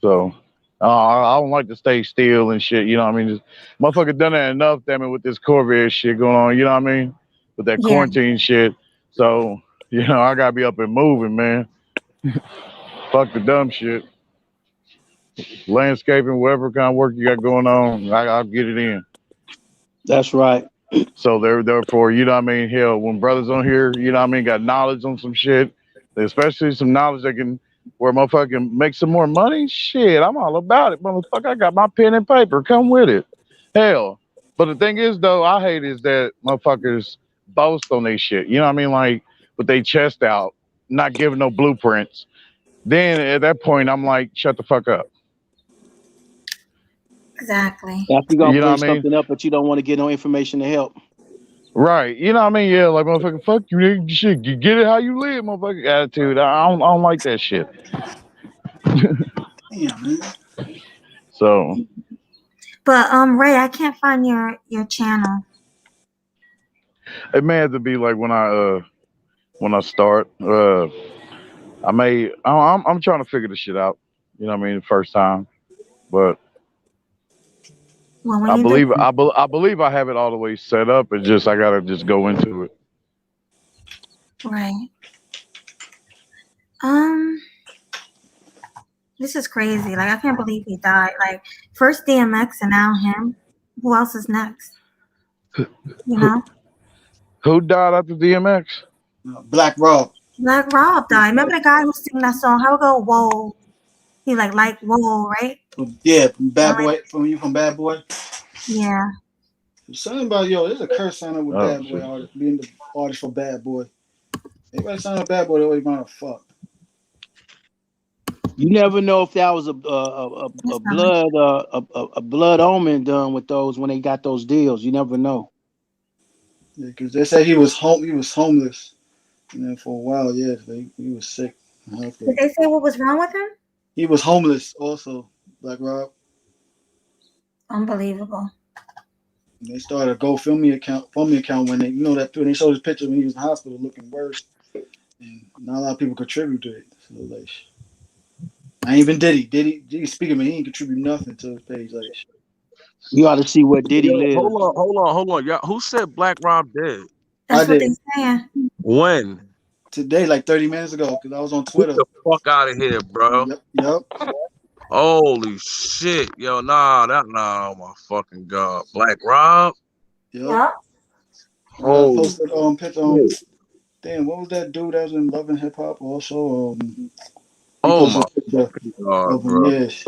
So I don't like to stay still and shit. You know what I mean? Just, motherfucker done that enough. Damn it, with this COVID shit going on. You know what I mean? With that quarantine shit. So you know I gotta be up and moving, man. Fuck the dumb shit. Landscaping, whatever kind of work you got going on, I'll get it in. That's right. So therefore, you know what I mean? Hell, when brothers on here, you know what I mean, got knowledge on some shit, especially some knowledge that can where motherfucker can make some more money, shit, I'm all about it. Motherfucker, I got my pen and paper. Come with it. Hell. But the thing is though, I hate is that motherfuckers boast on their shit. You know what I mean? Like with their chest out, not giving no blueprints. Then at that point, I'm like, shut the fuck up. Exactly. After you're gonna You know bring what I mean? something up, but you don't want to get no information to help. Right. You know what I mean? Yeah, like motherfucker, fuck you, nigga. Shit, you get it how you live, motherfucker. Attitude. I don't like that shit. Damn, man. So But Ray, I can't find your channel. it may have to be like when I start. I'm trying to figure this shit out. You know what I mean? The first time. But Well, when I you believe do, I believe I have it all the way set up. It's just I gotta just go into it. right. This is crazy. Like, I can't believe he died. Like, first DMX and now him. Who else is next? You know? Who died after DMX? Black Rob. Black Rob died. Remember the guy who sang that song? How it go? Whoa. He like whoa, right? Yeah, from Bad Boy. From Bad Boy. Yeah. Something about there's a curse sign up with Oh, Bad Boy shit. artist, being the artist for Bad Boy. Everybody sign up Bad Boy, they always want to fuck. You never know if that was a blood omen done with those when they got those deals. You never know. Yeah, because they said he was homeless, and then for a while, he was sick. Did they say what was wrong with him? He was homeless also, Black Rob. Unbelievable. And they started a GoFundMe account when they when they showed his picture when he was in the hospital looking worse, and not a lot of people contribute to it. So like, I ain't even Diddy speaking, man, he ain't contribute nothing to his page. Like, you ought to see where Diddy lives. Hold on, y'all. Who said Black Rob dead? That's what they saying. When? Today, like 30 minutes ago, because I was on Twitter. Get the fuck out of here, bro. Yep. Holy shit, yo, oh my fucking god, Black Rob. Yep. Oh, posted picture on. Damn, what was that dude that was in Love and Hip Hop? Also, oh my god, bro. Yes.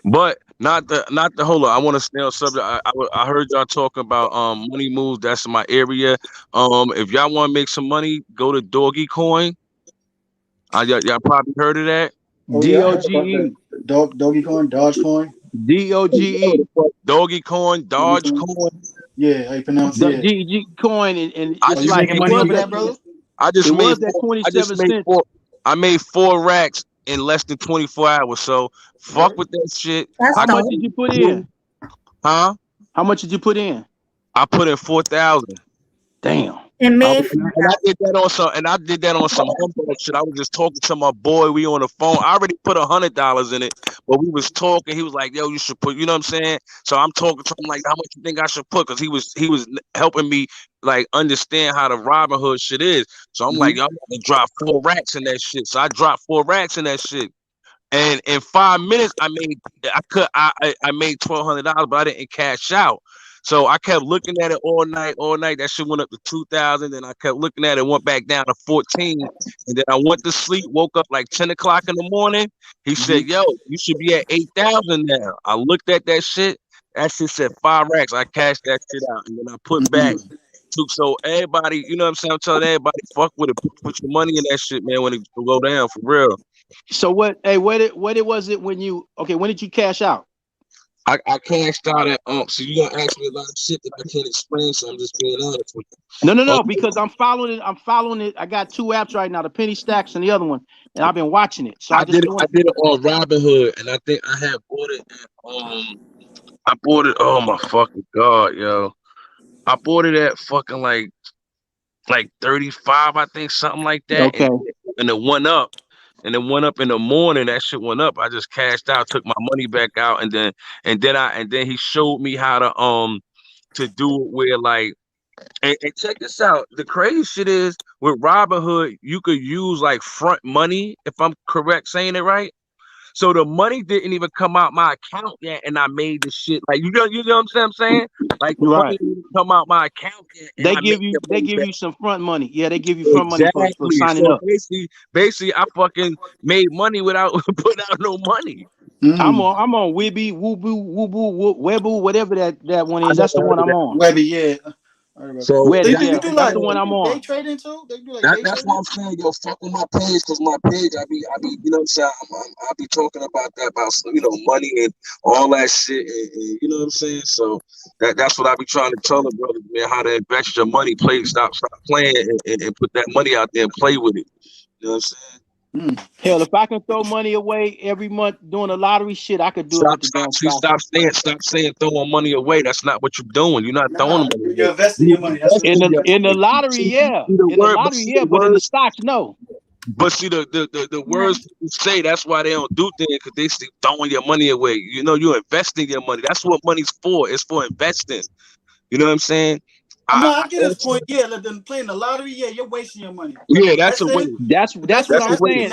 But not the hold on. I want to stay on subject. I heard y'all talking about money moves. That's my area. If y'all want to make some money, go to Doggy Coin. Y'all probably heard of that. DOGE. Doggy Coin, Dogecoin. DOGE. Doggy Coin, Dogecoin. Yeah, how you pronounce it? DG coin and are you making money over that, brother? I just made that 27 cents. I made 4 racks in less than 24 hours. So fuck with that shit. How much did you put in? Huh? How much did you put in? I put in 4,000. Damn. And I did that on some humbug shit. I was just talking to my boy. We on the phone. I already put $100 in it, but we was talking. He was like, "Yo, you should put." You know what I'm saying? So I'm talking to him like, "How much you think I should put?" Because he was helping me like understand how the Robinhood shit is. So I'm like, "Yo, I'm gonna drop 4 racks in that shit." So I dropped 4 racks in that shit. And in 5 minutes, I made $1,200, but I didn't cash out. So I kept looking at it all night. That shit went up to 2,000. Then I kept looking at it, went back down to 14. And then I went to sleep, woke up like 10 o'clock in the morning. He said, "Yo, you should be at 8,000 now." I looked at that shit. That shit said 5 racks. I cashed that shit out. And then I put back. So everybody, you know what I'm saying? I'm telling everybody, fuck with it. Put your money in that shit, man, when it go down, for real. So what was it when did you cash out? I cashed out at so you gonna ask me a lot of shit that I can't explain, so I'm just being honest with you. No, because I'm following it. I got 2 apps right now, the Penny Stacks and the other one, and I've been watching it. So I did it on Robinhood, and I think I had bought it at oh my fucking god, yo. I bought it at fucking like 35, I think, something like that. Okay. And it went up. And it went up in the morning. That shit went up. I just cashed out, took my money back out, and then he showed me how to do it where like, and check this out. The crazy shit is with Robinhood, you could use like front money, if I'm correct saying it right. So the money didn't even come out my account yet, and I made the shit like you know what I'm saying? Like the money didn't come out my account yet. They give you some front money. Yeah, they give you front money for signing up. Basically, I fucking made money without putting out no money. I'm on Wibby, Webu, whatever that one is. That's the one I'm on. Webby, yeah. So they do that's like the one I'm on. Day trading too. They do like that's why I'm saying, yo, fuck with my page, because my page, I be, you know what I'm saying, I be talking about that, about money and all that shit, and you know what I'm saying. So that's what I be trying to tell the brothers, man, how to invest your money. Stop playing and put that money out there and play with it. You know what I'm saying? Hell, if I can throw money away every month doing a lottery shit, I could do it. Stop saying throwing money away. That's not what you're doing. You're not throwing money. You're investing your money. That's in the lottery, yeah. In the lottery, yeah, but in the stocks, no. But see, the words people say, that's why they don't do things, because they see throwing your money away. You know, you're investing your money. That's what money's for. It's for investing. You know what I'm saying? I get his point. Yeah, then playing the lottery. Yeah, you're wasting your money. Yeah, that's a way. That's what I'm saying.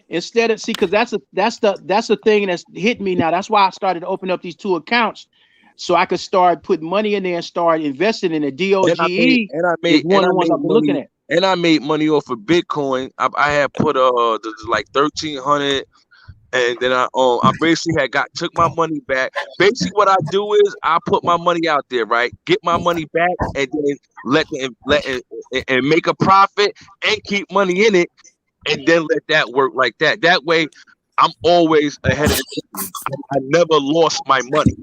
instead of because that's the thing that's hit me now. That's why I started to open up these 2 accounts so I could start putting money in there and start investing in the DOGE. Is one of the ones I've been looking at. And I made money off of Bitcoin. I had put like 1,300. And then I basically took my money back. Basically, what I do is I put my money out there, right? Get my money back, and then let it and make a profit and keep money in it, and then let that work like that. That way, I'm always ahead of the game. I never lost my money,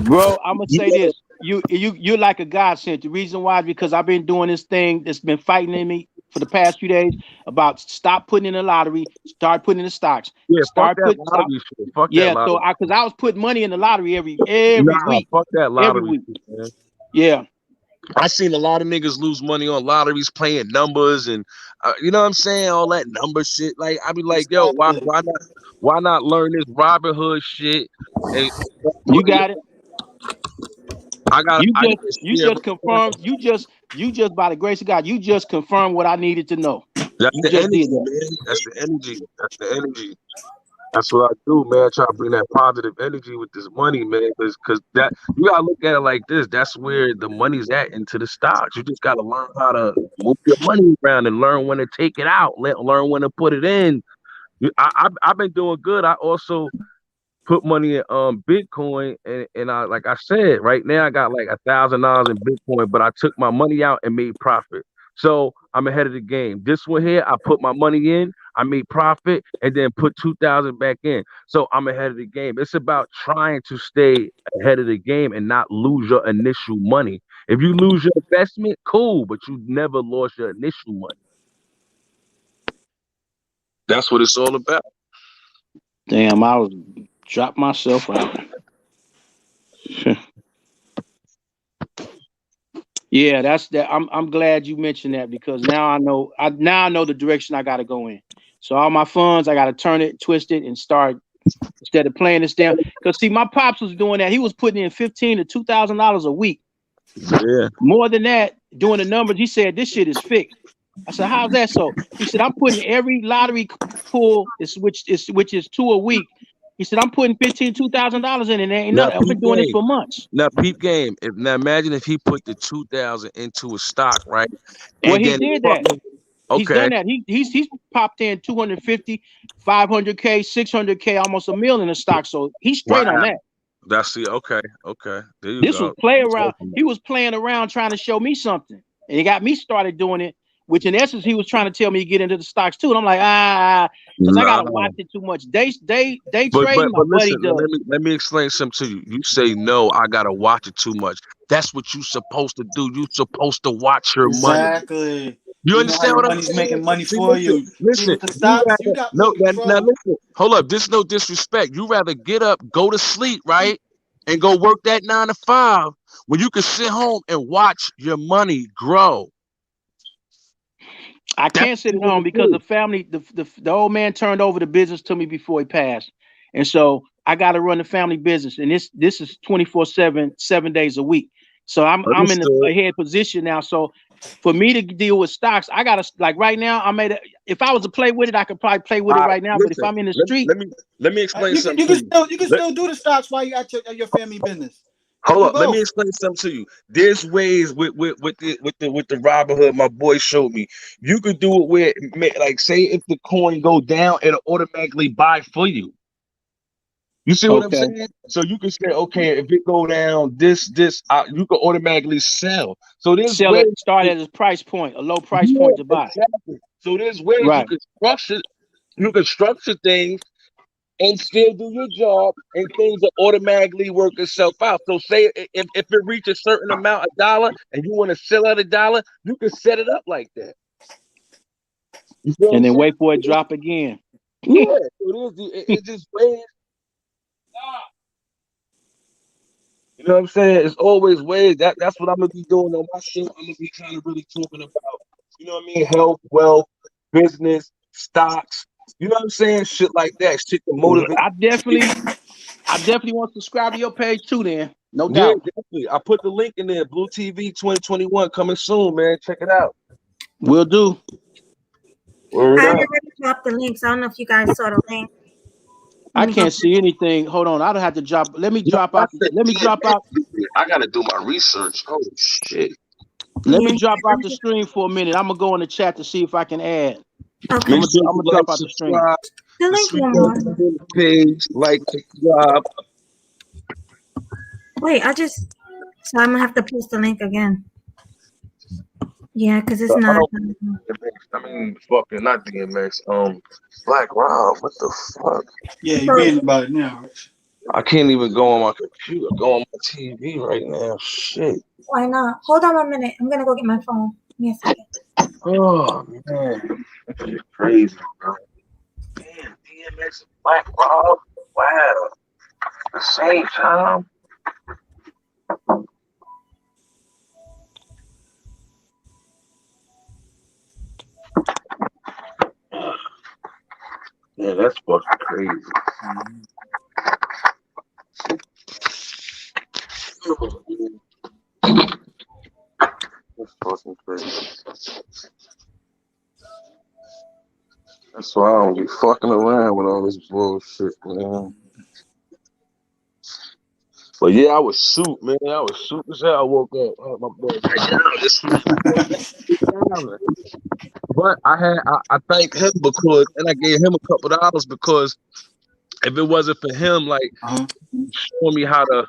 bro. I'm gonna say this: you're like a godsend. The reason why is because I've been doing this thing that's been fighting in me for the past few days about stop putting in the lottery, start putting in the stocks. Yeah, start fuck that lottery shit. Fuck that lottery. So because I was putting money in the lottery every week. Fuck that lottery. Every week. Man. Yeah. I seen a lot of niggas lose money on lotteries playing numbers and you know what I'm saying, all that number shit. Like I be like, yo, why not learn this Robinhood shit? And you got it. You just confirmed. You just by the grace of God, you just confirmed what I needed to know. That's the energy, man. That's the energy. That's the energy. That's what I do, man. Try to bring that positive energy with this money, man. Because that you gotta look at it like this. That's where the money's at into the stocks. You just gotta learn how to move your money around and learn when to take it out. Learn when to put it in. I've been doing good. I also put money in Bitcoin, and I, like I said, right now I got like $1,000 in Bitcoin, but I took my money out and made profit. So I'm ahead of the game. This one here, I put my money in, I made profit, and then put 2,000 back in. So I'm ahead of the game. It's about trying to stay ahead of the game and not lose your initial money. If you lose your investment, cool, but you never lost your initial money. That's what it's all about. Damn, I was drop myself out. Yeah, that's that. I'm glad you mentioned that because now I know the direction I got to go in. So all my funds, I got to turn it, twist it, and start instead of playing this down. Because see, my pops was doing that. He was putting in $1,500 to $2,000 a week. Yeah. More than that, doing the numbers. He said this shit is fixed. I said, how's that so? He said, I'm putting every lottery pool which is 2 a week. He said, I'm putting $1,500 to $2,000 in, and there ain't nothing. I've been doing this for months. Now, peep game. Now imagine if he put the 2,000 into a stock, right? Well, he did that. Okay. He's done that. He's popped in 250, 500K, 600K, almost $1 million in stock. So he's straight on that. That's the okay. There you this go. Was play around. He was playing around trying to show me something, and he got me started doing it. Which in essence, he was trying to tell me to get into the stocks too, and I'm like, because I gotta watch it too much. They trade my buddy. Let me explain something to you. You say no, I gotta watch it too much. That's what you're supposed to do. You're supposed to watch your money. Exactly. You understand what I'm saying? Making money for you. Listen, now listen. Hold up. This no disrespect. You rather get up, go to sleep, right, and go work that 9 to 5 when you can sit home and watch your money grow. I can't sit at home because the family, the old man turned over the business to me before he passed, and so I got to run the family business, and this is 24/7, 7 days a week. So I'm in a head position now. So for me to deal with stocks, I gotta like right now. If I was to play with it, I could probably play with it right now. But if I'm in the street, let me explain something. You can still do the stocks while you at your family business. Hold up, let me explain something to you. There's ways with the Robinhood my boy showed me. You could do it where, like, say if the coin go down, it'll automatically buy for you. You see what I'm saying? So you can say, okay, if it go down, this, you can automatically sell. So this sell it, start at a price point, a low price point to buy. Exactly. So there's ways you can structure things and still do your job, and things will automatically work itself out. So say if it reaches a certain amount of dollar and you want to sell at $1, you can set it up like that. And then wait for it to drop again. Yeah, it's just ways. You know what I'm saying? It's always ways. That's what I'm gonna be doing on my show. I'm gonna be kind of really talking about, you know what I mean, health, wealth, business, stocks. You know what I'm saying? Shit like that. Shit to motivate. I definitely want to subscribe to your page too, then. No doubt. Yeah, definitely. I put the link in there. Blue TV 2021 coming soon, man. Check it out. Will do. Word I up. already dropped the links. I don't know if you guys saw the link. I can't see anything. Hold on, I'll have to drop. Let me drop out. Let me drop out. I gotta do my research. Oh shit. Let Yeah, me drop out the stream for a minute. I'm gonna go in the chat to see if I can add. okay. I'm gonna drop out the stream. The link one more. Page, like, subscribe. Wait, so I'm gonna have to post the link again. Yeah, because it's not. I mean, fucking not DMX. Black Rob. What the fuck? Yeah, you reading about it now, Rich. I can't even go on my computer. Go on my TV right now. Shit. Why not? Hold on 1 minute. I'm gonna go get my phone. Give me a second. Oh man, that shit crazy, bro. Damn, DMX and Black Rob. Wow. At the same time. Yeah, that's fucking crazy. That's fucking crazy. That's why I don't be fucking around with all this bullshit, man. But yeah, I was soup, man. I was soup as hell. I woke up. I had my boy. But I thank him because, and I gave him a couple of dollars because if it wasn't for him, like showing me how to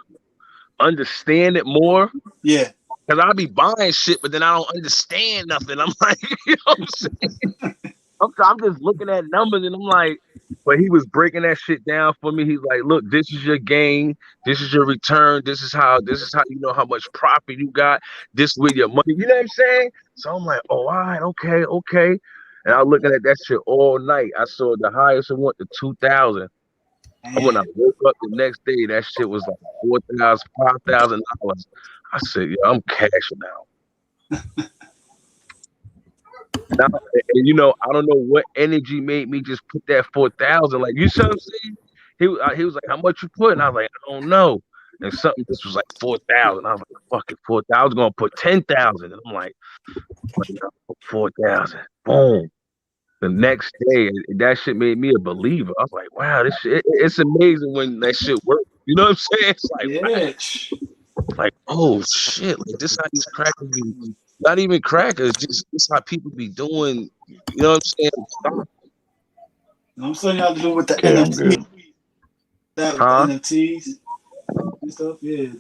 understand it more. Yeah. Cause I'll be buying shit, but then I don't understand nothing. I'm like, you know what I'm saying? I'm just looking at numbers and I'm like, but he was breaking that shit down for me. He's like, look, this is your gain, this is your return, this is how you know how much profit you got, this with your money. You know what I'm saying? So I'm like, oh, all right, okay. And I was looking at that shit all night. I saw the highest it went to 2,000. And when I woke up the next day, that shit was like $4,000, $5,000. I said, yeah, I'm cashing out. Now, and you know, I don't know what energy made me just put that 4,000. Like, you see what I'm saying? He was like, how much you put? And I was like, I don't know. And something just was like 4,000. I was like, fuck it, 4,000. I was gonna put 10,000. And I'm like 4,000. Boom. The next day, that shit made me a believer. I was like, wow, this shit, it's amazing when that shit works. You know what I'm saying? It's like, wow. Like, oh shit, like this how these crackers be, not even crackers, just this how people be doing, you know what I'm saying? Stop. I'm saying how to do with the NFT. That NFTs and stuff, yeah.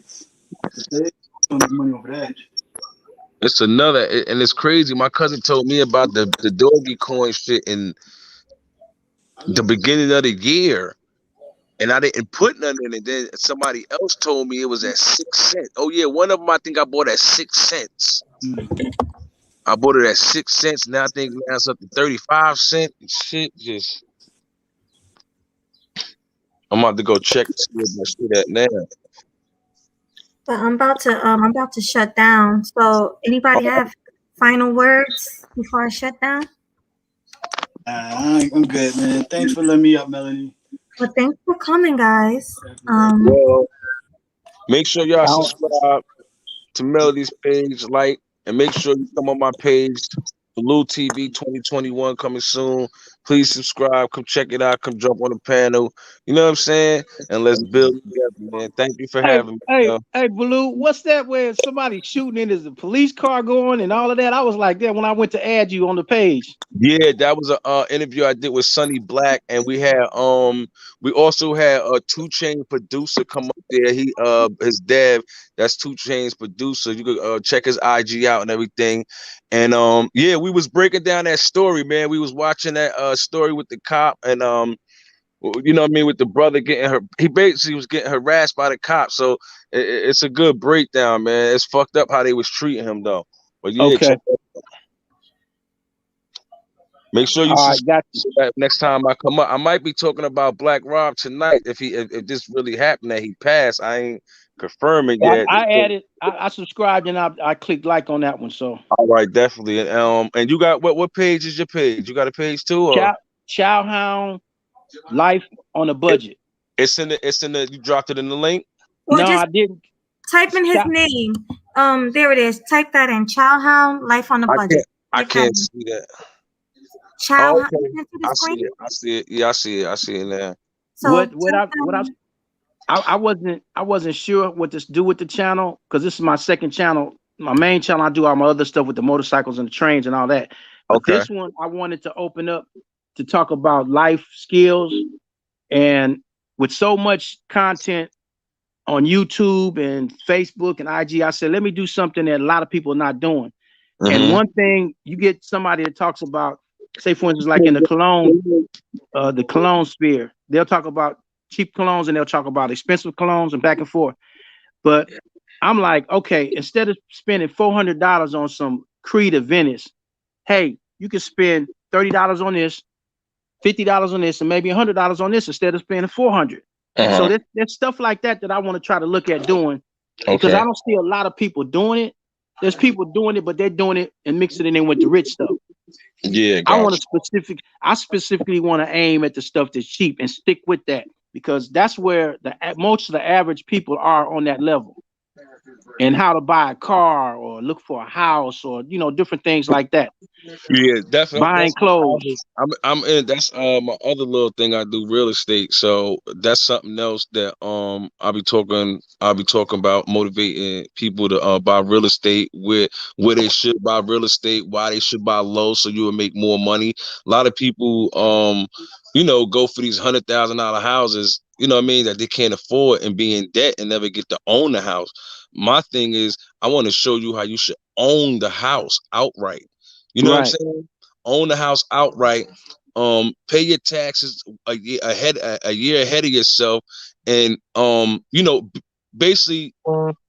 They don't make money over that. It's another, and it's crazy. My cousin told me about the doggy coin shit in the beginning of the year. And I didn't put nothing in it. Then somebody else told me it was at 6 cents. Oh yeah, one of them I think I bought at 6 cents. I bought it at 6 cents. Now I think now it's up to 35 cents. Shit, just I'm about to go check to see what my shit at now. But I'm about to shut down. So anybody have final words before I shut down? I'm good, man. Thanks for letting me up, Melanie. Well, thanks for coming, guys. Well, make sure y'all subscribe to Melody's page, like, and make sure you come on my page, Blue TV 2021 coming soon. Please subscribe, come check it out, come jump on the panel. You know what I'm saying? And let's build together, man. Thank you for having me. Hey, Blue, what's that where somebody shooting in? Is a police car going and all of that? I was like that when I went to add you on the page. Yeah, that was a interview I did with Sonny Black, and we had we also had a 2 Chainz producer come up there. He his dev, that's 2 Chainz producer. You could check his IG out and everything. And yeah, we was breaking down that story, man. We was watching that story with the cop, and you know what I mean, with the brother he basically was getting harassed by the cop. So it's a good breakdown, man. It's fucked up how they was treating him though. But yeah, check that out. Make sure you subscribe so that next time I come up. I might be talking about Black Rob tonight if this really happened that he passed. I ain't confirming yet. I subscribed and I clicked like on that one. So all right, definitely. And you got what page is your page? You got a page too? Or? Chowhound Life on a Budget. It's in the you dropped it in the link? Well, no, I didn't. Type in his name. There it is. Type that in. Chowhound Life on a Budget. I can't see that. Child, Okay, you sent to the I see screen. it. I see it. Yeah, I see it. I see it now. So I wasn't sure what to do with the channel because this is my second channel. My main channel, I do all my other stuff with the motorcycles and the trains and all that. But Okay. this one, I wanted to open up to talk about life skills. And with so much content on YouTube and Facebook and IG, I said, let me do something that a lot of people are not doing. And one thing, you get somebody that talks about, say for instance, like in the cologne sphere, they'll talk about cheap colognes and they'll talk about expensive colognes and back and forth. But I'm like, okay, instead of spending $400 on some Creed or Venice, hey, you can spend $30 on this, $50 on this, and maybe $100 on this instead of spending $400. So there's stuff like that I want to try to look at doing because I don't see a lot of people doing it. There's people doing it, but they're doing it and mixing it in with the rich stuff. Yeah, I specifically want to aim at the stuff that's cheap and stick with that because that's where most of the average people are on that level. And how to buy a car or look for a house or different things like that. Yeah, definitely. Buying clothes. I'm in. That's my other little thing. I do real estate, so that's something else that I'll be talking about motivating people to buy real estate, where they should buy real estate, why they should buy low, so you will make more money. A lot of people go for these $100,000 houses, you know what I mean, that they can't afford and be in debt and never get to own the house. My thing is, I want to show you how you should own the house outright. You know what I'm saying? Own the house outright. Pay your taxes a year ahead of yourself, and basically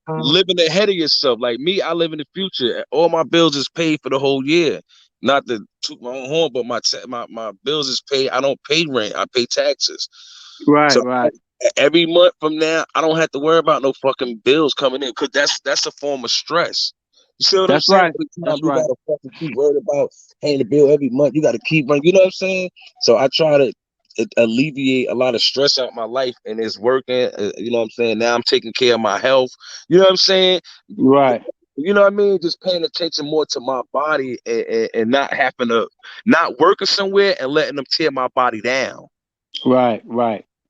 living ahead of yourself. Like me, I live in the future. All my bills is paid for the whole year. Not to toot my own horn, but my bills is paid. I don't pay rent. I pay taxes. Right. Every month from now, I don't have to worry about no fucking bills coming in because that's a form of stress. You see what I'm saying? That's right. You gotta fucking keep worried about paying the bill every month. You gotta keep running. You know what I'm saying? So I try to alleviate a lot of stress out my life, and it's working. You know what I'm saying? Now I'm taking care of my health. You know what I'm saying? Right. You know what I mean? Just paying attention more to my body and not having to not working somewhere and letting them tear my body down. Right.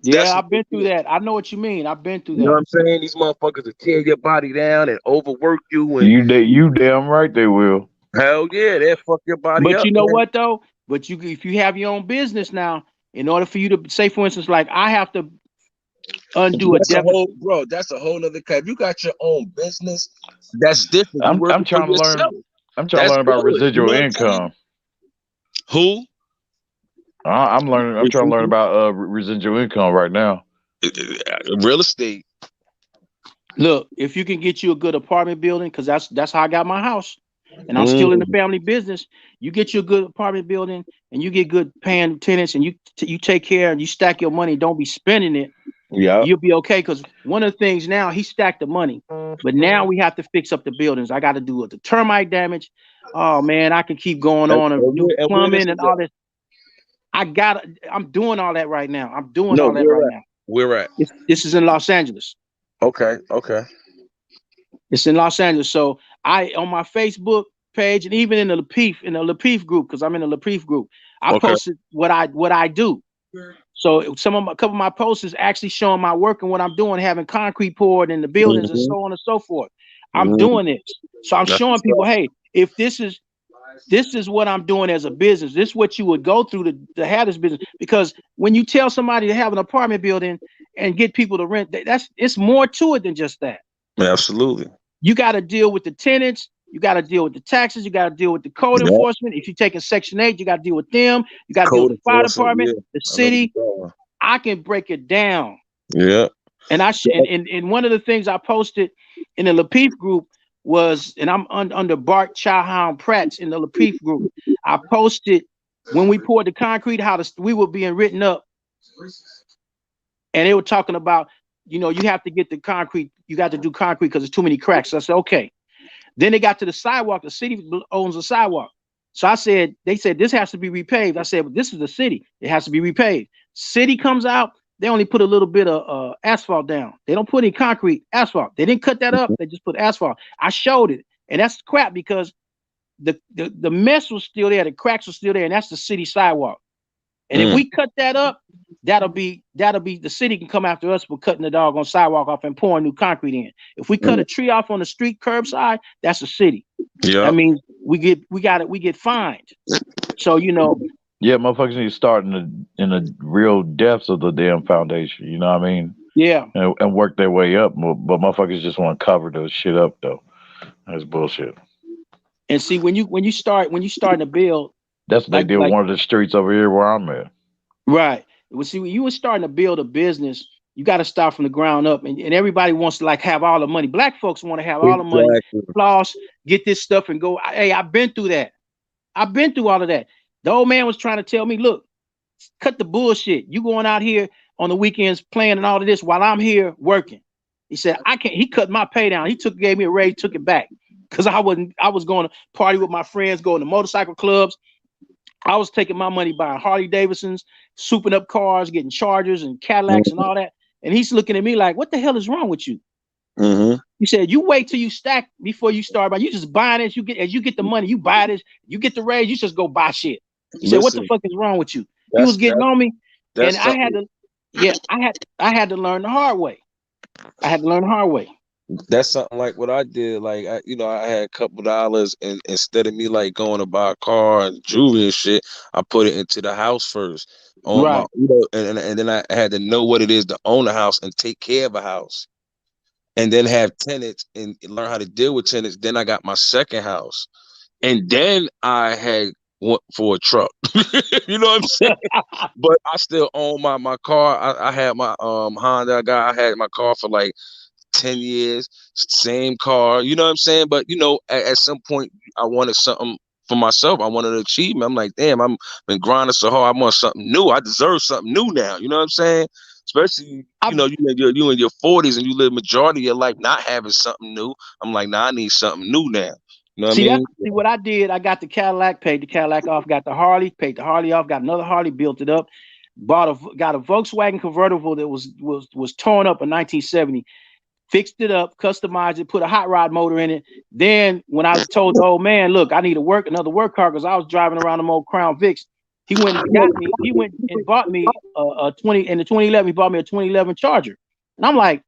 Yeah, I've been through that. I know what you mean. I've been through that. You know what I'm saying? These motherfuckers will tear your body down and overwork you. And you damn right they will. Hell yeah, they'll fuck your body up. But you know what though? But if you have your own business now, in order for you to say, for instance, like I have to undo that's a whole nother cut. If you got your own business, that's different. I'm trying to learn. I'm trying to learn about residual income. Who? I'm learning. I'm trying to learn about residual income right now. Real estate. Look, if you can get you a good apartment building, because that's how I got my house, and I'm still in the family business. You get you a good apartment building, and you get good paying tenants, and you take care and you stack your money. Don't be spending it. Yeah, you'll be okay. Because one of the things now, he stacked the money, but now we have to fix up the buildings. I got to do the termite damage. Oh man, I can keep going on and do plumbing and all this. I'm doing all that right now. I'm doing all that right now. Where at? This is in Los Angeles. Okay. It's in Los Angeles. So I on my Facebook page and even in the Lapeef group, because I'm in the Lapeef group, I posted what I do. So a couple of my posts is actually showing my work and what I'm doing, having concrete poured in the buildings and so on and so forth. I'm doing this. So I'm showing people, hey, if this is what I'm doing as a business. This is what you would go through to have this business. Because when you tell somebody to have an apartment building and get people to rent, it's more to it than just that. Absolutely. You got to deal with the tenants. You got to deal with the taxes. You got to deal with the code enforcement. If you're taking Section 8, you got to deal with them. You got to deal with the fire department, the city. I can break it down. Yeah. And and one of the things I posted in the Lapeef group was, and I'm under Bart Chowhound Pratt's in the Lapeef group. I posted when we poured the concrete, how we were being written up, and they were talking about, you have to get the concrete, you got to do concrete because there's too many cracks. So I said, okay. Then they got to the sidewalk. The city owns the sidewalk. So they said this has to be repaved. I said, but this is the city. It has to be repaved. City comes out. They only put a little bit of asphalt down. They don't put any concrete, asphalt. They didn't cut that up. They just put asphalt. I showed it. And that's crap because the mess was still there, the cracks were still there, and that's the city sidewalk. And if we cut that up, that'll be the city can come after us for cutting the doggone sidewalk off and pouring new concrete in. If we cut a tree off on the street curbside, that's the city. Yeah. I mean, we get fined. So Yeah, motherfuckers need to start in the real depths of the damn foundation. You know what I mean? Yeah. And work their way up. But motherfuckers just want to cover the shit up though. That's bullshit. And see, when you starting to build, that's what they did with one of the streets over here where I'm at. Right. Well, see, when you were starting to build a business, you got to start from the ground up, and everybody wants to like have all the money. Black folks want to have all the money, floss, get this stuff, and go. Hey, I've been through that. I've been through all of that. The old man was trying to tell me, look, cut the bullshit. You going out here on the weekends playing and all of this while I'm here working. He said, I can't. He cut my pay down. He gave me a raise, took it back because I was going to party with my friends, going to motorcycle clubs. I was taking my money buying Harley Davidsons, souping up cars, getting Chargers and Cadillacs and all that. And he's looking at me like, what the hell is wrong with you? He said, you wait till you stack before you start buying. You just buying it. As you get the money, you buy this. You get the raise, you just go buy shit. He said, what the fuck is wrong with you? He was getting on me. And I had to learn the hard way. That's something like what I did. Like I had a couple dollars, and instead of me like going to buy a car and jewelry and shit, I put it into the house first. And then I had to know what it is to own a house and take care of a house, and then have tenants and learn how to deal with tenants. Then I got my second house, and then I had went for a truck. You know what I'm saying? But I still own my car. I had my Honda. I had my car for like 10 years, same car, you know what I'm saying? But at some point I wanted something for myself. I wanted an achievement. I'm like, damn, I've been grinding so hard. I want something new. I deserve something new now. You know what I'm saying? Especially, you in your 40s and you live majority of your life not having something new. I'm like, nah, I need something new now. You know what I mean? See what I did? I got the Cadillac, paid the Cadillac off, got the Harley, paid the Harley off, got another Harley, built it up, got a Volkswagen convertible that was torn up in 1970. Fixed it up, customized it, put a hot rod motor in it. Then when I told the old man, look, I need another work car because I was driving around them old Crown Vics. He went and bought me a 2011. He bought me a 2011 Charger, and I'm like,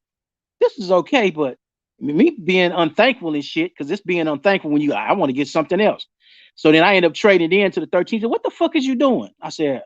this is okay, but me being unthankful and shit, because it's being unthankful when I want to get something else. So then I end up trading it into the 13. Said, what the fuck is you doing? I said,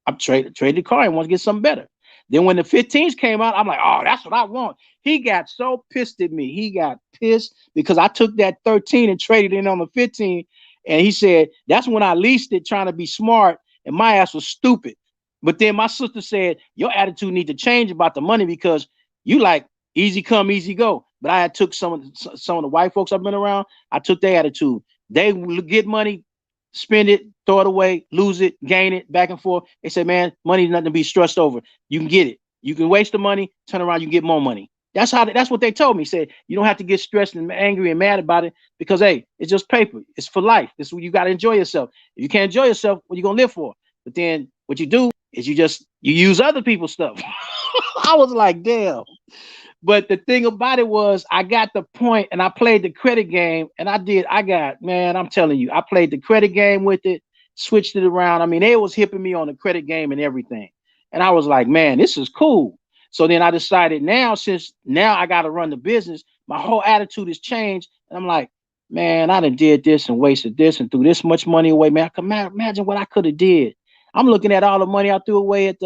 I'm traded the car and want to get something better. Then when the 15s came out, I'm like, oh, that's what I want. He got so pissed at me. He got pissed because I took that 13 and traded it on the 15. And he said, that's when I leased it trying to be smart. And my ass was stupid. But then my sister said, your attitude need to change about the money because you like easy come, easy go. But I had took some of the white folks I've been around. I took their attitude. They get money, spend it, throw it away, lose it, gain it, back and forth. They say, man, money is nothing to be stressed over. You can get it. You can waste the money, turn around, you can get more money. That's what they told me. Said you don't have to get stressed and angry and mad about it because hey, it's just paper. It's for life. It's what you got to enjoy yourself. If you can't enjoy yourself, what you gonna live for? But then what you do is you use other people's stuff. I was like, damn. But the thing about it was I got the point and I played the credit game and I'm telling you, I played the credit game with it, switched it around. I mean, they was hipping me on the credit game and everything. And I was like, man, this is cool. So then I decided since I got to run the business, my whole attitude has changed. And I'm like, man, I done did this and wasted this and threw this much money away. Man, I can imagine what I could have did. I'm looking at all the money I threw away at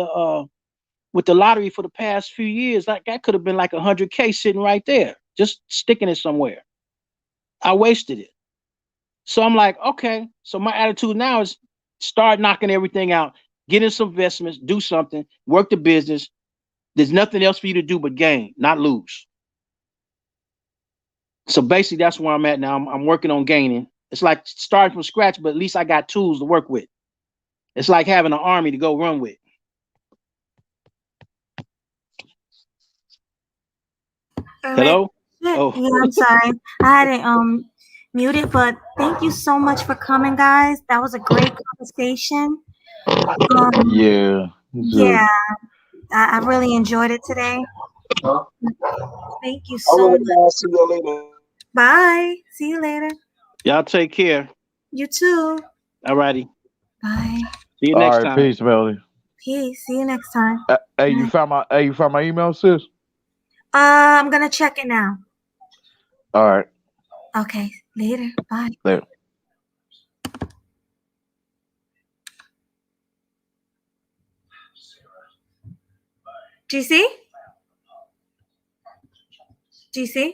with the lottery for the past few years. Like that could have been like $100K sitting right there, just sticking it somewhere. I wasted it. So I'm like, okay. So my attitude now is start knocking everything out, get in some investments, do something, work the business. There's nothing else for you to do but gain, not lose. So basically, that's where I'm at now. I'm working on gaining. It's like starting from scratch, but at least I got tools to work with. It's like having an army to go run with. Hello? Oh. Yeah, I'm sorry. I had it muted, but thank you so much for coming, guys. That was a great conversation. Yeah. I really enjoyed it today. Thank you so much. See you later. Bye. See you later. Y'all take care. You too. All righty. Bye. See you All next right, time. peace, Melody. Peace. See you next time. Hey, you found my email, sis? I'm gonna check it now. All right, Okay. Later. Bye. there. GC? GC?